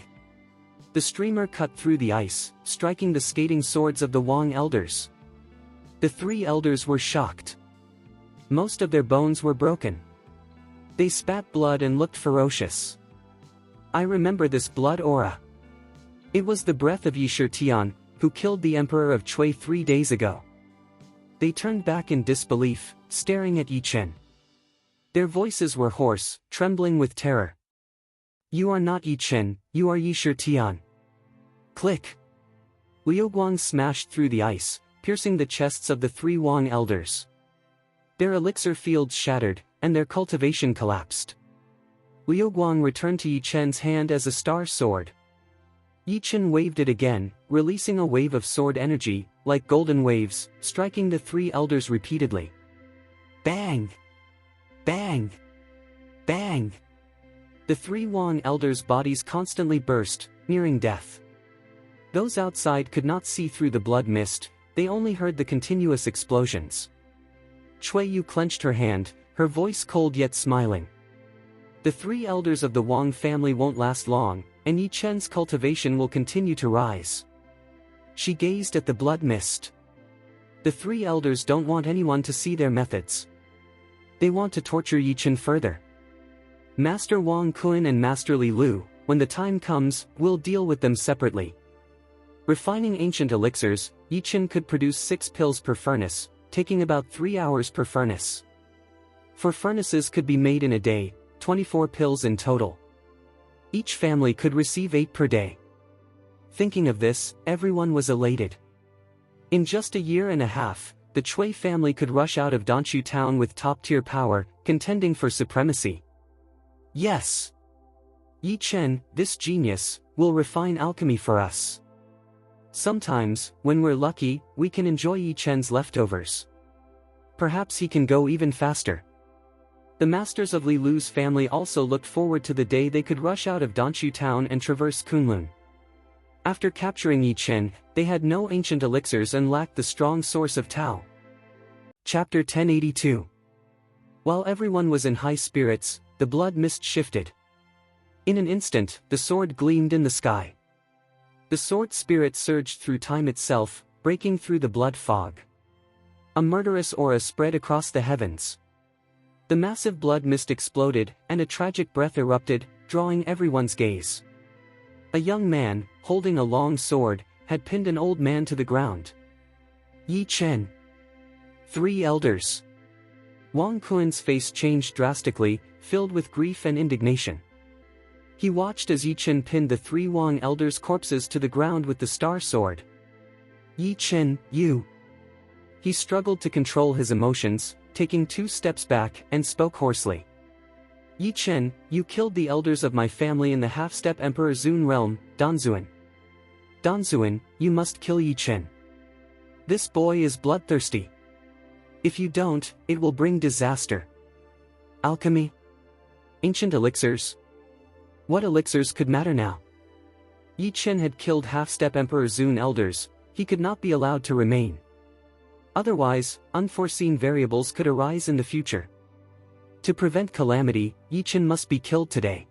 The streamer cut through the ice, striking the skating swords of the Wang elders. The 3 elders were shocked. Most of their bones were broken. They spat blood and looked ferocious. I remember this blood aura. It was the breath of Yishir Tian, who killed the Emperor of Cui 3 days ago. They turned back in disbelief, staring at Yi Chen. Their voices were hoarse, trembling with terror. You are not Yi Chen, you are Yishir Tian. Click! Liu Guang smashed through the ice, piercing the chests of the three Wang elders. Their elixir fields shattered, and their cultivation collapsed. Liu Guang returned to Yi Chen's hand as a star sword. Yi Chen waved it again, releasing a wave of sword energy, like golden waves, striking the three elders repeatedly. Bang! Bang! Bang! The three Wang elders' bodies constantly burst, nearing death. Those outside could not see through the blood mist, they only heard the continuous explosions. Cui Yu clenched her hand, her voice cold yet smiling. The three elders of the Wang family won't last long, and Yi Chen's cultivation will continue to rise. She gazed at the blood mist. The three elders don't want anyone to see their methods. They want to torture Yi Chen further. Master Wang Kun and Master Li Lu, when the time comes, will deal with them separately. Refining ancient elixirs, Yi Chen could produce 6 pills per furnace, taking about 3 hours per furnace. 4 furnaces could be made in a day, 24 pills in total. Each family could receive 8 per day. Thinking of this, everyone was elated. In just a year and a half, the Cui family could rush out of Danshu town with top-tier power, contending for supremacy. Yes! Yi Chen, this genius, will refine alchemy for us. Sometimes, when we're lucky, we can enjoy Yi Chen's leftovers. Perhaps he can go even faster. The masters of Li Lu's family also looked forward to the day they could rush out of Danshu town and traverse Kunlun. After capturing Yi Chen, they had no ancient elixirs and lacked the strong source of Tao. Chapter 1082. While everyone was in high spirits, the blood mist shifted. In an instant, the sword gleamed in the sky. The sword spirit surged through time itself, breaking through the blood fog. A murderous aura spread across the heavens. The massive blood mist exploded, and a tragic breath erupted, drawing everyone's gaze. A young man, holding a long sword, had pinned an old man to the ground. Yi Chen. 3 elders. Wang Kun's face changed drastically, filled with grief and indignation. He watched as Yi Chen pinned the 3 Wang elders' corpses to the ground with the star sword. Yi Chen, you. He struggled to control his emotions, taking 2 steps back, and spoke hoarsely. Yi Chen, you killed the elders of my family in the half-step Emperor Zun realm, Danzuan. Danzuan, you must kill Yi Chen. This boy is bloodthirsty. If you don't, it will bring disaster. Alchemy? Ancient elixirs? What elixirs could matter now? Yi Chen had killed half-step Emperor Zun elders, he could not be allowed to remain. Otherwise, unforeseen variables could arise in the future. To prevent calamity, Yi Chen must be killed today.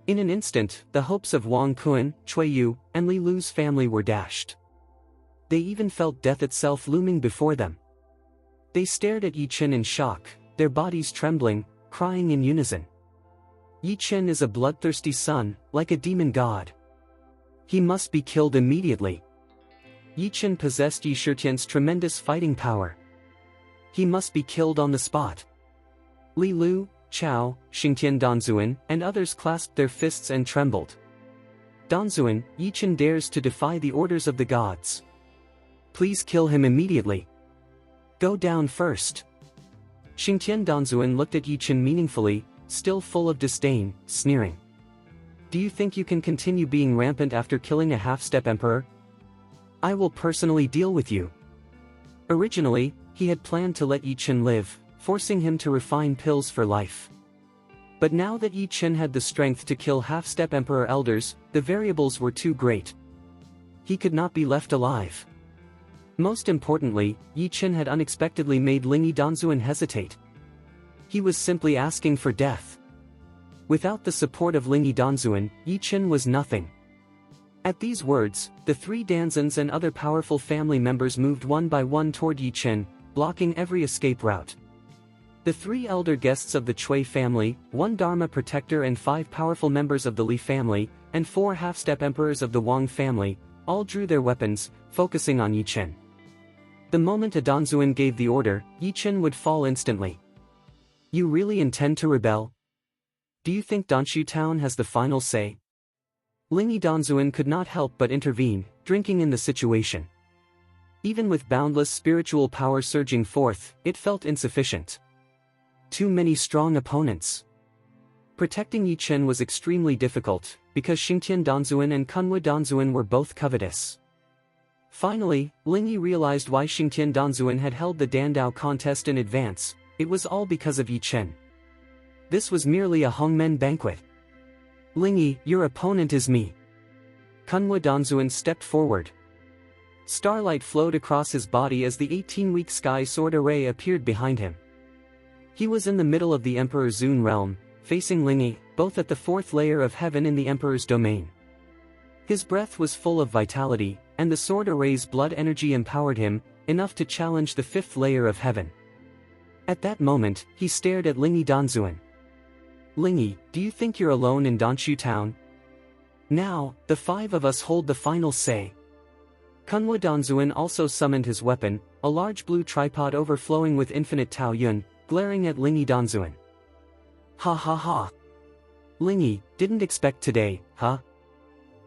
In an instant, the hopes of Wang Kun, Cui Yu, and Li Lu's family were dashed. They even felt death itself looming before them. They stared at Yi Chen in shock, their bodies trembling, crying in unison. Yi Chen is a bloodthirsty son, like a demon god. He must be killed immediately. Yi Chen possessed Yi Shitian's tremendous fighting power. He must be killed on the spot. Li Lu, Chao, Xingtian Danzuan, and others clasped their fists and trembled. Danzuan, Yi Chen dares to defy the orders of the gods. Please kill him immediately. Go down first. Xingtian Danzuan looked at Yi Chen meaningfully, still full of disdain, sneering. Do you think you can continue being rampant after killing a half-step emperor? I will personally deal with you. Originally, he had planned to let Yi Chen live, forcing him to refine pills for life. But now that Yi Chen had the strength to kill half-step emperor elders, the variables were too great. He could not be left alive. Most importantly, Yi Chen had unexpectedly made Lingyi Danzuan hesitate. He was simply asking for death. Without the support of Lingyi Danzuan, Yi Chen was nothing. At these words, the 3 Danzans and other powerful family members moved one by one toward Yi Chen, blocking every escape route. The 3 elder guests of the Cui family, 1 Dharma protector and 5 powerful members of the Li family, and 4 half-step emperors of the Wang family, all drew their weapons, focusing on Yi Chen. The moment a Danzuan gave the order, Yi Chen would fall instantly. You really intend to rebel? Do you think Danshu town has the final say? Lingyi Danzuan could not help but intervene, drinking in the situation. Even with boundless spiritual power surging forth, it felt insufficient. Too many strong opponents. Protecting Yi Chen was extremely difficult, because Xingtian Danzuan and Kunwu Danzuan were both covetous. Finally, Ling Yi realized why Xingtian Danzuan had held the Dandao contest in advance. It was all because of Yi Chen. This was merely a Hongmen banquet. Ling Yi, your opponent is me. Kunwu Danzuan stepped forward. Starlight flowed across his body as the 18-week sky sword array appeared behind him. He was in the middle of the Emperor Zun realm, facing Ling Yi, both at the fourth layer of heaven in the Emperor's domain. His breath was full of vitality, and the sword array's blood energy empowered him, enough to challenge the fifth layer of heaven. At that moment, he stared at Ling Yi Danzuan. Ling Yi, do you think you're alone in Danshu town? Now, the five of us hold the final say. Kunwu Danzuan also summoned his weapon, a large blue tripod overflowing with infinite Tao Yun, glaring at Ling Yi Danzuan. Ha ha ha. Ling Yi, didn't expect today, huh?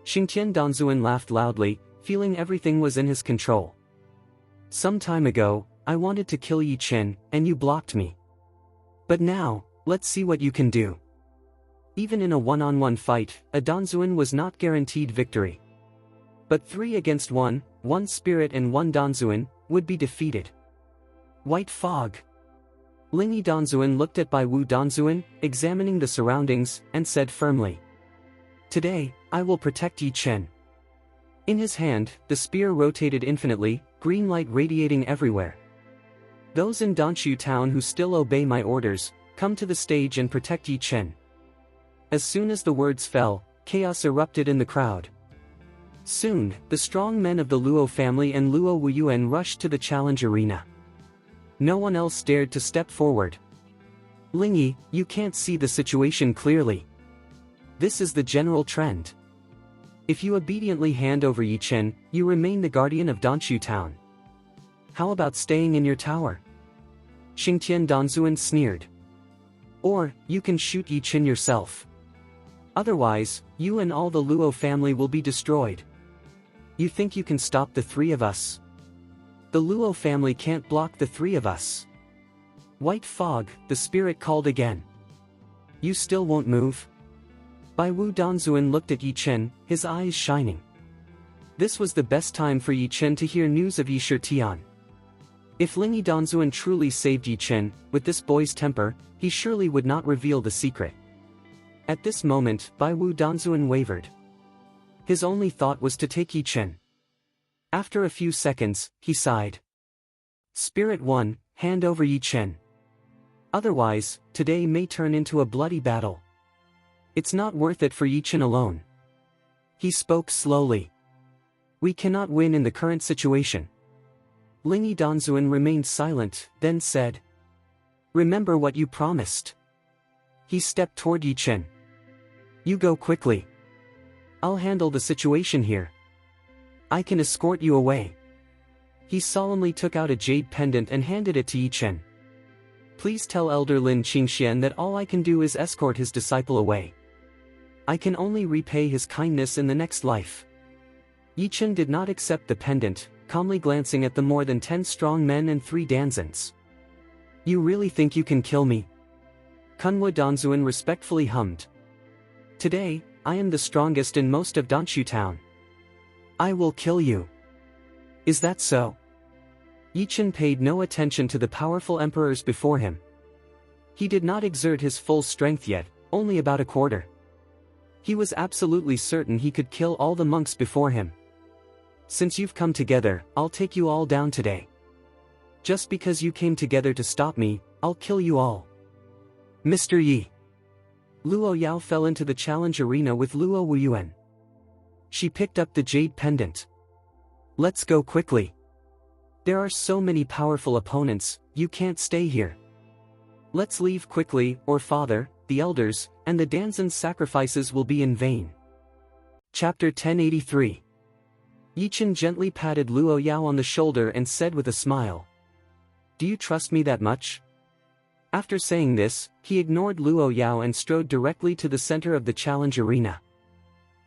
Xingtian Danzuan laughed loudly, feeling everything was in his control. Some time ago, I wanted to kill Yi Chen, and you blocked me. But now, let's see what you can do. Even in a one-on-one fight, a Danzuan was not guaranteed victory. But 3 against 1, one spirit and one Danzuan, would be defeated. White fog. Ling Yi Danzuan looked at Bai Wu Danzuan, examining the surroundings, and said firmly, "Today, I will protect Yi Chen." In his hand, the spear rotated infinitely, green light radiating everywhere. Those in Danshu town who still obey my orders, come to the stage and protect Yi Chen. As soon as the words fell, chaos erupted in the crowd. Soon, the strong men of the Luo family and Luo Wuyuan rushed to the challenge arena. No one else dared to step forward. Ling Yi, you can't see the situation clearly. This is the general trend. If you obediently hand over Yi Chen, you remain the guardian of Danshu town. How about staying in your tower? Xingtian Danzuan sneered. Or, you can shoot Yi Chen yourself. Otherwise, you and all the Luo family will be destroyed. You think you can stop the 3 of us? The Luo family can't block the 3 of us. White fog, the spirit called again. You still won't move? Bai Wu Danzuan looked at Yi Chen, his eyes shining. This was the best time for Yi Chen to hear news of Yi Shitian. If Ling Yi Danzuan truly saved Yi Chen, with this boy's temper, he surely would not reveal the secret. At this moment, Bai Wu Danzuan wavered. His only thought was to take Yi Chen. After a few seconds, he sighed. Spirit 1, hand over Yi Chen. Otherwise, today may turn into a bloody battle. It's not worth it for Yi Chen alone. He spoke slowly. We cannot win in the current situation. Ling Yi Danzuan remained silent, then said, Remember what you promised. He stepped toward Yi Chen. You go quickly. I'll handle the situation here. I can escort you away. He solemnly took out a jade pendant and handed it to Yi Chen. Please tell Elder Lin Qingxian that all I can do is escort his disciple away. I can only repay his kindness in the next life. Yi Chen did not accept the pendant, calmly glancing at the more than 10 strong men and 3 Danzans. You really think you can kill me? Kunwu Danzuan respectfully hummed. Today, I am the strongest in most of Danshu town. I will kill you. Is that so? Yi Chen paid no attention to the powerful emperors before him. He did not exert his full strength yet, only about a quarter. He was absolutely certain he could kill all the monks before him. Since you've come together, I'll take you all down today. Just because you came together to stop me, I'll kill you all. Mr. Yi. Luo Yao fell into the challenge arena with Luo Wuyuan. She picked up the jade pendant. Let's go quickly. There are so many powerful opponents, you can't stay here. Let's leave quickly, or father, the elders, and the Danzan's sacrifices will be in vain. Chapter 1083. Yi Chen gently patted Luo Yao on the shoulder and said with a smile. Do you trust me that much? After saying this, he ignored Luo Yao and strode directly to the center of the challenge arena.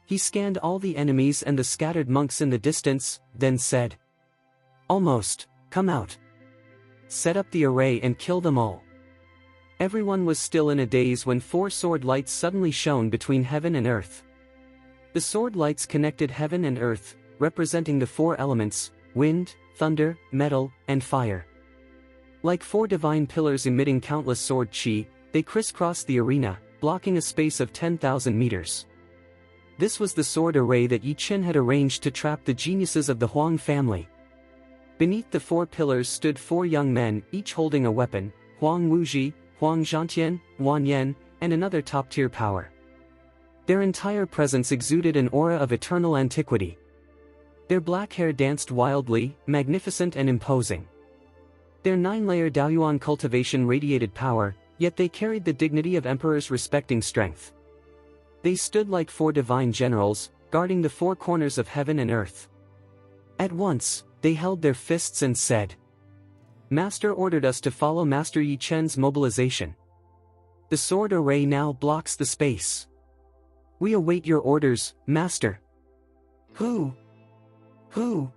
He scanned all the enemies and the scattered monks in the distance, then said, Almost, come out. Set up the array and kill them all. Everyone was still in a daze when 4 sword lights suddenly shone between heaven and earth. The sword lights connected heaven and earth, representing the 4 elements: wind, thunder, metal, and fire. Like 4 divine pillars emitting countless sword chi, they crisscrossed the arena, blocking a space of 10,000 meters. This was the sword array that Yi Chen had arranged to trap the geniuses of the Huang family. Beneath the 4 pillars stood 4 young men, each holding a weapon: Huang Wuji, Huang Zhantian, Wan Yan, and another top-tier power. Their entire presence exuded an aura of eternal antiquity. Their black hair danced wildly, magnificent and imposing. Their 9-layer Daoyuan cultivation radiated power, yet they carried the dignity of emperors respecting strength. They stood like 4 divine generals, guarding the 4 corners of heaven and earth. At once, they held their fists and said, "Master ordered us to follow Master Yi Chen's mobilization. The sword array now blocks the space. We await your orders, Master." Who? Whoa!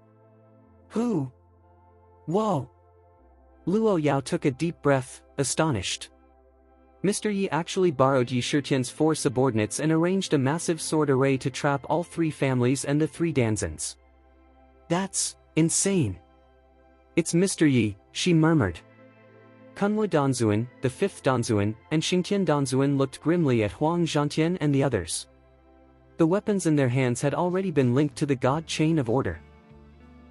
Luo Yao took a deep breath, astonished. Mr. Yi actually borrowed Yi Shitian's 4 subordinates and arranged a massive sword array to trap all 3 families and the 3 Danzans. That's insane. It's Mr. Yi, she murmured. Kunwu Danzuan, the 5th Danzuan, and Xingtian Danzuan looked grimly at Huang Zhantian and the others. The weapons in their hands had already been linked to the God Chain of Order.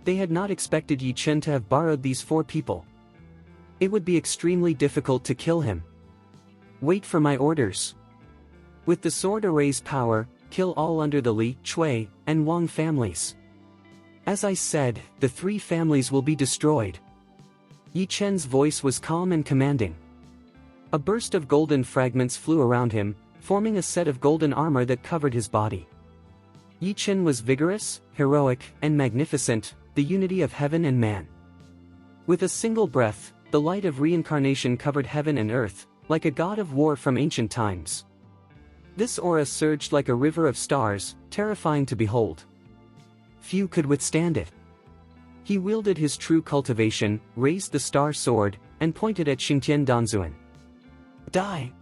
They had not expected Yi Chen to have borrowed these 4 people. It would be extremely difficult to kill him. Wait for my orders. With the sword array's power, kill all under the Li, Cui, and Wang families. As I said, the 3 families will be destroyed. Yi Chen's voice was calm and commanding. A burst of golden fragments flew around him, forming a set of golden armor that covered his body. Yi Chen was vigorous, heroic, and magnificent, the unity of heaven and man. With a single breath, the light of reincarnation covered heaven and earth, like a god of war from ancient times. This aura surged like a river of stars, terrifying to behold. Few could withstand it. He wielded his true cultivation, raised the star sword, and pointed at Xingtian Danzuan. Die!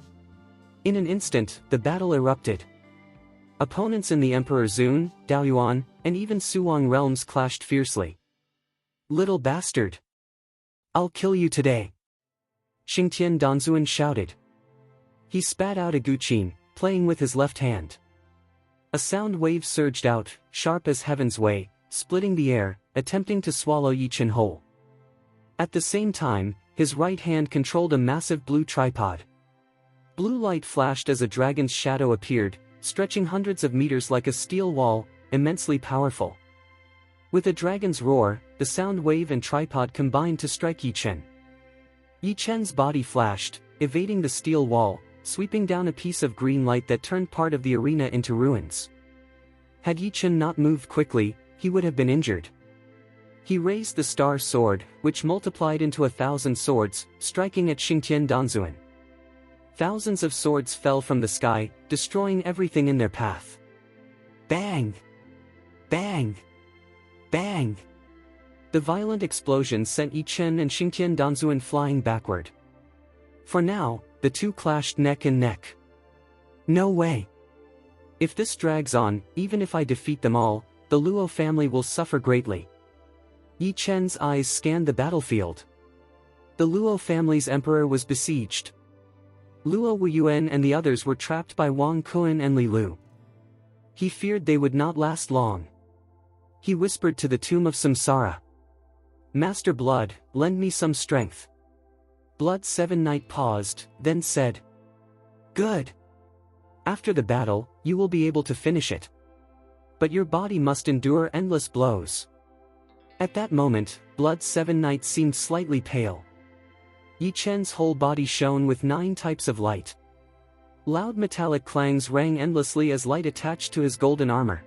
In an instant, the battle erupted. Opponents in the Emperor Zun, Daoyuan, and even Suwang realms clashed fiercely. Little bastard! I'll kill you today! Xingtian Danzuan shouted. He spat out a guqin, playing with his left hand. A sound wave surged out, sharp as heaven's way, splitting the air, attempting to swallow Yi Chen whole. At the same time, his right hand controlled a massive blue tripod. Blue light flashed as a dragon's shadow appeared, stretching hundreds of meters like a steel wall, immensely powerful. With a dragon's roar, the sound wave and tripod combined to strike Yi Chen. Yi Chen's body flashed, evading the steel wall, sweeping down a piece of green light that turned part of the arena into ruins. Had Yi Chen not moved quickly, he would have been injured. He raised the star sword, which multiplied into 1,000 swords, striking at Xingtian Danzuan. Thousands of swords fell from the sky, destroying everything in their path. Bang! Bang! Bang! The violent explosion sent Yi Chen and Xingtian Danzuan flying backward. For now, the 2 clashed neck and neck. No way! If this drags on, even if I defeat them all, the Luo family will suffer greatly. Yi Chen's eyes scanned the battlefield. The Luo family's emperor was besieged. Luo Wuyuan and the others were trapped by Wang Kuan and Li Lu. He feared they would not last long. He whispered to the tomb of Samsara. "Master Blood, lend me some strength." Blood 7 Knight paused, then said, "Good. After the battle, you will be able to finish it. But your body must endure endless blows." At that moment, Blood 7 Knight seemed slightly pale. Yi Chen's whole body shone with 9 types of light. Loud metallic clangs rang endlessly as light attached to his golden armor.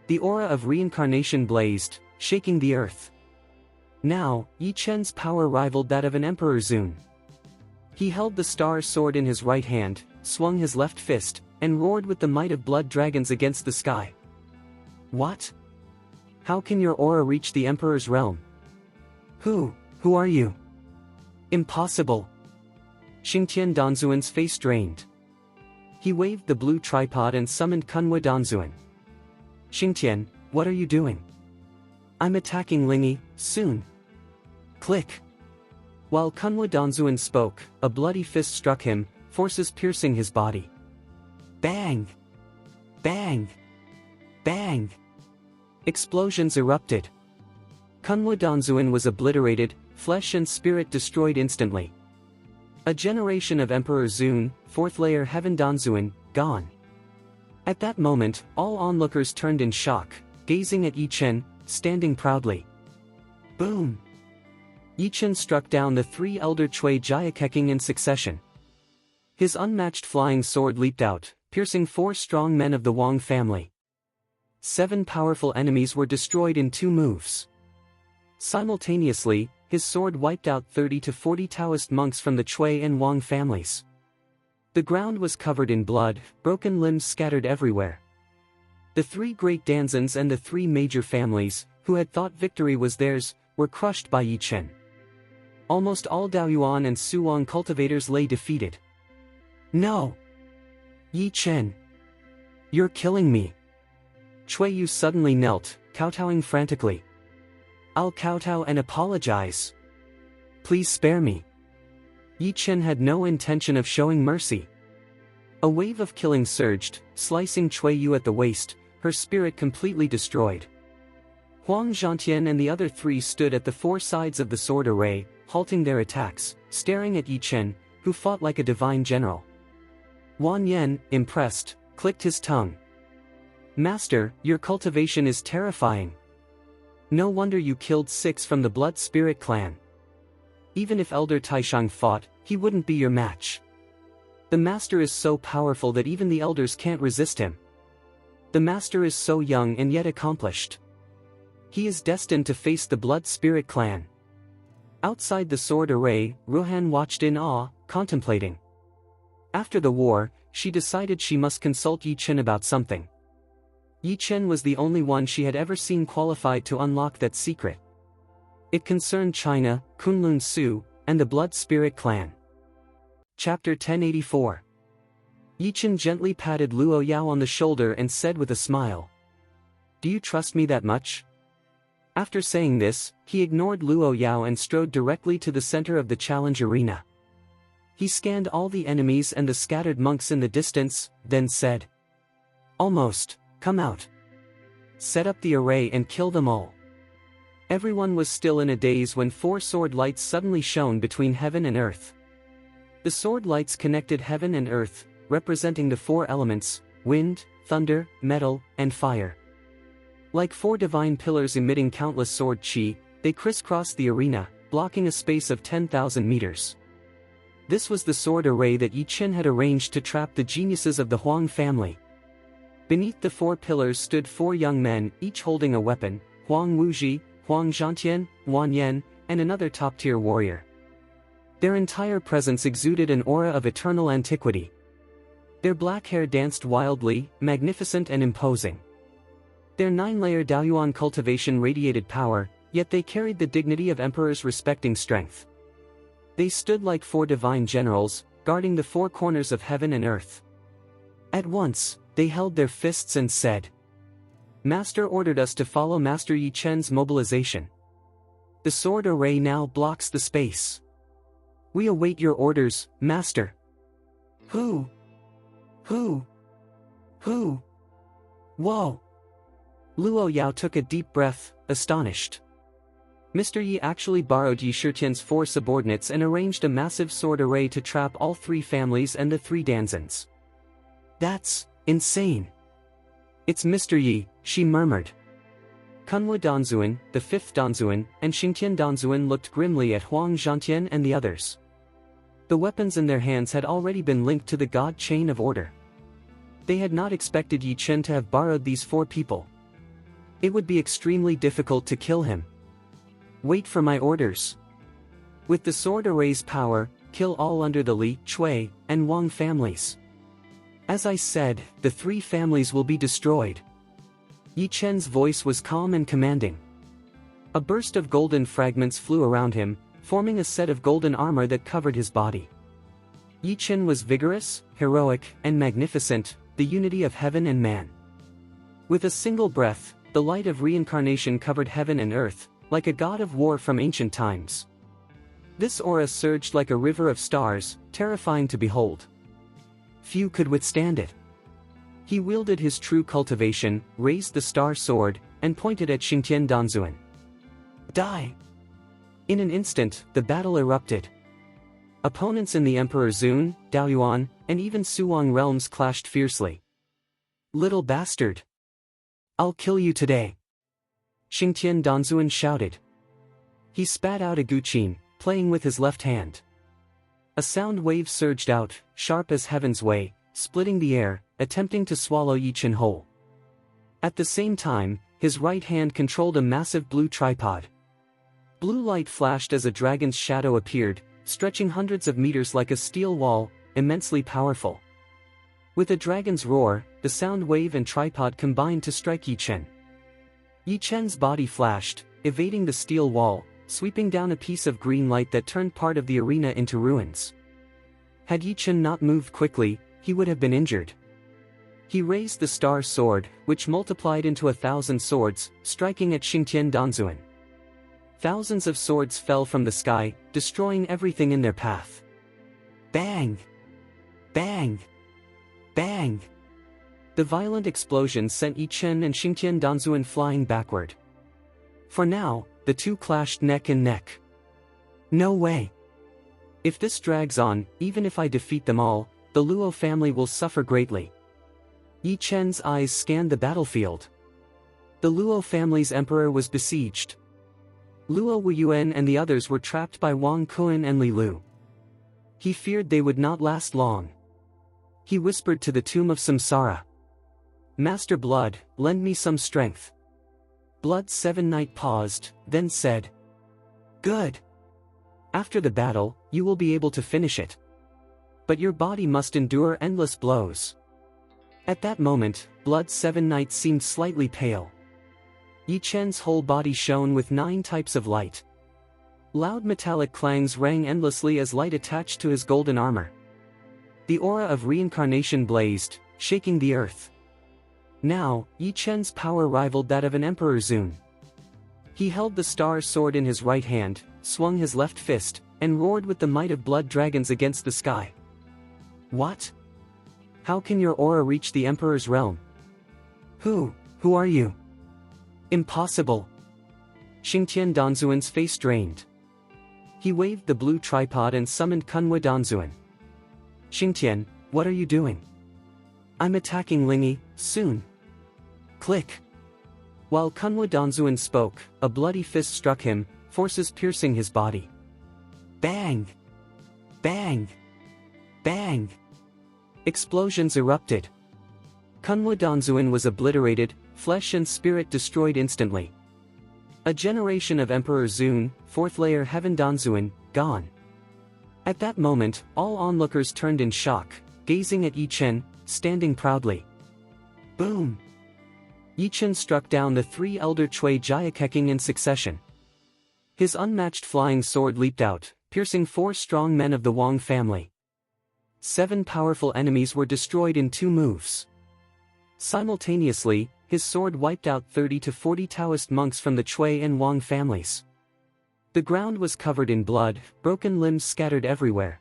The aura of reincarnation blazed, shaking the earth. Now, Yi Chen's power rivaled that of an Emperor Zun. He held the star sword in his right hand, swung his left fist, and roared with the might of blood dragons against the sky. "What? How can your aura reach the Emperor's realm?" Who are you? Impossible. Xingtian Danzuan's face drained. He waved the blue tripod and summoned Kunwa Danzuan. Xingtian, what are you doing? I'm attacking Lingi, soon. Click. While Kunwa Danzuan spoke, a bloody fist struck him, forces piercing his body. Bang! Bang! Bang! Explosions erupted. Kunwa Danzuan was obliterated, flesh and spirit destroyed instantly. A generation of Emperor Zun, 4th layer Heaven Danzuan, gone. At that moment, all onlookers turned in shock, gazing at Yi Chen, standing proudly. Boom! Yi Chen struck down the 3 elder Chui Jiakeking in succession. His unmatched flying sword leaped out, piercing 4 strong men of the Wang family. 7 powerful enemies were destroyed in 2 moves. Simultaneously, his sword wiped out 30 to 40 Taoist monks from the Chui and Wang families. The ground was covered in blood, broken limbs scattered everywhere. The 3 great Danzans and the 3 major families, who had thought victory was theirs, were crushed by Yi Chen. Almost all Daoyuan and Suwang cultivators lay defeated. No! Yi Chen! You're killing me! Cui Yu suddenly knelt, kowtowing frantically. I'll kowtow and apologize. Please spare me. Yi Chen had no intention of showing mercy. A wave of killing surged, slicing Cui Yu at the waist, her spirit completely destroyed. Huang Zhantian and the other 3 stood at the 4 sides of the sword array, halting their attacks, staring at Yi Chen, who fought like a divine general. Wan Yen, impressed, clicked his tongue. Master, your cultivation is terrifying. No wonder you killed 6 from the Blood Spirit clan. Even if Elder Taishang fought, he wouldn't be your match. The master is so powerful that even the elders can't resist him. The master is so young and yet accomplished. He is destined to face the Blood Spirit clan. Outside the sword array, Ruhan watched in awe, contemplating. After the war, she decided she must consult Yi Chen about something. Yi Chen was the only one she had ever seen qualified to unlock that secret. It concerned China, Kunlun Su, and the Blood Spirit clan. Chapter 1084. Yi Chen gently patted Luo Yao on the shoulder and said with a smile. Do you trust me that much? After saying this, he ignored Luo Yao and strode directly to the center of the challenge arena. He scanned all the enemies and the scattered monks in the distance, then said. Almost, come out. Set up the array and kill them all. Everyone was still in a daze when 4 sword lights suddenly shone between heaven and earth. The sword lights connected heaven and earth, representing the 4 elements, wind, thunder, metal, and fire. Like 4 divine pillars emitting countless sword chi, they crisscrossed the arena, blocking a space of 10,000 meters. This was the sword array that Yi Chen had arranged to trap the geniuses of the Huang family. Beneath the 4 pillars stood 4 young men, each holding a weapon, Huang Wuji, Huang Zhantian, Wan Yen, and another top-tier warrior. Their entire presence exuded an aura of eternal antiquity. Their black hair danced wildly, magnificent and imposing. Their 9-layer Daoyuan cultivation radiated power, yet they carried the dignity of emperors respecting strength. They stood like 4 divine generals, guarding the 4 corners of heaven and earth. At once, they held their fists and said, Master ordered us to follow Master Yi Chen's mobilization. The sword array now blocks the space. We await your orders, Master. Who? Whoa! Luo Yao took a deep breath, astonished. Mr. Yi actually borrowed Yi Shitian's 4 subordinates and arranged a massive sword array to trap all 3 families and the 3 Danzans. That's insane. It's Mr. Yi, she murmured. Kunwa Danzuan, the 5th Danzuan, and Xingtian Danzuan looked grimly at Huang Zhantian and the others. The weapons in their hands had already been linked to the God Chain of Order. They had not expected Yi Chen to have borrowed these 4 people. It would be extremely difficult to kill him. Wait for my orders. With the sword array's power, kill all under the Li, Cui, and Wang families. As I said, the 3 families will be destroyed. Yi Chen's voice was calm and commanding. A burst of golden fragments flew around him, forming a set of golden armor that covered his body. Yi Chen was vigorous, heroic, and magnificent, the unity of heaven and man. With a single breath, the light of reincarnation covered heaven and earth, like a god of war from ancient times. This aura surged like a river of stars, terrifying to behold. Few could withstand it. He wielded his true cultivation, raised the star sword, and pointed at Xingtian Danzuan. Die! In an instant, the battle erupted. Opponents in the Emperor Zun, Daoyuan, and even Suwang realms clashed fiercely. Little bastard! I'll kill you today! Xingtian Danzuan shouted. He spat out a guqin, playing with his left hand. A sound wave surged out, sharp as heaven's way, splitting the air, attempting to swallow Yi Chen whole. At the same time, his right hand controlled a massive blue tripod. Blue light flashed as a dragon's shadow appeared, stretching hundreds of meters like a steel wall, immensely powerful. With a dragon's roar, the sound wave and tripod combined to strike Yi Chen. Yi Chen's body flashed, evading the steel wall, sweeping down a piece of green light that turned part of the arena into ruins. Had Yi Chen not moved quickly, he would have been injured. He raised the star sword, which multiplied into 1,000 swords, striking at Xingtian Danzuan. Thousands of swords fell from the sky, destroying everything in their path. Bang! Bang! Bang! The violent explosion sent Yi Chen and Xingtian Danzuan flying backward. For now, the two clashed neck and neck. No way! If this drags on, even if I defeat them all, the Luo family will suffer greatly. Yi Chen's eyes scanned the battlefield. The Luo family's emperor was besieged. Luo Wuyuan and the others were trapped by Wang Kuan and Li Lu. He feared they would not last long. He whispered to the tomb of Samsara. Master Blood, lend me some strength. Blood Seven Knight paused, then said. Good. After the battle, you will be able to finish it. But your body must endure endless blows. At that moment, Blood Seven Knight seemed slightly pale. Yi Chen's whole body shone with 9 types of light. Loud metallic clangs rang endlessly as light attached to his golden armor. The aura of reincarnation blazed, shaking the earth. Now, Yi Chen's power rivaled that of an Emperor Zun. He held the star sword in his right hand, swung his left fist, and roared with the might of blood dragons against the sky. What? How can your aura reach the Emperor's realm? Who are you? Impossible. Xingtian Danzuan's face drained. He waved the blue tripod and summoned Kunwa Danzuan. Xingtian, what are you doing? I'm attacking Lingyi, soon. Click. While Kunwa Danzuan spoke, a bloody fist struck him, forces piercing his body. Bang! Bang! Bang! Explosions erupted. Kunwa Danzuan was obliterated, flesh and spirit destroyed instantly. A generation of Emperor Zun, 4th layer Heaven Danzuan, gone. At that moment, all onlookers turned in shock, gazing at Yi Chen, standing proudly. Boom! Yi Chen struck down the 3 elder Cui Jiakeking in succession. His unmatched flying sword leaped out, piercing 4 strong men of the Wang family. 7 powerful enemies were destroyed in 2 moves. Simultaneously, his sword wiped out 30 to 40 Taoist monks from the Cui and Wang families. The ground was covered in blood, broken limbs scattered everywhere.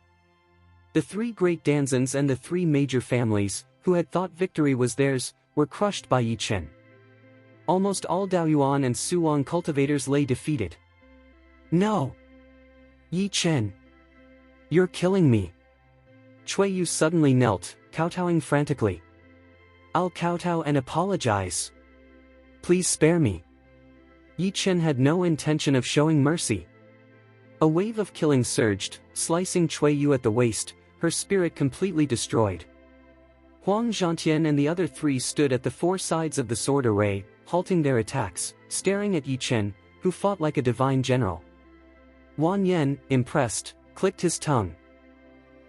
The 3 great Danzans and the 3 major families, who had thought victory was theirs, were crushed by Yi Chen. Almost all Daoyuan and Suwang cultivators lay defeated. No! Yi Chen! You're killing me! Cui Yu suddenly knelt, kowtowing frantically. I'll kowtow and apologize. Please spare me. Yi Chen had no intention of showing mercy. A wave of killing surged, slicing Cui Yu at the waist, her spirit completely destroyed. Huang Zhantian and the other 3 stood at the 4 sides of the sword array, halting their attacks, staring at Yi Chen, who fought like a divine general. Wan Yen, impressed, clicked his tongue.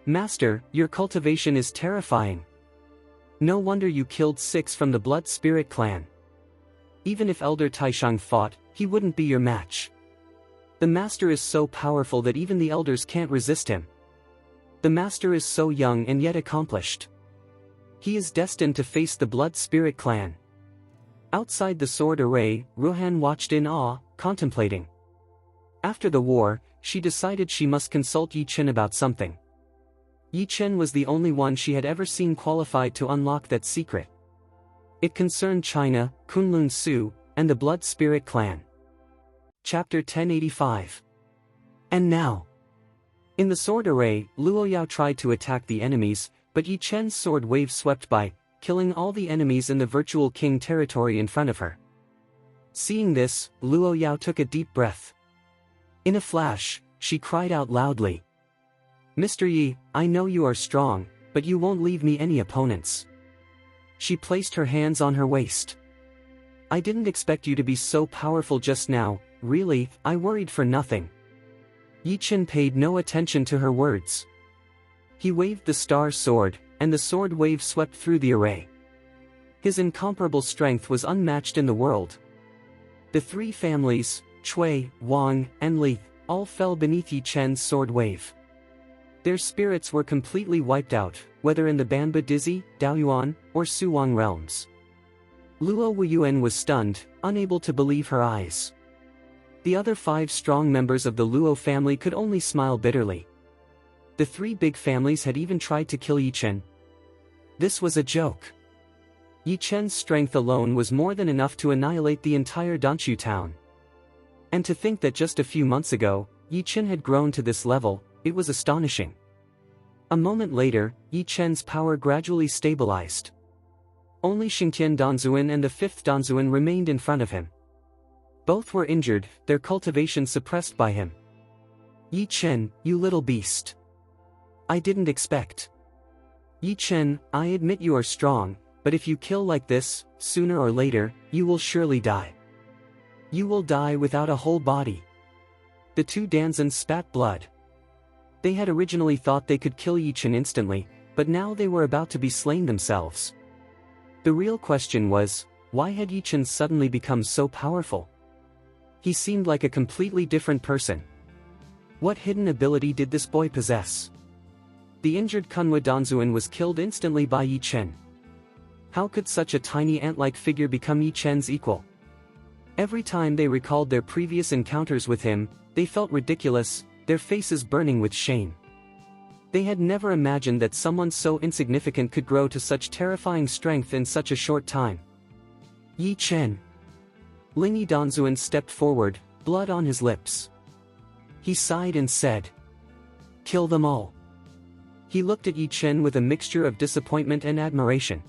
Master, your cultivation is terrifying. No wonder you killed 6 from the Blood Spirit clan. Even if Elder Taishang fought, He wouldn't be your match. The master is so powerful that even the elders can't resist him. The master is so young and yet accomplished. He is destined to face the Blood Spirit clan. Outside the sword array, Ruhan watched in awe, contemplating. After the war, she decided she must consult Yi Chen about something. Yi Chen was the only one she had ever seen qualified to unlock that secret. It concerned China, Kunlun Su, and the Blood Spirit clan. Chapter 1085. And now. In the sword array, Luo Yao tried to attack the enemies, but Yi Chen's sword wave swept by, killing all the enemies in the virtual king territory in front of her. Seeing this, Luo Yao took a deep breath. In a flash, she cried out loudly. Mr. Yi, I know you are strong, but you won't leave me any opponents. She placed her hands on her waist. I didn't expect you to be so powerful just now, really, I worried for nothing. Yi Chen paid no attention to her words. He waved the star sword, and the sword wave swept through the array. His incomparable strength was unmatched in the world. The three families, Cui, Wang, and Li, all fell beneath Yi Chen's sword wave. Their spirits were completely wiped out, whether in the Banba Dizzy, Daoyuan, or Suwang realms. Luo Wuyuan was stunned, unable to believe her eyes. The other 5 strong members of the Luo family could only smile bitterly. The 3 big families had even tried to kill Yi Chen. This was a joke. Yi Chen's strength alone was more than enough to annihilate the entire Danshu town. And to think that just a few months ago, Yi Chen had grown to this level, it was astonishing. A moment later, Yi Chen's power gradually stabilized. Only Xingtian Danzuan and the 5th Danzuan remained in front of him. Both were injured, their cultivation suppressed by him. Yi Chen, you little beast. I didn't expect. Yi Chen, I admit you are strong, but if you kill like this, sooner or later, you will surely die. You will die without a whole body. The 2 Danzans spat blood. They had originally thought they could kill Yi Chen instantly, but now they were about to be slain themselves. The real question was, why had Yi Chen suddenly become so powerful? He seemed like a completely different person. What hidden ability did this boy possess? The injured Kunwa Danzuan was killed instantly by Yi Chen. How could such a tiny ant-like figure become Yi Chen's equal? Every time they recalled their previous encounters with him, they felt ridiculous, their faces burning with shame. They had never imagined that someone so insignificant could grow to such terrifying strength in such a short time. Yi Chen. Lingi Danzuan stepped forward, blood on his lips. He sighed and said, "Kill them all." He looked at Yi Chen with a mixture of disappointment and admiration.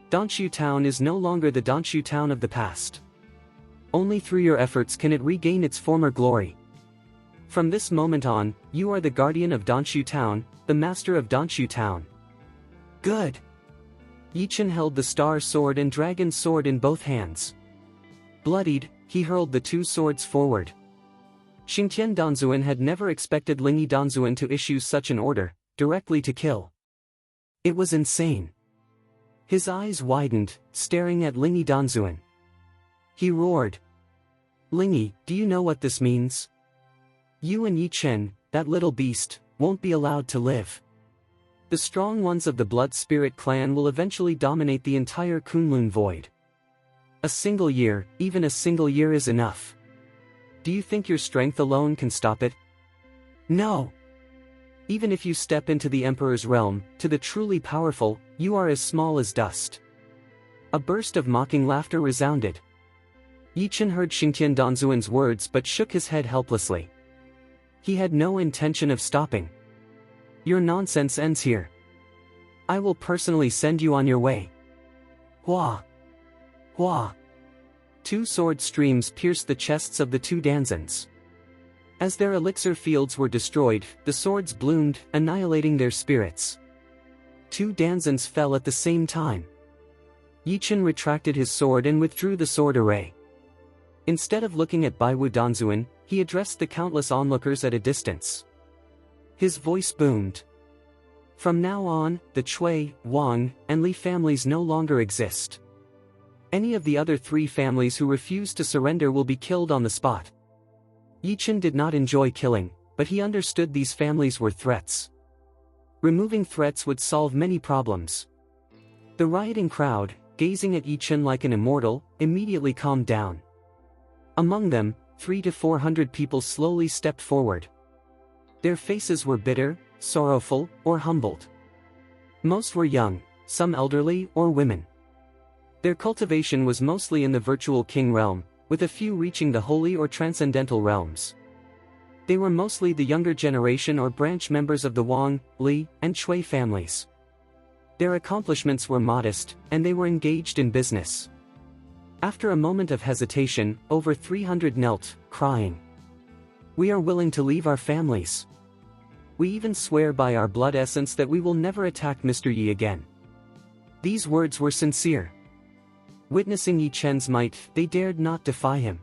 Danshu town is no longer the Danshu town of the past. Only through your efforts can it regain its former glory. From this moment on, you are the guardian of Danshu town, the master of Danshu town. Good. Yi Chen held the star sword and dragon sword in both hands. Bloodied, he hurled the 2 swords forward. Xingtian Danzuan had never expected Lingi Danzuan to issue such an order, directly to kill. It was insane. His eyes widened, staring at Lingi Danzuan. He roared. Lingi, do you know what this means? You and Yi Chen, that little beast, won't be allowed to live. The strong ones of the Blood Spirit clan will eventually dominate the entire Kunlun void. A single year, even a single year is enough. Do you think your strength alone can stop it? No. Even if you step into the Emperor's realm, to the truly powerful, you are as small as dust. A burst of mocking laughter resounded. Yi Chen heard Xingtian Danzuan's words but shook his head helplessly. He had no intention of stopping. Your nonsense ends here. I will personally send you on your way. Hua! Hua! 2 sword streams pierced the chests of the 2 Danzans. As their elixir fields were destroyed, the swords bloomed, annihilating their spirits. 2 Danzans fell at the same time. Yi Chen retracted his sword and withdrew the sword array. Instead of looking at Baiwu Danzuan, he addressed the countless onlookers at a distance. His voice boomed. From now on, the Cui, Wang, and Li families no longer exist. Any of the other 3 families who refuse to surrender will be killed on the spot. Yi Chen did not enjoy killing, but he understood these families were threats. Removing threats would solve many problems. The rioting crowd, gazing at Yi Chen like an immortal, immediately calmed down. Among them, 300 to 400 people slowly stepped forward. Their faces were bitter, sorrowful, or humbled. Most were young, some elderly or women. Their cultivation was mostly in the virtual king realm, with a few reaching the holy or transcendental realms. They were mostly the younger generation or branch members of the Wang, Li, and Shui families. Their accomplishments were modest, and they were engaged in business. After a moment of hesitation, over 300 knelt, crying. "We are willing to leave our families. We even swear by our blood essence that we will never attack Mr. Yi again." These words were sincere. Witnessing Yi Chen's might, they dared not defy him.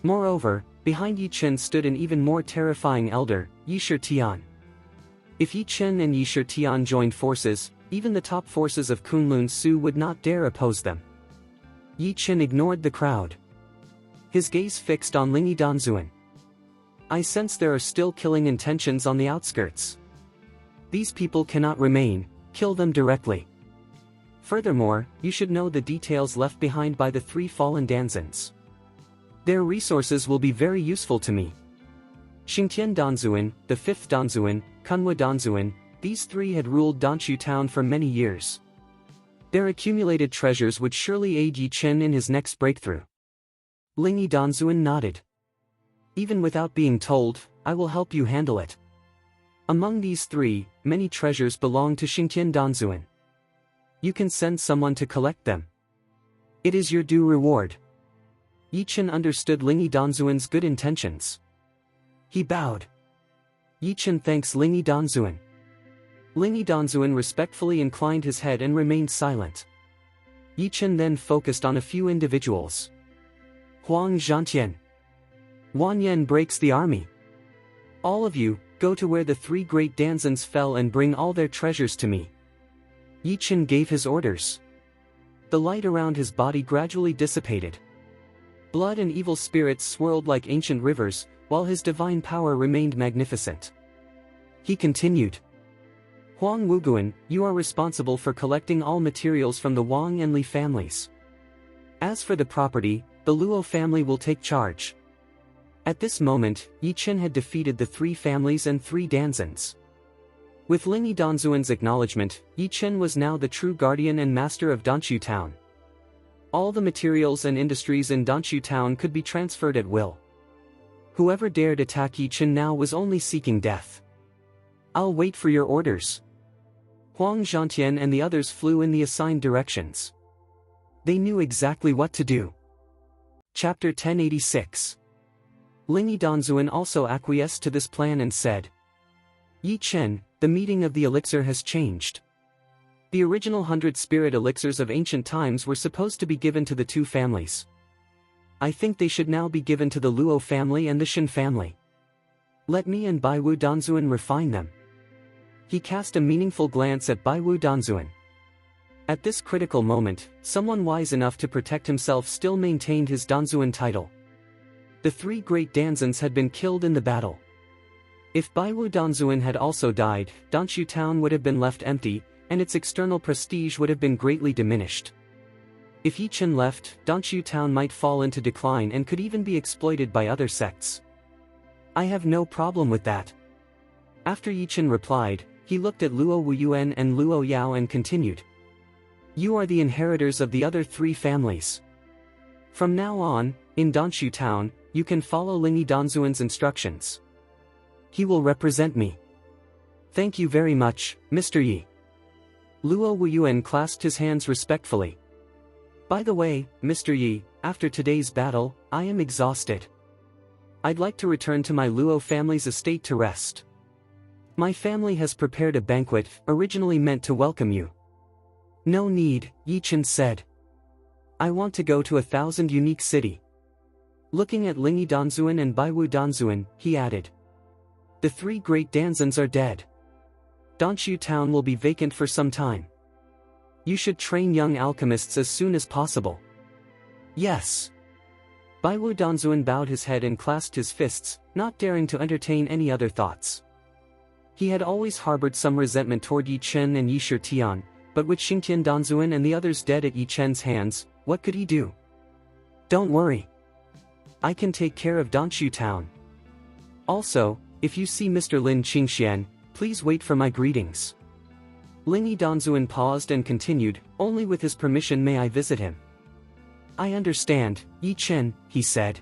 Moreover, behind Yi Chen stood an even more terrifying elder, Yi Shitian. If Yi Chen and Yi Shitian joined forces, even the top forces of Kunlun Su would not dare oppose them. Yi Chen ignored the crowd. His gaze fixed on Lingi Danzuan. "I sense there are still killing intentions on the outskirts. These people cannot remain, kill them directly. Furthermore, you should know the details left behind by the 3 fallen Danzans. Their resources will be very useful to me." Xingtian Danzuan, the 5th Danzuan, Kunhua Danzuan, these 3 had ruled Danshu town for many years. Their accumulated treasures would surely aid Yi Chen in his next breakthrough. Lingi Danzuan nodded. "Even without being told, I will help you handle it." Among these 3, many treasures belong to Xingtian Danzuan. You can send someone to collect them. It is your due reward. Yi Chen understood Lingi Danzuan's good intentions. He bowed. Yi Chen thanks Lingi Danzuan. Lingi Danzuan respectfully inclined his head and remained silent. Yi Chen then focused on a few individuals. Huang Zhantian. Wan Yan breaks the army. All of you, go to where the 3 great Danzans fell and bring all their treasures to me. Yi Chen gave his orders. The light around his body gradually dissipated. Blood and evil spirits swirled like ancient rivers, while his divine power remained magnificent. He continued. Huang Wuguan, you are responsible for collecting all materials from the Wang and Li families. As for the property, the Luo family will take charge. At this moment, Yi Chen had defeated the 3 families and 3 Danzans. With Lingi Danzuan's acknowledgement, Yi Chen was now the true guardian and master of Danshu town. All the materials and industries in Danshu town could be transferred at will. Whoever dared attack Yi Chen now was only seeking death. "I'll wait for your orders." Huang Zhantian and the others flew in the assigned directions. They knew exactly what to do. Chapter 1086. Lingi Danzuan also acquiesced to this plan and said, "Yi Chen, the meaning of the elixir has changed. The original 100 spirit elixirs of ancient times were supposed to be given to the 2 families. I think they should now be given to the Luo family and the Shen family. Let me and Baiwu Danzuan refine them." He cast a meaningful glance at Baiwu Danzuan. At this critical moment, someone wise enough to protect himself still maintained his Danzuan title. The 3 great Danzans had been killed in the battle. If Baiwu Danzuan had also died, Danshu town would have been left empty, and its external prestige would have been greatly diminished. If Yi Chen left, Danshu town might fall into decline and could even be exploited by other sects. I have no problem with that. After Yi Chen replied, he looked at Luo Wuyuan and Luo Yao and continued. You are the inheritors of the other 3 families. From now on, in Danshu town, you can follow Lingi Danzuan's instructions. He will represent me. Thank you very much, Mr. Yi. Luo Wuyuan clasped his hands respectfully. By the way, Mr. Yi, after today's battle, I am exhausted. I'd like to return to my Luo family's estate to rest. My family has prepared a banquet, originally meant to welcome you. No need, Yi Chen said. I want to go to 1,000 unique city. Looking at Lingi Danzuan and Baiwu Danzuan, he added. The 3 great Danzans are dead. Danshu town will be vacant for some time. You should train young alchemists as soon as possible. Yes. Baiwu Danzuan bowed his head and clasped his fists, not daring to entertain any other thoughts. He had always harbored some resentment toward Yi Chen and Yi Shitian, but with Xingtian Danzuan and the others dead at Yi Chen's hands, what could he do? Don't worry. I can take care of Danshu Town. Also, if you see Mr. Lin Qingxian, please wait for my greetings. Lingi Danzuan paused and continued, only with his permission may I visit him. I understand, Yi Chen, he said.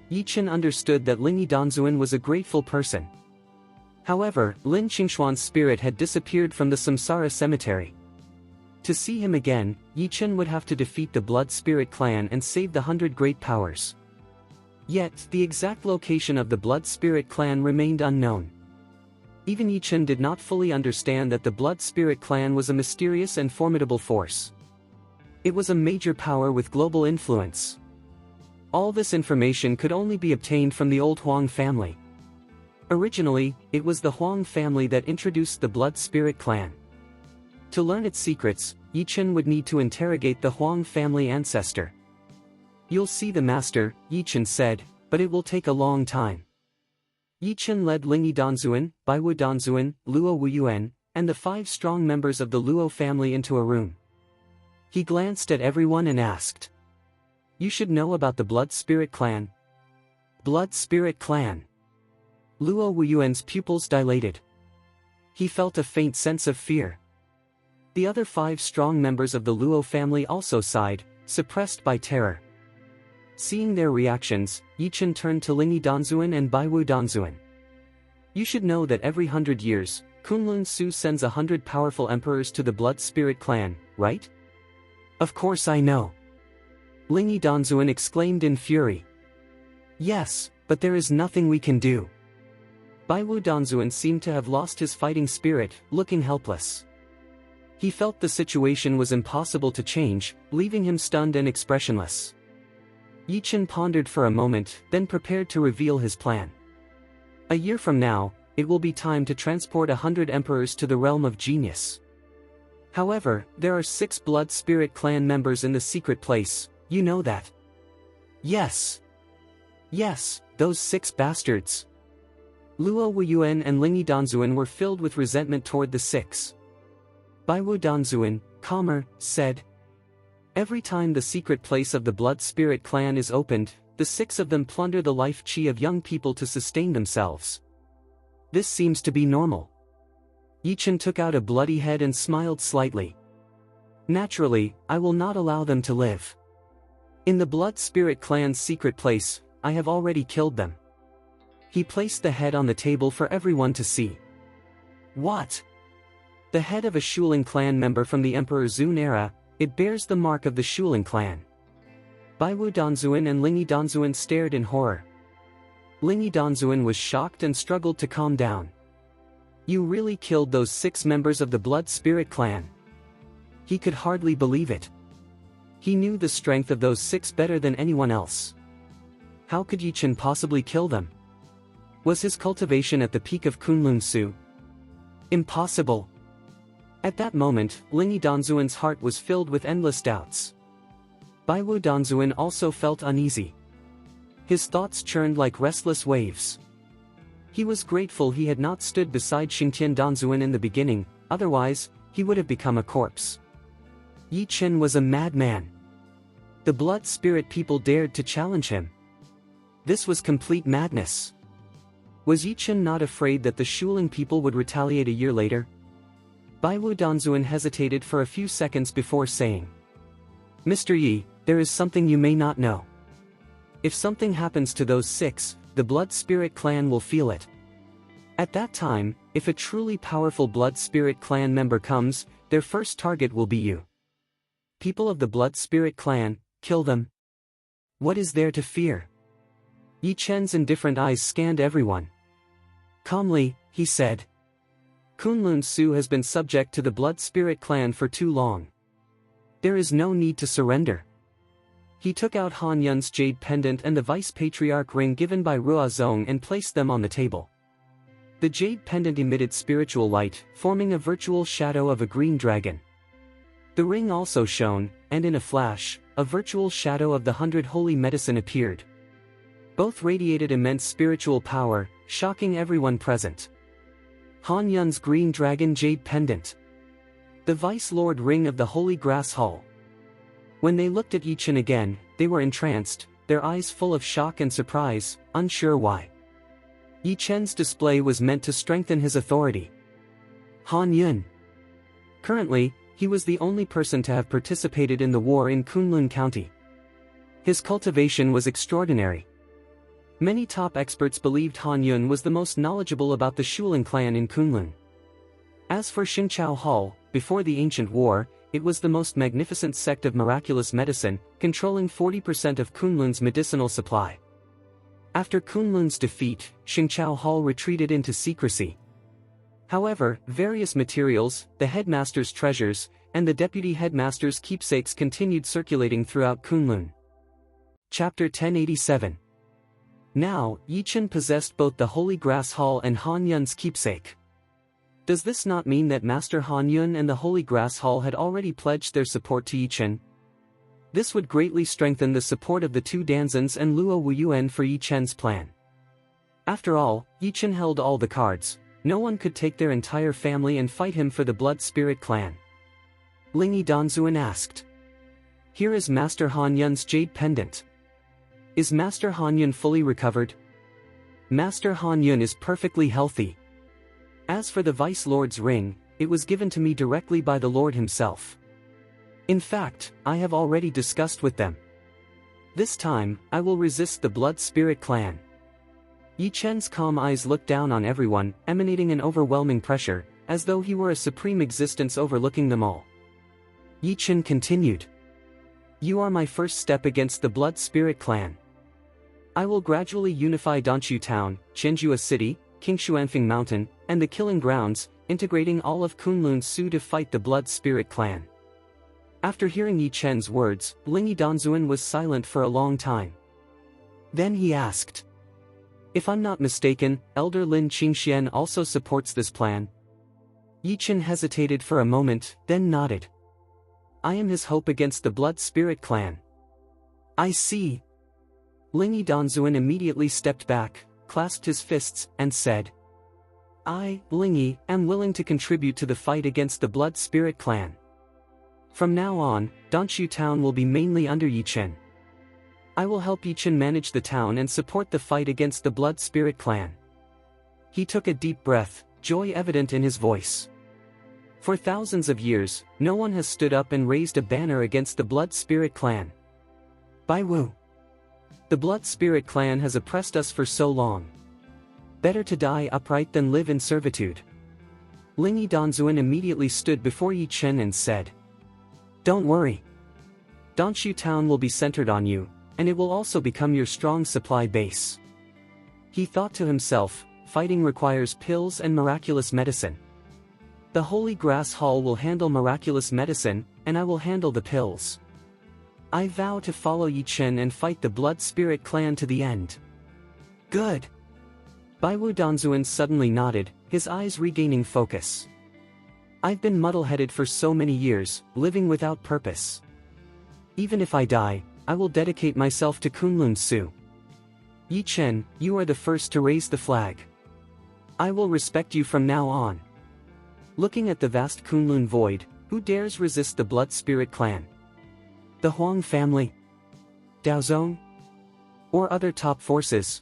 Yi Chen understood that Lingi Danzuan was a grateful person. However, Lin Qingshuan's spirit had disappeared from the Samsara cemetery. To see him again, Yi Chen would have to defeat the Blood Spirit clan and save the 100 Great Powers. Yet, the exact location of the Blood Spirit clan remained unknown. Even Yi Chen did not fully understand that the Blood Spirit clan was a mysterious and formidable force. It was a major power with global influence. All this information could only be obtained from the old Huang family. Originally, it was the Huang family that introduced the Blood Spirit clan. To learn its secrets, Yi Chen would need to interrogate the Huang family ancestor. You'll see the master, Yi Chen said, but it will take a long time. Yi Chen led Lingi Danzuan, Baiwu Danzuan, Luo Wuyuan, and the 5 strong members of the Luo family into a room. He glanced at everyone and asked, "You should know about the Blood Spirit clan." Blood Spirit clan. Luo Wuyuan's pupils dilated. He felt a faint sense of fear. The other 5 strong members of the Luo family also sighed, suppressed by terror. Seeing their reactions, Yi Chen turned to Lingi Danzuan and Baiwu Danzuan. You should know that every 100 years, Kunlun Su sends 100 powerful emperors to the Blood Spirit clan, right? Of course I know. Lingi Danzuan exclaimed in fury. Yes, but there is nothing we can do. Baiwu Danzuan seemed to have lost his fighting spirit, looking helpless. He felt the situation was impossible to change, leaving him stunned and expressionless. Yi Chen pondered for a moment, then prepared to reveal his plan. A year from now, it will be time to transport 100 emperors to the realm of genius. However, there are 6 Blood Spirit clan members in the secret place, you know that? Yes. Yes, those 6 bastards. Luo Wuyuan and Lingi Danzuan were filled with resentment toward the 6. Baiwu Danzuan, calmer, said, every time the secret place of the Blood Spirit clan is opened, the 6 of them plunder the life chi of young people to sustain themselves. This seems to be normal. Yi Chen took out a bloody head and smiled slightly. Naturally, I will not allow them to live. In the Blood Spirit clan's secret place, I have already killed them. He placed the head on the table for everyone to see. What? The head of a Shuling clan member from the Emperor Zun era, it bears the mark of the Shuling clan. Baiwu Danzuan and Lingi Danzuan stared in horror. Lingi Danzuan was shocked and struggled to calm down. You really killed those 6 members of the Blood Spirit clan? He could hardly believe it. He knew the strength of those 6 better than anyone else. How could Yi Chen possibly kill them? Was his cultivation at the peak of Kunlun Su? Impossible. At that moment, Lingi Danzuan's heart was filled with endless doubts. Baiwu Danzuan also felt uneasy. His thoughts churned like restless waves. He was grateful he had not stood beside Xingtian Danzuan in the beginning, otherwise, he would have become a corpse. Yi Chen was a madman. The Blood Spirit people dared to challenge him. This was complete madness. Was Yi Chen not afraid that the Shuling people would retaliate a year later? Baiwu Danzuan hesitated for a few seconds before saying, Mr. Yi, there is something you may not know. If something happens to those 6, the Blood Spirit clan will feel it. At that time, if a truly powerful Blood Spirit clan member comes, their first target will be you. People of the Blood Spirit clan, kill them. What is there to fear? Yi Chen's indifferent eyes scanned everyone. Calmly, he said, Kunlun Su has been subject to the Blood Spirit clan for too long. There is no need to surrender. He took out Han Yun's jade pendant and the Vice Patriarch ring given by Ruozong and placed them on the table. The jade pendant emitted spiritual light, forming a virtual shadow of a green dragon. The ring also shone, and in a flash, a virtual shadow of the 100 holy medicine appeared. Both radiated immense spiritual power, shocking everyone present. Han Yun's green dragon jade pendant. The Vice Lord ring of the Holy Grass Hall. When they looked at Yi Chen again, they were entranced, their eyes full of shock and surprise, unsure why. Yi Chen's display was meant to strengthen his authority. Han Yun. Currently, he was the only person to have participated in the war in Kunlun County. His cultivation was extraordinary. Many top experts believed Han Yun was the most knowledgeable about the Shuling clan in Kunlun. As for Xingqiao Hall, before the ancient war, it was the most magnificent sect of miraculous medicine, controlling 40% of Kunlun's medicinal supply. After Kunlun's defeat, Xingqiao Hall retreated into secrecy. However, various materials, the headmaster's treasures, and the deputy headmaster's keepsakes continued circulating throughout Kunlun. Chapter 1087. Now, Yi Chen possessed both the Holy Grass Hall and Han Yun's keepsake. Does this not mean that Master Han Yun and the Holy Grass Hall had already pledged their support to Yi Chen? This would greatly strengthen the support of the two Danzans and Luo Wuyuan for Yi Chen's plan. After all, Yi Chen held all the cards, no one could take their entire family and fight him for the Blood Spirit clan. Lingyi Danzuan asked. Here is Master Han Yun's jade pendant. Is Master Han Yun fully recovered? Master Han Yun is perfectly healthy. As for the Vice Lord's ring, it was given to me directly by the Lord himself. In fact, I have already discussed with them. This time, I will resist the Blood Spirit clan. Yi Chen's calm eyes looked down on everyone, emanating an overwhelming pressure, as though he were a supreme existence overlooking them all. Yi Chen continued. You are my first step against the Blood Spirit clan. I will gradually unify Danshu Town, Chenjua City, Qingshuanfeng Mountain, and the Killing Grounds, integrating all of Kunlun Su to fight the Blood Spirit clan. After hearing Yi Chen's words, Lingyi Danzuan was silent for a long time. Then he asked. If I'm not mistaken, Elder Lin Qingxian also supports this plan. Yi Chen hesitated for a moment, then nodded. I am his hope against the Blood Spirit clan. I see. Lingyi Danzuan immediately stepped back, clasped his fists, and said. I, Lingyi, am willing to contribute to the fight against the Blood Spirit clan. From now on, Danshu Town will be mainly under Yi Chen. I will help Yi Chen manage the town and support the fight against the Blood Spirit clan. He took a deep breath, joy evident in his voice. For thousands of years, no one has stood up and raised a banner against the Blood Spirit clan. Bai Wu. The Blood Spirit clan has oppressed us for so long. Better to die upright than live in servitude. Lingyi Danzuan immediately stood before Yi Chen and said. Don't worry. Danshu Town will be centered on you, and it will also become your strong supply base. He thought to himself, fighting requires pills and miraculous medicine. The Holy Grass Hall will handle miraculous medicine, and I will handle the pills. I vow to follow Yi Chen and fight the Blood Spirit clan to the end. Good. Baiwu Danzuan suddenly nodded, his eyes regaining focus. I've been muddle-headed for so many years, living without purpose. Even if I die, I will dedicate myself to Kunlun Su. Yi Chen, you are the first to raise the flag. I will respect you from now on. Looking at the vast Kunlun void, who dares resist the Blood Spirit clan? The Huang family? Daozong? Or other top forces?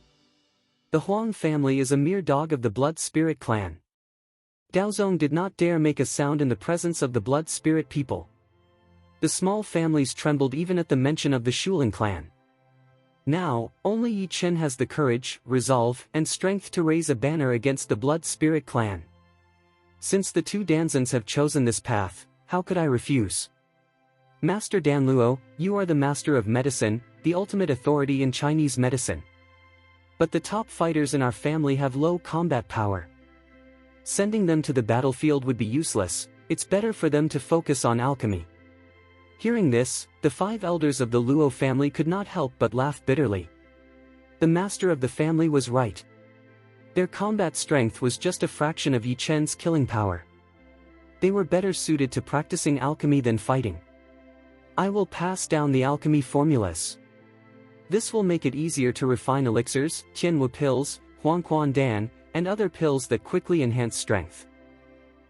The Huang family is a mere dog of the Blood Spirit clan. Daozong did not dare make a sound in the presence of the Blood Spirit people. The small families trembled even at the mention of the Shuling clan. Now, only Yi Chen has the courage, resolve, and strength to raise a banner against the Blood Spirit clan. Since the two Danzans have chosen this path, how could I refuse? Master Dan Luo, you are the master of medicine, the ultimate authority in Chinese medicine. But the top fighters in our family have low combat power. Sending them to the battlefield would be useless, it's better for them to focus on alchemy. Hearing this, the 5 elders of the Luo family could not help but laugh bitterly. The master of the family was right. Their combat strength was just a fraction of Yi Chen's killing power. they were better suited to practicing alchemy than fighting. I will pass down the alchemy formulas. This will make it easier to refine elixirs, Tianwu pills, Huangquan Dan, and other pills that quickly enhance strength.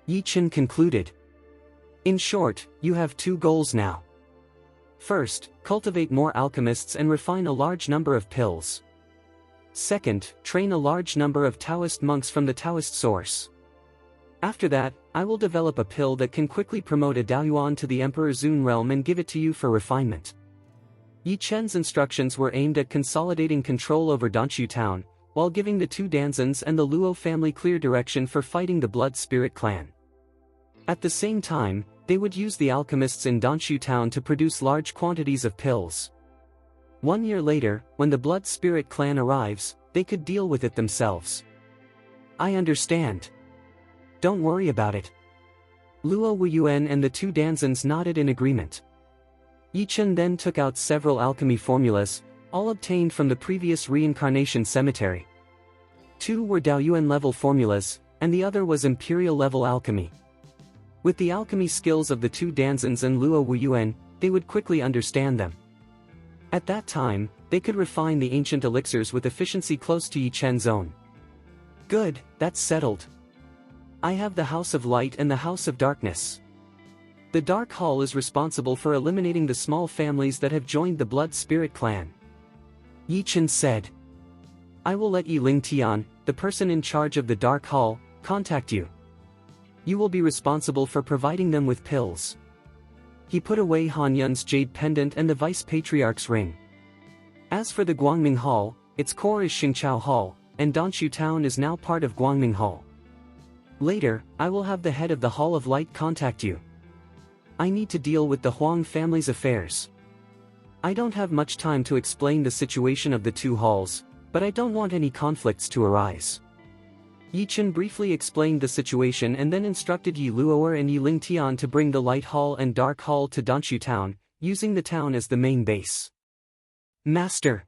Yi Chen concluded. In short, you have two goals now. First, cultivate more alchemists and refine a large number of pills. Second, train a large number of Taoist monks from the Taoist source. After that, I will develop a pill that can quickly promote a Daoyuan to the Emperor Zun realm and give it to you for refinement. Yi Chen's instructions were aimed at consolidating control over Danxu town, while giving the two Danzans and the Luo family clear direction for fighting the Blood Spirit clan. At the same time, they would use the alchemists in Danxu town to produce large quantities of pills. 1 year later, when the Blood Spirit clan arrives, they could deal with it themselves. I understand. Don't worry about it. Luo Wuyuan and the two Danzans nodded in agreement. Yi Chen then took out several alchemy formulas, all obtained from the previous reincarnation cemetery. 2 were Daoyuan level formulas, and the other was Imperial level alchemy. With the alchemy skills of the two Danzans and Luo Wuyuan, they would quickly understand them. At that time, they could refine the ancient elixirs with efficiency close to Yi Chen's own. Good, that's settled. I have the House of Light and the House of Darkness. The Dark Hall is responsible for eliminating the small families that have joined the Blood Spirit clan. Yi Chen said. I will let Yi Lingtian, the person in charge of the Dark Hall, contact you. You will be responsible for providing them with pills. He put away Han Yun's jade pendant and the Vice Patriarch's ring. As for the Guangming Hall, its core is Xingqiao Hall, and Danxu town is now part of Guangming Hall. Later, I will have the head of the Hall of Light contact you. I need to deal with the Huang family's affairs. I don't have much time to explain the situation of the two halls, but I don't want any conflicts to arise. Yi Chen briefly explained the situation and then instructed Yi Luo'er and Yi Lingtian to bring the Light Hall and Dark Hall to Danxu town, using the town as the main base. Master!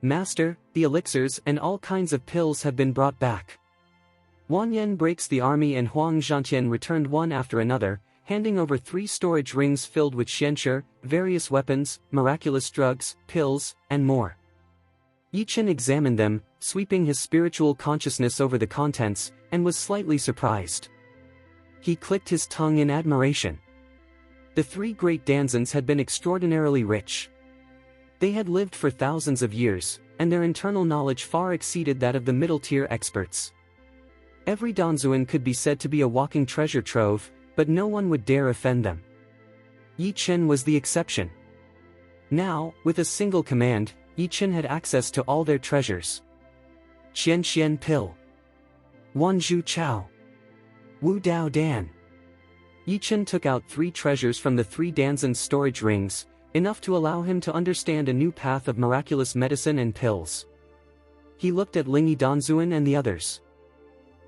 Master, the elixirs and all kinds of pills have been brought back. Wang Yan breaks the army and Huang Zhantian returned one after another, handing over 3 storage rings filled with xianshi, various weapons, miraculous drugs, pills, and more. Yi Chen examined them, sweeping his spiritual consciousness over the contents, and was slightly surprised. He clicked his tongue in admiration. The 3 great Danzans had been extraordinarily rich. They had lived for thousands of years, and their internal knowledge far exceeded that of the middle-tier experts. Every Danzuan could be said to be a walking treasure trove, but no one would dare offend them. Yi Chen was the exception. Now, with a single command, Yi Chen had access to all their treasures. Qian Pill. Wanzhu Chao. Wu Dao Dan. Yi Chen took out 3 treasures from the 3 Danzan storage rings, enough to allow him to understand a new path of miraculous medicine and pills. He looked at Lingyi Danzuan and the others.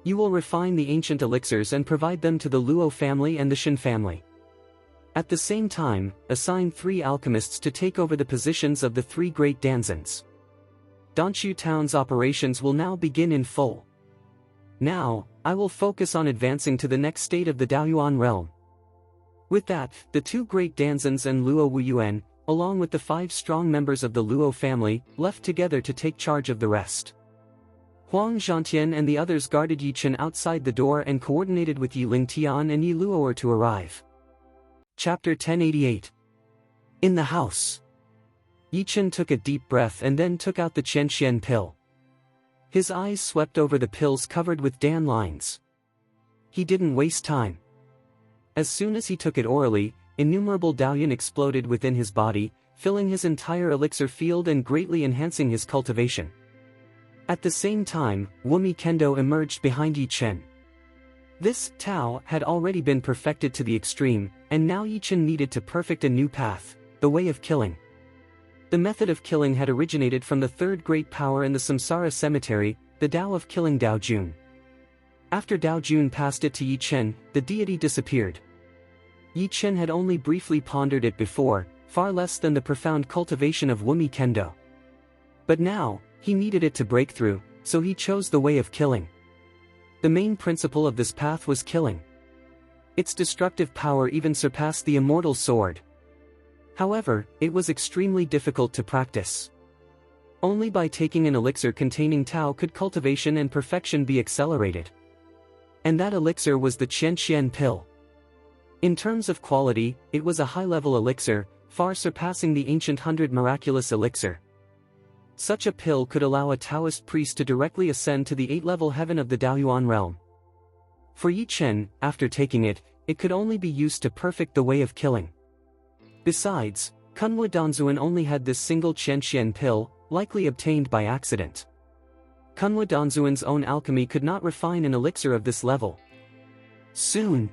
You will refine the ancient elixirs and provide them to the Luo family and the Shen family. At the same time, assign 3 alchemists to take over the positions of the 3 great Danzans. Danxu town's operations will now begin in full. Now, I will focus on advancing to the next state of the Daoyuan realm. With that, the 2 great Danzans and Luo Wuyuan, along with the 5 strong members of the Luo family, left together to take charge of the rest. Huang Zhantian and the others guarded Yi Chen outside the door and coordinated with Yi Lingtian and Yi Luo'er to arrive. Chapter 1088. In the house. Yi Chen took a deep breath and then took out the Qian pill. His eyes swept over the pills covered with Dan lines. He didn't waste time. As soon as he took it orally, innumerable Daoyuan exploded within his body, filling his entire elixir field and greatly enhancing his cultivation. At the same time, Wumi Kendo emerged behind Yi Chen. This Tao had already been perfected to the extreme, and now Yi Chen needed to perfect a new path, the way of killing. The method of killing had originated from the 3rd great power in the Samsara cemetery, the Tao of killing Dao Jun. After Dao Jun passed it to Yi Chen, the deity disappeared. Yi Chen had only briefly pondered it before, far less than the profound cultivation of Wumi Kendo. But now, he needed it to break through, so he chose the way of killing. The main principle of this path was killing. Its destructive power even surpassed the immortal sword. However, it was extremely difficult to practice. Only by taking an elixir containing Tao could cultivation and perfection be accelerated. And that elixir was the Qian pill. In terms of quality, it was a high-level elixir, far surpassing the ancient 100 miraculous elixir. Such a pill could allow a Taoist priest to directly ascend to the 8th-level heaven of the Daoyuan realm. For Yi Chen, after taking it, it could only be used to perfect the way of killing. Besides, Kunwu Danzuan only had this single Qian pill, likely obtained by accident. Kunwu Danzuan's own alchemy could not refine an elixir of this level. Soon,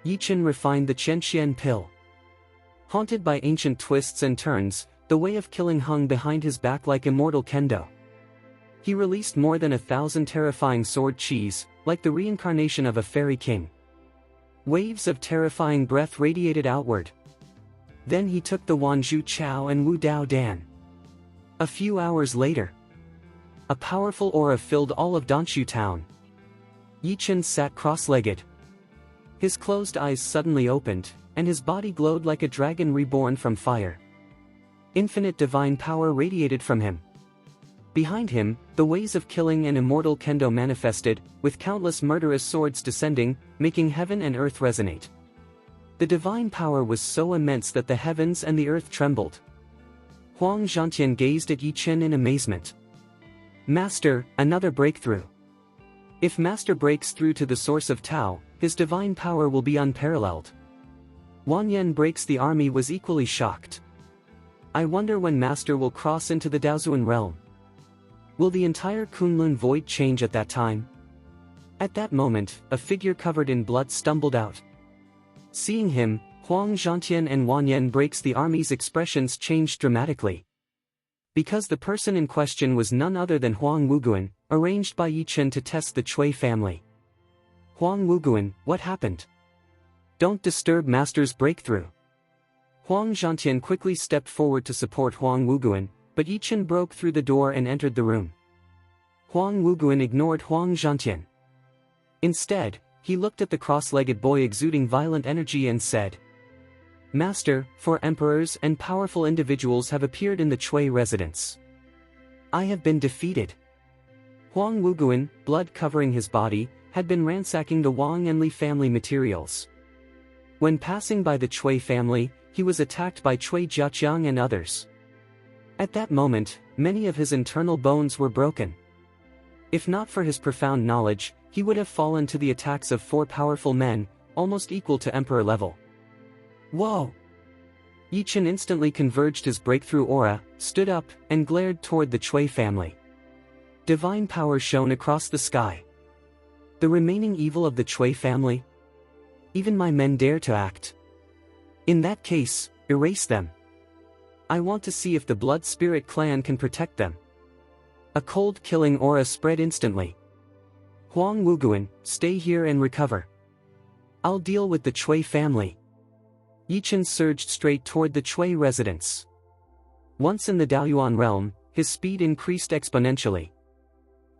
Yi Chen refined the Qian pill. Haunted by ancient twists and turns, the way of killing hung behind his back like immortal kendo. He released more than 1,000 terrifying sword qis, like the reincarnation of a fairy king. Waves of terrifying breath radiated outward. Then he took the Wanzhu Chao and Wu Dao Dan. A few hours later, a powerful aura filled all of Danshu town. Yi Chen sat cross-legged. His closed eyes suddenly opened, and his body glowed like a dragon reborn from fire. Infinite divine power radiated from him. Behind him, the ways of killing and immortal kendo manifested, with countless murderous swords descending, making heaven and earth resonate. The divine power was so immense that the heavens and the earth trembled. Huang Zhantian gazed at Yi Chen in amazement. Master, another breakthrough. If Master breaks through to the source of Tao, his divine power will be unparalleled. Wan Yan breaks the army was equally shocked. I wonder when Master will cross into the Daozuan realm. Will the entire Kunlun void change at that time? At that moment, a figure covered in blood stumbled out. Seeing him, Huang Zhantian and Wan Yan breaks the army's expressions changed dramatically. Because the person in question was none other than Huang Wuguan, arranged by Yi Chen to test the Cui family. Huang Wuguan, what happened? Don't disturb Master's breakthrough. Huang Zhantian quickly stepped forward to support Huang Wuguan, but Yi Chen broke through the door and entered the room. Huang Wuguan ignored Huang Zhantian. Instead, he looked at the cross-legged boy exuding violent energy and said, Master, 4 emperors and powerful individuals have appeared in the Cui residence. I have been defeated. Huang Wuguan, blood covering his body, had been ransacking the Wang and Li family materials. When passing by the Cui family, he was attacked by Cui Jiaqiang and others. At that moment, many of his internal bones were broken. If not for his profound knowledge, he would have fallen to the attacks of 4 powerful men, almost equal to emperor level. Whoa! Yi Chen instantly converged his breakthrough aura, stood up, and glared toward the Cui family. Divine power shone across the sky. The remaining evil of the Cui family? Even my men dare to act. In that case, erase them. I want to see if the Blood Spirit clan can protect them. A cold killing aura spread instantly. Huang Wuguan, stay here and recover. I'll deal with the Cui family. Yi Chen surged straight toward the Cui residence. Once in the Daoyuan realm, his speed increased exponentially.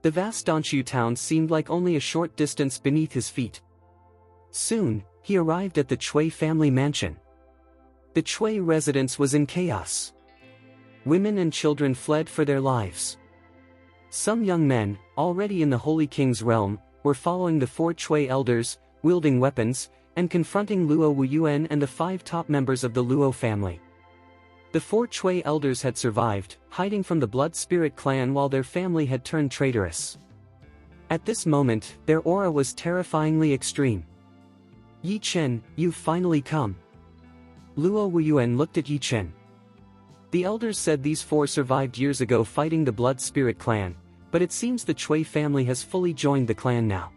The vast Danshu town seemed like only a short distance beneath his feet. Soon, he arrived at the Cui family mansion. The Cui residence was in chaos. Women and children fled for their lives. Some young men, already in the Holy King's realm, were following the 4 Cui elders, wielding weapons, and confronting Luo Wuyuan and the 5 top members of the Luo family. The 4 Cui elders had survived, hiding from the Blood Spirit clan while their family had turned traitorous. At this moment, their aura was terrifyingly extreme. Yi Chen, you've finally come. Luo Wuyuan looked at Yi Chen. The elders said these 4 survived years ago fighting the Blood Spirit clan, but it seems the Cui family has fully joined the clan now.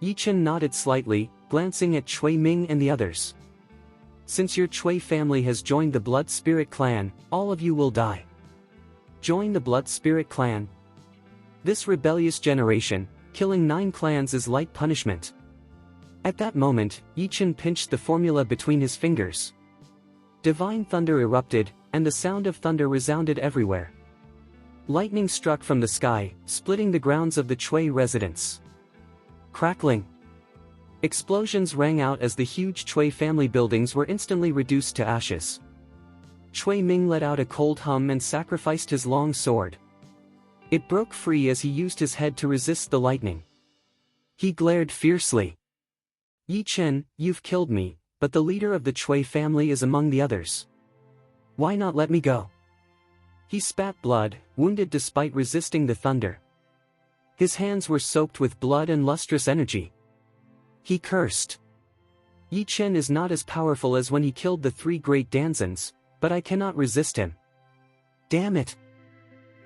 Yi Chen nodded slightly, glancing at Cui Ming and the others. Since your Cui family has joined the Blood Spirit clan, all of you will die. Join the Blood Spirit clan. This rebellious generation, killing 9 clans is light punishment. At that moment, Yi Chen pinched the formula between his fingers. Divine thunder erupted, and the sound of thunder resounded everywhere. Lightning struck from the sky, splitting the grounds of the Cui residence. Crackling. Explosions rang out as the huge Chui family buildings were instantly reduced to ashes. Chui Ming let out a cold hum and sacrificed his long sword. It broke free as he used his head to resist the lightning. He glared fiercely. "Yi Chen, you've killed me, but the leader of the Chui family is among the others. Why not let me go?" He spat blood, wounded despite resisting the thunder. His hands were soaked with blood and lustrous energy. He cursed. "Yi Chen is not as powerful as when he killed the 3 great Danzans, but I cannot resist him. Damn it!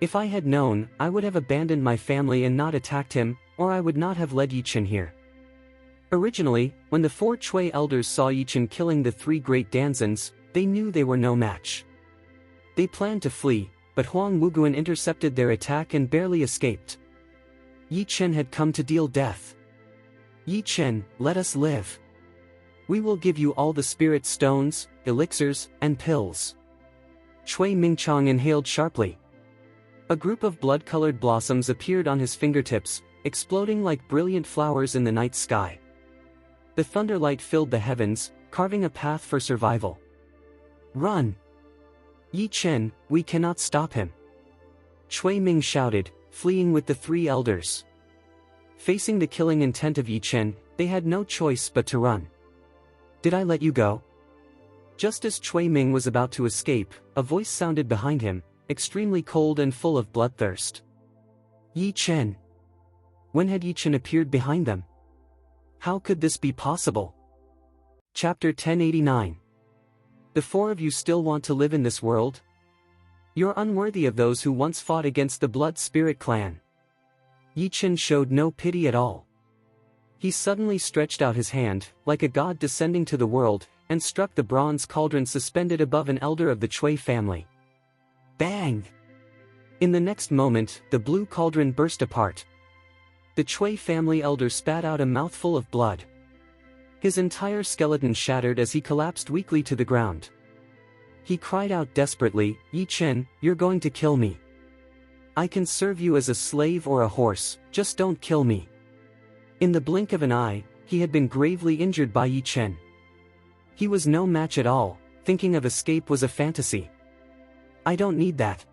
If I had known, I would have abandoned my family and not attacked him, or I would not have led Yi Chen here." Originally, when the 4 Chui elders saw Yi Chen killing the 3 great Danzans, they knew they were no match. They planned to flee, but Huang Wuguan intercepted their attack and barely escaped. Yi Chen had come to deal death. "Yi Chen, let us live. We will give you all the spirit stones, elixirs, and pills." Chui Mingchang inhaled sharply. A group of blood-colored blossoms appeared on his fingertips, exploding like brilliant flowers in the night sky. The thunderlight filled the heavens, carving a path for survival. "Run! Yi Chen, we cannot stop him!" Chui Ming shouted, fleeing with the 3 elders. Facing the killing intent of Yi Chen, they had no choice but to run. "Did I let you go?" Just as Chui Ming was about to escape, a voice sounded behind him, extremely cold and full of bloodthirst. "Yi Chen!" When had Yi Chen appeared behind them? How could this be possible? Chapter 1089. The 4 of you still want to live in this world? You're unworthy of those who once fought against the Blood Spirit clan. Yi Chen showed no pity at all. He suddenly stretched out his hand, like a god descending to the world, and struck the bronze cauldron suspended above an elder of the Chui family. Bang! In the next moment, the blue cauldron burst apart. The Chui family elder spat out a mouthful of blood. His entire skeleton shattered as he collapsed weakly to the ground. He cried out desperately, "Yi Chen, you're going to kill me. I can serve you as a slave or a horse, just don't kill me." In the blink of an eye, he had been gravely injured by Yi Chen. He was no match at all, thinking of escape was a fantasy. "I don't need that.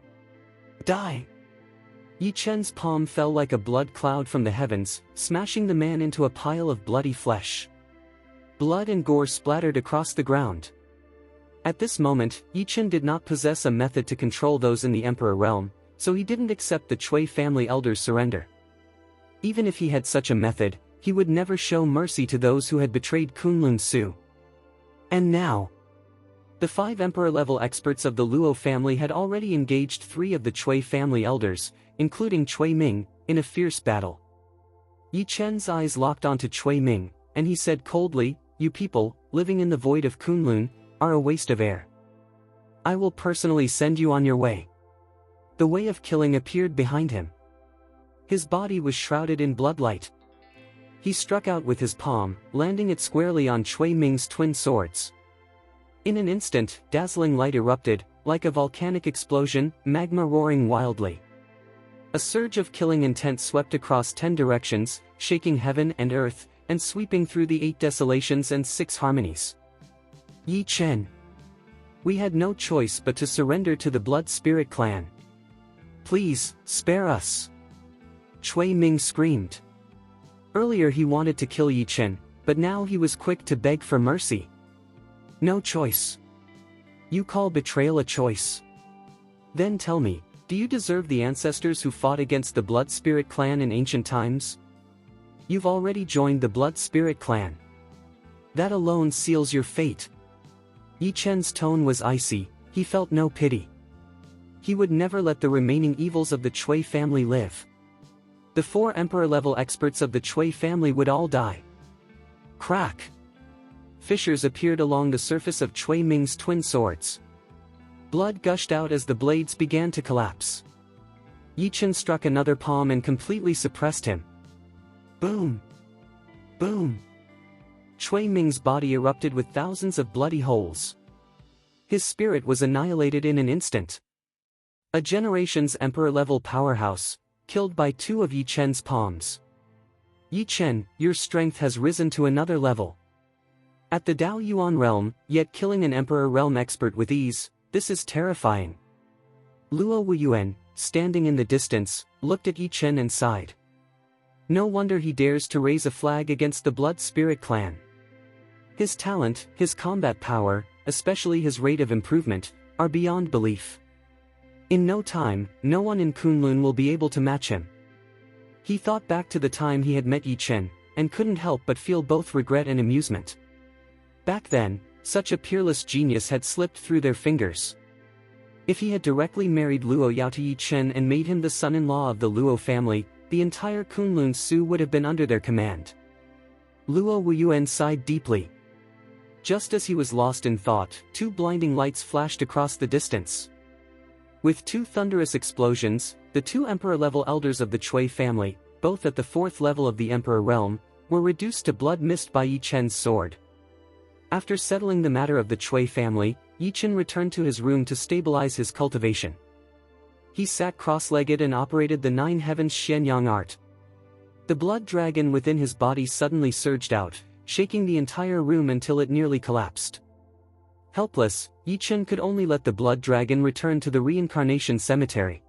Die!" Yi Chen's palm fell like a blood cloud from the heavens, smashing the man into a pile of bloody flesh. Blood and gore splattered across the ground. At this moment, Yi Chen did not possess a method to control those in the Emperor realm, so he didn't accept the Chui family elder's surrender. Even if he had such a method, he would never show mercy to those who had betrayed Kunlun Su. And now, the 5 Emperor-level experts of the Luo family had already engaged 3 of the Chui family elders, including Chui Ming, in a fierce battle. Yi Chen's eyes locked onto Chui Ming, and he said coldly, "You people, living in the void of Kunlun, are a waste of air. I will personally send you on your way." The way of killing appeared behind him. His body was shrouded in bloodlight. He struck out with his palm, landing it squarely on Chui Ming's twin swords. In an instant, dazzling light erupted, like a volcanic explosion, magma roaring wildly. A surge of killing intent swept across 10 directions, shaking heaven and earth, and sweeping through the 8 desolations and 6 harmonies. "Yi Chen! We had no choice but to surrender to the Blood Spirit clan. Please, spare us!" Chui Ming screamed. Earlier he wanted to kill Yi Chen, but now he was quick to beg for mercy. "No choice. You call betrayal a choice? Then tell me, do you deserve the ancestors who fought against the Blood Spirit clan in ancient times? You've already joined the Blood Spirit clan. That alone seals your fate." Yi Chen's tone was icy, he felt no pity. He would never let the remaining evils of the Chui family live. The 4 Emperor-level experts of the Chui family would all die. Crack! Fissures appeared along the surface of Chui Ming's twin swords. Blood gushed out as the blades began to collapse. Yi Chen struck another palm and completely suppressed him. Boom! Boom! Chui Ming's body erupted with thousands of bloody holes. His spirit was annihilated in an instant. A generation's Emperor-level powerhouse, killed by 2 of Yi Chen's palms. Yi Chen, your strength has risen to another level. At the Dao Yuan realm, yet killing an Emperor realm expert with ease, this is terrifying. Luo Wuyuan, standing in the distance, looked at Yi Chen and sighed. No wonder he dares to raise a flag against the Blood Spirit clan. His talent, his combat power, especially his rate of improvement, are beyond belief. In no time, no one in Kunlun will be able to match him. He thought back to the time he had met Yi Chen, and couldn't help but feel both regret and amusement. Back then, such a peerless genius had slipped through their fingers. If he had directly married Luo Yao to Yi Chen and made him the son-in-law of the Luo family, the entire Kunlun Su would have been under their command. Luo Wuyuan sighed deeply. Just as he was lost in thought, two blinding lights flashed across the distance. With two thunderous explosions, the two Emperor-level elders of the Chui family, both at the fourth level of the Emperor realm, were reduced to blood mist by Yi Chen's sword. After settling the matter of the Chui family, Yi Chen returned to his room to stabilize his cultivation. He sat cross-legged and operated the Nine Heavens Xianyang art. The blood dragon within his body suddenly surged out, shaking the entire room until it nearly collapsed. Helpless, Yi Chen could only let the blood dragon return to the reincarnation cemetery.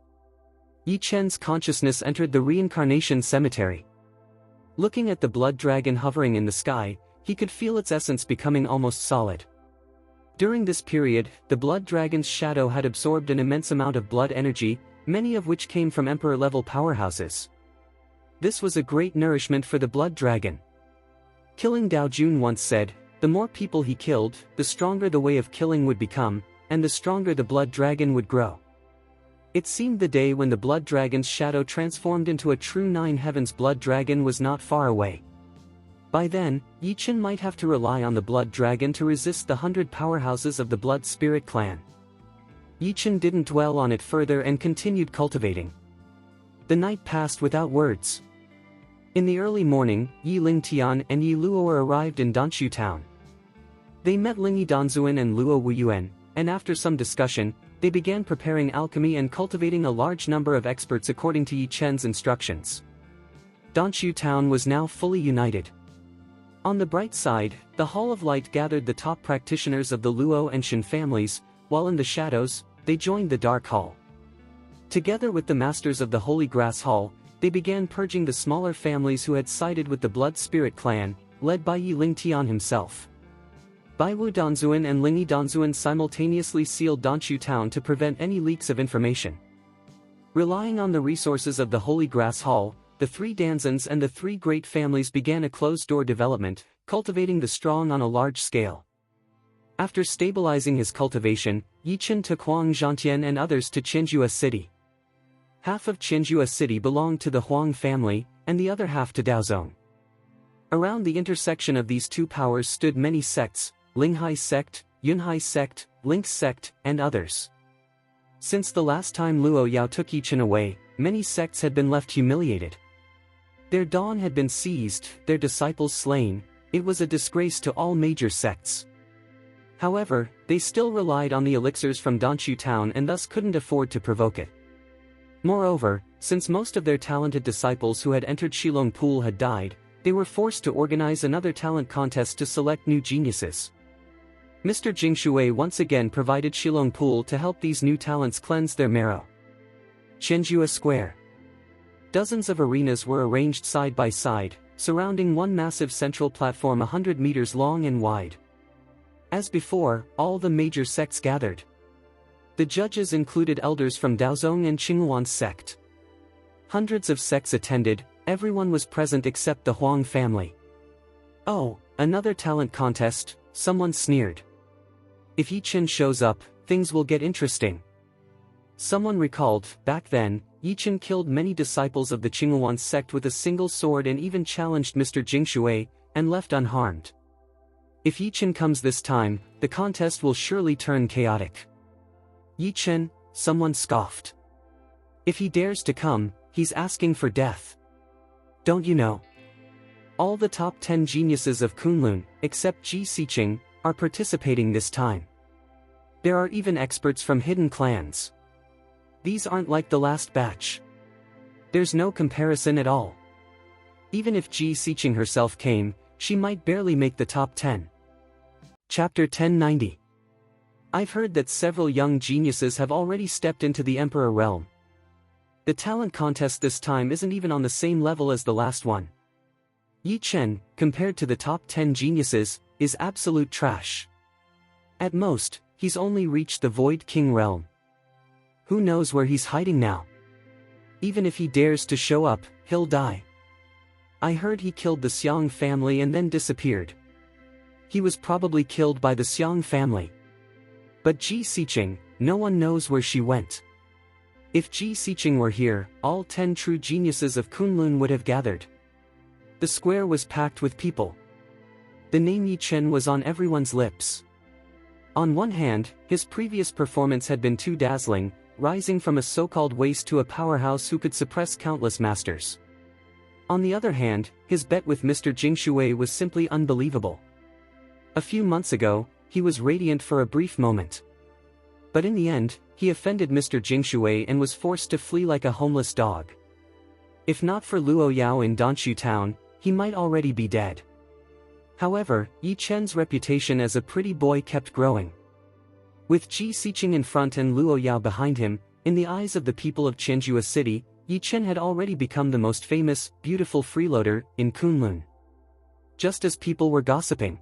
Yi Chen's consciousness entered the reincarnation cemetery. Looking at the blood dragon hovering in the sky, he could feel its essence becoming almost solid. During this period, the blood dragon's shadow had absorbed an immense amount of blood energy, many of which came from Emperor-level powerhouses. This was a great nourishment for the blood dragon. Killing Dao Jun once said, the more people he killed, the stronger the way of killing would become, and the stronger the blood dragon would grow. It seemed the day when the blood dragon's shadow transformed into a true Nine Heavens blood dragon was not far away. By then, Yi Chen might have to rely on the blood dragon to resist the 100 powerhouses of the Blood Spirit clan. Yi Chen didn't dwell on it further and continued cultivating. The night passed without words. In the early morning, Yi Lingtian and Yi Luo arrived in Danshu town. They met Lingyi Danzuan and Luo Wuyuan, and after some discussion, they began preparing alchemy and cultivating a large number of experts according to Yi Chen's instructions. Danshu town was now fully united. On the bright side, the Hall of Light gathered the top practitioners of the Luo and Shen families, while in the shadows, they joined the Dark Hall. Together with the masters of the Holy Grass Hall, they began purging the smaller families who had sided with the Blood Spirit clan, led by Yi Lingtian himself. Baiwu Danzuan and Lingyi Danzuan simultaneously sealed Danshu town to prevent any leaks of information. Relying on the resources of the Holy Grass Hall, the three Danzans and the three great families began a closed-door development, cultivating the strong on a large scale. After stabilizing his cultivation, Yi Chen took Huang Zhantian and others to Qianjua City. Half of Qianjua City belonged to the Huang family, and the other half to Daozong. Around the intersection of these two powers stood many sects, Linghai sect, Yunhai sect, Lynx sect, and others. Since the last time Luo Yao took Yi Chen away, many sects had been left humiliated. Their dawn had been seized, their disciples slain. It was a disgrace to all major sects. However, they still relied on the elixirs from Danshu town and thus couldn't afford to provoke it. Moreover, since most of their talented disciples who had entered Shilong Pool had died, they were forced to organize another talent contest to select new geniuses. Mr. Jing Shui once again provided Shilong Pool to help these new talents cleanse their marrow. Qianjua Square. Dozens of arenas were arranged side by side, surrounding one massive central platform 100 meters long and wide. As before, all the major sects gathered. The judges included elders from Daozong and Qingyuan sect. Hundreds of sects attended, everyone was present except the Huang family. Oh, another talent contest, someone sneered. If Yi Chen shows up, things will get interesting. Someone recalled, back then, Yi Chen killed many disciples of the Qingyuan sect with a single sword and even challenged Mr. Jing Shui, and left unharmed. If Yi Chen comes this time, the contest will surely turn chaotic. Yi Chen, someone scoffed. If he dares to come, he's asking for death. Don't you know? All the top 10 geniuses of Kunlun, except Ji Xiqing, are participating this time. There are even experts from hidden clans. These aren't like the last batch. There's no comparison at all. Even if Ji Siqing herself came, she might barely make the top 10. Chapter 1090. I've heard that several young geniuses have already stepped into the Emperor realm. The talent contest this time isn't even on the same level as the last one. Yi Chen, compared to the top 10 geniuses, is absolute trash. At most, he's only reached the Void King realm. Who knows where he's hiding now? Even if he dares to show up, he'll die. I heard he killed the Xiang family and then disappeared. He was probably killed by the Xiang family. But Ji Siqing, no one knows where she went. If Ji Siqing were here, all 10 true geniuses of Kunlun would have gathered. The square was packed with people. The name Yi Chen was on everyone's lips. On one hand, his previous performance had been too dazzling, rising from a so-called waste to a powerhouse who could suppress countless masters. On the other hand, his bet with Mr. Jingshui was simply unbelievable. A few months ago, he was radiant for a brief moment. But in the end, he offended Mr. Jingshui and was forced to flee like a homeless dog. If not for Luo Yao in Danshu town, he might already be dead. However, Yi Chen's reputation as a pretty boy kept growing. With Ji Siqing in front and Luo Yao behind him, in the eyes of the people of Qianjua City, Yi Chen had already become the most famous, beautiful freeloader in Kunlun. Just as people were gossiping.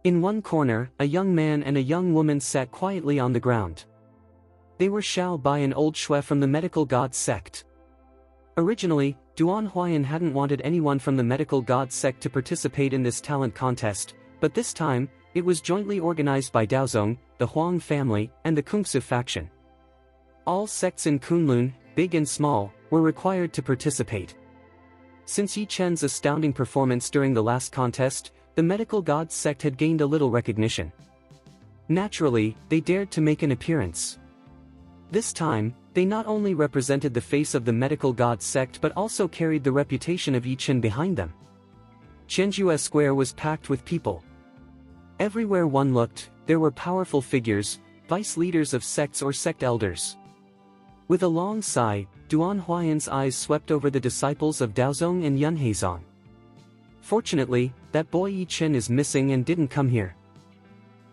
In one corner, a young man and a young woman sat quietly on the ground. They were Xiao Bai and Old Shui from the medical god sect. Originally, Duan Huayan hadn't wanted anyone from the medical god sect to participate in this talent contest, but this time, it was jointly organized by Daozong, the Huang family, and the Kungsu faction. All sects in Kunlun, big and small, were required to participate. Since Yi Chen's astounding performance during the last contest, the medical god sect had gained a little recognition. Naturally, they dared to make an appearance. This time, they not only represented the face of the medical god sect but also carried the reputation of Yi Chen behind them. Qianjua Square was packed with people. Everywhere one looked, there were powerful figures, vice leaders of sects or sect elders. With a long sigh, Duan Huayan's eyes swept over the disciples of Daozong and Yunheizong. Fortunately, that boy Yi Chen is missing and didn't come here.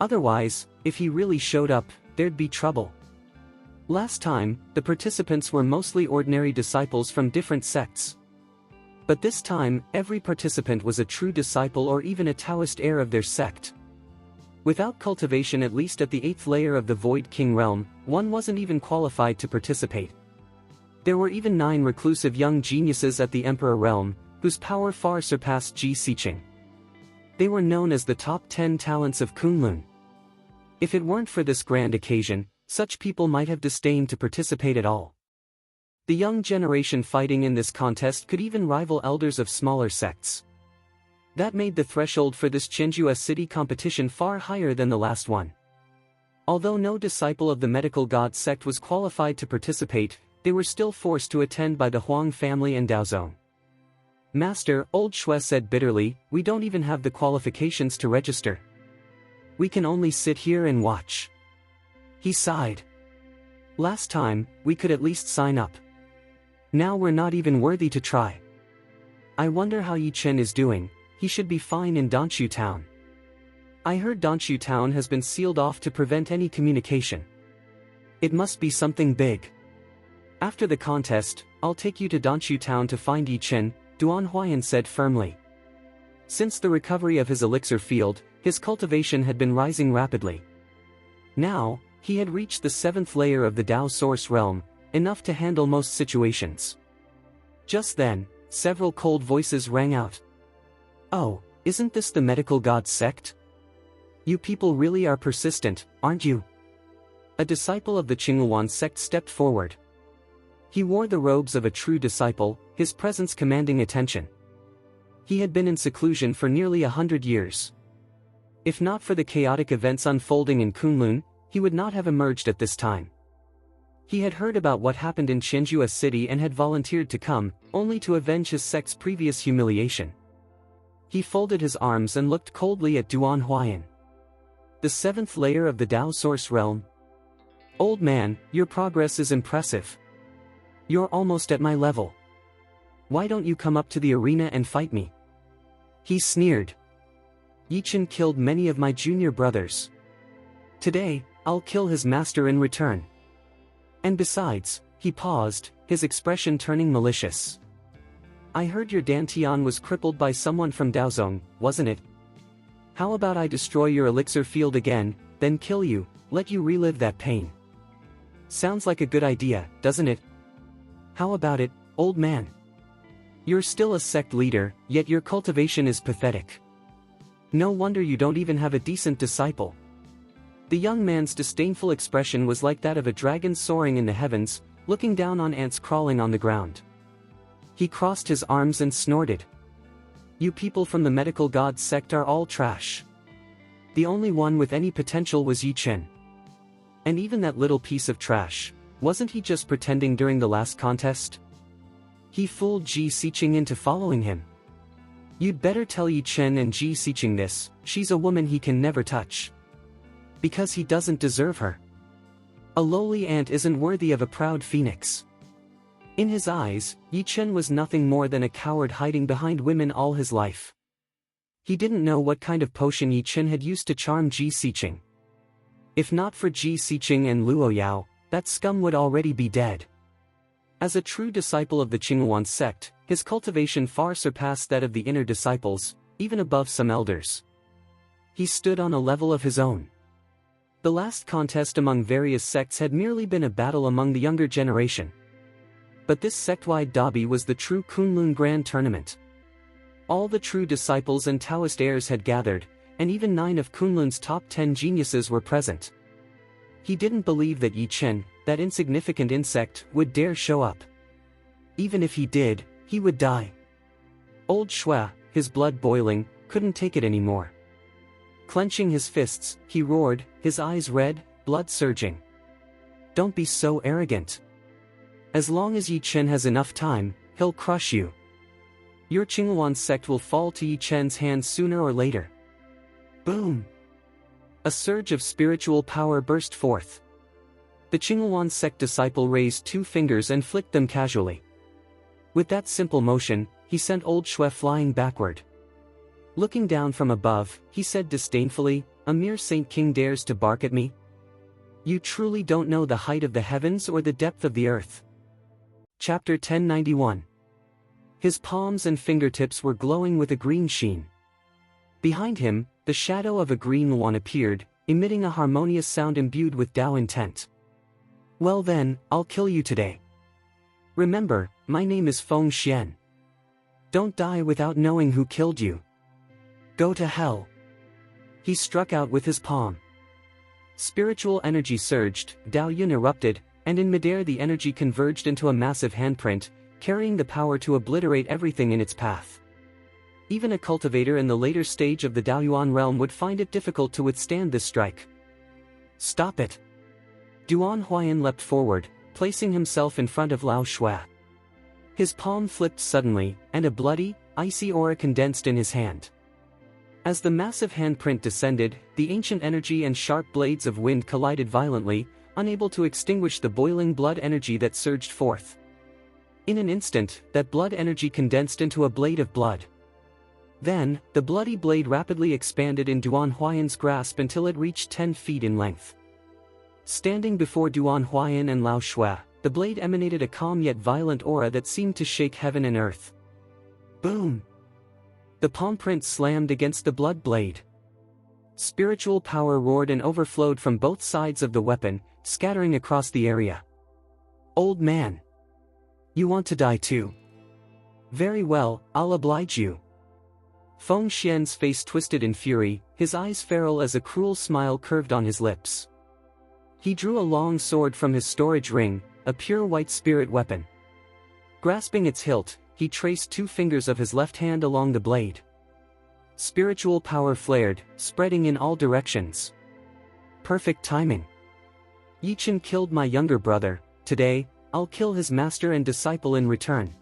Otherwise, if he really showed up, there'd be trouble. Last time, the participants were mostly ordinary disciples from different sects. But this time, every participant was a true disciple or even a Taoist heir of their sect. Without cultivation at least at the 8th layer of the Void King realm, one wasn't even qualified to participate. There were even 9 reclusive young geniuses at the Emperor realm, whose power far surpassed Ji Siqing. They were known as the top 10 talents of Kunlun. If it weren't for this grand occasion, such people might have disdained to participate at all. The young generation fighting in this contest could even rival elders of smaller sects. That made the threshold for this Qianjua City competition far higher than the last one. Although no disciple of the medical god sect was qualified to participate, they were still forced to attend by the Huang family and Daozong. Master, Old Shui said bitterly, we don't even have the qualifications to register. We can only sit here and watch. He sighed. Last time, we could at least sign up. Now we're not even worthy to try. I wonder how Yi Chen is doing. He should be fine in Danshu town. I heard Danshu town has been sealed off to prevent any communication. It must be something big. After the contest, I'll take you to Danshu town to find Yi Chen, Duan Huayan said firmly. Since the recovery of his elixir field, his cultivation had been rising rapidly. Now, he had reached the 7th layer of the Dao Source realm, enough to handle most situations. Just then, several cold voices rang out. Oh, isn't this the medical god sect? You people really are persistent, aren't you? A disciple of the Qingluan sect stepped forward. He wore the robes of a true disciple, his presence commanding attention. He had been in seclusion for nearly 100 years. If not for the chaotic events unfolding in Kunlun, he would not have emerged at this time. He had heard about what happened in Qianjua City and had volunteered to come, only to avenge his sect's previous humiliation. He folded his arms and looked coldly at Duan Huayan. The 7th layer of the Dao Source realm? Old man, your progress is impressive. You're almost at my level. Why don't you come up to the arena and fight me? He sneered. Yi Chen killed many of my junior brothers. Today, I'll kill his master in return. And besides, he paused, his expression turning malicious. I heard your Dantian was crippled by someone from Daozong, wasn't it? How about I destroy your elixir field again, then kill you, let you relive that pain? Sounds like a good idea, doesn't it? How about it, old man? You're still a sect leader, yet your cultivation is pathetic. No wonder you don't even have a decent disciple. The young man's disdainful expression was like that of a dragon soaring in the heavens, looking down on ants crawling on the ground. He crossed his arms and snorted. You people from the medical god sect are all trash. The only one with any potential was Yi Chen. And even that little piece of trash, wasn't he just pretending during the last contest? He fooled Ji Xiqing into following him. You'd better tell Yi Chen and Ji Xiqing this, she's a woman he can never touch. Because he doesn't deserve her. A lowly ant isn't worthy of a proud phoenix. In his eyes, Yi Chen was nothing more than a coward hiding behind women all his life. He didn't know what kind of potion Yi Chen had used to charm Ji Xiqing. If not for Ji Xiqing and Luo Yao, that scum would already be dead. As a true disciple of the Qinghuan sect, his cultivation far surpassed that of the inner disciples, even above some elders. He stood on a level of his own. The last contest among various sects had merely been a battle among the younger generation. But this sect-wide dobby was the true Kunlun Grand Tournament. All the true disciples and Taoist heirs had gathered, and even 9 of Kunlun's top 10 geniuses were present. He didn't believe that Yi Chen, that insignificant insect, would dare show up. Even if he did, he would die. Old Shui, his blood boiling, couldn't take it anymore. Clenching his fists, he roared, his eyes red, blood surging. Don't be so arrogant. As long as Yi Chen has enough time, he'll crush you. Your Qinghuan sect will fall to Yi Chen's hands sooner or later. Boom! A surge of spiritual power burst forth. The Qinghuan sect disciple raised 2 fingers and flicked them casually. With that simple motion, he sent old Shui flying backward. Looking down from above, he said disdainfully, a mere Saint King dares to bark at me? You truly don't know the height of the heavens or the depth of the earth. Chapter 1091. His palms and fingertips were glowing with a green sheen. Behind him, the shadow of a green one appeared, emitting a harmonious sound imbued with Tao intent. Well then, I'll kill you today. Remember, my name is Feng Xian. Don't die without knowing who killed you. Go to hell. He struck out with his palm. Spiritual energy surged, Dao Yun erupted, and in midair the energy converged into a massive handprint, carrying the power to obliterate everything in its path. Even a cultivator in the later stage of the Daoyuan realm would find it difficult to withstand this strike. Stop it! Duan Huayan leapt forward, placing himself in front of Lao Shui. His palm flipped suddenly, and a bloody, icy aura condensed in his hand. As the massive handprint descended, the ancient energy and sharp blades of wind collided violently, unable to extinguish the boiling blood energy that surged forth. In an instant, that blood energy condensed into a blade of blood. Then, the bloody blade rapidly expanded in Duan Huayan's grasp until it reached 10 feet in length. Standing before Duan Huayan and Lao Shui, the blade emanated a calm yet violent aura that seemed to shake heaven and earth. Boom! The palm print slammed against the blood blade. Spiritual power roared and overflowed from both sides of the weapon, scattering across the area. Old man! You want to die too? Very well, I'll oblige you. Feng Xian's face twisted in fury, his eyes feral as a cruel smile curved on his lips. He drew a long sword from his storage ring, a pure white spirit weapon. Grasping its hilt, he traced 2 fingers of his left hand along the blade. Spiritual power flared, spreading in all directions. Perfect timing. Yi Chen killed my younger brother, today, I'll kill his master and disciple in return.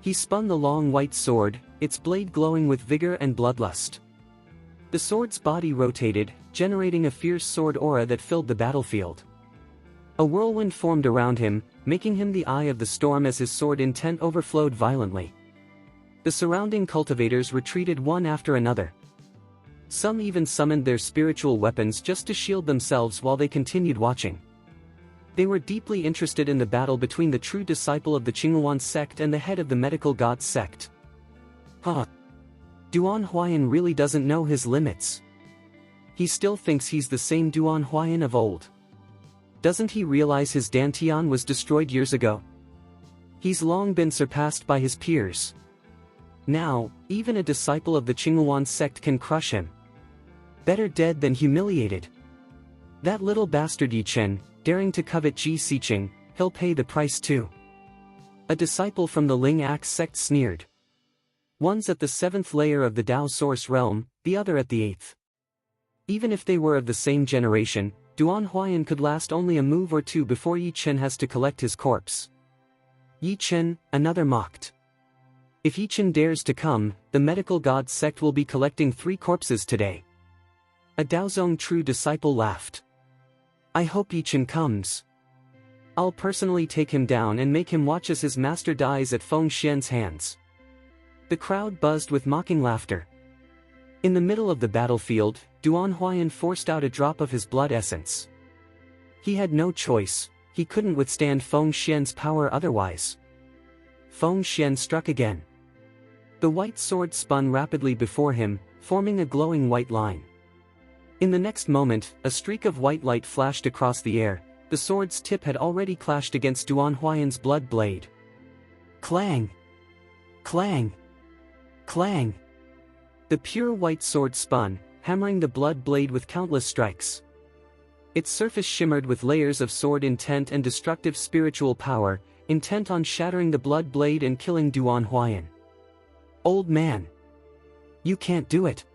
He spun the long white sword, its blade glowing with vigor and bloodlust. The sword's body rotated, generating a fierce sword aura that filled the battlefield. A whirlwind formed around him, making him the eye of the storm as his sword intent overflowed violently. The surrounding cultivators retreated one after another. Some even summoned their spiritual weapons just to shield themselves while they continued watching. They were deeply interested in the battle between the true disciple of the Qinghuan sect and the head of the medical gods sect. Duan Huayan really doesn't know his limits. He still thinks he's the same Duan Huayan of old. Doesn't he realize his Dantian was destroyed years ago? He's long been surpassed by his peers. Now, even a disciple of the Qinghuan sect can crush him. Better dead than humiliated. That little bastard Yi Chen, daring to covet Ji Xiqing, he'll pay the price too. A disciple from the Ling Axe sect sneered. One's at the 7th layer of the Dao source realm, the other at the 8th. Even if they were of the same generation, Duan Huayan could last only a move or two before Yi Chen has to collect his corpse. Yi Chen, another mocked. If Yi Chen dares to come, the medical god sect will be collecting 3 corpses today. A Daozong true disciple laughed. I hope Yi Chen comes. I'll personally take him down and make him watch as his master dies at Feng Xian's hands. The crowd buzzed with mocking laughter. In the middle of the battlefield, Duan Huayan forced out a drop of his blood essence. He had no choice, he couldn't withstand Feng Xian's power otherwise. Feng Xian struck again. The white sword spun rapidly before him, forming a glowing white line. In the next moment, a streak of white light flashed across the air. The sword's tip had already clashed against Duan Huayan's blood blade. Clang! Clang! Clang! The pure white sword spun, hammering the blood blade with countless strikes. Its surface shimmered with layers of sword intent and destructive spiritual power, intent on shattering the blood blade and killing Duan Huayan. Old man! You can't do it!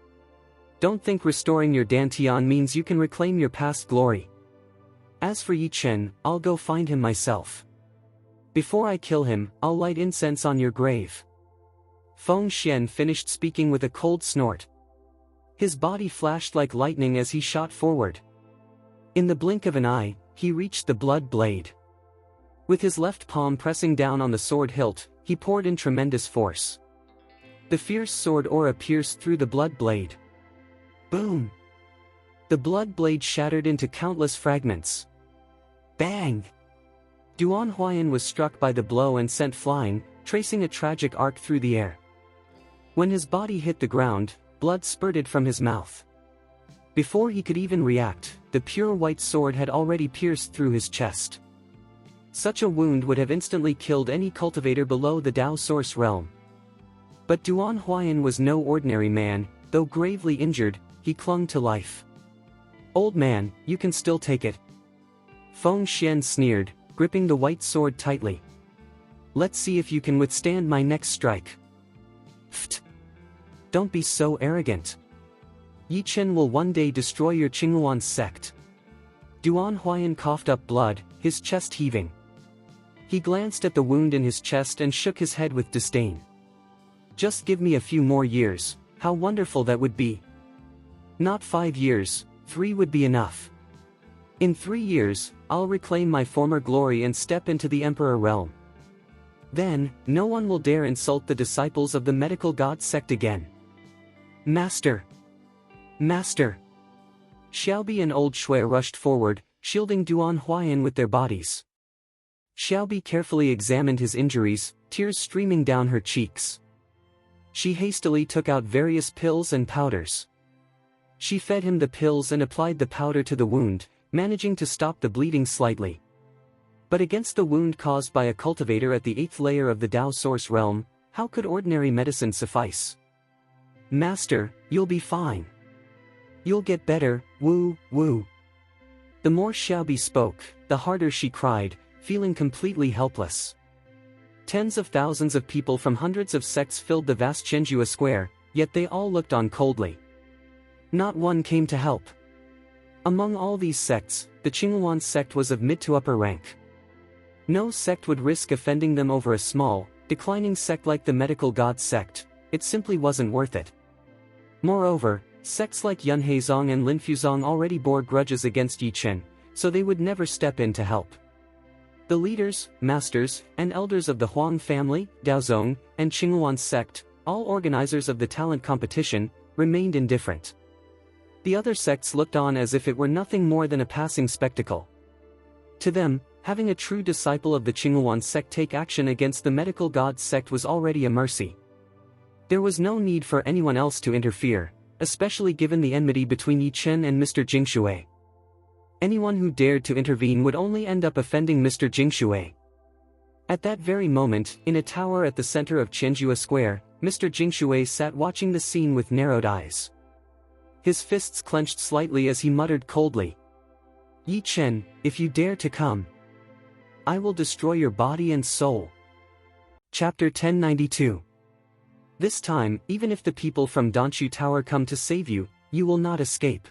Don't think restoring your Dantian means you can reclaim your past glory. As for Yi Chen, I'll go find him myself. Before I kill him, I'll light incense on your grave. Feng Xian finished speaking with a cold snort. His body flashed like lightning as he shot forward. In the blink of an eye, he reached the blood blade. With his left palm pressing down on the sword hilt, he poured in tremendous force. The fierce sword aura pierced through the blood blade. Boom! The blood blade shattered into countless fragments. Bang! Duan Huayan was struck by the blow and sent flying, tracing a tragic arc through the air. When his body hit the ground, blood spurted from his mouth. Before he could even react, the pure white sword had already pierced through his chest. Such a wound would have instantly killed any cultivator below the Dao source realm. But Duan Huayan was no ordinary man. Though gravely injured, he clung to life. Old man, you can still take it. Feng Xian sneered, gripping the white sword tightly. Let's see if you can withstand my next strike. Pfft! Don't be so arrogant. Yi Chen will one day destroy your Qinghuan sect. Duan Huayan coughed up blood, his chest heaving. He glanced at the wound in his chest and shook his head with disdain. Just give me a few more years, how wonderful that would be. Not 5 years, 3 would be enough. In 3 years, I'll reclaim my former glory and step into the Emperor realm. Then, no one will dare insult the disciples of the medical god sect again. Master! Master! Xiaobi and old Shui rushed forward, shielding Duan Huayan with their bodies. Xiaobi carefully examined his injuries, tears streaming down her cheeks. She hastily took out various pills and powders. She fed him the pills and applied the powder to the wound, managing to stop the bleeding slightly. But against the wound caused by a cultivator at the 8th layer of the Dao source realm, how could ordinary medicine suffice? Master, you'll be fine. You'll get better, woo, woo. The more Xiaobi spoke, the harder she cried, feeling completely helpless. Tens of thousands of people from hundreds of sects filled the vast Chenjua square, yet they all looked on coldly. Not one came to help. Among all these sects, the Qinghuan sect was of mid to upper rank. No sect would risk offending them over a small, declining sect like the medical god sect. It simply wasn't worth it. Moreover, sects like Yunheizong and Linfuzong already bore grudges against Yi Chen, so they would never step in to help. The leaders, masters, and elders of the Huang family, Daozong, and Qingyuan sect, all organizers of the talent competition, remained indifferent. The other sects looked on as if it were nothing more than a passing spectacle. To them, having a true disciple of the Qingyuan sect take action against the medical god sect was already a mercy. There was no need for anyone else to interfere, especially given the enmity between Yi Chen and Mr. Jingshui. Anyone who dared to intervene would only end up offending Mr. Jingshui. At that very moment, in a tower at the center of Qianjua Square, Mr. Jingshui sat watching the scene with narrowed eyes. His fists clenched slightly as he muttered coldly, "Yi Chen, if you dare to come, I will destroy your body and soul." Chapter 1092. This time, even if the people from Danshu Tower come to save you, you will not escape.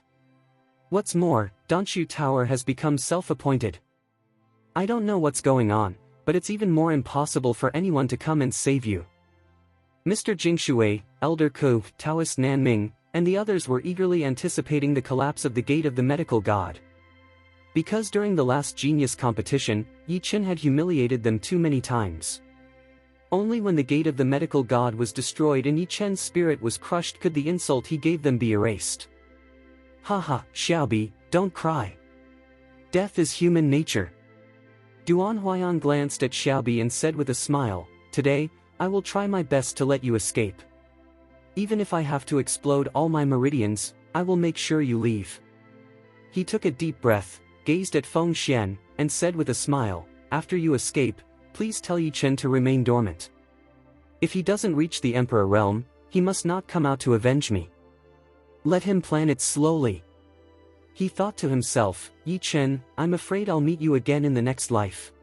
What's more, Danshu Tower has become self-appointed. I don't know what's going on, but it's even more impossible for anyone to come and save you. Mr. Jingshui, Elder Ku, Taoist Nanming, and the others were eagerly anticipating the collapse of the gate of the medical god. Because during the last genius competition, Yi Chen had humiliated them too many times. Only when the gate of the medical god was destroyed and Yi Chen's spirit was crushed could the insult he gave them be erased. Haha, Xiaobi, don't cry. Death is human nature. Duan Huaiyan glanced at Xiaobi and said with a smile, "Today, I will try my best to let you escape. Even if I have to explode all my meridians, I will make sure you leave." He took a deep breath, gazed at Feng Xian, and said with a smile, "After you escape, please tell Yi Chen to remain dormant. If he doesn't reach the Emperor realm, he must not come out to avenge me. Let him plan it slowly." He thought to himself, "Yi Chen, I'm afraid I'll meet you again in the next life.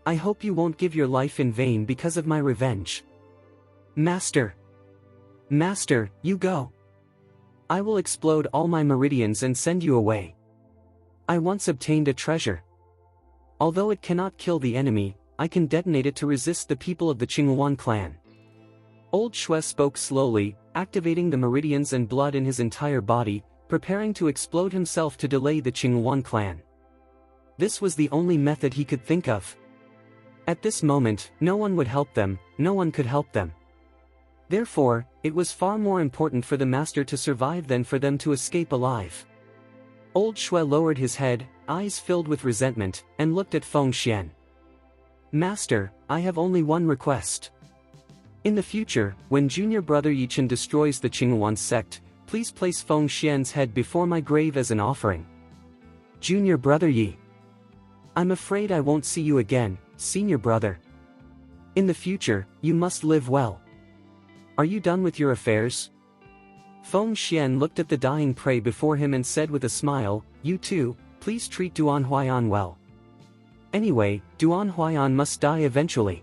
I hope you won't give your life in vain because of my revenge." Master, you go. I will explode all my meridians and send you away. I once obtained a treasure. Although it cannot kill the enemy, I can detonate it to resist the people of the Qingyuan clan. Old Shui spoke slowly, activating the meridians and blood in his entire body, preparing to explode himself to delay the Qingyuan clan. This was the only method he could think of. At this moment, no one would help them, no one could help them. Therefore, it was far more important for the master to survive than for them to escape alive. Old Shui lowered his head, eyes filled with resentment, and looked at Feng Xian. "Master, I have only one request. In the future, when junior brother Yi Chen destroys the Qingyuan sect, please place Feng Xian's head before my grave as an offering." "Junior brother Yi. I'm afraid I won't see you again, senior brother. In the future, you must live well. Are you done with your affairs?" Feng Xian looked at the dying prey before him and said with a smile, "You too, please treat Duan Huaiyan well. Anyway, Duan Huaiyan must die eventually.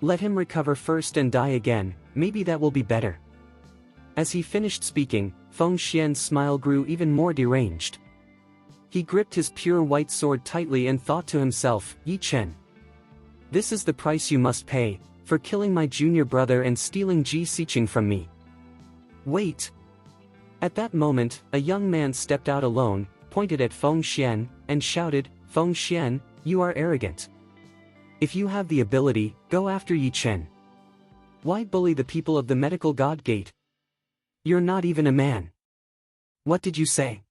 Let him recover first and die again, maybe that will be better." As he finished speaking, Feng Xian's smile grew even more deranged. He gripped his pure white sword tightly and thought to himself, "Yi Chen, this is the price you must pay, for killing my junior brother and stealing Ji Xiqing from me." "Wait!" At that moment, a young man stepped out alone, pointed at Feng Xian, and shouted, "Feng Xian, you are arrogant. If you have the ability, go after Yi Chen. Why bully the people of the medical god gate? You're not even a man. What did you say?"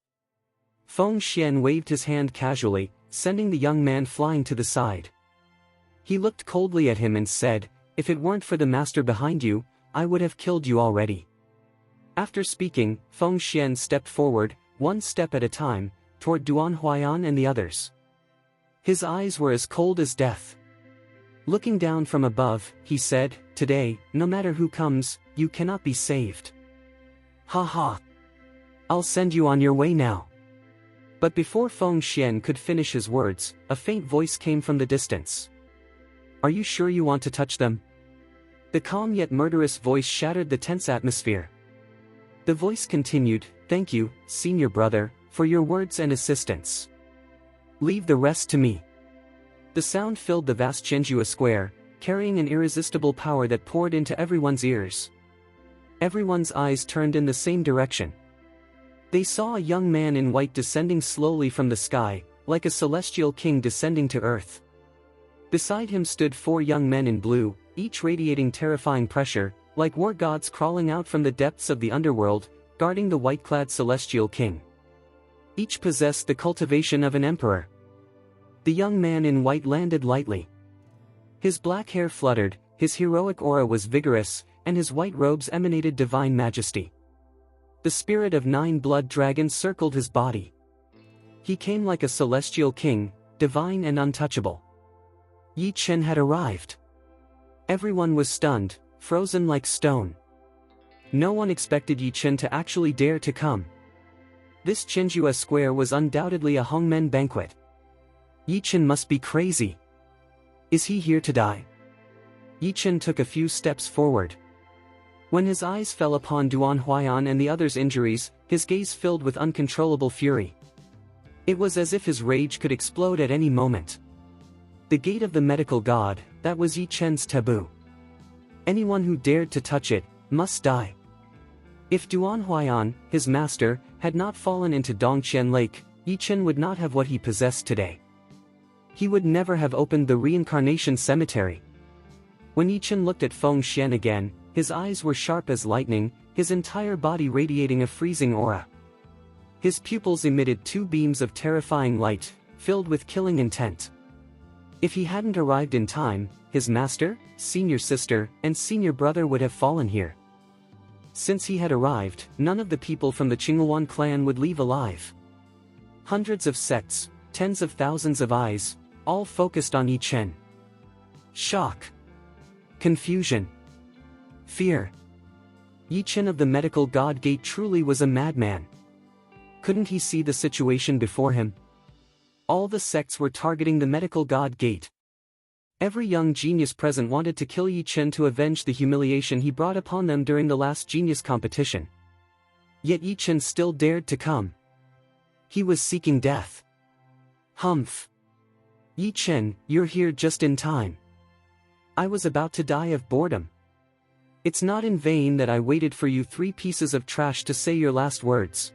Feng Xian waved his hand casually, sending the young man flying to the side. He looked coldly at him and said, "If it weren't for the master behind you, I would have killed you already." After speaking, Feng Xian stepped forward, one step at a time, toward Duan Huaiyan and the others. His eyes were as cold as death. Looking down from above, he said, "Today, no matter who comes, you cannot be saved. Ha ha! I'll send you on your way now." But before Feng Xian could finish his words, a faint voice came from the distance. "Are you sure you want to touch them?" The calm yet murderous voice shattered the tense atmosphere. The voice continued, "Thank you, senior brother, for your words and assistance. Leave the rest to me." The sound filled the vast Qianjua Square, carrying an irresistible power that poured into everyone's ears. Everyone's eyes turned in the same direction. They saw a young man in white descending slowly from the sky, like a celestial king descending to earth. Beside him stood 4 young men in blue, each radiating terrifying pressure, like war gods crawling out from the depths of the underworld, guarding the white-clad celestial king. Each possessed the cultivation of an emperor. The young man in white landed lightly. His black hair fluttered, his heroic aura was vigorous, and his white robes emanated divine majesty. The spirit of 9 blood dragons circled his body. He came like a celestial king, divine and untouchable. Yi Chen had arrived. Everyone was stunned, frozen like stone. No one expected Yi Chen to actually dare to come. This Chenjua Square was undoubtedly a Hongmen banquet. Yi Chen must be crazy. Is he here to die? Yi Chen took a few steps forward. When his eyes fell upon Duan Huaiyan and the others' injuries, his gaze filled with uncontrollable fury. It was as if his rage could explode at any moment. The gate of the medical god, that was Yi Chen's taboo. Anyone who dared to touch it, must die. If Duan Huaiyan, his master, had not fallen into Dongqian Lake, Yi Chen would not have what he possessed today. He would never have opened the reincarnation cemetery. When Yi Chen looked at Feng Xian again, his eyes were sharp as lightning, his entire body radiating a freezing aura. His pupils emitted 2 beams of terrifying light, filled with killing intent. If he hadn't arrived in time, his master, senior sister, and senior brother would have fallen here. Since he had arrived, none of the people from the Qinghuan clan would leave alive. Hundreds of sects, tens of thousands of eyes, all focused on Yi Chen. Shock. Confusion. Fear. Yi Chen of the medical god gate truly was a madman. Couldn't he see the situation before him? All the sects were targeting the medical god gate. Every young genius present wanted to kill Yi Chen to avenge the humiliation he brought upon them during the last genius competition. Yet Yi Chen still dared to come. He was seeking death. Humph. Yi Chen, you're here just in time. I was about to die of boredom. It's not in vain that I waited for you 3 pieces of trash to say your last words.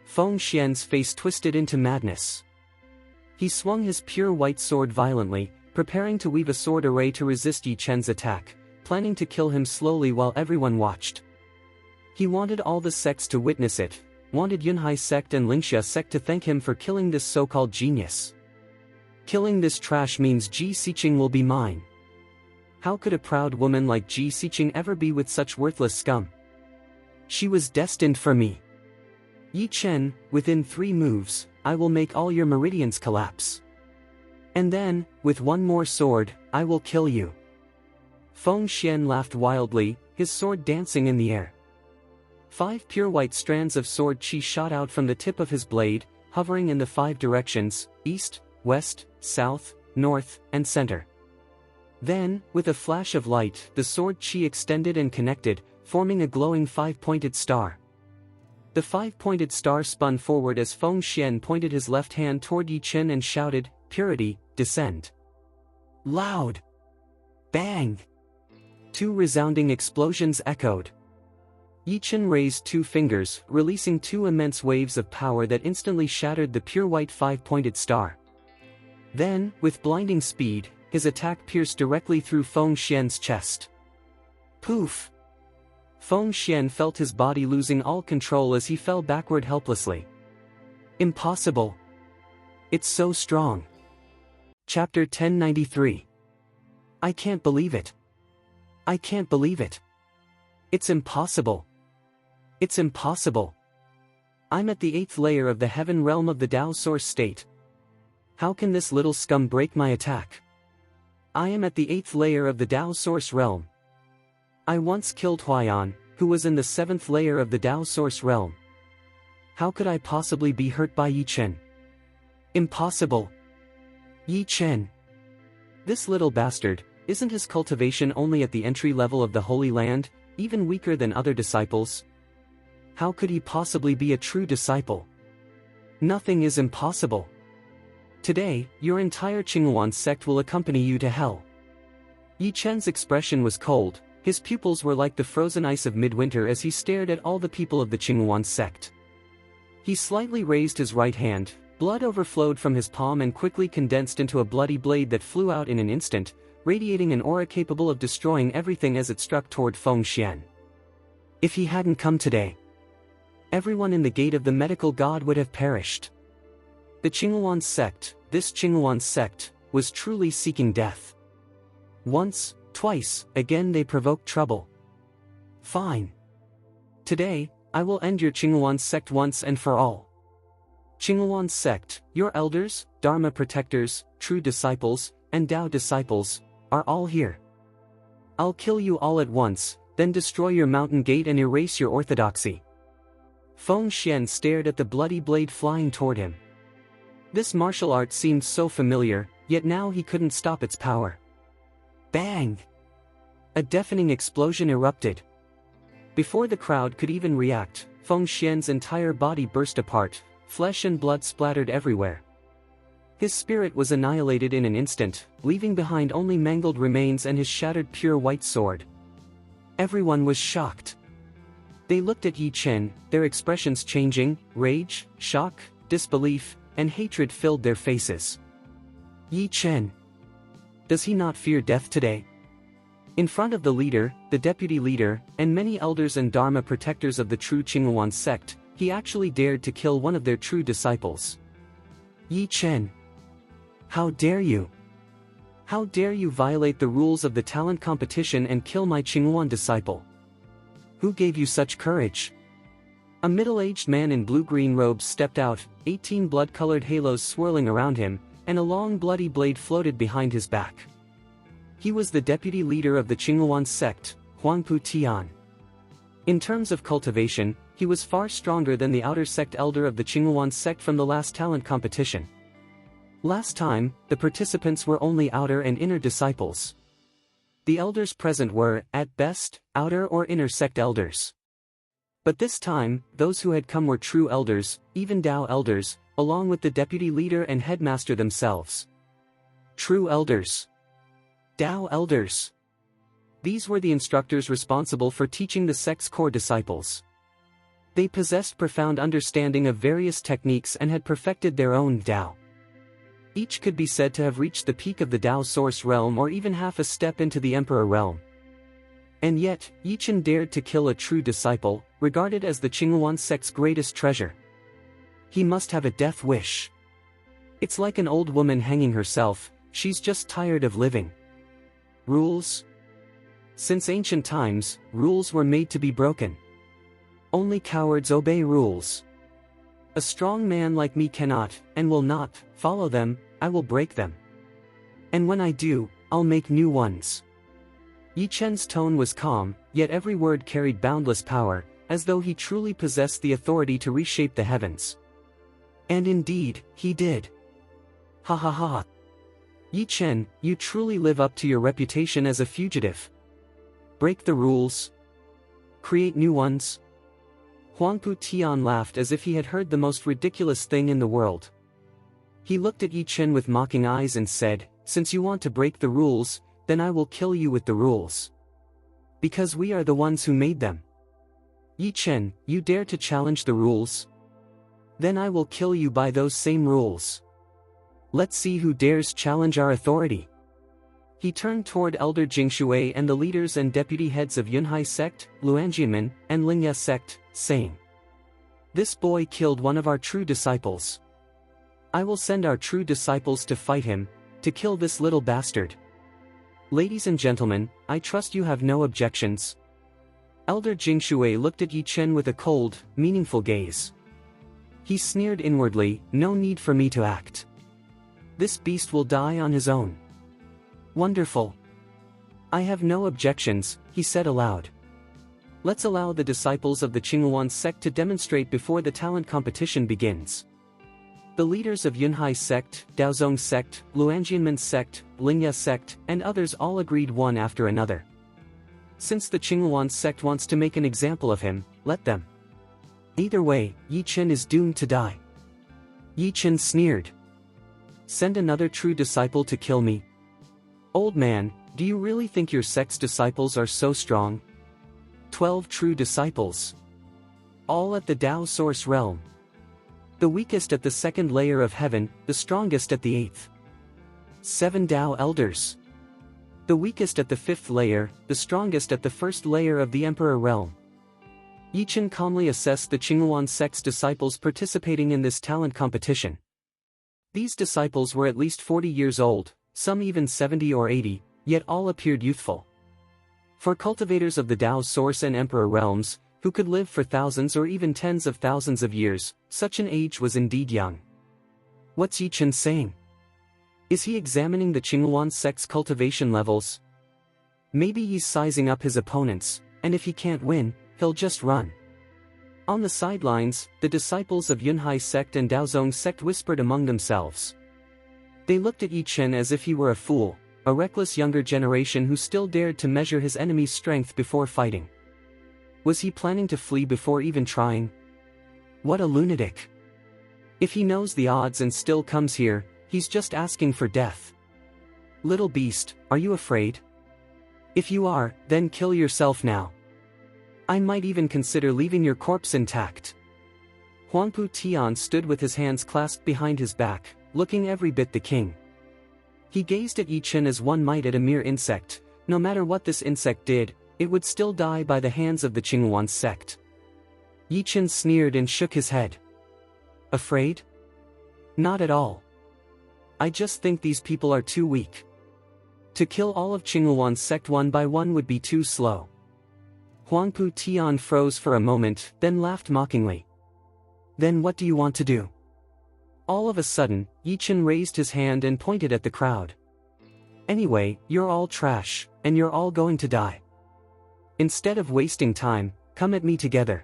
Feng Xian's face twisted into madness. He swung his pure white sword violently, preparing to weave a sword array to resist Yi Chen's attack, planning to kill him slowly while everyone watched. He wanted all the sects to witness it, wanted Yunhai sect and Lingxia sect to thank him for killing this so-called genius. Killing this trash means Ji Xiqing will be mine. How could a proud woman like Ji Xiqing ever be with such worthless scum? She was destined for me. Yi Chen, within 3 moves, I will make all your meridians collapse. And then, with 1 more sword, I will kill you. Feng Xian laughed wildly, his sword dancing in the air. 5 pure white strands of sword qi shot out from the tip of his blade, hovering in the 5 directions, east, west, south, north, and center. Then, with a flash of light, the sword qi extended and connected, forming a glowing 5-pointed star. The 5-pointed star spun forward as Feng Xian pointed his left hand toward Yi Chen and shouted, "Purity, descend." Loud. Bang. 2 resounding explosions echoed. Yi Chen raised 2 fingers, releasing 2 immense waves of power that instantly shattered the pure white 5-pointed star. Then, with blinding speed, his attack pierced directly through Feng Xian's chest. Poof! Feng Xian felt his body losing all control as he fell backward helplessly. Impossible! It's so strong. Chapter 1093. I can't believe it. I can't believe it. It's impossible. It's impossible. I'm at the 8th layer of the heaven realm of the Tao source state. How can this little scum break my attack? I am at the 8th layer of the Tao source realm. I once killed Huaiyan, who was in the 7th layer of the Tao source realm. How could I possibly be hurt by Yi Chen? Impossible. Yi Chen. This little bastard, isn't his cultivation only at the entry level of the Holy Land, even weaker than other disciples? How could he possibly be a true disciple? Nothing is impossible. Today, your entire Qinghuan sect will accompany you to hell. Yi Chen's expression was cold, his pupils were like the frozen ice of midwinter as he stared at all the people of the Qinghuan sect. He slightly raised his right hand, Blood overflowed from his palm and quickly condensed into a bloody blade that flew out in an instant, radiating an aura capable of destroying everything as it struck toward Feng Xian. If he hadn't come today, everyone in the gate of the medical god would have perished. The Qinghuan sect, this Qinghuan sect, was truly seeking death. Once, twice, again they provoked trouble. Fine. Today, I will end your Qinghuan sect once and for all. Qinghuan sect, your elders, Dharma protectors, true disciples, and Tao disciples, are all here. I'll kill you all at once, then destroy your mountain gate and erase your orthodoxy. Feng Xian stared at the bloody blade flying toward him. This martial art seemed so familiar, yet now he couldn't stop its power. Bang! A deafening explosion erupted. Before the crowd could even react, Feng Xian's entire body burst apart, flesh and blood splattered everywhere. His spirit was annihilated in an instant, leaving behind only mangled remains and his shattered pure white sword. Everyone was shocked. They looked at Yi Chen, their expressions changing, rage, shock, disbelief, and hatred filled their faces. Yi Chen. Does he not fear death today? In front of the leader, the deputy leader, and many elders and Dharma protectors of the true Qinghuan sect, he actually dared to kill one of their true disciples. Yi Chen. How dare you? How dare you violate the rules of the talent competition and kill my Qinghuan disciple? Who gave you such courage? A middle-aged man in blue-green robes stepped out, 18 blood-colored halos swirling around him, and a long bloody blade floated behind his back. He was the deputy leader of the Qinghuan sect, Huangpu Tian. In terms of cultivation, he was far stronger than the outer sect elder of the Qinghuan sect from the last talent competition. Last time, the participants were only outer and inner disciples. The elders present were, at best, outer or inner sect elders. But this time, those who had come were true elders, even Tao elders, along with the deputy leader and headmaster themselves. True elders. Tao elders. These were the instructors responsible for teaching the sect's core disciples. They possessed profound understanding of various techniques and had perfected their own Tao. Each could be said to have reached the peak of the Tao source realm or even half a step into the emperor realm. And yet, Yi Chen dared to kill a true disciple, regarded as the Qinghuan sect's greatest treasure. He must have a death wish. It's like an old woman hanging herself, she's just tired of living. Rules? Since ancient times, rules were made to be broken. Only cowards obey rules. A strong man like me cannot, and will not, follow them, I will break them. And when I do, I'll make new ones. Yi Chen's tone was calm, yet every word carried boundless power, as though he truly possessed the authority to reshape the heavens. And indeed, he did. Ha ha ha. Yi Chen, you truly live up to your reputation as a fugitive. Break the rules. Create new ones. Huangpu Tian laughed as if he had heard the most ridiculous thing in the world. He looked at Yi Chen with mocking eyes and said, "Since you want to break the rules, then I will kill you with the rules. Because we are the ones who made them. Yi Chen, you dare to challenge the rules? Then I will kill you by those same rules. Let's see who dares challenge our authority." He turned toward Elder Jingshui and the leaders and deputy heads of Yunhai sect, Luanjianmen, and Lingya sect, saying, "This boy killed one of our true disciples. I will send our true disciples to fight him, to kill this little bastard. Ladies and gentlemen, I trust you have no objections." Elder Jingshui looked at Yi Chen with a cold, meaningful gaze. He sneered inwardly, "No need for me to act. This beast will die on his own." "Wonderful. I have no objections," he said aloud. "Let's allow the disciples of the Qinghuan sect to demonstrate before the talent competition begins." The leaders of Yunhai sect, Daozong sect, Luanjianmen sect, Lingya sect, and others all agreed one after another. Since the Qinghuan sect wants to make an example of him, let them. Either way, Yi Chen is doomed to die. Yi Chen sneered. "Send another true disciple to kill me? Old man, do you really think your sect's disciples are so strong? 12 true disciples. All at the Tao source realm. The weakest at the second layer of heaven, the strongest at the eighth. 7 Tao elders. The weakest at the fifth layer, the strongest at the first layer of the Emperor realm. Yi Chen calmly assessed the Qinghuan sect's disciples participating in this talent competition. These disciples were at least 40 years old, some even 70 or 80, yet all appeared youthful. For cultivators of the Tao source and Emperor realms, who could live for thousands or even tens of thousands of years, such an age was indeed young. What's Yi Chen saying? Is he examining the Qinghuan sect's cultivation levels? Maybe he's sizing up his opponents, and if he can't win, he'll just run. On the sidelines, the disciples of Yunhai sect and Daozong sect whispered among themselves. They looked at Yi Chen as if he were a fool, a reckless younger generation who still dared to measure his enemy's strength before fighting. Was he planning to flee before even trying? What a lunatic. If he knows the odds and still comes here, he's just asking for death. Little beast, are you afraid? If you are, then kill yourself now. I might even consider leaving your corpse intact. Huangpu Tian stood with his hands clasped behind his back, looking every bit the king. He gazed at Yi Chen as one might at a mere insect. No matter what this insect did, it would still die by the hands of the Qinghuan sect. Yi Chen sneered and shook his head. Afraid? Not at all. I just think these people are too weak. To kill all of Qinghuan's sect one by one would be too slow. Huangpu Tian froze for a moment, then laughed mockingly. Then what do you want to do? All of a sudden, Yi Chen raised his hand and pointed at the crowd. Anyway, you're all trash, and you're all going to die. Instead of wasting time, come at me together.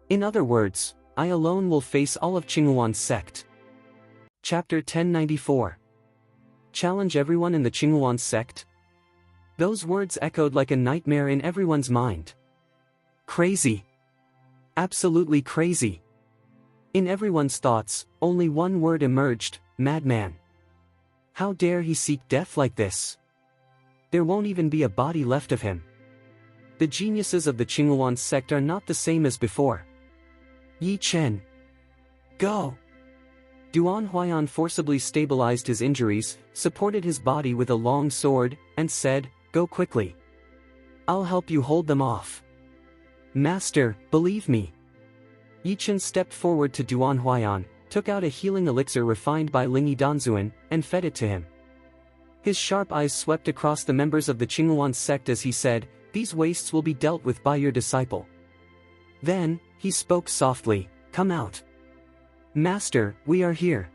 In other words, I alone will face all of Qinghuan's sect. Chapter 1094. Challenge everyone in the Qinghuan sect? Those words echoed like a nightmare in everyone's mind. Crazy. Absolutely crazy. In everyone's thoughts, only one word emerged: madman. How dare he seek death like this? There won't even be a body left of him. The geniuses of the Qinghuan sect are not the same as before. Yi Chen. Go! Duan Huaiyan forcibly stabilized his injuries, supported his body with a long sword, and said, Go quickly. I'll help you hold them off. Master, believe me. Yi Chen stepped forward to Duan Huaiyan, took out a healing elixir refined by Lingyi Danzuan, and fed it to him. His sharp eyes swept across the members of the Qinghuan sect as he said, These wastes will be dealt with by your disciple. Then, he spoke softly, Come out. Master, we are here.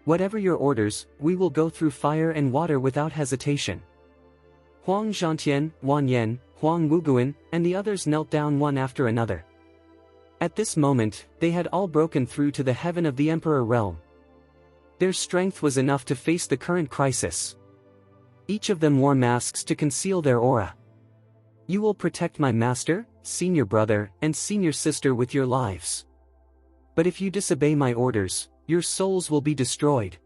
Whatever your orders, we will go through fire and water without hesitation. Huang Zhantian, Wan Yen, Huang Wuguan, and the others knelt down one after another. At this moment, they had all broken through to the heaven of the Emperor realm. Their strength was enough to face the current crisis. Each of them wore masks to conceal their aura. You will protect my master, senior brother, and senior sister with your lives. But if you disobey my orders, your souls will be destroyed.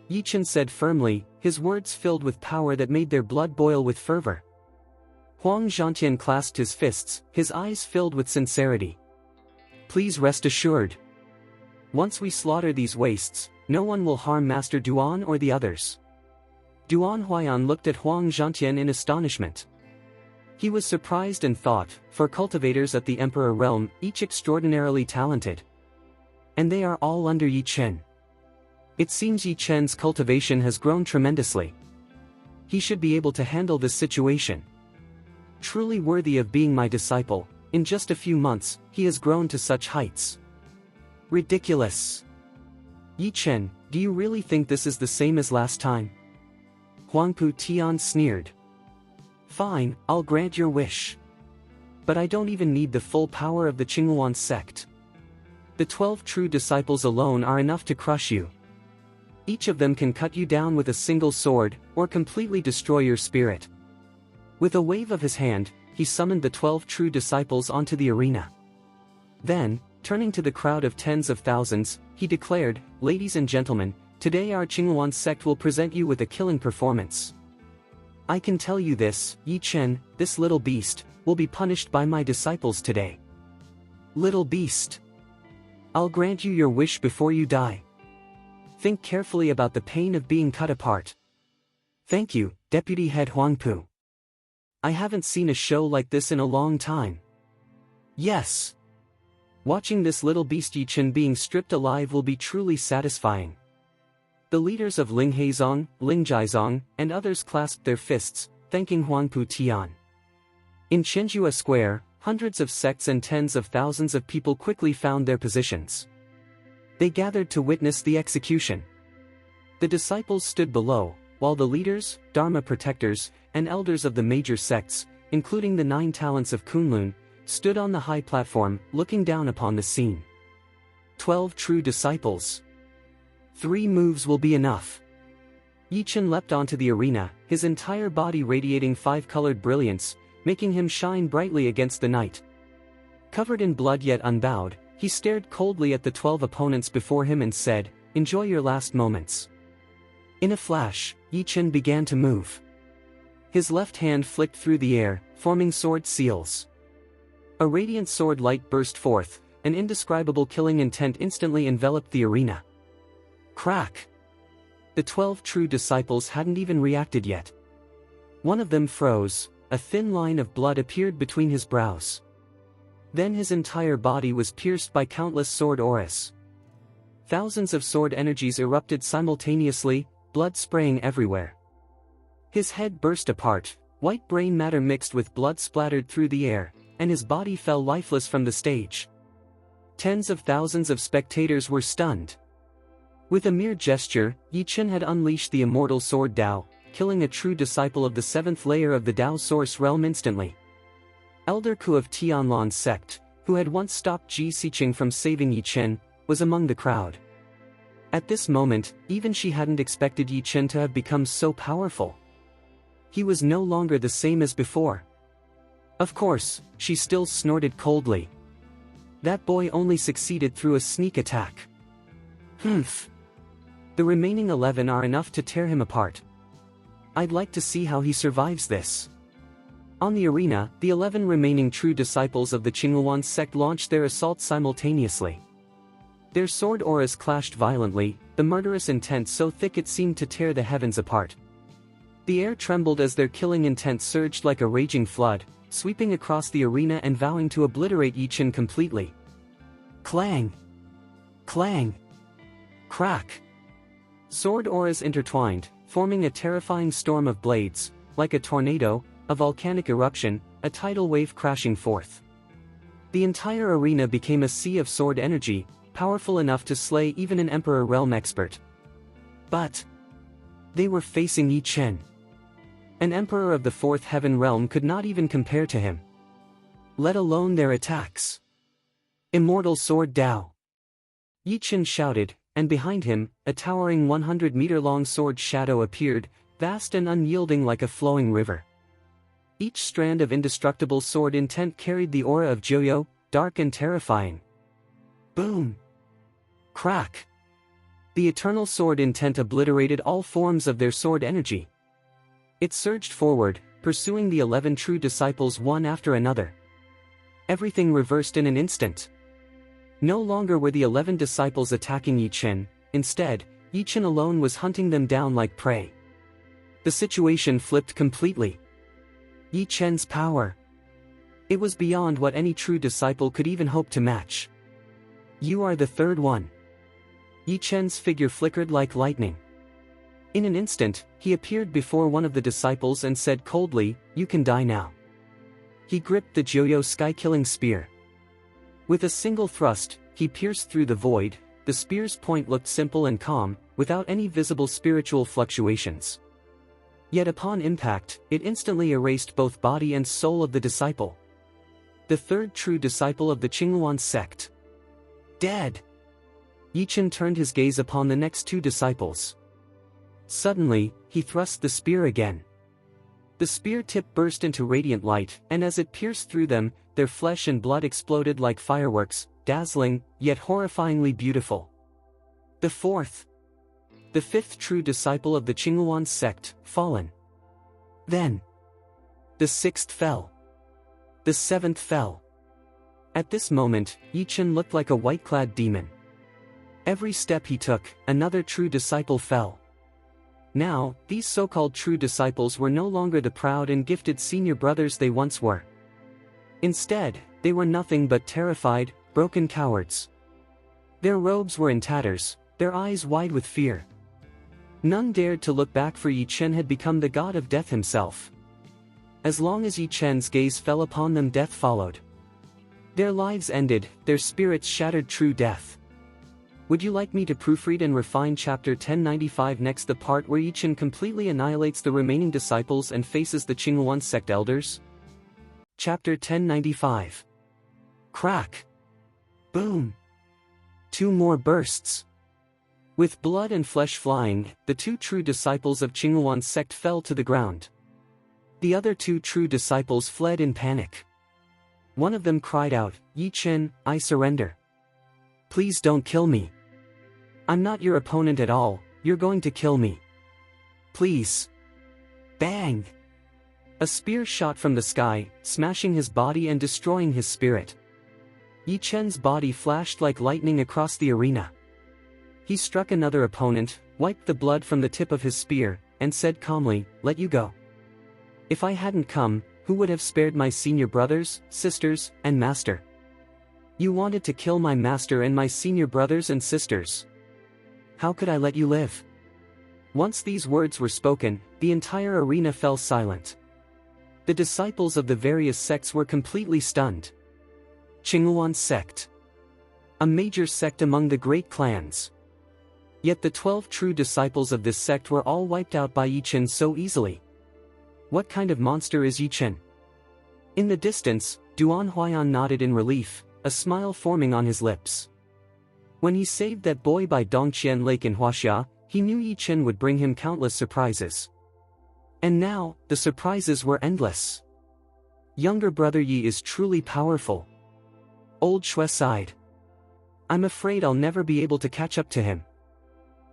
Yi Chen said firmly, his words filled with power that made their blood boil with fervor. Huang Zhantian clasped his fists, his eyes filled with sincerity. Please rest assured. Once we slaughter these wastes, no one will harm Master Duan or the others. Duan Huaiyan looked at Huang Zhantian in astonishment. He was surprised and thought, for cultivators at the Emperor realm, each extraordinarily talented. And they are all under Yi Chen. It seems Yi Chen's cultivation has grown tremendously. He should be able to handle this situation. Truly worthy of being my disciple, in just a few months, he has grown to such heights. Ridiculous. Yi Chen, do you really think this is the same as last time? Huangpu Tian sneered. Fine, I'll grant your wish. But I don't even need the full power of the Qinghuan sect. The 12 true disciples alone are enough to crush you. Each of them can cut you down with a single sword, or completely destroy your spirit. With a wave of his hand, he summoned the 12 true disciples onto the arena. Then, turning to the crowd of tens of thousands, he declared, Ladies and gentlemen, today our Qinghuan sect will present you with a killing performance. I can tell you this, Yi Chen, this little beast, will be punished by my disciples today. Little beast. I'll grant you your wish before you die. Think carefully about the pain of being cut apart. Thank you, Deputy Head Huangpu. I haven't seen a show like this in a long time. Yes. Watching this little beast Yichen being stripped alive will be truly satisfying. The leaders of Lingheizong, Lingjiazong, and others clasped their fists, thanking Huangpu Tian. In Chenjua Square, hundreds of sects and tens of thousands of people quickly found their positions. They gathered to witness the execution. The disciples stood below, while the leaders, Dharma protectors, and elders of the major sects, including the 9 talents of Kunlun, stood on the high platform, looking down upon the scene. 12 true disciples. 3 moves will be enough. Yichen leapt onto the arena, his entire body radiating 5-colored brilliance, making him shine brightly against the night. Covered in blood yet unbowed, he stared coldly at the 12 opponents before him and said, "Enjoy your last moments." In a flash, Yichen began to move. His left hand flicked through the air, forming sword seals. A radiant sword light burst forth, an indescribable killing intent instantly enveloped the arena. Crack! The 12 true disciples hadn't even reacted yet. One of them froze, a thin line of blood appeared between his brows. Then his entire body was pierced by countless sword auras. Thousands of sword energies erupted simultaneously, blood spraying everywhere. His head burst apart, white brain matter mixed with blood splattered through the air, and his body fell lifeless from the stage. Tens of thousands of spectators were stunned. With a mere gesture, Yichen had unleashed the immortal sword Dao, killing a true disciple of the 7th layer of the Dao source realm instantly. Elder Ku of Tianlan's sect, who had once stopped Ji Xiqing from saving Yichen, was among the crowd. At this moment, even she hadn't expected Yichen to have become so powerful. He was no longer the same as before. Of course, she still snorted coldly. That boy only succeeded through a sneak attack. Humph. The remaining 11 are enough to tear him apart. I'd like to see how he survives this. On the arena, the 11 remaining true disciples of the Qingluan sect launched their assault simultaneously. Their sword auras clashed violently, the murderous intent so thick it seemed to tear the heavens apart. The air trembled as their killing intent surged like a raging flood, sweeping across the arena and vowing to obliterate Yichen completely. Clang! Clang! Crack! Sword auras intertwined, forming a terrifying storm of blades, like a tornado, a volcanic eruption, a tidal wave crashing forth. The entire arena became a sea of sword energy, powerful enough to slay even an Emperor realm expert. But they were facing Yichen. An Emperor of the 4th heaven realm could not even compare to him. Let alone their attacks. Immortal Sword Dao! Yichen shouted, and behind him, a towering 100-meter-long sword shadow appeared, vast and unyielding like a flowing river. Each strand of indestructible sword intent carried the aura of Joyo, dark and terrifying. Boom! Crack! The eternal sword intent obliterated all forms of their sword energy. It surged forward, pursuing the 11 true disciples one after another. Everything reversed in an instant. No longer were the 11 disciples attacking Yichen, instead, Yichen alone was hunting them down like prey. The situation flipped completely. Yichen's power. It was beyond what any true disciple could even hope to match. You are the third one. Yichen's figure flickered like lightning. In an instant, he appeared before one of the disciples and said coldly, "You can die now." He gripped the Joyo sky-killing spear. With a single thrust, he pierced through the void. The spear's point looked simple and calm, without any visible spiritual fluctuations. Yet upon impact, it instantly erased both body and soul of the disciple. The third true disciple of the Qingluan sect. Dead! Yichen turned his gaze upon the next 2 disciples. Suddenly, he thrust the spear again. The spear tip burst into radiant light, and as it pierced through them, their flesh and blood exploded like fireworks, dazzling, yet horrifyingly beautiful. The 5th true disciple of the Qingluan sect, fallen. Then, the 6th fell. The 7th fell. At this moment, Yi Chen looked like a white-clad demon. Every step he took, another true disciple fell. Now, these so-called true disciples were no longer the proud and gifted senior brothers they once were. Instead, they were nothing but terrified, broken cowards. Their robes were in tatters, their eyes wide with fear. None dared to look back, for Yi Chen had become the god of death himself. As long as Yi Chen's gaze fell upon them, death followed. Their lives ended, their spirits shattered. True death. Would you like me to proofread and refine chapter 1095 next, the part where Yi Chen completely annihilates the remaining disciples and faces the Qingyuan sect elders? Chapter 1095. Crack. Boom. 2 more bursts. With blood and flesh flying, the 2 true disciples of Qingyuan sect fell to the ground. The other 2 true disciples fled in panic. One of them cried out, "Yi Chen, I surrender. Please don't kill me. I'm not your opponent at all, you're going to kill me. Please." Bang! A spear shot from the sky, smashing his body and destroying his spirit. Yi Chen's body flashed like lightning across the arena. He struck another opponent, wiped the blood from the tip of his spear, and said calmly, "Let you go. If I hadn't come, who would have spared my senior brothers, sisters, and master? You wanted to kill my master and my senior brothers and sisters. How could I let you live?" Once these words were spoken, the entire arena fell silent. The disciples of the various sects were completely stunned. Qingyuan sect. A major sect among the great clans. Yet the 12 true disciples of this sect were all wiped out by Yi Chen so easily. What kind of monster is Yi Chen? In the distance, Duan Huayan nodded in relief, a smile forming on his lips. When he saved that boy by Dongqian Lake in Huaxia, he knew Yi Chen would bring him countless surprises. And now, the surprises were endless. Younger brother Yi is truly powerful. Old Shui sighed. I'm afraid I'll never be able to catch up to him.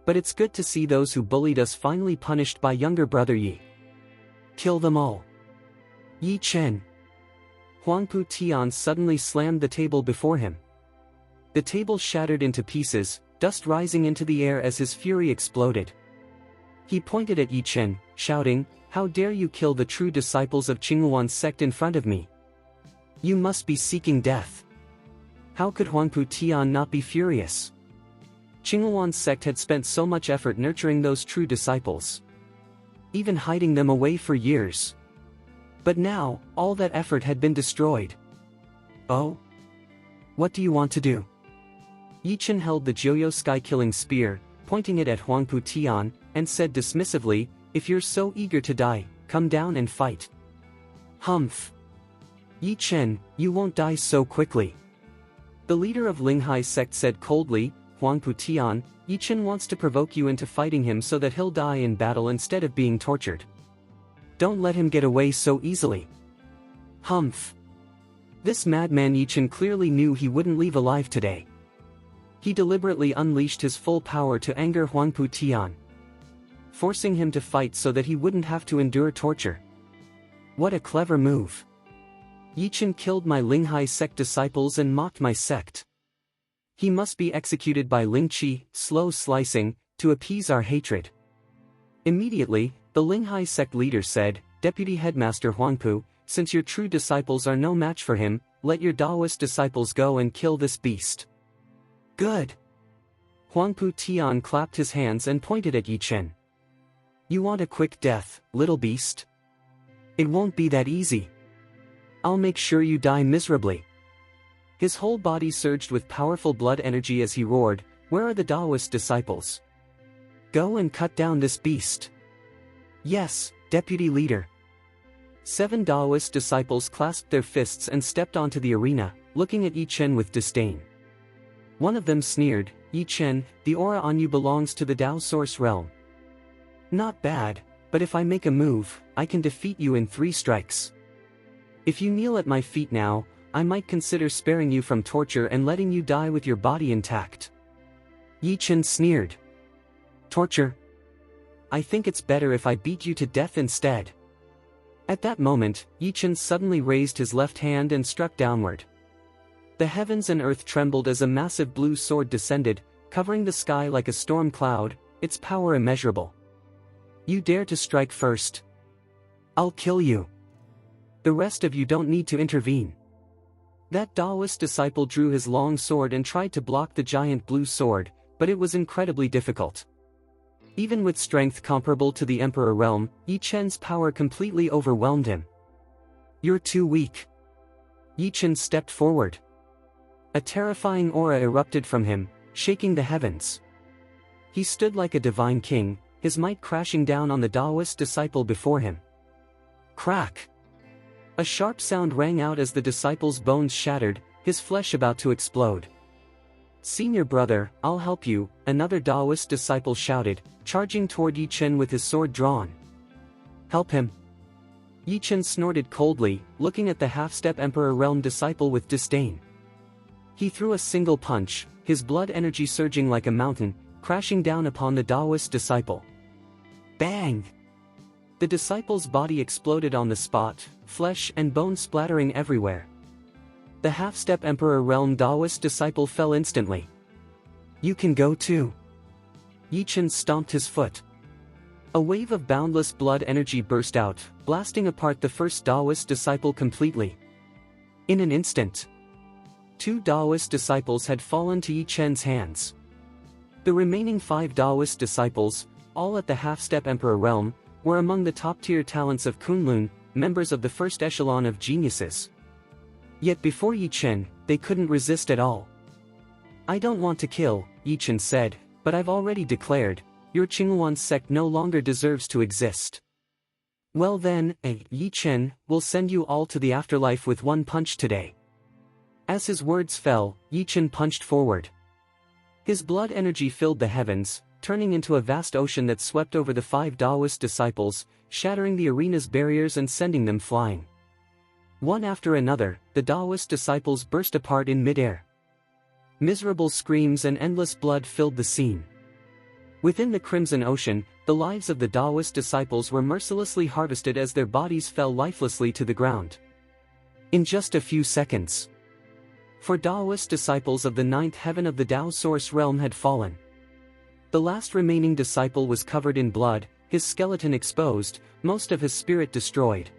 But it's good to see those who bullied us finally punished by younger brother Yi. Kill them all. Yi Chen. Huangpu Tian suddenly slammed the table before him. The table shattered into pieces, dust rising into the air as his fury exploded. He pointed at Yi Chen, shouting, "How dare you kill the true disciples of Qingyuan sect in front of me? You must be seeking death." How could Huangpu Tian not be furious? Qingyuan sect had spent so much effort nurturing those true disciples, even hiding them away for years. But now, all that effort had been destroyed. Oh? What do you want to do? Yi Chen held the Jiuyo sky-killing spear, pointing it at Huangpu Tian, and said dismissively, "If you're so eager to die, come down and fight." Humph. Yi Chen, you won't die so quickly. The leader of Linghai sect said coldly, "Huangpu Tian, Yi Chen wants to provoke you into fighting him so that he'll die in battle instead of being tortured. Don't let him get away so easily." Humph. This madman Yi Chen clearly knew he wouldn't leave alive today. He deliberately unleashed his full power to anger Huangpu Tian, forcing him to fight so that he wouldn't have to endure torture. What a clever move. Yi Chen killed my Linghai sect disciples and mocked my sect. He must be executed by Lingqi, slow slicing, to appease our hatred. Immediately, the Linghai sect leader said, "Deputy Headmaster Huangpu, since your true disciples are no match for him, let your Taoist disciples go and kill this beast." Good. Huangpu Tian clapped his hands and pointed at Yi Chen. You want a quick death, little beast? It won't be that easy. I'll make sure you die miserably. His whole body surged with powerful blood energy as he roared, "Where are the Taoist disciples? Go and cut down this beast." Yes, deputy leader. 7 Taoist disciples clasped their fists and stepped onto the arena, looking at Yi Chen with disdain. One of them sneered, "Yi Chen, the aura on you belongs to the Tao Source realm. Not bad, but if I make a move, I can defeat you in 3 strikes. If you kneel at my feet now, I might consider sparing you from torture and letting you die with your body intact." Yi Chen sneered. "Torture? I think it's better if I beat you to death instead." At that moment, Yi Chen suddenly raised his left hand and struck downward. The heavens and earth trembled as a massive blue sword descended, covering the sky like a storm cloud, its power immeasurable. You dare to strike first? I'll kill you. The rest of you don't need to intervene. That Taoist disciple drew his long sword and tried to block the giant blue sword, but it was incredibly difficult. Even with strength comparable to the Emperor realm, Yi Chen's power completely overwhelmed him. You're too weak. Yi Chen stepped forward. A terrifying aura erupted from him, shaking the heavens. He stood like a divine king, his might crashing down on the Taoist disciple before him. Crack! A sharp sound rang out as the disciple's bones shattered, his flesh about to explode. Senior brother, I'll help you, another Taoist disciple shouted, charging toward Yi Chen with his sword drawn. Help him. Yi Chen snorted coldly, looking at the half-step Emperor realm disciple with disdain. He threw a single punch, his blood energy surging like a mountain, crashing down upon the Taoist disciple. Bang! The disciple's body exploded on the spot, flesh and bone splattering everywhere. The half-step Emperor realm Taoist disciple fell instantly. You can go too. Yi Chen stomped his foot. A wave of boundless blood energy burst out, blasting apart the first Taoist disciple completely. In an instant, 2 Taoist disciples had fallen to Yi Chen's hands. The remaining 5 Taoist disciples, all at the half-step Emperor realm, were among the top-tier talents of Kunlun, members of the first echelon of geniuses. Yet before Yi Chen, they couldn't resist at all. I don't want to kill, Yi Chen said, but I've already declared, your Qinghuan sect no longer deserves to exist. Well then, Yi Chen, we'll send you all to the afterlife with one punch today. As his words fell, Yi Chen punched forward. His blood energy filled the heavens, turning into a vast ocean that swept over the 5 Taoist disciples, shattering the arena's barriers and sending them flying. One after another, the Taoist disciples burst apart in midair. Miserable screams and endless blood filled the scene. Within the Crimson Ocean, the lives of the Taoist disciples were mercilessly harvested as their bodies fell lifelessly to the ground. In just a few seconds, 4 Taoist disciples of the 9th heaven of the Tao Source realm had fallen. The last remaining disciple was covered in blood, his skeleton exposed, most of his spirit destroyed.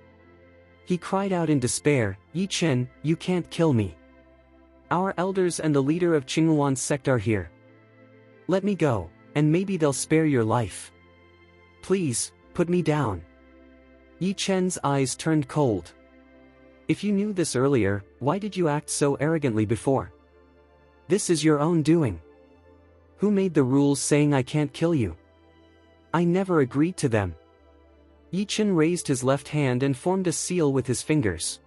He cried out in despair, Yi Chen, you can't kill me. Our elders and the leader of Qinghuan's sect are here. Let me go, and maybe they'll spare your life. Please, put me down. Yi Chen's eyes turned cold. If you knew this earlier, why did you act so arrogantly before? This is your own doing. Who made the rules saying I can't kill you? I never agreed to them. Yi Chen raised his left hand and formed a seal with his fingers.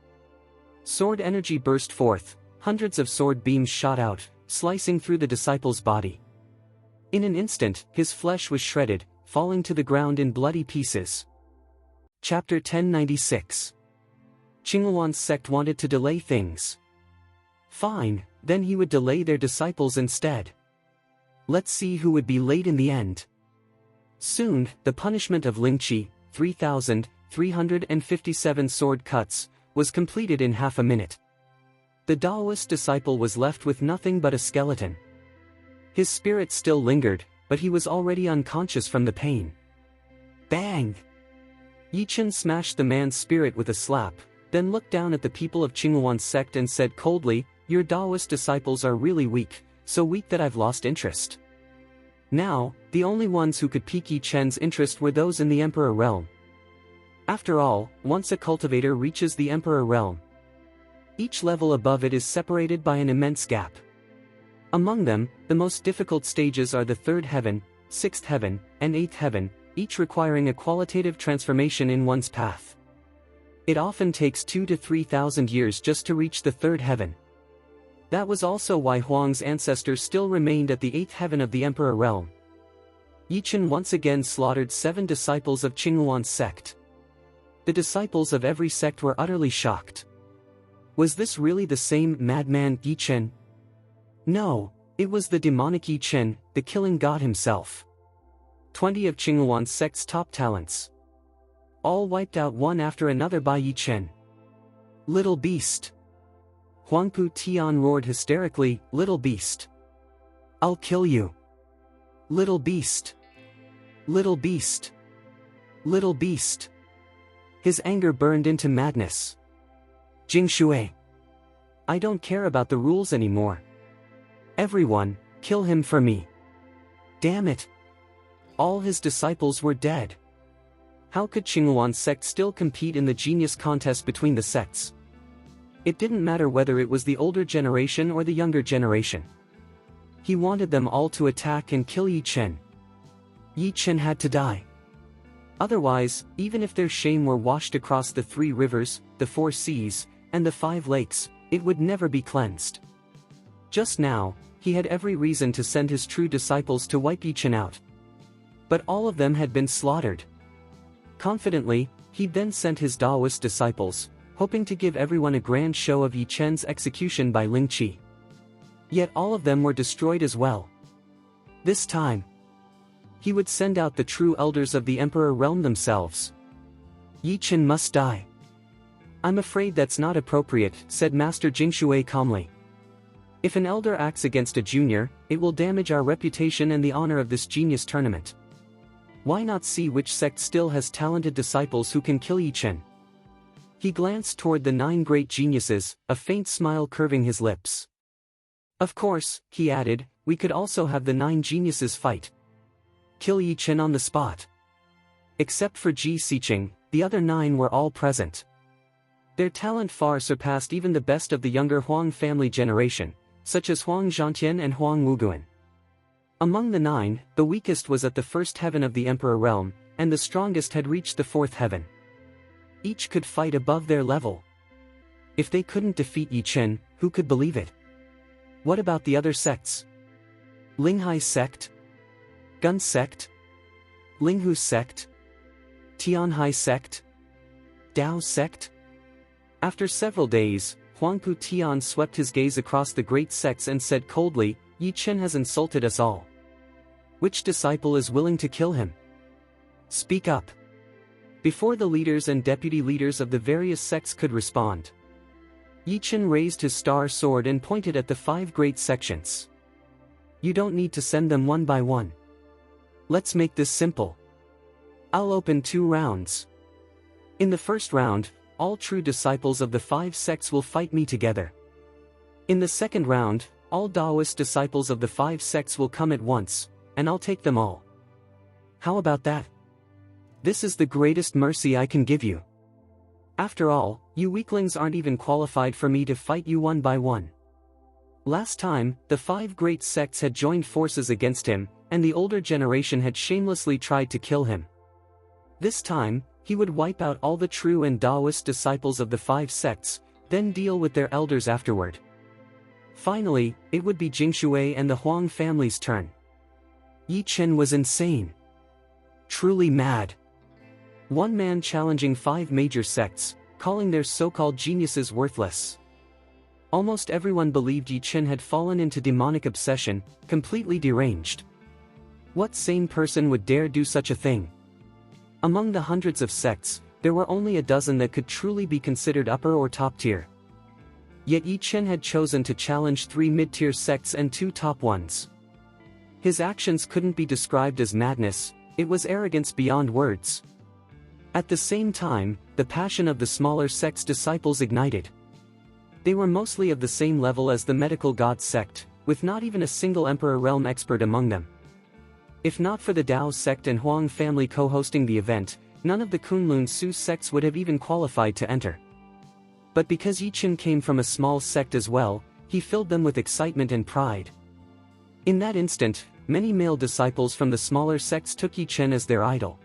Sword energy burst forth, hundreds of sword beams shot out, slicing through the disciple's body. In an instant, his flesh was shredded, falling to the ground in bloody pieces. Chapter 1096. Qinghuan's sect wanted to delay things. Fine, then he would delay their disciples instead. Let's see who would be late in the end. Soon, the punishment of Lingqi, 3,357 sword cuts, was completed in half a minute. The Taoist disciple was left with nothing but a skeleton. His spirit still lingered, but he was already unconscious from the pain. Bang! Yi Chen smashed the man's spirit with a slap, then looked down at the people of Qinghuan's sect and said coldly, your Taoist disciples are really weak, so weak that I've lost interest. Now, the only ones who could pique Yi Chen's interest were those in the Emperor realm. After all, once a cultivator reaches the Emperor realm, each level above it is separated by an immense gap. Among them, the most difficult stages are the 3rd heaven, 6th heaven, and 8th heaven, each requiring a qualitative transformation in one's path. It often takes 2,000 to 3,000 years just to reach the 3rd heaven. That was also why Huang's ancestors still remained at the 8th heaven of the Emperor realm. Yi Chen once again slaughtered 7 disciples of Qinghuan's sect. The disciples of every sect were utterly shocked. Was this really the same madman Yi Chen? No, it was the demonic Yi Chen, the killing god himself. 20 of Qinghuan's sect's top talents, all wiped out one after another by Yi Chen. Little beast. Huangpu Tian roared hysterically, "Little beast! I'll kill you! Little beast! Little beast! Little beast!" His anger burned into madness. "Jing Shui! I don't care about the rules anymore. Everyone, kill him for me. Damn it! All his disciples were dead. How could Qinghuan's sect still compete in the genius contest between the sects? It didn't matter whether it was the older generation or the younger generation. He wanted them all to attack and kill Yi Chen. Yi Chen had to die. Otherwise, even if their shame were washed across the 3 rivers, the 4 seas, and the 5 lakes, it would never be cleansed. Just now, he had every reason to send his true disciples to wipe Yi Chen out. But all of them had been slaughtered. Confidently, he then sent his Daoist disciples, hoping to give everyone a grand show of Yi Chen's execution by Ling Qi. Yet all of them were destroyed as well. This time, he would send out the true elders of the Emperor realm themselves. Yi Chen must die. "I'm afraid that's not appropriate," said Master Jingshui calmly. "If an elder acts against a junior, it will damage our reputation and the honor of this genius tournament. Why not see which sect still has talented disciples who can kill Yi Chen?" He glanced toward the 9 great geniuses, a faint smile curving his lips. "Of course," he added, "we could also have the 9 geniuses fight. Kill Yi Chen on the spot." Except for Ji Xiqing, the other 9 were all present. Their talent far surpassed even the best of the younger Huang family generation, such as Huang Zhantian and Huang Wuguan. Among the 9, the weakest was at the 1st heaven of the Emperor realm, and the strongest had reached the 4th heaven. Each could fight above their level. If they couldn't defeat Yi Chen, who could believe it? What about the other sects? Linghai sect? Gun sect? Linghu sect? Tianhai sect? Dao sect? After several days, Huangpu Tian swept his gaze across the great sects and said coldly, "Yi Chen has insulted us all. Which disciple is willing to kill him? Speak up." Before the leaders and deputy leaders of the various sects could respond, Yi Chen raised his star sword and pointed at the 5 great sections. "You don't need to send them one by one. Let's make this simple. I'll open 2 rounds. In the first round, all true disciples of the 5 sects will fight me together. In the second round, all Daoist disciples of the 5 sects will come at once, and I'll take them all. How about that? This is the greatest mercy I can give you. After all, you weaklings aren't even qualified for me to fight you one by one." Last time, the 5 great sects had joined forces against him, and the older generation had shamelessly tried to kill him. This time, he would wipe out all the true and Daoist disciples of the 5 sects, then deal with their elders afterward. Finally, it would be Jingshui and the Huang family's turn. Yi Chen was insane. Truly mad. One man challenging 5 major sects, calling their so-called geniuses worthless. Almost everyone believed Yi Chen had fallen into demonic obsession, completely deranged. What sane person would dare do such a thing? Among the hundreds of sects, there were only a dozen that could truly be considered upper or top tier. Yet Yi Chen had chosen to challenge 3 mid-tier sects and 2 top ones. His actions couldn't be described as madness, it was arrogance beyond words. At the same time, the passion of the smaller sect's disciples ignited. They were mostly of the same level as the medical god sect, with not even a single Emperor realm expert among them. If not for the Dao sect and Huang family co-hosting the event, none of the Kunlun Su sects would have even qualified to enter. But because Yi Chen came from a small sect as well, he filled them with excitement and pride. In that instant, many male disciples from the smaller sects took Yi Chen as their idol.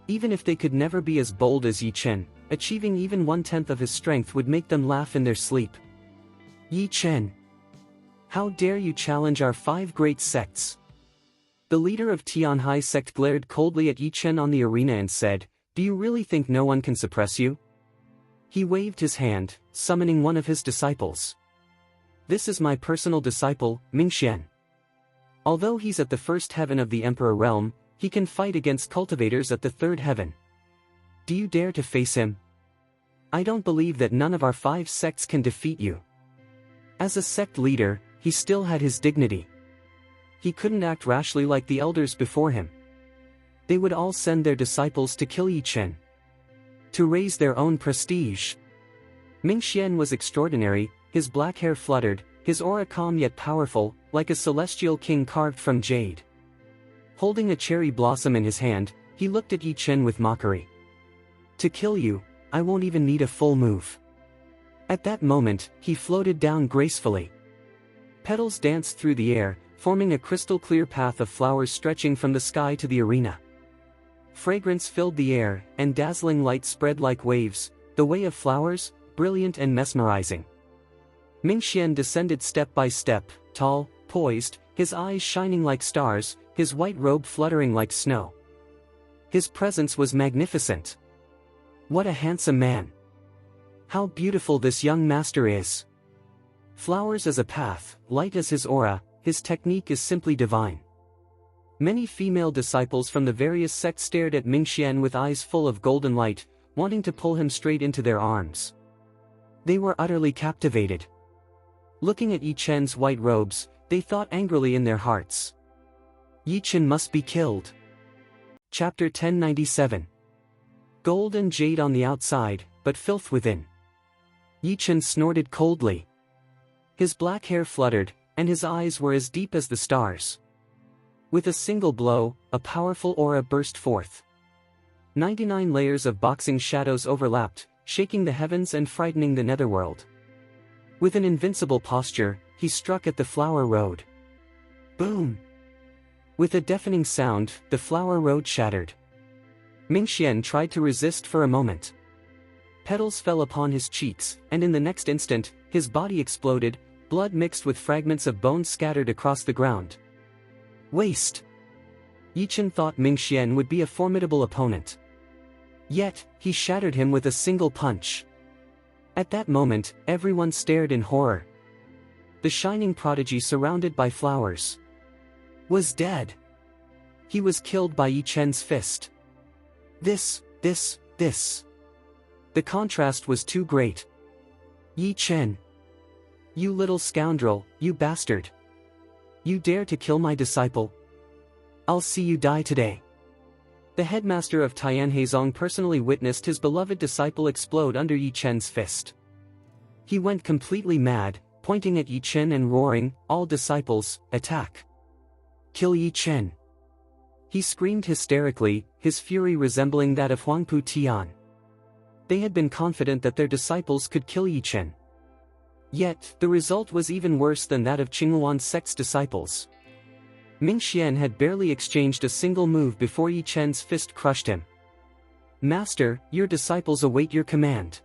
Even if they could never be as bold as Yi Chen, achieving even 1/10 of his strength would make them laugh in their sleep. "Yi Chen! How dare you challenge our 5 great sects?" The leader of Tianhai sect glared coldly at Yi Chen on the arena and said, "Do you really think no one can suppress you?" He waved his hand, summoning one of his disciples. "This is my personal disciple, Mingxian. Although he's at the 1st heaven of the Emperor realm, he can fight against cultivators at the 3rd heaven. Do you dare to face him? I don't believe that none of our 5 sects can defeat you." As a sect leader, he still had his dignity. He couldn't act rashly like the elders before him. They would all send their disciples to kill Yi Chen, to raise their own prestige. Ming Xian was extraordinary, his black hair fluttered, his aura calm yet powerful, like a celestial king carved from jade. Holding a cherry blossom in his hand, he looked at Yi Chen with mockery. To kill you, I won't even need a full move. At that moment, he floated down gracefully. Petals danced through the air, forming a crystal-clear path of flowers stretching from the sky to the arena. Fragrance filled the air, and dazzling light spread like waves, the way of flowers, brilliant and mesmerizing. Ming Xian descended step by step, tall, poised, his eyes shining like stars, his white robe fluttering like snow. His presence was magnificent. What a handsome man! How beautiful this young master is! Flowers as a path, light as his aura, his technique is simply divine. Many female disciples from the various sects stared at Ming Xian with eyes full of golden light, wanting to pull him straight into their arms. They were utterly captivated. Looking at Yi Chen's white robes, they thought angrily in their hearts. Yi Chen must be killed. Chapter 1097. Gold and jade on the outside, but filth within. Yi Chen snorted coldly. His black hair fluttered, and his eyes were as deep as the stars. With a single blow, a powerful aura burst forth. 99 layers of boxing shadows overlapped, shaking the heavens and frightening the netherworld. With an invincible posture, he struck at the flower road. Boom! With a deafening sound, the flower road shattered. Ming Xian tried to resist for a moment. Petals fell upon his cheeks, and in the next instant, his body exploded, blood mixed with fragments of bone scattered across the ground. Waste! Yi Chen thought Ming Xian would be a formidable opponent. Yet, he shattered him with a single punch. At that moment, everyone stared in horror. The shining prodigy surrounded by flowers was dead. He was killed by Yi Chen's fist. This. The contrast was too great. Yi Chen! You little scoundrel, you bastard! You dare to kill my disciple? I'll see you die today. The headmaster of Tianheizong personally witnessed his beloved disciple explode under Yi Chen's fist. He went completely mad, pointing at Yi Chen and roaring, "All disciples, attack! Kill Yi Chen!" He screamed hysterically, his fury resembling that of Huangpu Tian. They had been confident that their disciples could kill Yi Chen. Yet, the result was even worse than that of Qinghuan's sect's disciples. Ming Xian had barely exchanged a single move before Yi Chen's fist crushed him. "Master, your disciples await your command."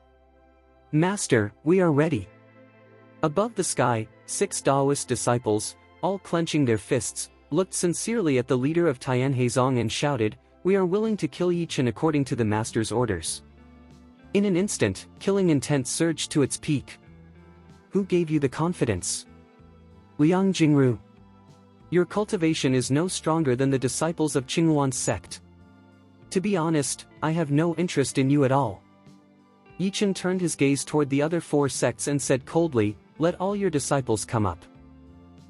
"Master, we are ready." Above the sky, 6 Taoist disciples, all clenching their fists, looked sincerely at the leader of Tianheizong and shouted, "We are willing to kill Yi Chen according to the master's orders." In an instant, killing intent surged to its peak. Who gave you the confidence? Liang Jingru. Your cultivation is no stronger than the disciples of Qinghuan's sect. To be honest, I have no interest in you at all. Yi Chen turned his gaze toward the other 4 sects and said coldly, "Let all your disciples come up.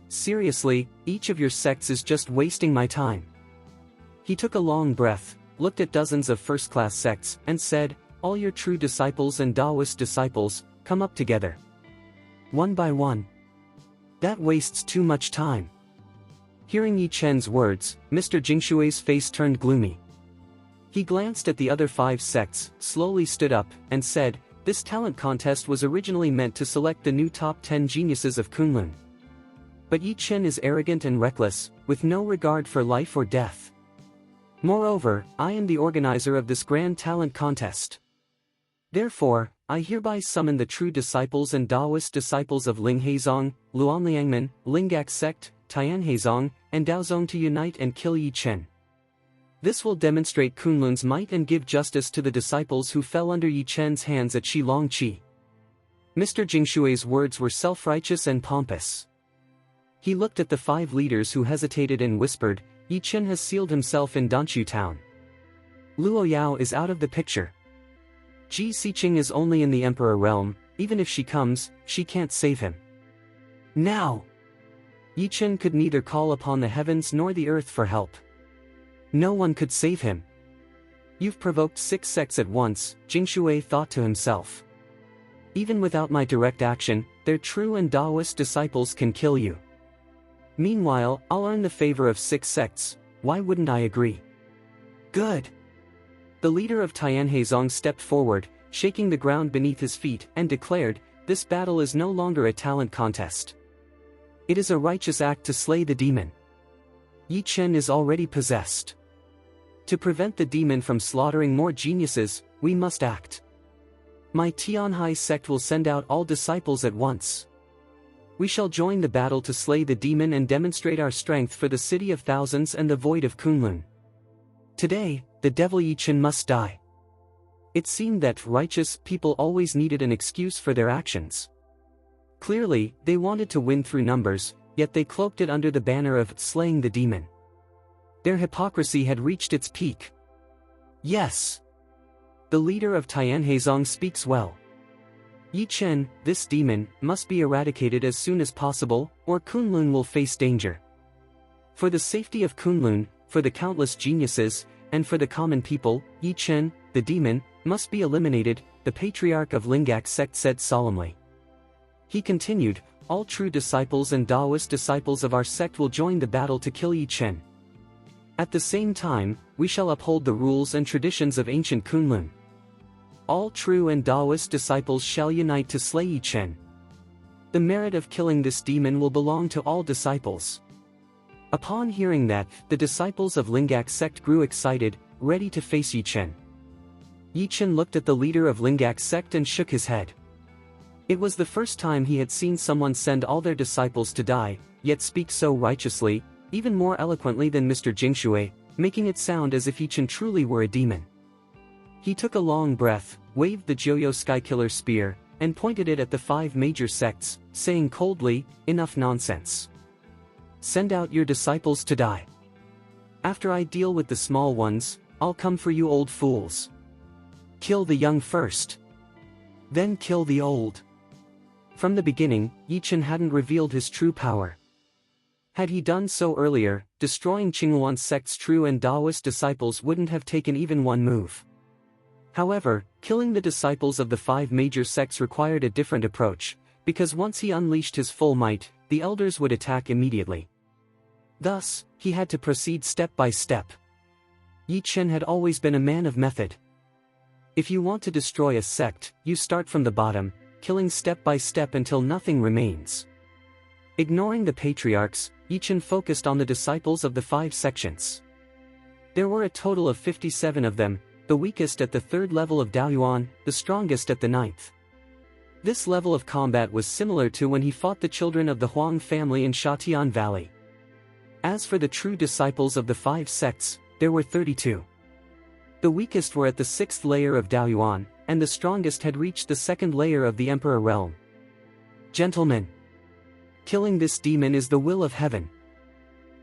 Seriously, each of your sects is just wasting my time." He took a long breath, looked at dozens of first-class sects, and said, "All your true disciples and Taoist disciples, come up together. One by one. That wastes too much time." Hearing Yi Chen's words, Mr. Jingshui's face turned gloomy. He glanced at the other 5 sects, slowly stood up, and said, "This talent contest was originally meant to select the new top 10 geniuses of Kunlun. But Yi Chen is arrogant and reckless, with no regard for life or death. Moreover, I am the organizer of this grand talent contest. Therefore, I hereby summon the true disciples and Taoist disciples of Lingheizong, Luanliangmen, Lingak sect, Tianheizong, and Daozong to unite and kill Yi Chen. This will demonstrate Kunlun's might and give justice to the disciples who fell under Yi Chen's hands at Shilongqi." Mr. Jingshui's words were self-righteous and pompous. He looked at the 5 leaders who hesitated and whispered, "Yi Chen has sealed himself in Danqiu town. Luo Yao is out of the picture. Ji Xiqing is only in the Emperor realm, even if she comes, she can't save him. Now! Yi Chen could neither call upon the heavens nor the earth for help. No one could save him. You've provoked 6 sects at once, Jingshui thought to himself. Even without my direct action, their true and Taoist disciples can kill you. Meanwhile, I'll earn the favor of 6 sects, why wouldn't I agree? Good. The leader of Tianheizong stepped forward, shaking the ground beneath his feet, and declared, this battle is no longer a talent contest. It is a righteous act to slay the demon. Yi Chen is already possessed. To prevent the demon from slaughtering more geniuses, we must act. My Tianhai sect will send out all disciples at once. We shall join the battle to slay the demon and demonstrate our strength for the city of thousands and the void of Kunlun. Today, the devil Yi Chen must die. It seemed that righteous people always needed an excuse for their actions. Clearly, they wanted to win through numbers, yet they cloaked it under the banner of slaying the demon. Their hypocrisy had reached its peak. Yes. The leader of Tianheizong speaks well. Yi Chen, this demon, must be eradicated as soon as possible, or Kunlun will face danger. For the safety of Kunlun, for the countless geniuses, and for the common people, Yi Chen, the demon, must be eliminated, the patriarch of Lingak sect said solemnly. He continued, all true disciples and Taoist disciples of our sect will join the battle to kill Yi Chen. At the same time, we shall uphold the rules and traditions of ancient Kunlun. All true and Taoist disciples shall unite to slay Yi Chen. The merit of killing this demon will belong to all disciples. Upon hearing that, the disciples of Lingak sect grew excited, ready to face Yi Chen. Yi Chen looked at the leader of Lingak sect and shook his head. It was the first time he had seen someone send all their disciples to die, yet speak so righteously, even more eloquently than Mr. Jingshui, making it sound as if Yi Chen truly were a demon. He took a long breath, waved the Joyo Skykiller spear, and pointed it at the 5 major sects, saying coldly, enough nonsense. Send out your disciples to die. After I deal with the small ones, I'll come for you old fools. Kill the young first. Then kill the old. From the beginning, Yi Chen hadn't revealed his true power. Had he done so earlier, destroying Qinghuan sect's true and Taoist disciples wouldn't have taken even one move. However, killing the disciples of the 5 major sects required a different approach, because once he unleashed his full might, the elders would attack immediately. Thus, he had to proceed step by step. Yi Chen had always been a man of method. If you want to destroy a sect, you start from the bottom, killing step by step until nothing remains. Ignoring the patriarchs, Yi Chen focused on the disciples of the 5 sections. There were a total of 57 of them, the weakest at the 3rd level of Daoyuan, the strongest at the 9th. This level of combat was similar to when he fought the children of the Huang family in Shatian Valley. As for the true disciples of the 5 sects, there were 32. The weakest were at the 6th layer of Daoyuan, and the strongest had reached the 2nd layer of the Emperor realm. Gentlemen, killing this demon is the will of heaven.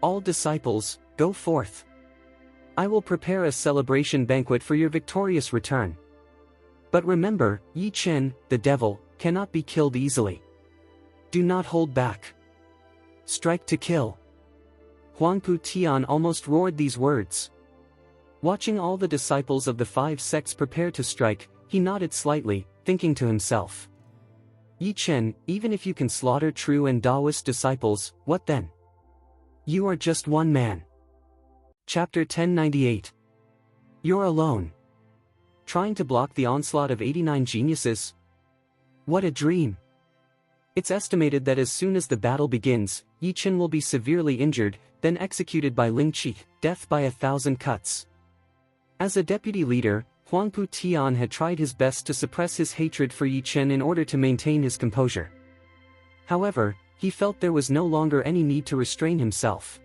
All disciples, go forth. I will prepare a celebration banquet for your victorious return. But remember, Yi Chen, the devil, cannot be killed easily. Do not hold back. Strike to kill. Huangpu Tian almost roared these words. Watching all the disciples of the 5 sects prepare to strike, he nodded slightly, thinking to himself. Yi Chen, even if you can slaughter true and Taoist disciples, what then? You are just one man. Chapter 1098. You're alone. Trying to block the onslaught of 89 geniuses? What a dream. It's estimated that as soon as the battle begins, Yi Chen will be severely injured, then executed by Ling Qi, death by 1,000 cuts. As a deputy leader, Huangpu Tian had tried his best to suppress his hatred for Yi Chen in order to maintain his composure. However, he felt there was no longer any need to restrain himself.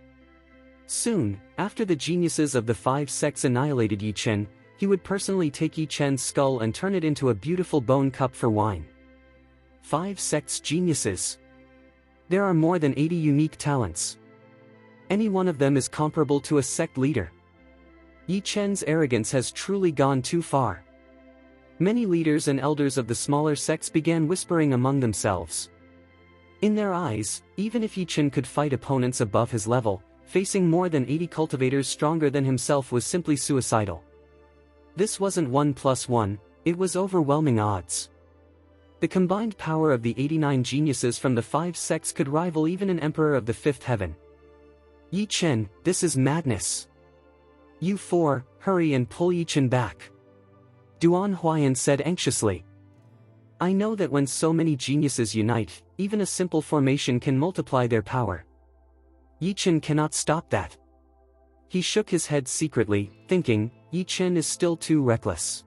Soon, after the geniuses of the 5 sects annihilated Yi Chen, he would personally take Yi Chen's skull and turn it into a beautiful bone cup for wine. 5 sects geniuses. There are more than 80 unique talents. Any one of them is comparable to a sect leader. Yi Chen's arrogance has truly gone too far. Many leaders and elders of the smaller sects began whispering among themselves. In their eyes, even if Yi Chen could fight opponents above his level, facing more than 80 cultivators stronger than himself was simply suicidal. This wasn't 1+1, it was overwhelming odds. The combined power of the 89 geniuses from the 5 sects could rival even an emperor of the 5th heaven. Yi Chen, this is madness. You four, hurry and pull Yi Chen back. Duan Huayan said anxiously. I know that when so many geniuses unite, even a simple formation can multiply their power. Yi Chen cannot stop that. He shook his head secretly, thinking, Yi Chen is still too reckless.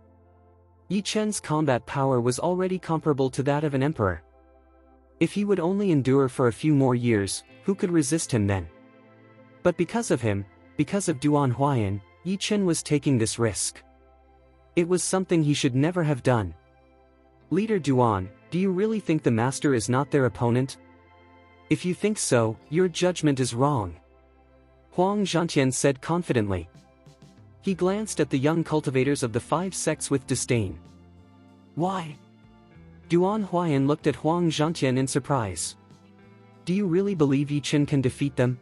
Yi Chen's combat power was already comparable to that of an emperor. If he would only endure for a few more years, who could resist him then? But because of him, because of Duan Huayan, Yi Chen was taking this risk. It was something he should never have done. Leader Duan, do you really think the master is not their opponent? If you think so, your judgment is wrong. Huang Zhantian said confidently. He glanced at the young cultivators of the 5 sects with disdain. Why? Duan Huayan looked at Huang Zhantian in surprise. Do you really believe Yi Chen can defeat them?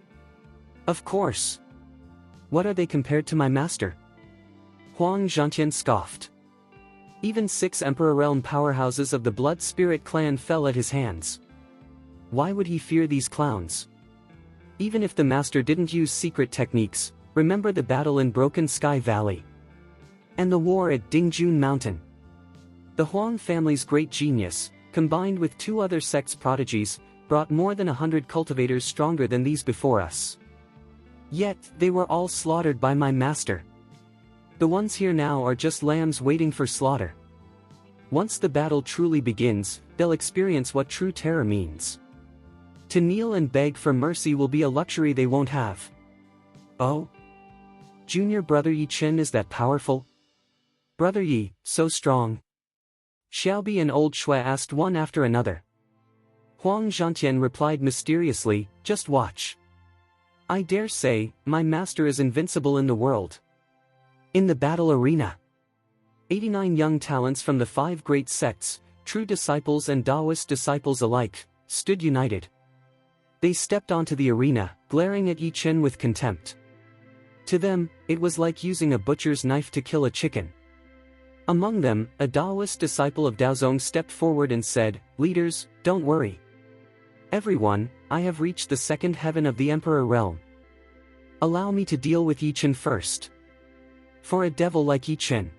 Of course. What are they compared to my master? Huang Zhantian scoffed. Even 6 Emperor Realm powerhouses of the Blood Spirit clan fell at his hands. Why would he fear these clowns? Even if the master didn't use secret techniques, remember the battle in Broken Sky Valley. And the war at Dingjun Mountain. The Huang family's great genius, combined with 2 other sects' prodigies, brought more than 100 cultivators stronger than these before us. Yet, they were all slaughtered by my master. The ones here now are just lambs waiting for slaughter. Once the battle truly begins, they'll experience what true terror means. To kneel and beg for mercy will be a luxury they won't have. Oh? Junior brother Yi Chen is that powerful? Brother Yi, so strong? Xiaobi and old Shui asked one after another. Huang Zhantian replied mysteriously, just watch. I dare say, my master is invincible in the world. In the battle arena, 89 young talents from the 5 great sects, true disciples and Taoist disciples alike, stood united. They stepped onto the arena, glaring at Yi Chen with contempt. To them, it was like using a butcher's knife to kill a chicken. Among them, a Taoist disciple of Daozong stepped forward and said, Leaders, don't worry. Everyone, I have reached the 2nd heaven of the Emperor Realm. Allow me to deal with Yi Chen first. For a devil like Yi Chen,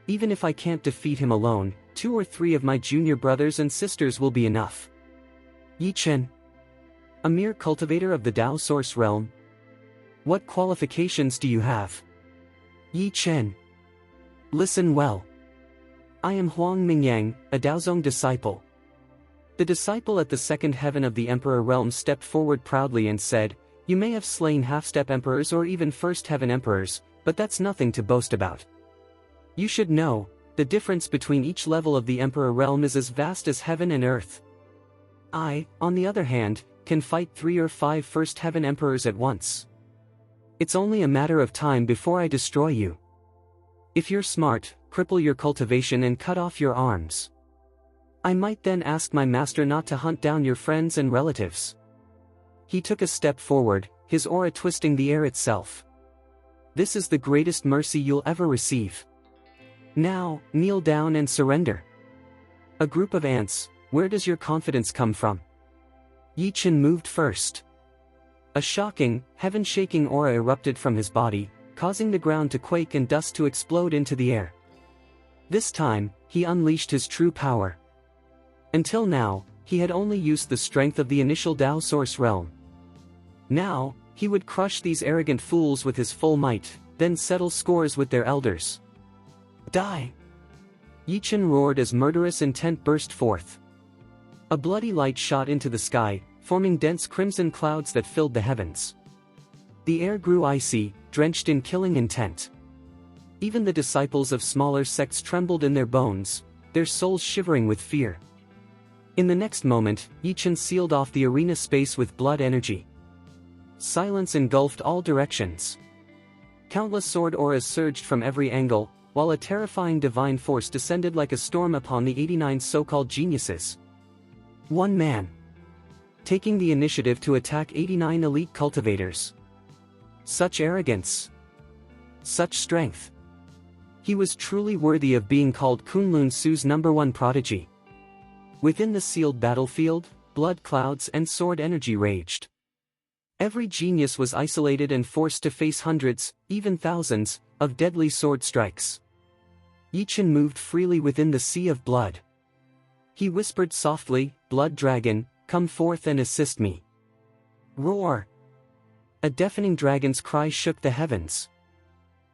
even if I can't defeat him alone, 2 or 3 of my junior brothers and sisters will be enough. Yi Chen, a mere cultivator of the Dao Source Realm? What qualifications do you have? Yi Chen, listen well. I am Huang Mingyang, a Daozong disciple. The disciple at the 2nd heaven of the Emperor Realm stepped forward proudly and said, You may have slain half-step emperors or even 1st heaven emperors, but that's nothing to boast about. You should know, the difference between each level of the Emperor Realm is as vast as heaven and earth. I, on the other hand, can fight 3 or 5 first heaven emperors at once. It's only a matter of time before I destroy you. If you're smart, cripple your cultivation and cut off your arms. I might then ask my master not to hunt down your friends and relatives. He took a step forward, his aura twisting the air itself. This is the greatest mercy you'll ever receive. Now, kneel down and surrender. A group of ants, where does your confidence come from? Yi Chen moved first. A shocking, heaven-shaking aura erupted from his body, causing the ground to quake and dust to explode into the air. This time, he unleashed his true power. Until now, he had only used the strength of the initial Dao Source Realm. Now, he would crush these arrogant fools with his full might, then settle scores with their elders. Die! Yi Chen roared as murderous intent burst forth. A bloody light shot into the sky, forming dense crimson clouds that filled the heavens. The air grew icy, drenched in killing intent. Even the disciples of smaller sects trembled in their bones, their souls shivering with fear. In the next moment, Yi Chen sealed off the arena space with blood energy. Silence engulfed all directions. Countless sword auras surged from every angle, while a terrifying divine force descended like a storm upon the 89 so-called geniuses. One man. taking the initiative to attack 89 elite cultivators. Such arrogance! Such strength! He was truly worthy of being called Kunlun Su's #1 prodigy. Within the sealed battlefield, blood clouds and sword energy raged. Every genius was isolated and forced to face hundreds, even thousands, of deadly sword strikes. Yichen moved freely within the sea of blood. He whispered softly, "Blood dragon, come forth and assist me." Roar! A deafening dragon's cry shook the heavens.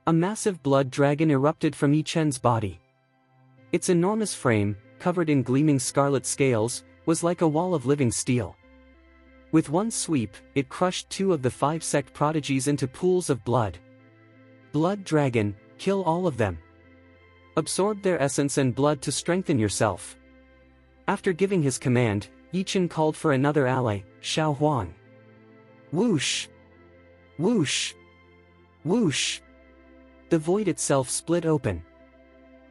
A massive blood dragon erupted from Yichen's body. Its enormous frame, covered in gleaming scarlet scales, was like a wall of living steel. With one sweep, it crushed 2 of the 5 sect prodigies into pools of blood. Blood dragon, kill all of them. Absorb their essence and blood to strengthen yourself. After giving his command, Yichen called for another ally, Xiao Huang. Whoosh! Whoosh! Whoosh! The void itself split open.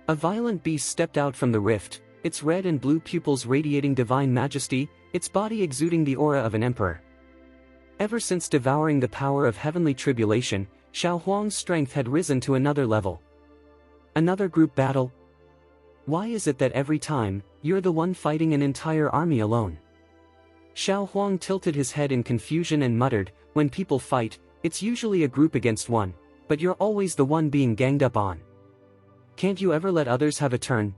A violent beast stepped out from the rift, its red and blue pupils radiating divine majesty, its body exuding the aura of an emperor. Ever since devouring the power of heavenly tribulation, Xiao Huang's strength had risen to another level. Another group battle? Why is it that every time, you're the one fighting an entire army alone? Xiao Huang tilted his head in confusion and muttered, "When people fight, it's usually a group against one, but you're always the one being ganged up on. Can't you ever let others have a turn?"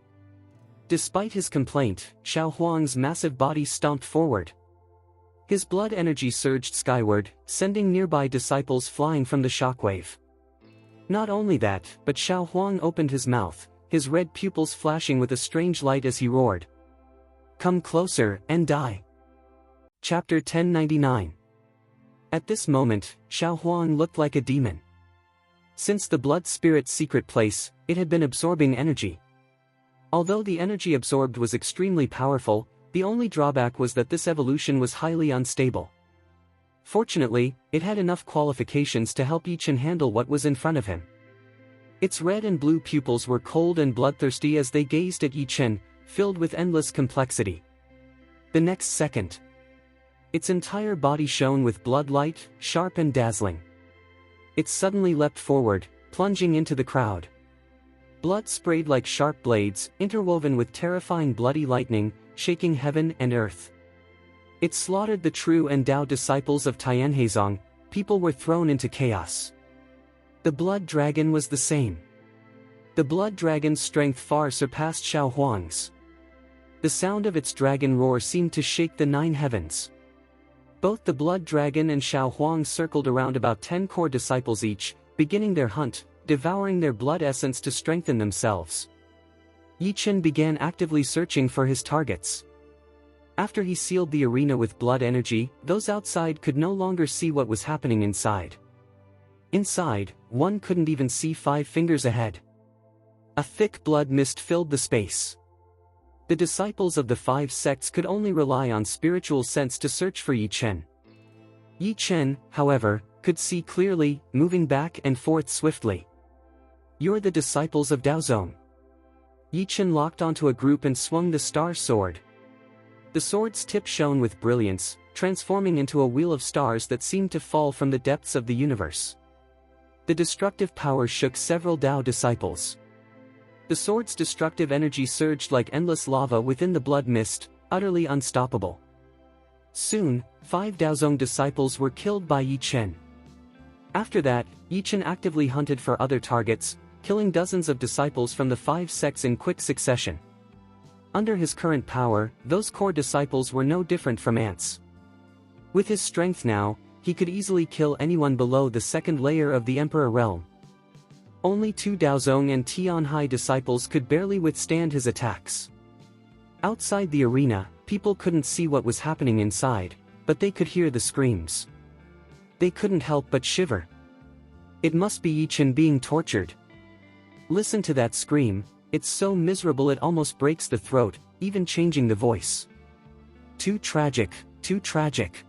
Despite his complaint, Xiao Huang's massive body stomped forward. His blood energy surged skyward, sending nearby disciples flying from the shockwave. Not only that, but Xiao Huang opened his mouth, his red pupils flashing with a strange light as he roared. "Come closer, and die." Chapter 1099. At this moment, Xiao Huang looked like a demon. Since the blood spirit's secret place, it had been absorbing energy. Although the energy absorbed was extremely powerful, the only drawback was that this evolution was highly unstable. Fortunately, it had enough qualifications to help Yichen handle what was in front of him. Its red and blue pupils were cold and bloodthirsty as they gazed at Yichen, filled with endless complexity. The next second, its entire body shone with blood light, sharp and dazzling. It suddenly leapt forward, plunging into the crowd. Blood sprayed like sharp blades, interwoven with terrifying bloody lightning, shaking heaven and earth. It slaughtered the true and Tao disciples of Tianheizong. People were thrown into chaos. The blood dragon was the same. The blood dragon's strength far surpassed Xiao Huang's. The sound of its dragon roar seemed to shake the 9 heavens. Both the blood dragon and Xiao Huang circled around about 10 core disciples each, beginning their hunt, devouring their blood essence to strengthen themselves. Yichen began actively searching for his targets. After he sealed the arena with blood energy, those outside could no longer see what was happening inside. Inside, one couldn't even see 5 fingers ahead. A thick blood mist filled the space. The disciples of the 5 sects could only rely on spiritual sense to search for Yichen. Yichen, however, could see clearly, moving back and forth swiftly. "You're the disciples of Daozong." Yichen locked onto a group and swung the star sword. The sword's tip shone with brilliance, transforming into a wheel of stars that seemed to fall from the depths of the universe. The destructive power shook several Tao disciples. The sword's destructive energy surged like endless lava within the blood mist, utterly unstoppable. Soon, 5 Daozong disciples were killed by Yichen. After that, Yichen actively hunted for other targets, killing dozens of disciples from the 5 sects in quick succession. Under his current power, those core disciples were no different from ants. With his strength now, he could easily kill anyone below the 2nd layer of the Emperor realm. Only 2 Daozong and Tianhai disciples could barely withstand his attacks. Outside the arena, people couldn't see what was happening inside, but they could hear the screams. They couldn't help but shiver. It must be Yichen being tortured. Listen to that scream, it's so miserable it almost breaks the throat, even changing the voice. Too tragic, too tragic.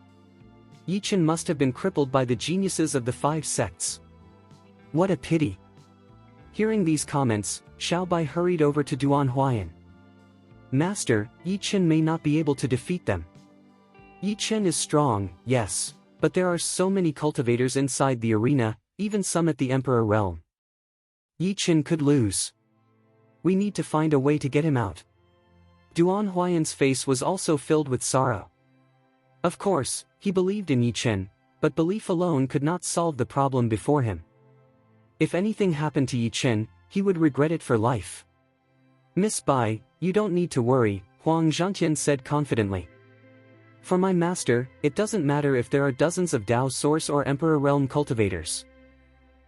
Yichen must have been crippled by the geniuses of the 5 sects. What a pity. Hearing these comments, Xiao Bai hurried over to Duan Huayan. "Master, Yichen may not be able to defeat them." Yi Chen is strong, yes, but there are so many cultivators inside the arena, even some at the Emperor realm. Yi Chen could lose. We need to find a way to get him out. Duan Huayan's face was also filled with sorrow. Of course, he believed in Yi Chen, but belief alone could not solve the problem before him. If anything happened to Yi Chen, he would regret it for life. Miss Bai, you don't need to worry, Huang Zhantian said confidently. For my master, it doesn't matter if there are dozens of Dao Source or Emperor Realm cultivators.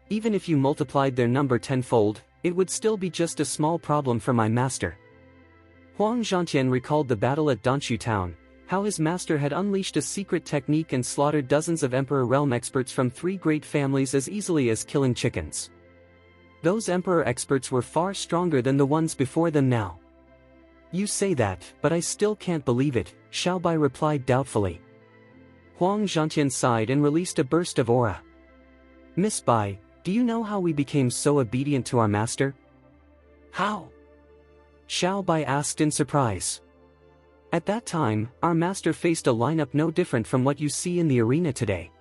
Even if you multiplied their number tenfold, it would still be just a small problem for my master. Huang Zhantian recalled the battle at Danshu town, how his master had unleashed a secret technique and slaughtered dozens of Emperor Realm experts from 3 great families as easily as killing chickens. Those Emperor experts were far stronger than the ones before them now. You say that, but I still can't believe it, Xiao Bai replied doubtfully. Huang Zhantian sighed and released a burst of aura. Miss Bai, do you know how we became so obedient to our master? How? Xiao Bai asked in surprise. At that time, our master faced a lineup no different from what you see in the arena today.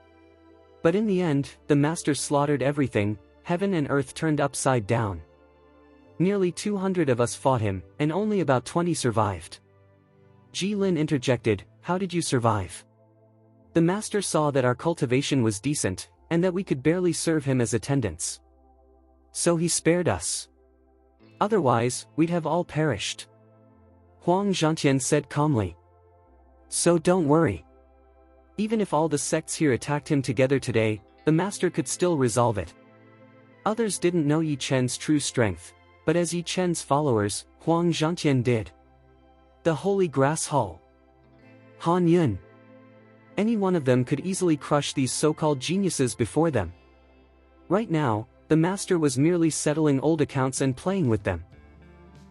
But in the end, the master slaughtered everything, heaven and earth turned upside down. Nearly 200 of us fought him, and only about 20 survived. Ji Lin interjected, how did you survive? The master saw that our cultivation was decent, and that we could barely serve him as attendants. So he spared us. Otherwise, we'd have all perished. Huang Zhantian said calmly. So don't worry. Even if all the sects here attacked him together today, the master could still resolve it. Others didn't know Yi Chen's true strength, but as Yi Chen's followers, Huang Zhantian did. The Holy Grass Hall. Han Yun. Any one of them could easily crush these so-called geniuses before them. Right now, the master was merely settling old accounts and playing with them.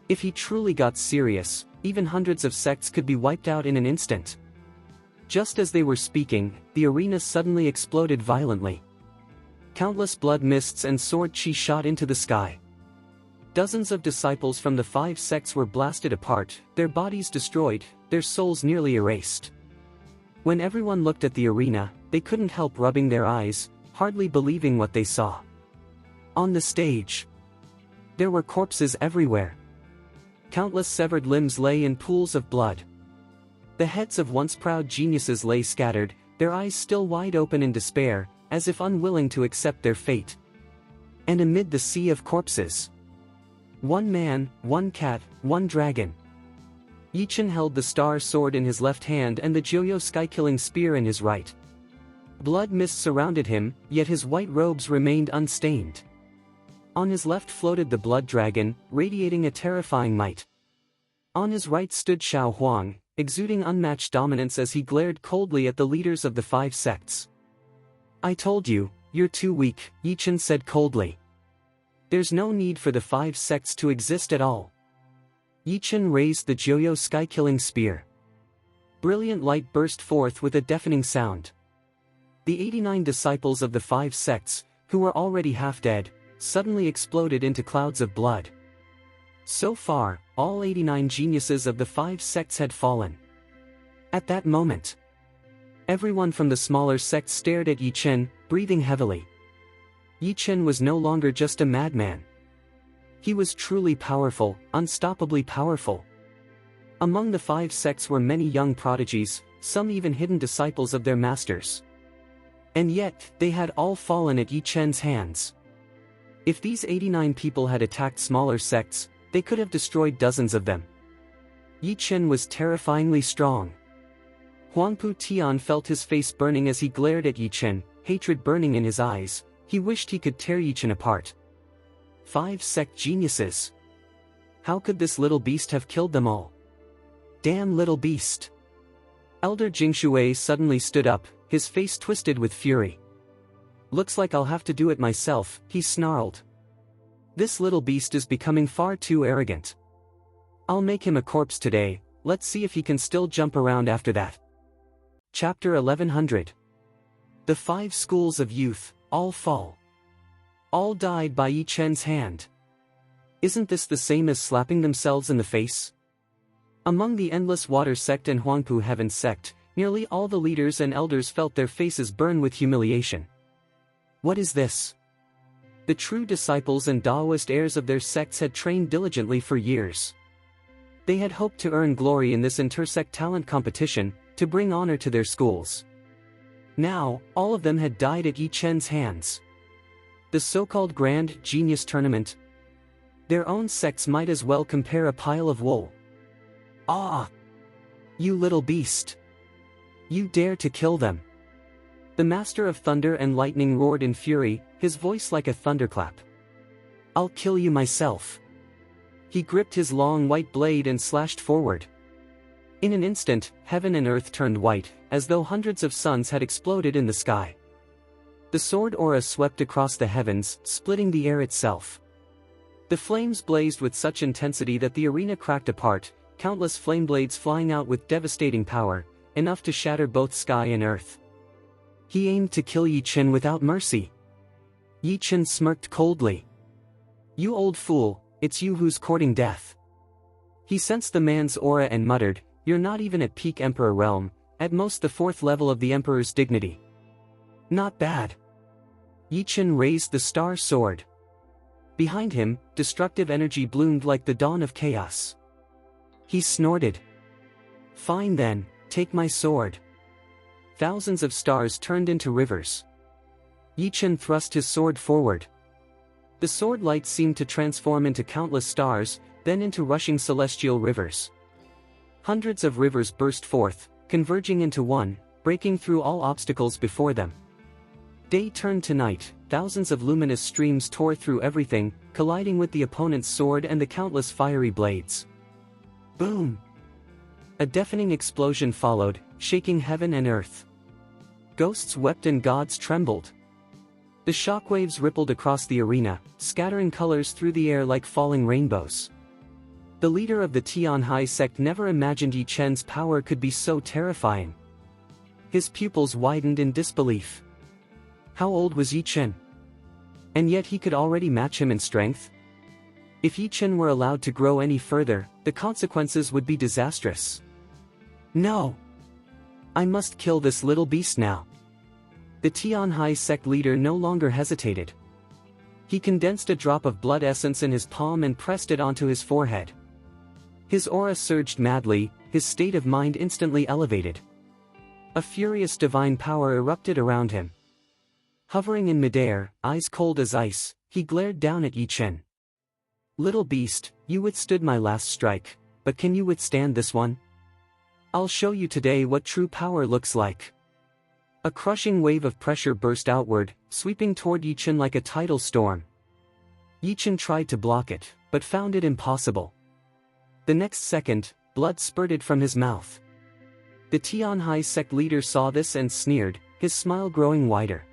If he truly got serious, even hundreds of sects could be wiped out in an instant. Just as they were speaking, the arena suddenly exploded violently. Countless blood mists and sword chi shot into the sky. Dozens of disciples from the 5 sects were blasted apart, their bodies destroyed, their souls nearly erased. When everyone looked at the arena, they couldn't help rubbing their eyes, hardly believing what they saw. On the stage, there were corpses everywhere. Countless severed limbs lay in pools of blood. The heads of once proud geniuses lay scattered, their eyes still wide open in despair, as if unwilling to accept their fate. And amid the sea of corpses, one man, one cat, one dragon. Yi Chen held the star sword in his left hand and the Joyo sky-killing spear in his right. Blood mist surrounded him, yet his white robes remained unstained. On his left floated the blood dragon, radiating a terrifying might. On his right stood Xiao Huang, exuding unmatched dominance as he glared coldly at the leaders of the 5 sects. I told you, you're too weak, Yi Chen said coldly. There's no need for the 5 sects to exist at all. Yi Chen raised the Joyo sky-killing spear. Brilliant light burst forth with a deafening sound. The 89 disciples of the 5 sects, who were already half dead, suddenly exploded into clouds of blood. So far, all 89 geniuses of the 5 sects had fallen. At that moment, everyone from the smaller sects stared at Yi Chen, breathing heavily. Yi Chen was no longer just a madman. He was truly powerful, unstoppably powerful. Among the 5 sects were many young prodigies, some even hidden disciples of their masters. And yet, they had all fallen at Yi Chen's hands. If these 89 people had attacked smaller sects, they could have destroyed dozens of them. Yi Chen was terrifyingly strong. Huangpu Tian felt his face burning as he glared at Yi Chen, hatred burning in his eyes. He wished he could tear Yi Chen apart. 5 sect geniuses. How could this little beast have killed them all? Damn little beast. Elder Jingshui suddenly stood up, his face twisted with fury. Looks like I'll have to do it myself, he snarled. This little beast is becoming far too arrogant. I'll make him a corpse today, let's see if he can still jump around after that. Chapter 1100. The 5 schools of youth, all fall. All died by Yi Chen's hand. Isn't this the same as slapping themselves in the face? Among the Endless Water sect and Huangpu Heaven sect, Nearly all the leaders and elders felt their faces burn with humiliation. What is this? The true disciples and Taoist heirs of their sects had trained diligently for years. They had hoped to earn glory in this intersect talent competition, to bring honor to their schools. Now, all of them had died at Yi Chen's hands. The so-called Grand Genius Tournament. Their own sects might as well compare a pile of wool. Ah! You little beast! You dare to kill them! The Master of Thunder and Lightning roared in fury, his voice like a thunderclap. I'll kill you myself! He gripped his long white blade and slashed forward. In an instant, heaven and earth turned white, as though hundreds of suns had exploded in the sky. The sword aura swept across the heavens, splitting the air itself. The flames blazed with such intensity that the arena cracked apart, countless flame blades flying out with devastating power, enough to shatter both sky and earth. He aimed to kill Yi Chen without mercy. Yi Chen smirked coldly. You old fool, it's you who's courting death. He sensed the man's aura and muttered, you're not even at peak Emperor realm, at most the 4th level of the Emperor's dignity. Not bad. Yi Chen raised the star sword. Behind him, destructive energy bloomed like the dawn of chaos. He snorted. Fine then, take my sword. Thousands of stars turned into rivers. Yi Chen thrust his sword forward. The sword light seemed to transform into countless stars, then into rushing celestial rivers. Hundreds of rivers burst forth, converging into one, breaking through all obstacles before them. Day turned to night, thousands of luminous streams tore through everything, colliding with the opponent's sword and the countless fiery blades. Boom! A deafening explosion followed, shaking heaven and earth. Ghosts wept and gods trembled. The shockwaves rippled across the arena, scattering colors through the air like falling rainbows. The leader of the Tianhai sect never imagined Yi Chen's power could be so terrifying. His pupils widened in disbelief. How old was Yi Chen? And yet he could already match him in strength? If Yi Chen were allowed to grow any further, the consequences would be disastrous. No! I must kill this little beast now. The Tianhai sect leader no longer hesitated. He condensed a drop of blood essence in his palm and pressed it onto his forehead. His aura surged madly, his state of mind instantly elevated. A furious divine power erupted around him. Hovering in midair, eyes cold as ice, he glared down at Yi Chen. Little beast, you withstood my last strike, but can you withstand this one? I'll show you today what true power looks like. A crushing wave of pressure burst outward, sweeping toward Yi Chen like a tidal storm. Yi Chen tried to block it, but found it impossible. The next second, blood spurted from his mouth. The Tianhai sect leader saw this and sneered, his smile growing wider.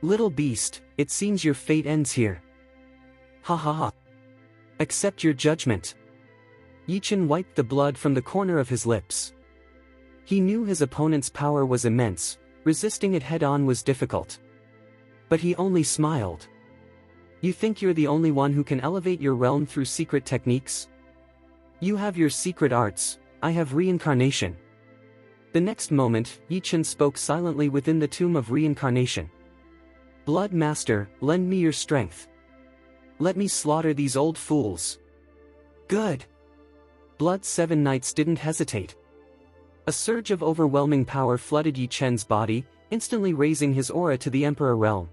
Little beast, it seems your fate ends here. Ha ha ha. Accept your judgment. Yi Chen wiped the blood from the corner of his lips. He knew his opponent's power was immense, resisting it head-on was difficult. But he only smiled. You think you're the only one who can elevate your realm through secret techniques? You have your secret arts, I have reincarnation. The next moment, Yi Chen spoke silently within the tomb of reincarnation. Blood Master, lend me your strength. Let me slaughter these old fools. Good. Blood Seven Knights didn't hesitate. A surge of overwhelming power flooded Yi Chen's body, instantly raising his aura to the Emperor realm.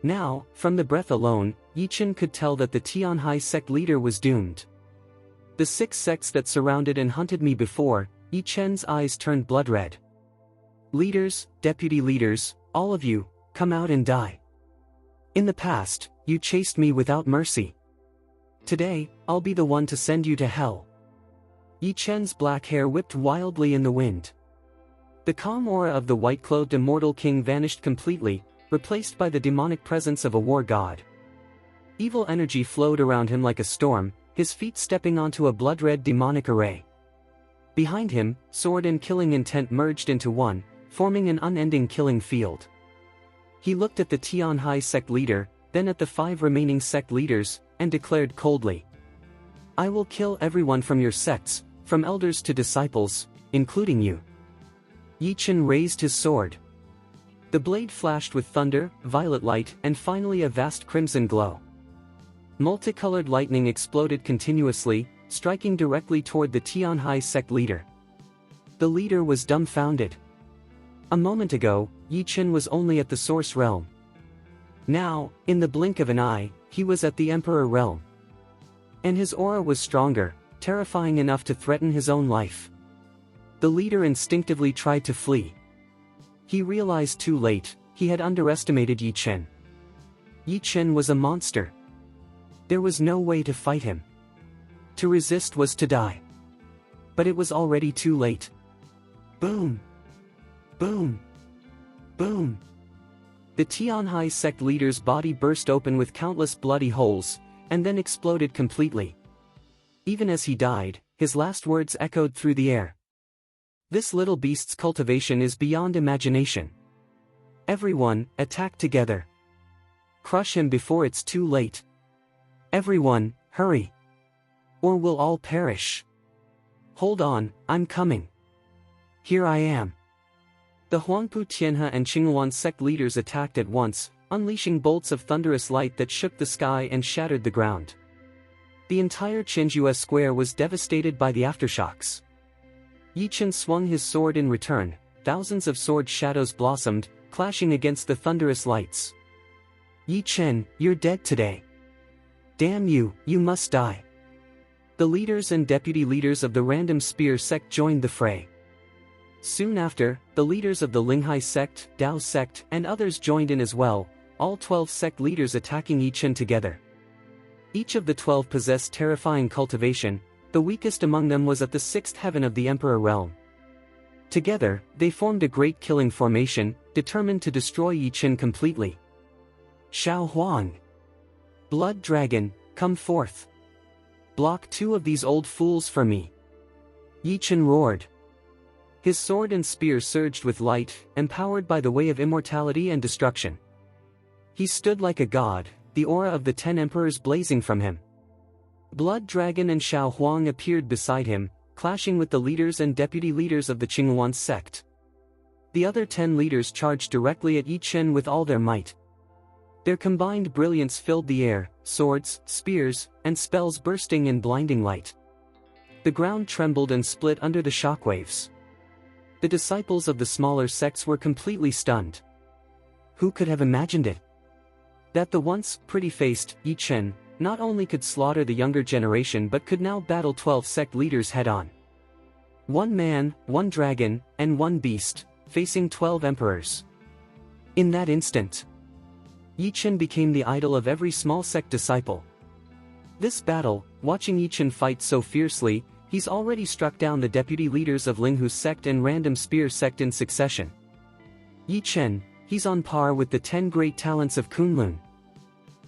Now, from the breath alone, Yi Chen could tell that the Tianhai sect leader was doomed. The 6 sects that surrounded and hunted me before, Yi Chen's eyes turned blood red. Leaders, deputy leaders, all of you, come out and die. In the past, you chased me without mercy. Today, I'll be the one to send you to hell. Yi Chen's black hair whipped wildly in the wind. The calm aura of the white-clothed immortal king vanished completely, replaced by the demonic presence of a war god. Evil energy flowed around him like a storm, his feet stepping onto a blood-red demonic array. Behind him, sword and killing intent merged into one, forming an unending killing field. He looked at the Tianhai sect leader, then at the 5 remaining sect leaders, and declared coldly, I will kill everyone from your sects, from elders to disciples, including you. Yi Chen raised his sword. The blade flashed with thunder, violet light, and finally a vast crimson glow. Multicolored lightning exploded continuously, striking directly toward the Tianhai sect leader. The leader was dumbfounded. A moment ago, Yi Chen was only at the source realm. Now, in the blink of an eye, he was at the Emperor realm. And his aura was stronger, terrifying enough to threaten his own life. The leader instinctively tried to flee. He realized too late, he had underestimated Yi Chen. Yi Chen was a monster. There was no way to fight him. To resist was to die. But it was already too late. Boom! Boom! Boom! The Tianhai sect leader's body burst open with countless bloody holes, and then exploded completely. Even as he died, his last words echoed through the air. This little beast's cultivation is beyond imagination. Everyone, attack together. Crush him before it's too late. Everyone, hurry. Or we'll all perish. Hold on, I'm coming. Here I am. The Huangpu Tianhe and Qingyuan sect leaders attacked at once, unleashing bolts of thunderous light that shook the sky and shattered the ground. The entire Qinjue square was devastated by the aftershocks. Yi Chen swung his sword in return, thousands of sword shadows blossomed, clashing against the thunderous lights. Yi Chen, you're dead today. Damn you, you must die. The leaders and deputy leaders of the Random Spear sect joined the fray. Soon after, the leaders of the Linghai sect, Dao sect, and others joined in as well, all 12 sect leaders attacking Yi Chen together. Each of the 12 possessed terrifying cultivation. The weakest among them was at the 6th heaven of the Emperor realm. Together, they formed a great killing formation, determined to destroy Yi Chen completely. Xiao Huang! Blood Dragon, come forth! Block 2 of these old fools for me! Yi Chen roared. His sword and spear surged with light, empowered by the way of immortality and destruction. He stood like a god, the aura of the 10 emperors blazing from him. Blood Dragon and Xiao Huang appeared beside him, clashing with the leaders and deputy leaders of the Qingyuan sect. The other 10 leaders charged directly at Yi Chen with all their might. Their combined brilliance filled the air, swords, spears, and spells bursting in blinding light. The ground trembled and split under the shockwaves. The disciples of the smaller sects were completely stunned. Who could have imagined it? That the once pretty-faced Yi Chen not only could slaughter the younger generation but could now battle 12 sect leaders head-on. One man, one dragon, and one beast, facing 12 emperors. In that instant, Yi Chen became the idol of every small sect disciple. This battle, watching Yi Chen fight so fiercely, he's already struck down the deputy leaders of Linghu sect and Random Spear sect in succession. Yi Chen, he's on par with the 10 great talents of Kunlun.